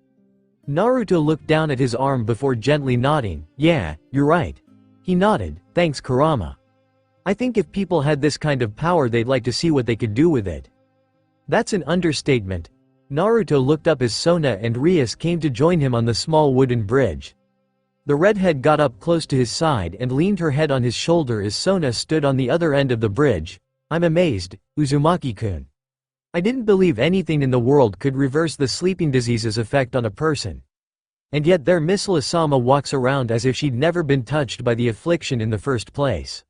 Naruto looked down at his arm before gently nodding. Yeah, you're right. He nodded, thanks Kurama. I think if people had this kind of power they'd like to see what they could do with it. That's an understatement. Naruto looked up as Sona and Rias came to join him on the small wooden bridge. The redhead got up close to his side and leaned her head on his shoulder as Sona stood on the other end of the bridge. I'm amazed, Uzumaki-kun. I didn't believe anything in the world could reverse the sleeping disease's effect on a person. And yet there Misla-sama walks around as if she'd never been touched by the affliction in the first place.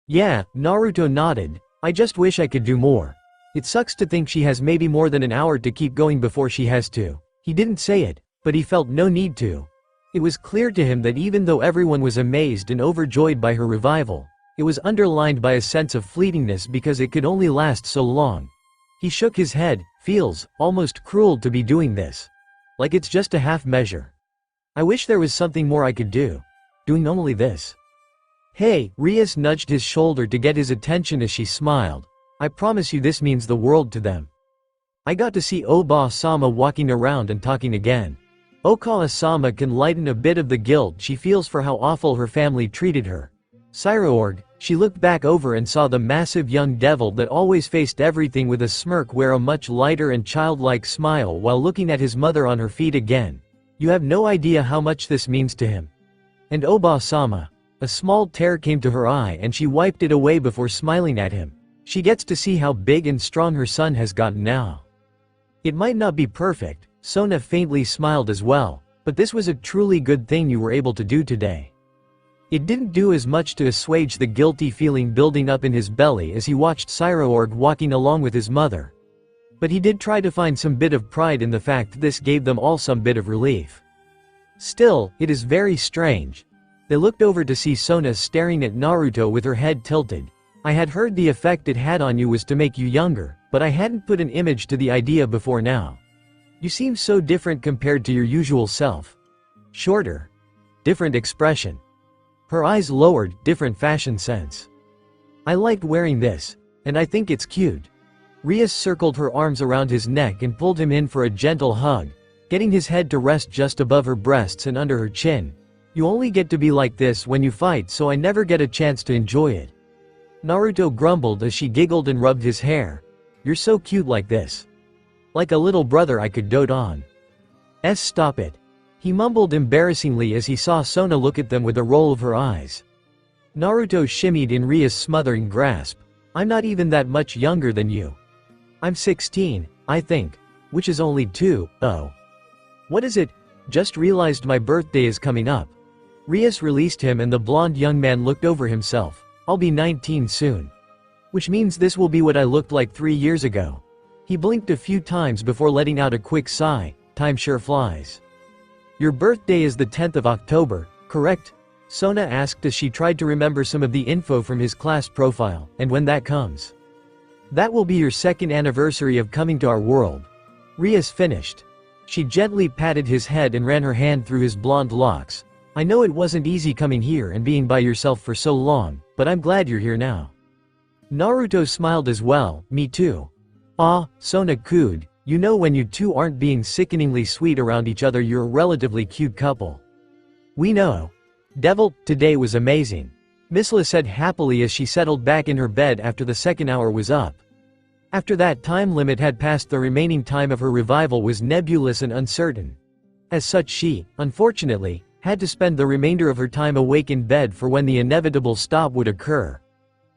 Yeah, Naruto nodded, I just wish I could do more. It sucks to think she has maybe more than an hour to keep going before she has to. He didn't say it, but he felt no need to. It was clear to him that even though everyone was amazed and overjoyed by her revival, it was underlined by a sense of fleetingness because it could only last so long. He shook his head, feels almost cruel to be doing this. Like it's just a half measure. I wish there was something more I could do. Doing only this. Hey, Rias nudged his shoulder to get his attention as she smiled. I promise you this means the world to them. I got to see Oba-sama walking around and talking again. Okawa-sama can lighten a bit of the guilt she feels for how awful her family treated her. Cyroorg, she looked back over and saw the massive young devil that always faced everything with a smirk wear a much lighter and childlike smile while looking at his mother on her feet again. You have no idea how much this means to him. And Oba-sama. A small tear came to her eye and she wiped it away before smiling at him. She gets to see how big and strong her son has gotten now. It might not be perfect, Sona faintly smiled as well, but this was a truly good thing you were able to do today. It didn't do as much to assuage the guilty feeling building up in his belly as he watched Cyroorg walking along with his mother. But he did try to find some bit of pride in the fact this gave them all some bit of relief. Still, it is very strange. They looked over to see Sona staring at Naruto with her head tilted. I had heard the effect it had on you was to make you younger, but I hadn't put an image to the idea before now. You seem so different compared to your usual self. Shorter. Different expression. Her eyes lowered, different fashion sense. I liked wearing this, and I think it's cute. Rias circled her arms around his neck and pulled him in for a gentle hug, getting his head to rest just above her breasts and under her chin. You only get to be like this when you fight, so I never get a chance to enjoy it. Naruto grumbled as she giggled and rubbed his hair. You're so cute like this. Like a little brother I could dote on. Stop it. He mumbled embarrassingly as he saw Sona look at them with a roll of her eyes. Naruto shimmied in Ria's smothering grasp. I'm not even that much younger than you. I'm 16, I think. Which is only 2, oh. What is it? Just realized my birthday is coming up. Rias released him and the blonde young man looked over himself. I'll be 19 soon. Which means this will be what I looked like 3 years ago. He blinked a few times before letting out a quick sigh. Time sure flies. Your birthday is the 10th of October, correct? Sona asked as she tried to remember some of the info from his class profile, and when that comes. That will be your second anniversary of coming to our world. Rias finished. She gently patted his head and ran her hand through his blonde locks. I know it wasn't easy coming here and being by yourself for so long, but I'm glad you're here now. Naruto smiled as well, me too. Ah, Sona cooed, you know when you two aren't being sickeningly sweet around each other you're a relatively cute couple. We know. Devil, today was amazing. Misla said happily as she settled back in her bed after the second hour was up. After that time limit had passed the remaining time of her revival was nebulous and uncertain. As such she, unfortunately, had to spend the remainder of her time awake in bed for when the inevitable stop would occur.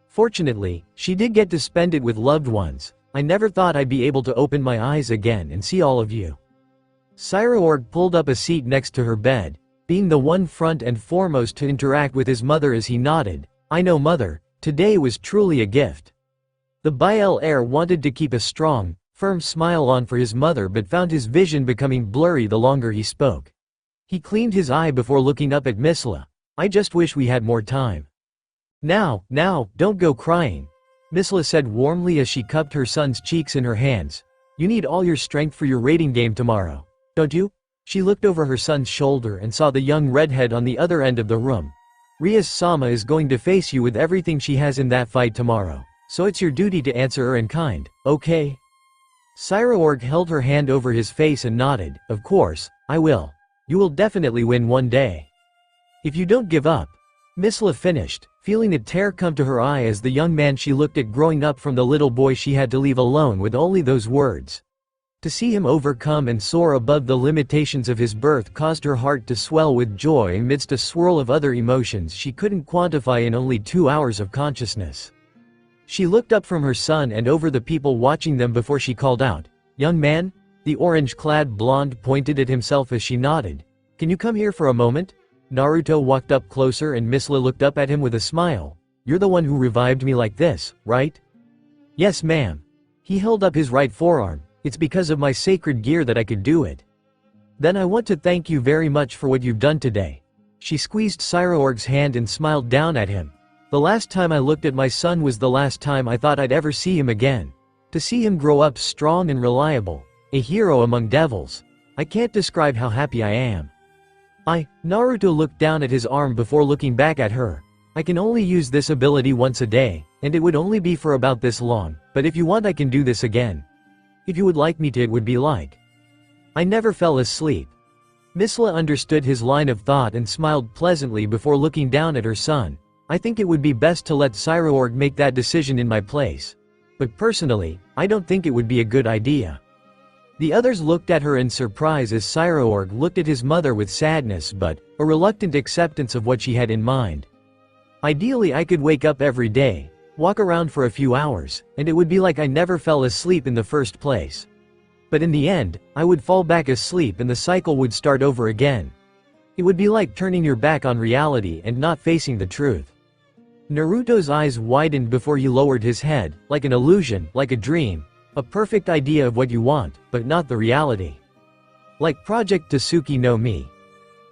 Fortunately, she did get to spend it with loved ones. I never thought I'd be able to open my eyes again and see all of you. Cyroorg pulled up a seat next to her bed, being the one front and foremost to interact with his mother as he nodded. I know mother, today was truly a gift. The Biel heir wanted to keep a strong, firm smile on for his mother but found his vision becoming blurry the longer he spoke. He cleaned his eye before looking up at Misla. I just wish we had more time. Now, don't go crying. Misla said warmly as she cupped her son's cheeks in her hands. You need all your strength for your rating game tomorrow, don't you? She looked over her son's shoulder and saw the young redhead on the other end of the room. Rias-sama is going to face you with everything she has in that fight tomorrow, so it's your duty to answer her in kind, okay? Cyroorg held her hand over his face and nodded. Of course, I will. You will definitely win one day. If you don't give up. Misla finished, feeling a tear come to her eye as the young man she looked at growing up from the little boy she had to leave alone with only those words. To see him overcome and soar above the limitations of his birth caused her heart to swell with joy amidst a swirl of other emotions she couldn't quantify in only 2 hours of consciousness. She looked up from her son and over the people watching them before she called out, "Young man?" The orange-clad blonde pointed at himself as she nodded. "Can you come here for a moment?" Naruto walked up closer and Misla looked up at him with a smile. "You're the one who revived me like this, right?" "Yes, ma'am." He held up his right forearm. "It's because of my sacred gear that I could do it. Then I want to thank you very much for what you've done today." She squeezed Cyroorg's hand and smiled down at him. "The last time I looked at my son was the last time I thought I'd ever see him again. To see him grow up strong and reliable, a hero among devils. I can't describe how happy I am." Naruto looked down at his arm before looking back at her. "I can only use this ability once a day, and it would only be for about this long, but if you want I can do this again. If you would like me to, it would be like. I never fell asleep." Misla understood his line of thought and smiled pleasantly before looking down at her son. "I think it would be best to let Cyroorg make that decision in my place. But personally, I don't think it would be a good idea." The others looked at her in surprise as Cyroorg looked at his mother with sadness but a reluctant acceptance of what she had in mind. "Ideally I could wake up every day, walk around for a few hours, and it would be like I never fell asleep in the first place. But in the end, I would fall back asleep and the cycle would start over again. It would be like turning your back on reality and not facing the truth." Naruto's eyes widened before he lowered his head, "Like an illusion, like a dream. A perfect idea of what you want, but not the reality. Like Project Tasuki no Mi."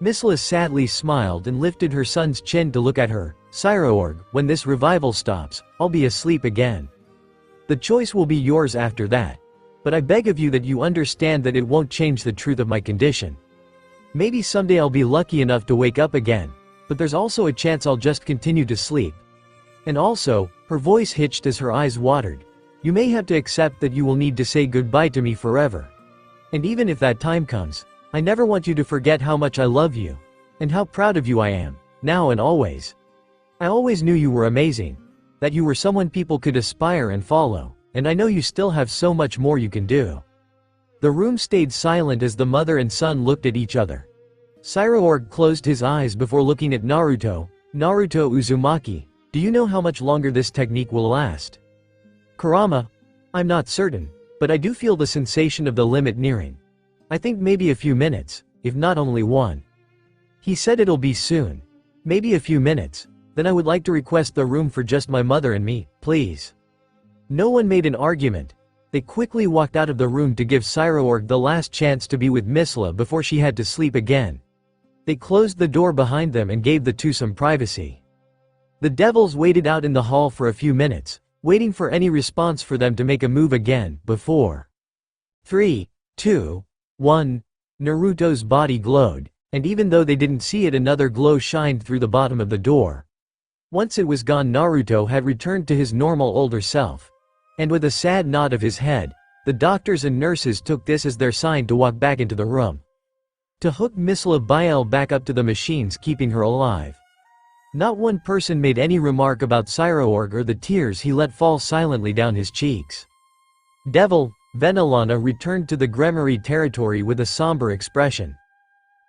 Misla sadly smiled and lifted her son's chin to look at her. "Cyroorg, when this revival stops, I'll be asleep again. The choice will be yours after that. But I beg of you that you understand that it won't change the truth of my condition. Maybe someday I'll be lucky enough to wake up again, but there's also a chance I'll just continue to sleep. And also," her voice hitched as her eyes watered, "you may have to accept that you will need to say goodbye to me forever. And even if that time comes, I never want you to forget how much I love you. And how proud of you I am, now and always. I always knew you were amazing. That you were someone people could aspire and follow, and I know you still have so much more you can do." The room stayed silent as the mother and son looked at each other. Cyroorg closed his eyes before looking at Naruto. "Naruto Uzumaki, do you know how much longer this technique will last?" "Kurama, I'm not certain, but I do feel the sensation of the limit nearing. I think maybe a few minutes, if not only one." He said, "It'll be soon. Maybe a few minutes. Then I would like to request the room for just my mother and me, please." No one made an argument. They quickly walked out of the room to give Cyroorg the last chance to be with Misla before she had to sleep again. They closed the door behind them and gave the two some privacy. The devils waited out in the hall for a few minutes, waiting for any response for them to make a move again, before 3, 2, 1. Naruto's body glowed, and even though they didn't see it, another glow shined through the bottom of the door. Once it was gone, Naruto had returned to his normal older self. And with a sad nod of his head, the doctors and nurses took this as their sign to walk back into the room. To hook Misla Biel back up to the machines keeping her alive. Not one person made any remark about Cyroorg or the tears he let fall silently down his cheeks. Devil, Venelana returned to the Gremory territory with a somber expression.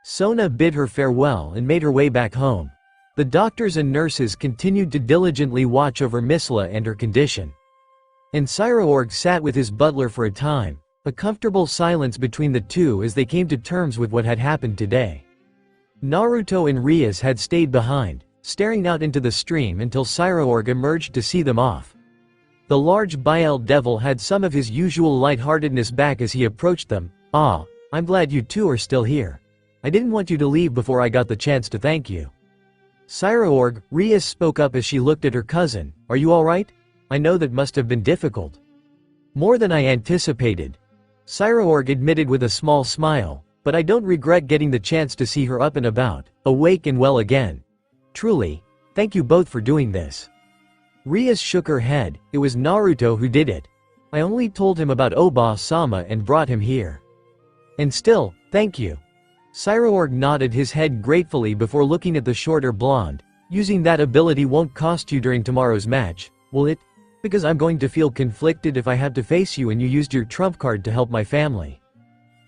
Sona bid her farewell and made her way back home. The doctors and nurses continued to diligently watch over Misla and her condition. And Cyroorg sat with his butler for a time, a comfortable silence between the two as they came to terms with what had happened today. Naruto and Rias had stayed behind, staring out into the stream until Cyroorg emerged to see them off. The large Biel devil had some of his usual lightheartedness back as he approached them. "Ah, I'm glad you two are still here. I didn't want you to leave before I got the chance to thank you." Cyroorg, Rias spoke up as she looked at her cousin. "Are you alright? I know that must have been difficult." "More than I anticipated," Cyroorg admitted with a small smile, "but I don't regret getting the chance to see her up and about, awake and well again. Truly, thank you both for doing this." Rias shook her head. "It was Naruto who did it. I only told him about Oba-sama and brought him here. And still, thank you." Cyroorg nodded his head gratefully before looking at the shorter blonde. "Using that ability won't cost you during tomorrow's match, will it? Because I'm going to feel conflicted if I have to face you and you used your trump card to help my family."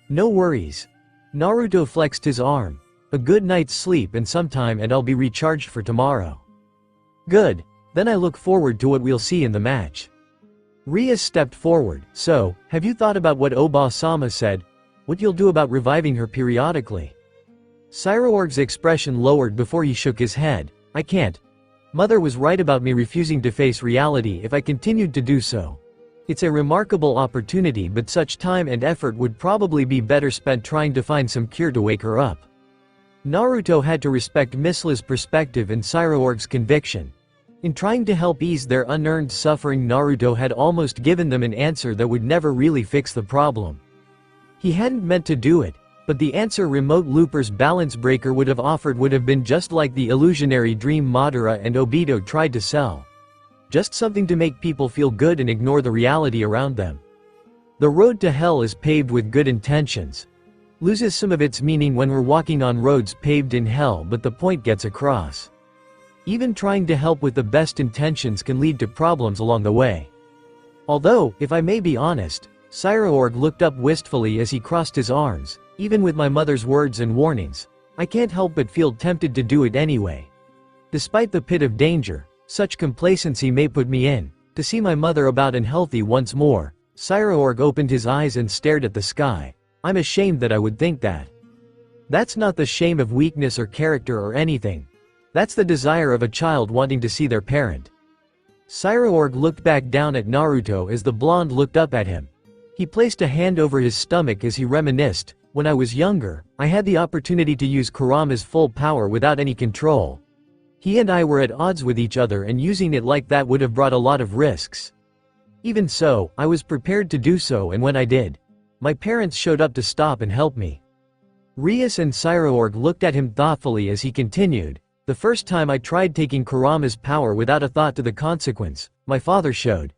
"No worries." Naruto flexed his arm. "A good night's sleep and some time and I'll be recharged for tomorrow." "Good. Then I look forward to what we'll see in the match. Rias stepped forward. So, have you thought about what Oba-sama said? What you'll do about reviving her periodically? Cyroorg's expression lowered before he shook his head. I can't. Mother was right about me refusing to face reality if I continued to do so. It's a remarkable opportunity, but such time and effort would probably be better spent trying to find some cure to wake her up. Naruto had to respect Misla's perspective and Cyroorg's conviction. In trying to help ease their unearned suffering, Naruto had almost given them an answer that would never really fix the problem. He hadn't meant to do it, but the answer Remote Looper's balance breaker would have offered would have been just like the illusionary dream Madara and Obito tried to sell. Just something to make people feel good and ignore the reality around them. The road to hell is paved with good intentions. Loses some of its meaning when we're walking on roads paved in hell, but the point gets across. Even trying to help with the best intentions can lead to problems along the way. Although, if I may be honest, Cyroorg looked up wistfully as he crossed his arms. Even with my mother's words and warnings, I can't help but feel tempted to do it anyway. Despite the pit of danger, such complacency may put me in. To see my mother about and healthy once more, Cyroorg opened his eyes and stared at the sky. I'm ashamed that I would think that. That's not the shame of weakness or character or anything. That's the desire of a child wanting to see their parent. Cyroorg looked back down at Naruto as the blonde looked up at him. He placed a hand over his stomach as he reminisced, when I was younger, I had the opportunity to use Kurama's full power without any control. He and I were at odds with each other, and using it like that would have brought a lot of risks. Even so, I was prepared to do so, and when I did, my parents showed up to stop and help me. Rias and Cyroorg looked at him thoughtfully as he continued. The first time I tried taking Kurama's power without a thought to the consequence, my father showed.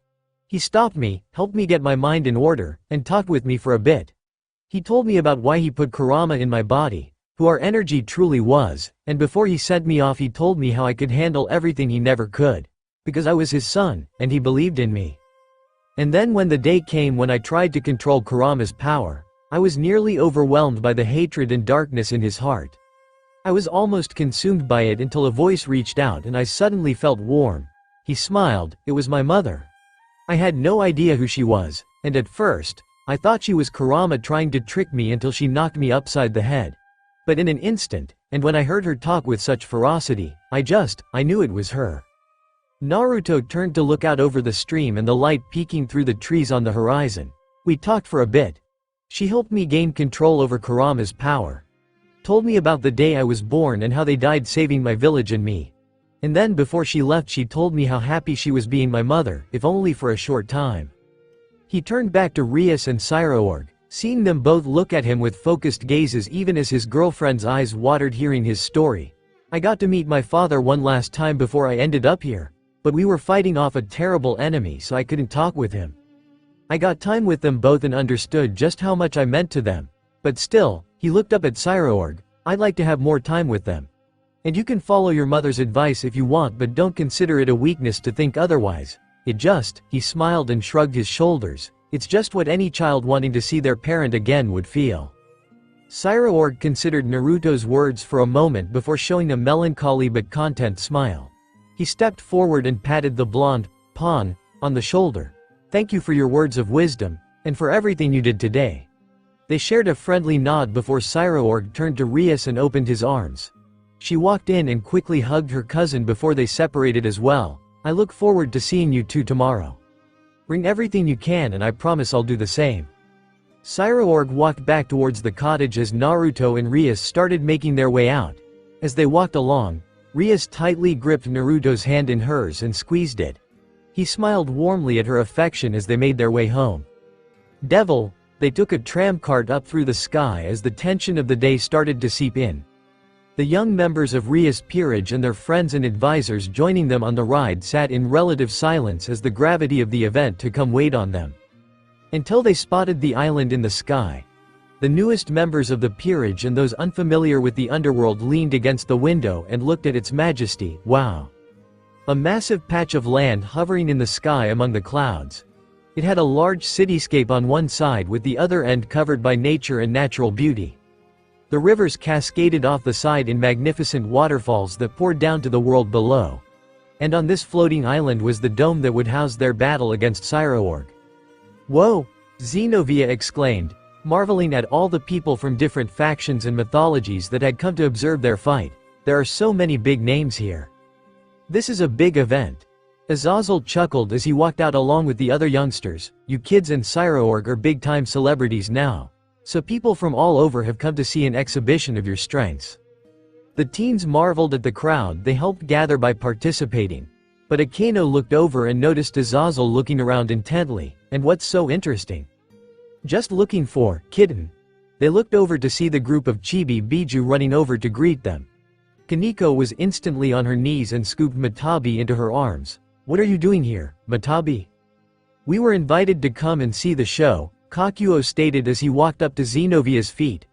He stopped me, helped me get my mind in order, and talked with me for a bit. He told me about why he put Kurama in my body, who our energy truly was, and before he sent me off he told me how I could handle everything he never could. Because I was his son, and he believed in me. And then when the day came when I tried to control Kurama's power, I was nearly overwhelmed by the hatred and darkness in his heart. I was almost consumed by it until a voice reached out and I suddenly felt warm. He smiled. It was my mother. I had no idea who she was, and at first, I thought she was Kurama trying to trick me until she knocked me upside the head. But in an instant, and when I heard her talk with such ferocity, I knew it was her. Naruto turned to look out over the stream and the light peeking through the trees on the horizon. We talked for a bit. She helped me gain control over Kurama's power. Told me about the day I was born and how they died saving my village and me. And then before she left she told me how happy she was being my mother, if only for a short time. He turned back to Rias and Cyroorg, seeing them both look at him with focused gazes even as his girlfriend's eyes watered hearing his story. I got to meet my father one last time before I ended up here, but we were fighting off a terrible enemy so I couldn't talk with him. I got time with them both and understood just how much I meant to them. But still, he looked up at Cyroorg, I'd like to have more time with them. And you can follow your mother's advice if you want, but don't consider it a weakness to think otherwise. He smiled and shrugged his shoulders. It's just what any child wanting to see their parent again would feel. Cyroorg considered Naruto's words for a moment before showing a melancholy but content smile. He stepped forward and patted the blonde pawn on the shoulder. Thank you for your words of wisdom, and for everything you did today. They shared a friendly nod before Cyroorg turned to Rias and opened his arms. She walked in and quickly hugged her cousin before they separated as well. I look forward to seeing you two tomorrow. Bring everything you can and I promise I'll do the same. Cyroorg walked back towards the cottage as Naruto and Rias started making their way out. As they walked along, Rias tightly gripped Naruto's hand in hers and squeezed it. He smiled warmly at her affection as they made their way home. Devil, they took a tram cart up through the sky as the tension of the day started to seep in. The young members of Rias' peerage and their friends and advisors joining them on the ride sat in relative silence as the gravity of the event to come weighed on them. Until they spotted the island in the sky. The newest members of the peerage and those unfamiliar with the underworld leaned against the window and looked at its majesty. Wow! A massive patch of land hovering in the sky among the clouds. It had a large cityscape on one side with the other end covered by nature and natural beauty. The rivers cascaded off the side in magnificent waterfalls that poured down to the world below. And on this floating island was the dome that would house their battle against Cyroorg. Whoa! Xenovia exclaimed, marveling at all the people from different factions and mythologies that had come to observe their fight. There are so many big names here. This is a big event. Azazel chuckled as he walked out along with the other youngsters. You kids in Cyroorg are big-time celebrities now. So people from all over have come to see an exhibition of your strengths. The teens marveled at the crowd they helped gather by participating. But Akeno looked over and noticed Azazel looking around intently. And what's so interesting? Just looking for kitten. They looked over to see the group of Chibi Biju running over to greet them. Kaneko was instantly on her knees and scooped Matabi into her arms. What are you doing here, Matabi? We were invited to come and see the show, Kakuo stated as he walked up to Xenovia's feet.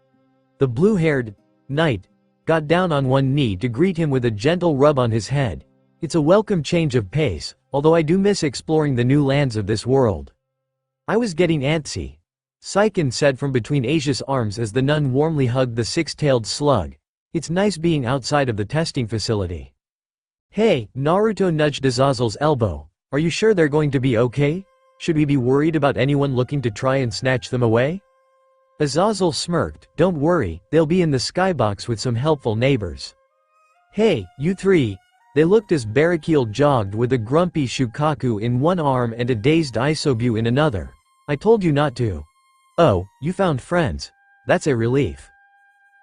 The blue-haired knight got down on one knee to greet him with a gentle rub on his head. It's a welcome change of pace, although I do miss exploring the new lands of this world. I was getting antsy. Saiken said from between Asia's arms as the nun warmly hugged the six-tailed slug. It's nice being outside of the testing facility. Hey, Naruto nudged Azazel's elbow. Are you sure they're going to be okay? Should we be worried about anyone looking to try and snatch them away? Azazel smirked. Don't worry, they'll be in the skybox with some helpful neighbors. Hey, you three. They looked as Barakiel jogged with a grumpy Shukaku in one arm and a dazed Isobu in another. I told you not to. Oh, you found friends. That's a relief.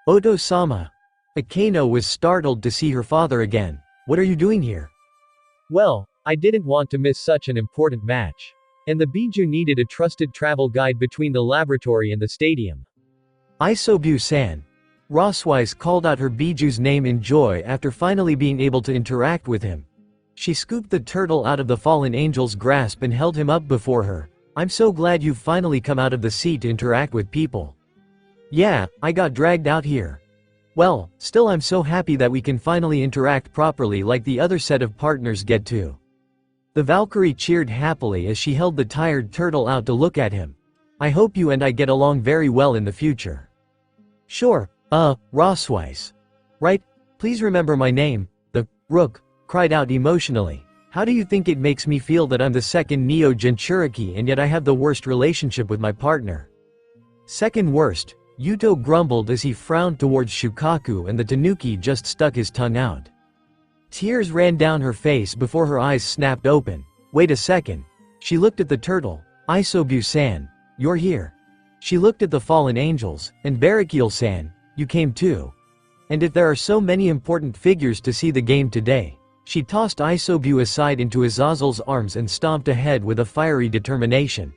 Oto-sama. Akeno was startled to see her father again. What are you doing here? Well, I didn't want to miss such an important match. And the Biju needed a trusted travel guide between the laboratory and the stadium. Isobu-san. Rosswise called out her Biju's name in joy after finally being able to interact with him. She scooped the turtle out of the fallen angel's grasp and held him up before her. I'm so glad you've finally come out of the sea to interact with people. Yeah, I got dragged out here. Well, still I'm so happy that we can finally interact properly like the other set of partners get to. The Valkyrie cheered happily as she held the tired turtle out to look at him. I hope you and I get along very well in the future. Sure, Rosswise. Right? Please remember my name. The Rook cried out emotionally. How do you think it makes me feel that I'm the second Neo Jinchuriki and yet I have the worst relationship with my partner? Second worst, Yuto grumbled as he frowned towards Shukaku and the Tanuki just stuck his tongue out. Tears ran down her face before her eyes snapped open. Wait a second. She looked at the turtle. Isobu-san, you're here. She looked at the fallen angels, and Barakiel-san, you came too. And if there are so many important figures to see the game today. She tossed Isobu aside into Azazel's arms and stomped ahead with a fiery determination.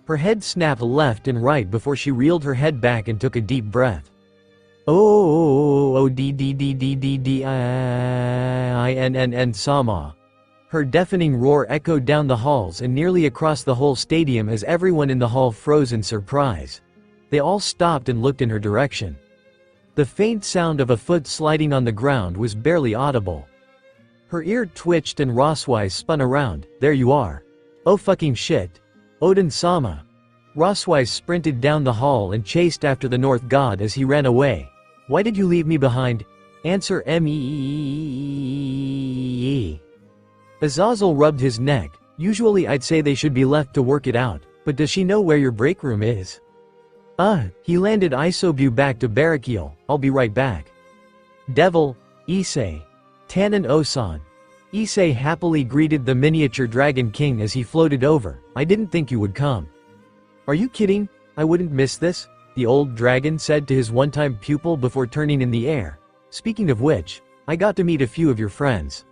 Her head snapped left and right before she reeled her head back and took a deep breath. Sama. Her deafening roar echoed down the halls and nearly across the whole stadium as everyone in the hall froze in surprise. They all stopped and looked in her direction. The faint sound of a foot sliding on the ground was barely audible. Her ear twitched and Rosswise spun around. There you are. Oh fucking shit. Odin-sama. Rosswise sprinted down the hall and chased after the North God as he ran away. Why did you leave me behind? Answer me. Azazel rubbed his neck. Usually I'd say they should be left to work it out, but does she know where your break room is? He landed Isobu back to Barakiel. I'll be right back. Devil, Issei. Tannen-o-san. Issei happily greeted the miniature Dragon King as he floated over. I didn't think you would come. Are you kidding? I wouldn't miss this, the old dragon said to his one-time pupil before turning in the air. Speaking of which, I got to meet a few of your friends.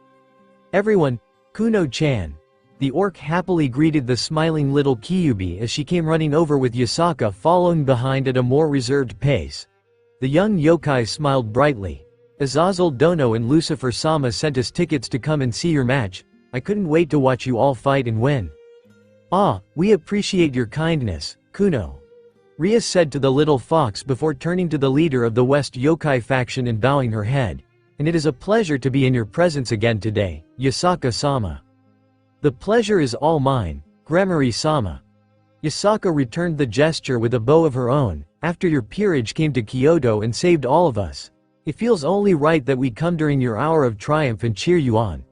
Everyone, Kuno-chan. The orc happily greeted the smiling little Kyubi as she came running over with Yasaka following behind at a more reserved pace. The young yokai smiled brightly. Azazel Dono and Lucifer Sama sent us tickets to come and see your match. I couldn't wait to watch you all fight and win. We appreciate your kindness, Kuno. Ria said to the little fox before turning to the leader of the West Yokai faction and bowing her head. And it is a pleasure to be in your presence again today, Yasaka-sama. The pleasure is all mine, Grammary-sama. Yasaka returned the gesture with a bow of her own. After your peerage came to Kyoto and saved all of us. It feels only right that we come during your hour of triumph and cheer you on.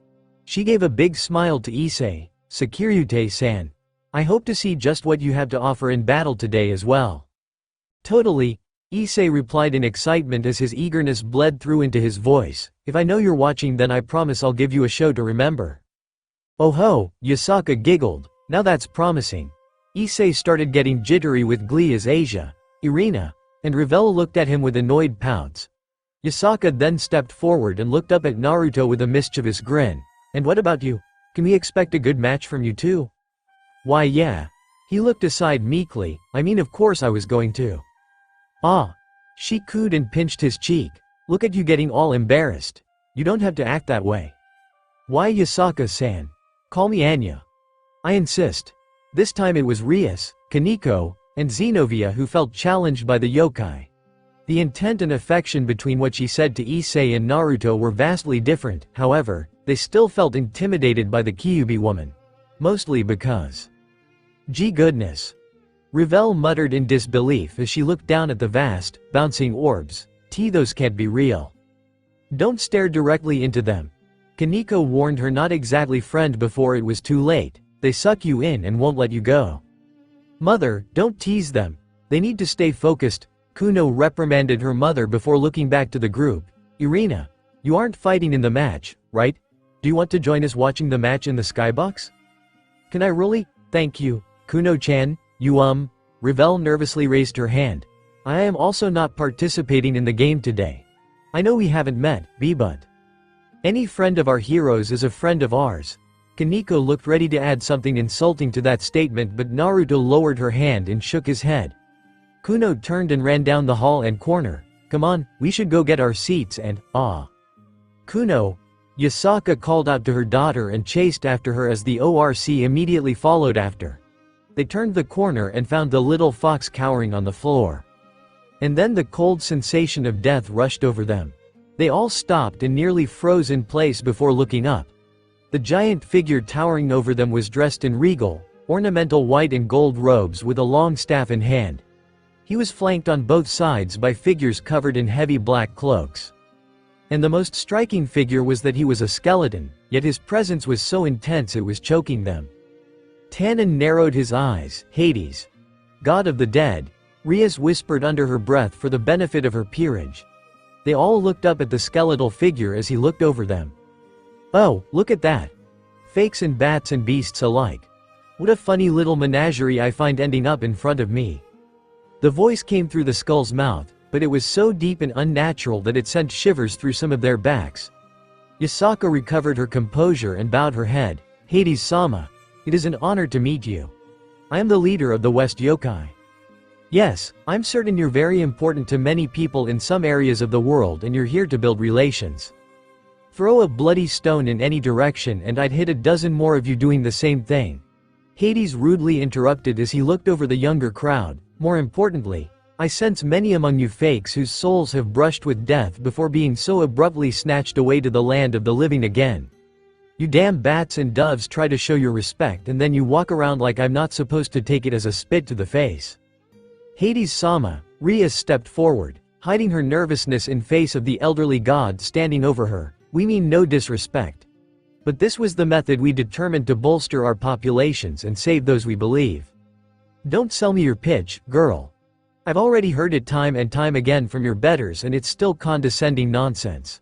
She gave a big smile to Issei. Securite-san. I hope to see just what you have to offer in battle today as well. Totally, Issei replied in excitement as his eagerness bled through into his voice. If I know you're watching, then I promise I'll give you a show to remember. Oh ho, Yasaka giggled. Now that's promising. Issei started getting jittery with glee as Asia, Irina, and Ravel looked at him with annoyed pouts. Yasaka then stepped forward and looked up at Naruto with a mischievous grin. And what about you? Can we expect a good match from you too? Why yeah. He looked aside meekly. I mean, of course I was going to. Ah. She cooed and pinched his cheek. Look at you getting all embarrassed. You don't have to act that way. Why Yasaka-san? Call me Anya. I insist. This time it was Rias, Kaneko, and Xenovia who felt challenged by the yokai. The intent and affection between what she said to Issei and Naruto were vastly different, however, they still felt intimidated by the Kyuubi woman. Mostly because. Gee goodness. Ravel muttered in disbelief as she looked down at the vast, bouncing orbs. Those can't be real. Don't stare directly into them. Kaneko warned her, not exactly friend, before it was too late. They suck you in and won't let you go. Mother, don't tease them. They need to stay focused. Kuno reprimanded her mother before looking back to the group. Irina, you aren't fighting in the match, right? Do you want to join us watching the match in the skybox? Can I really? Thank you, Kuno-chan. Ravel nervously raised her hand. I am also not participating in the game today. I know we haven't met, but any friend of our heroes is a friend of ours. Kaneko looked ready to add something insulting to that statement, but Naruto lowered her hand and shook his head. Kuno turned and ran down the hall and corner. Come on, we should go get our seats and, Kuno. Yasaka called out to her daughter and chased after her as the ORC immediately followed after. They turned the corner and found the little fox cowering on the floor. And then the cold sensation of death rushed over them. They all stopped and nearly froze in place before looking up. The giant figure towering over them was dressed in regal, ornamental white and gold robes with a long staff in hand. He was flanked on both sides by figures covered in heavy black cloaks. And the most striking figure was that he was a skeleton, yet his presence was so intense it was choking them. Tannen narrowed his eyes. Hades, god of the dead, Rias whispered under her breath for the benefit of her peerage. They all looked up at the skeletal figure as he looked over them. Oh, look at that. Fakes and bats and beasts alike. What a funny little menagerie I find ending up in front of me. The voice came through the skull's mouth, but it was so deep and unnatural that it sent shivers through some of their backs. Yasaka recovered her composure and bowed her head. Hades-sama, it is an honor to meet you. I am the leader of the West Yokai. Yes, I'm certain you're very important to many people in some areas of the world and you're here to build relations. Throw a bloody stone in any direction and I'd hit a dozen more of you doing the same thing. Hades rudely interrupted as he looked over the younger crowd. More importantly, I sense many among you fakes whose souls have brushed with death before being so abruptly snatched away to the land of the living again. You damn bats and doves try to show your respect and then you walk around like I'm not supposed to take it as a spit to the face. Hades-sama, Rias stepped forward, hiding her nervousness in face of the elderly god standing over her. We mean no disrespect. But this was the method we determined to bolster our populations and save those we believe. Don't sell me your pitch, girl. I've already heard it time and time again from your betters and it's still condescending nonsense.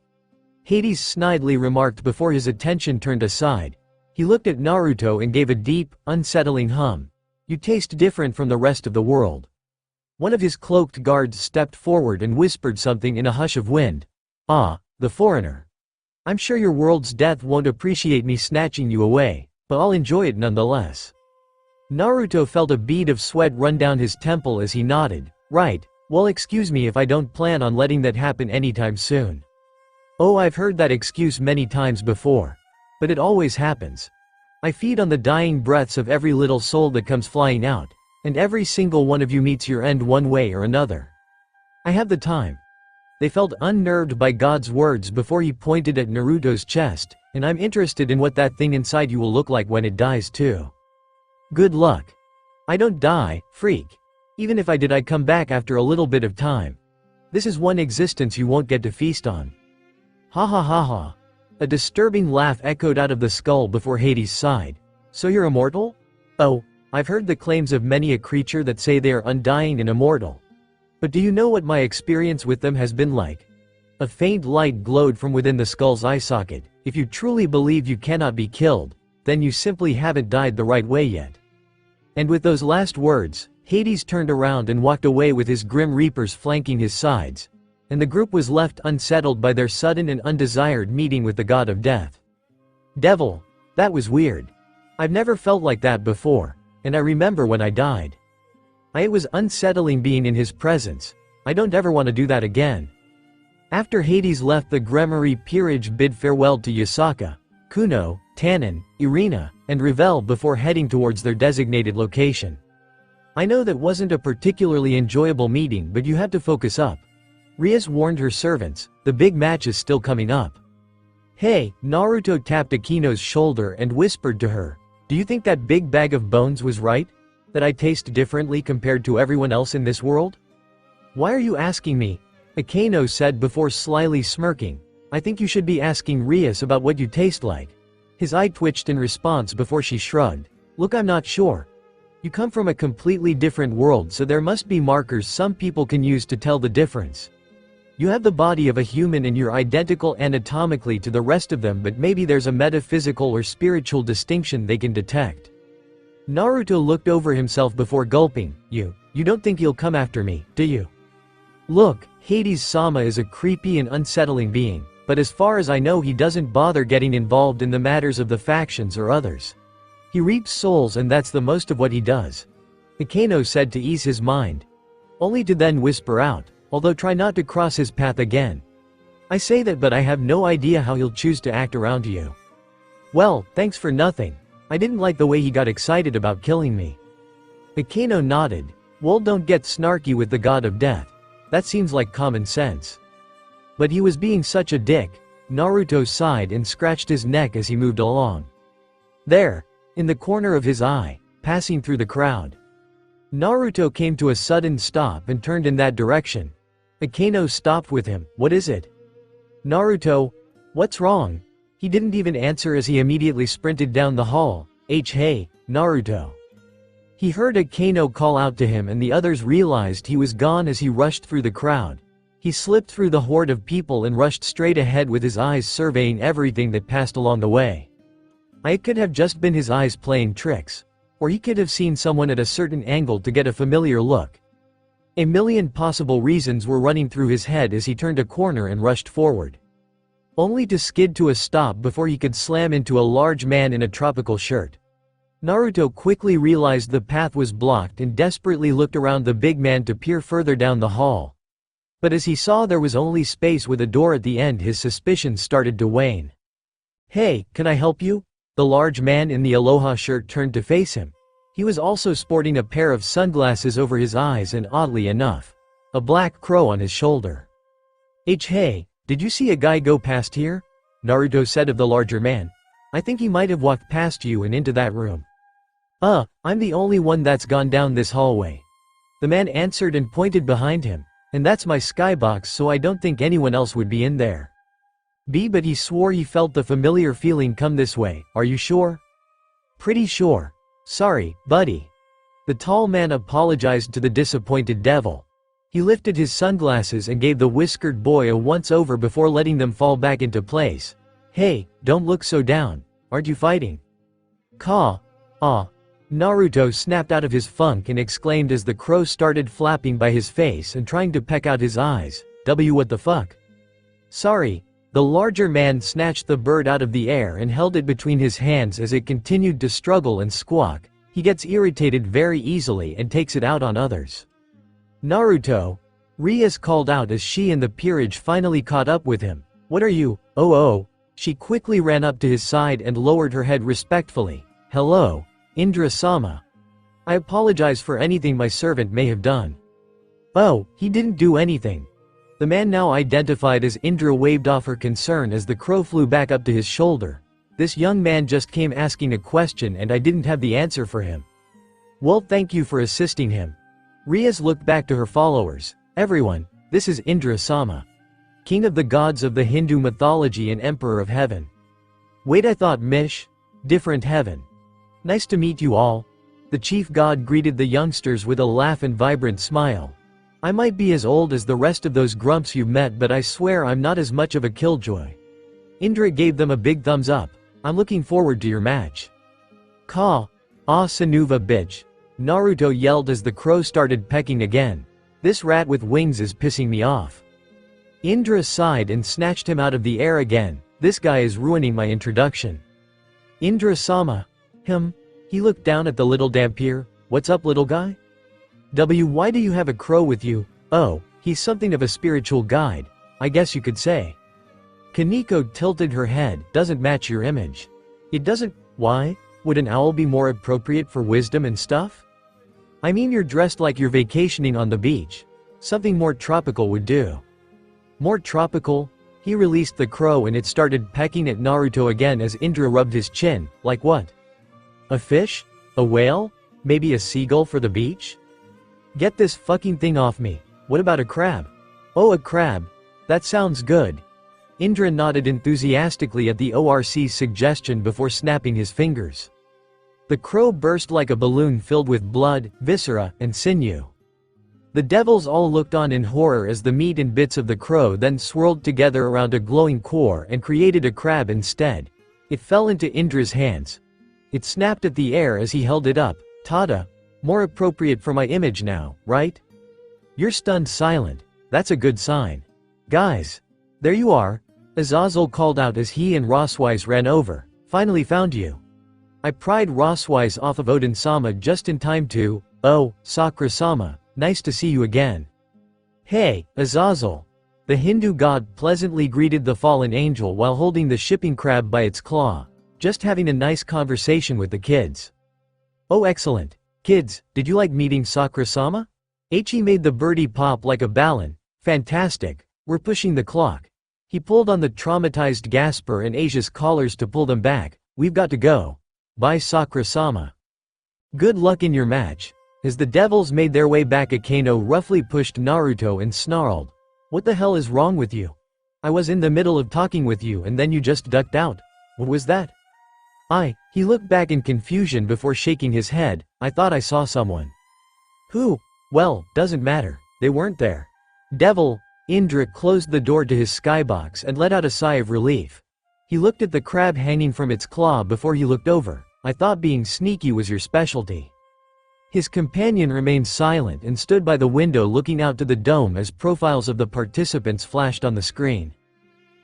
Hades snidely remarked before his attention turned aside. He looked at Naruto and gave a deep, unsettling hum. You taste different from the rest of the world. One of his cloaked guards stepped forward and whispered something in a hush of wind. Ah, the foreigner. I'm sure your world's death won't appreciate me snatching you away, but I'll enjoy it nonetheless. Naruto felt a bead of sweat run down his temple as he nodded. Right, well excuse me if I don't plan on letting that happen anytime soon. Oh, I've heard that excuse many times before. But it always happens. I feed on the dying breaths of every little soul that comes flying out, and every single one of you meets your end one way or another. I have the time. They felt unnerved by God's words before he pointed at Naruto's chest, and I'm interested in what that thing inside you will look like when it dies too. Good luck. I don't die, freak. Even if I did, I'd come back after a little bit of time. This is one existence you won't get to feast on. Ha ha ha ha. A disturbing laugh echoed out of the skull before Hades sighed. So you're immortal? Oh, I've heard the claims of many a creature that say they are undying and immortal. But do you know what my experience with them has been like? A faint light glowed from within the skull's eye socket. If you truly believe you cannot be killed, then you simply haven't died the right way yet. And with those last words, Hades turned around and walked away with his grim reapers flanking his sides, and the group was left unsettled by their sudden and undesired meeting with the god of death. Devil, that was weird. I've never felt like that before, and I remember when I died. It was unsettling being in his presence. I don't ever want to do that again. After Hades left, the Gremory peerage bid farewell to Yasaka, Kuno, Tannen, Irina, and Ravel before heading towards their designated location. I know that wasn't a particularly enjoyable meeting, but you had to focus up. Rias warned her servants, the big match is still coming up. Hey, Naruto tapped Akino's shoulder and whispered to her, do you think that big bag of bones was right? That I taste differently compared to everyone else in this world? Why are you asking me? Akino said before slyly smirking. I think you should be asking Rias about what you taste like. His eye twitched in response before she shrugged. Look, I'm not sure. You come from a completely different world, so there must be markers some people can use to tell the difference. You have the body of a human and you're identical anatomically to the rest of them, but maybe there's a metaphysical or spiritual distinction they can detect. Naruto looked over himself before gulping. You don't think he'll come after me, do you? Look, Hades-sama is a creepy and unsettling being, but as far as I know he doesn't bother getting involved in the matters of the factions or others. He reaps souls and that's the most of what he does. Akino said to ease his mind. Only to then whisper out, although try not to cross his path again. I say that, but I have no idea how he'll choose to act around you. Well, thanks for nothing. I didn't like the way he got excited about killing me. Akino nodded. Well, don't get snarky with the god of death. That seems like common sense. But he was being such a dick. Naruto sighed and scratched his neck as he moved along. There, in the corner of his eye, passing through the crowd, Naruto came to a sudden stop and turned in that direction. Akino stopped with him. What is it? Naruto, what's wrong? He didn't even answer as he immediately sprinted down the hall. Hey, Naruto. He heard Akino call out to him and the others realized he was gone as he rushed through the crowd. He slipped through the horde of people and rushed straight ahead with his eyes surveying everything that passed along the way. It could have just been his eyes playing tricks. Or he could have seen someone at a certain angle to get a familiar look. A million possible reasons were running through his head as he turned a corner and rushed forward, only to skid to a stop before he could slam into a large man in a tropical shirt. Naruto quickly realized the path was blocked and desperately looked around the big man to peer further down the hall. But as he saw there was only space with a door at the end, his suspicions started to wane. Hey, can I help you? The large man in the aloha shirt turned to face him. He was also sporting a pair of sunglasses over his eyes and, oddly enough, a black crow on his shoulder. Hey, did you see a guy go past here? Naruto said of the larger man. I think he might have walked past you and into that room. I'm the only one that's gone down this hallway. The man answered and pointed behind him. And that's my skybox, so I don't think anyone else would be in there. But he swore he felt the familiar feeling come this way. Are you sure? Pretty sure. Sorry, buddy. The tall man apologized to the disappointed devil. He lifted his sunglasses and gave the whiskered boy a once-over before letting them fall back into place. Hey, don't look so down. Aren't you fighting? Naruto snapped out of his funk and exclaimed as the crow started flapping by his face and trying to peck out his eyes. What the fuck? Sorry. The larger man snatched the bird out of the air and held it between his hands as it continued to struggle and squawk. He gets irritated very easily and takes it out on others. Naruto, Rias called out as she and the peerage finally caught up with him. What are you? Oh. She quickly ran up to his side and lowered her head respectfully. Hello, Indra-sama. I apologize for anything my servant may have done. Oh, he didn't do anything. The man now identified as Indra waved off her concern as the crow flew back up to his shoulder. This young man just came asking a question and I didn't have the answer for him. Well, thank you for assisting him. Rias looked back to her followers. Everyone, this is Indra-sama, king of the gods of the Hindu mythology and emperor of heaven. Wait, I thought Mish? Different heaven. Nice to meet you all. The chief god greeted the youngsters with a laugh and vibrant smile. I might be as old as the rest of those grumps you've met, but I swear I'm not as much of a killjoy. Indra gave them a big thumbs up. I'm looking forward to your match. Ka. Ah Sanuva bitch. Naruto yelled as the crow started pecking again. This rat with wings is pissing me off. Indra sighed and snatched him out of the air again. This guy is ruining my introduction. Indra-sama. He looked down at the little Dampier. What's up, little guy? Why do you have a crow with you? Oh, he's something of a spiritual guide, I guess you could say. Kaneko tilted her head. Doesn't match your image. It doesn't. Why? Would an owl be more appropriate for wisdom and stuff? I mean, you're dressed like you're vacationing on the beach. Something more tropical would do. More tropical? He released the crow and it started pecking at Naruto again as Indra rubbed his chin. Like what? A fish? A whale? Maybe a seagull for the beach? Get this fucking thing off me. What about a crab? Oh, a crab. That sounds good. Indra nodded enthusiastically at the ORC's suggestion before snapping his fingers. The crow burst like a balloon filled with blood, viscera, and sinew. The devils all looked on in horror as the meat and bits of the crow then swirled together around a glowing core and created a crab instead. It fell into Indra's hands. It snapped at the air as he held it up. Tada. More appropriate for my image now, right? You're stunned silent. That's a good sign. Guys. There you are. Azazel called out as he and Rosswise ran over. Finally found you. I pried Rosswise off of Odin-sama just in time to, oh, Sakura-sama, nice to see you again. Hey, Azazel. The Hindu god pleasantly greeted the fallen angel while holding the shipping crab by its claw. Just having a nice conversation with the kids. Oh, excellent. Kids, did you like meeting Sakura-sama? Eiichi made the birdie pop like a balloon. Fantastic. We're pushing the clock. He pulled on the traumatized Gasper and Asia's collars to pull them back. We've got to go. Bye, Sakura-sama. Good luck in your match. As the devils made their way back, Akano roughly pushed Naruto and snarled. What the hell is wrong with you? I was in the middle of talking with you and then you just ducked out. What was that? He looked back in confusion before shaking his head. I thought I saw someone. Who? Well, doesn't matter. They weren't there. Devil. Indra closed the door to his skybox and let out a sigh of relief. He looked at the crab hanging from its claw before he looked over. I thought being sneaky was your specialty. His companion remained silent and stood by the window looking out to the dome as profiles of the participants flashed on the screen.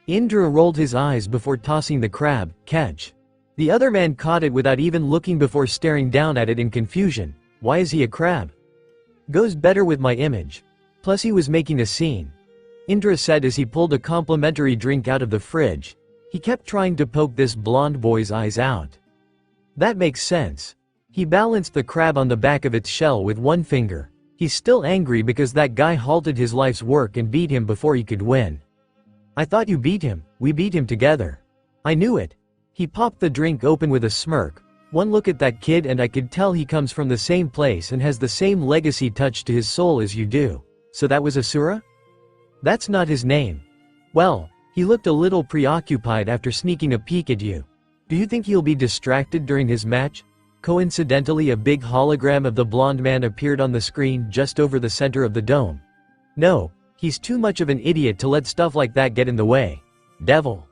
Indra rolled his eyes before tossing the crab. Catch. The other man caught it without even looking before staring down at it in confusion. Why is he a crab? Goes better with my image. Plus he was making a scene. Indra said as he pulled a complimentary drink out of the fridge. He kept trying to poke this blonde boy's eyes out. That makes sense. He balanced the crab on the back of its shell with one finger. He's still angry because that guy halted his life's work and beat him before he could win. I thought you beat him. We beat him together. I knew it. He popped the drink open with a smirk. One look at that kid and I could tell he comes from the same place and has the same legacy touch to his soul as you do. So that was Asura? That's not his name. Well, he looked a little preoccupied after sneaking a peek at you. Do you think he'll be distracted during his match? Coincidentally, a big hologram of the blonde man appeared on the screen just over the center of the dome. No, he's too much of an idiot to let stuff like that get in the way. Devil.